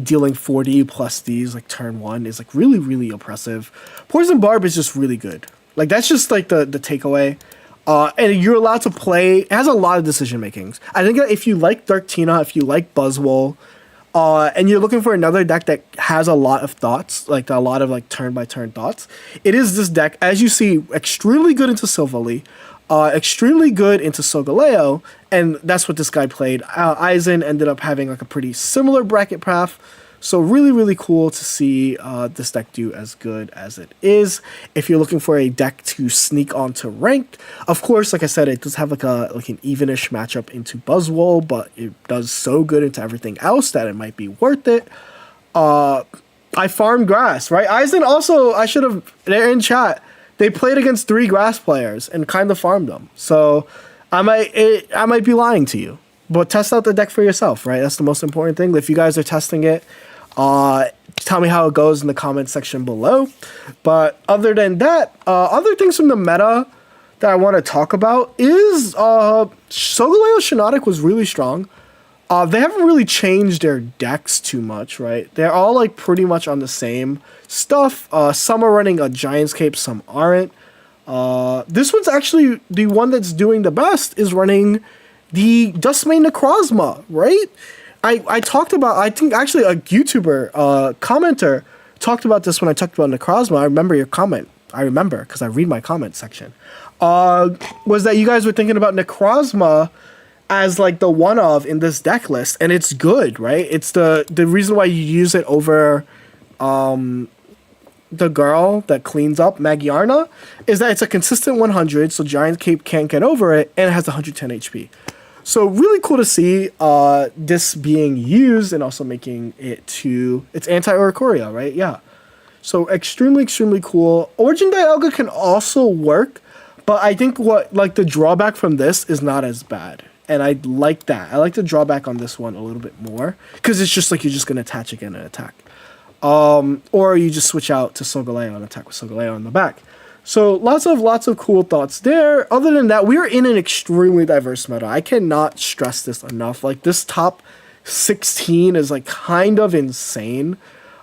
Dealing 40 plus these like turn 1 is like really, really oppressive. Poison Barb is just really good. Like that's just like the takeaway. And you're allowed to play. It has a lot of decision makings. I think that if you like Dark Tina, if you like Buzzwole, and you're looking for another deck that has a lot of thoughts, like a lot of like turn-by-turn thoughts, it is this deck. As you see, extremely good into Silvally, extremely good into Solgaleo, and that's what this guy played. Aizen ended up having like a pretty similar bracket path, so really, really cool to see this deck do as good as it is. If you're looking for a deck to sneak onto ranked, of course, like I said, it does have like an evenish matchup into Buzzwole, but it does so good into everything else that it might be worth it. I farmed grass, right? Aizen also, I should have, they're in chat, they played against 3 grass players and kind of farmed them. So I might be lying to you, but test out the deck for yourself, right? That's the most important thing. If you guys are testing it, tell me how it goes in the comment section below. But other than that, other things from the meta that I want to talk about is Solgaleo Shiinotic was really strong. They haven't really changed their decks too much, right? They're all like pretty much on the same stuff. Some are running a Giant's Cape, some aren't. This one's actually the one that's doing the best, is running the Duskmane Necrozma, right? I talked about, I think actually a YouTuber, commenter, talked about this when I talked about Necrozma. I remember your comment. I remember because I read my comment section. Was that you guys were thinking about Necrozma as like the one of in this deck list, and it's good, right? It's the reason why you use it over the girl that cleans up, Magyarna, is that it's a consistent 100, so Giant Cape can't get over it, and it has 110 HP. So really cool to see this being used and also making it to, it's anti-Oricorio, right? Yeah. So extremely, extremely cool. Origin Dialga can also work, but I think what, like the drawback from this is not as bad. And I like that. I like the drawback on this one a little bit more, because it's just like you're just going to attach again and attack. Or you just switch out to Solgaleo and attack with Solgaleo on the back. So lots of cool thoughts there. Other than that, we're in an extremely diverse meta. I cannot stress this enough. Like this top 16 is like kind of insane.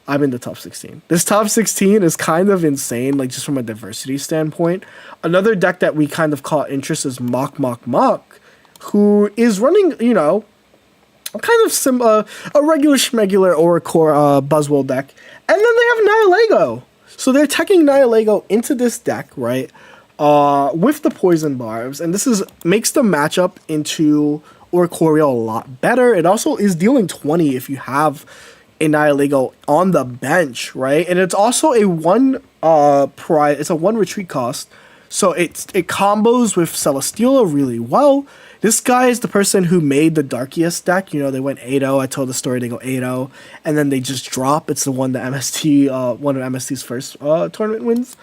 I'm in the top 16. This top 16 is kind of insane, like just from a diversity standpoint. Another deck that we kind of caught interest is Mach, who is running, you know, kind of a regular schmegular Oricore Buzzwole deck. And then they have Nihilego. So they're teching Nihilego into this deck, right, with the Poison Barbs. And this makes the matchup into Oricorio a lot better. It also is dealing 20 if you have a Nihilego on the bench, right? And it's also a one retreat cost. So it combos with Celesteela really well. This guy is the person who made the Darkiest deck. You know, they went 8-0. I told the story, they go 8-0. And then they just drop. It's the one that one of MST's first tournament wins.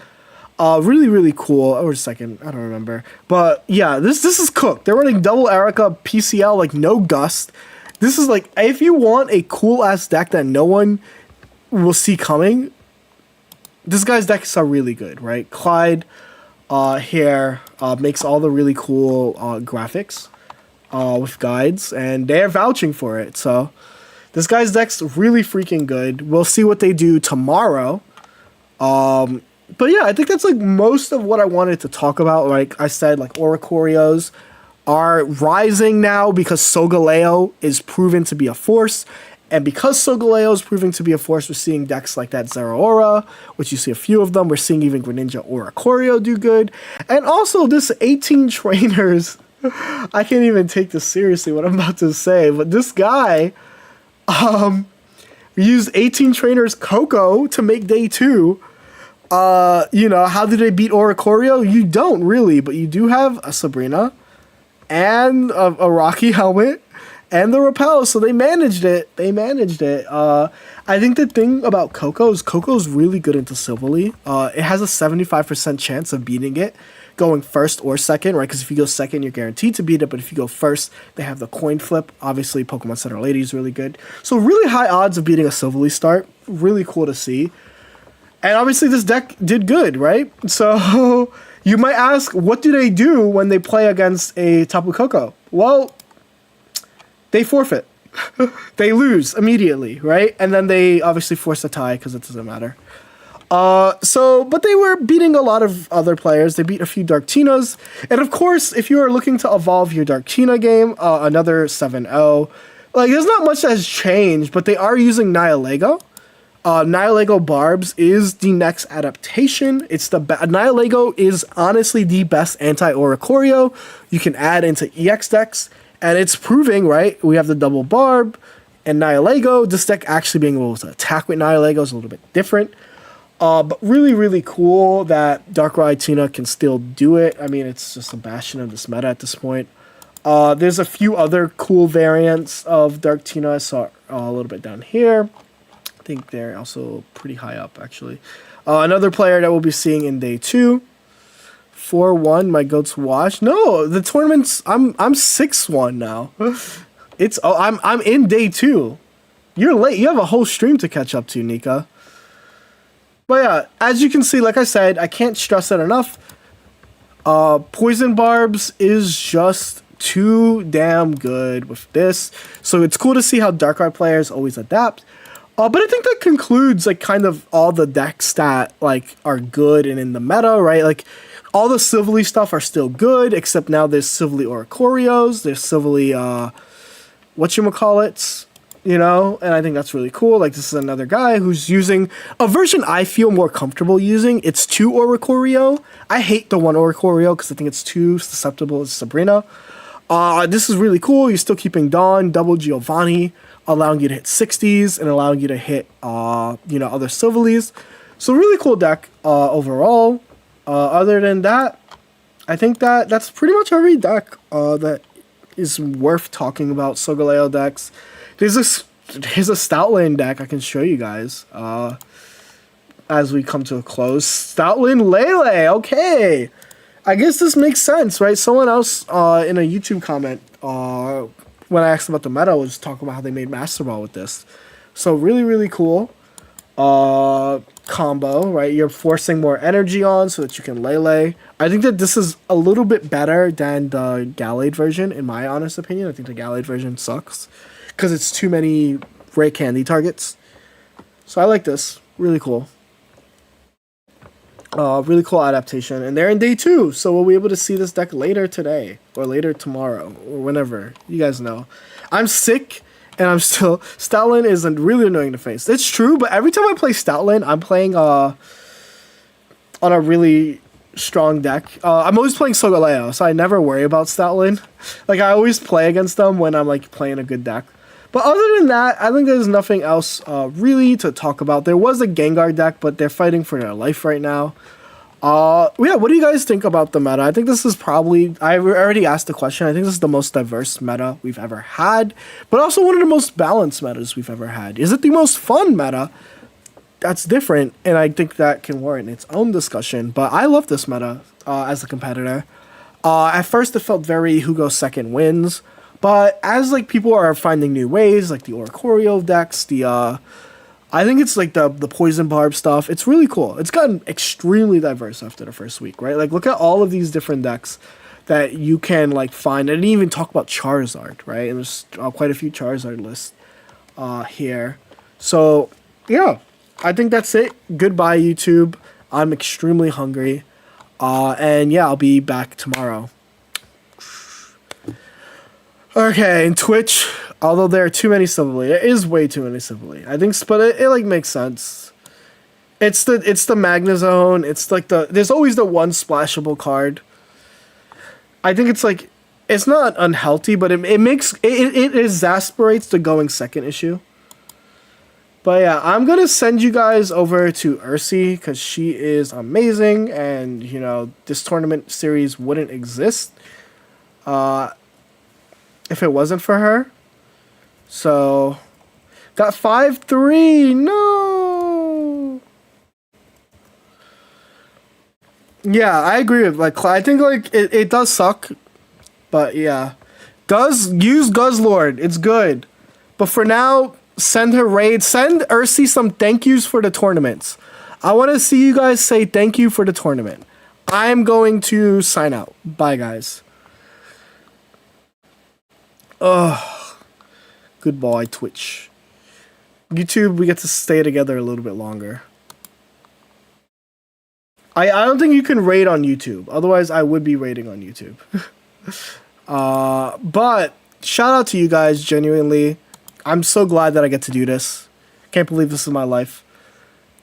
Really, really cool. Or second, I don't remember. But yeah, this is cooked. They're running double Erica, PCL, like no Gust. This is like, if you want a cool-ass deck that no one will see coming, this guy's decks are really good, right? Clyde here makes all the really cool graphics with guides, and they're vouching for it. So this guy's deck's really freaking good. We'll see what they do tomorrow. But yeah, I think that's like most of what I wanted to talk about. Like I said, like Oricorios are rising now because Solgaleo is proven to be a force. And because Solgaleo is proving to be a force, we're seeing decks like that Zeraora, which you see a few of them. We're seeing even Greninja Oricorio do good. And also this 18 trainers, I can't even take this seriously, what I'm about to say, but this guy used 18 trainers Coco to make day 2. You know, how do they beat Oricorio? You don't really, but you do have a Sabrina, and a Rocky helmet and the repel. So they managed it. I think the thing about Coco is Coco's really good into Silverly. It has a 75% chance of beating it going first or second, right? Because if you go second, you're guaranteed to beat it. But if you go first, they have the coin flip. Obviously, Pokemon Center Lady is really good. So really high odds of beating a Silverly start. Really cool to see. And obviously this deck did good, right? So you might ask, what do they do when they play against a Tapu Koko? Well, they forfeit. They lose immediately, right? And then they obviously force a tie because it doesn't matter. But they were beating a lot of other players. They beat a few Darktinas. And of course, if you are looking to evolve your Darktina game, another 7-0. Like, there's not much that has changed, but they are using Nihilego. Nihilego Barbs is the next adaptation. Nihilego is honestly the best anti-Oricorio you can add into EX decks. And it's proving, right? We have the double Barb and Nihilego. This deck actually being able to attack with Nihilego is a little bit different. But really, really cool that Darkrai Tina can still do it. I mean, it's just a bastion of this meta at this point. There's a few other cool variants of Dark Tina. I saw a little bit down here. I think they're also pretty high up, actually. Another player that we'll be seeing in day 2. 4-1, my goats wash. No, the tournament's I'm 6-1 now. I'm in day 2. You're late. You have a whole stream to catch up to, Nika. But yeah, as you can see, like I said, I can't stress it enough. Poison Barbs is just too damn good with this. So it's cool to see how Darkrai players always adapt. But I think that concludes like kind of all the decks that like are good and in the meta, right? Like all the Silvally stuff are still good, except now there's Silvally Oricorios, there's Silvally whatchamacallits, you know, and I think that's really cool. Like, this is another guy who's using a version I feel more comfortable using. It's 2 Oricorio. I hate the 1 Oricorio because I think it's too susceptible to Sabrina. This is really cool. You're still keeping Dawn, double Giovanni, allowing you to hit 60s and allowing you to hit, other Silvallys. So really cool deck overall. Other than that, I think that's pretty much every deck that is worth talking about. Solgaleo decks. Here's a Stoutland deck I can show you guys as we come to a close. Stoutland Lele, okay. I guess this makes sense, right? Someone else in a YouTube comment when I asked about the meta was talking about how they made Master Ball with this. So really, really cool combo, right? You're forcing more energy on so that you can Lele. I think that this is a little bit better than the Gallade version, in my honest opinion. I think the Gallade version sucks because it's too many rare candy targets. So I like this. Really cool. Really cool adaptation. And they're in day 2, so we'll be able to see this deck later today. Or later tomorrow. Or whenever. You guys know. I'm sick, and I'm still... Stoutland is really annoying to face. It's true, but every time I play Stoutland, I'm playing on a really strong deck. I'm always playing Solgaleo, so I never worry about Stoutland. Like, I always play against them when I'm, like, playing a good deck. But other than that, I think there's nothing else really to talk about. There was a Gengar deck, but they're fighting for their life right now. Yeah, what do you guys think about the meta? I think this is probably... I already asked the question. I think this is the most diverse meta we've ever had, but also one of the most balanced metas we've ever had. Is it the most fun meta? That's different, and I think that can warrant its own discussion. But I love this meta as a competitor. At first, it felt very who goes second wins. But as like people are finding new ways, like the Oricorio decks, I think it's like the Poison Barb stuff. It's really cool. It's gotten extremely diverse after the first week, right? Like look at all of these different decks that you can like find. I didn't even talk about Charizard, right? And there's quite a few Charizard lists here. So yeah, I think that's it. Goodbye, YouTube. I'm extremely hungry. And yeah, I'll be back tomorrow. Okay, and Twitch, although there are too many Silvally, there is way too many Silvally. I think, but it like makes sense. It's the Magnezone. It's like there's always the one splashable card. I think it's like, it's not unhealthy, but it exasperates the going second issue. But yeah, I'm gonna send you guys over to Ursi because she is amazing, and you know this tournament series wouldn't exist if it wasn't for her. So, got 5-3. No. Yeah, I agree with like I think like it does suck, but yeah, use Guzzlord. It's good, but for now, send her raids. Send Ursi some thank yous for the tournaments. I want to see you guys say thank you for the tournament. I'm going to sign out. Bye, guys. Ugh. Goodbye, Twitch. YouTube, we get to stay together a little bit longer. I don't think you can raid on YouTube. Otherwise, I would be raiding on YouTube. But shout out to you guys, genuinely. I'm so glad that I get to do this. Can't believe this is my life.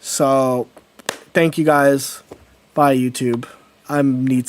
So, thank you guys. Bye, YouTube. I'm need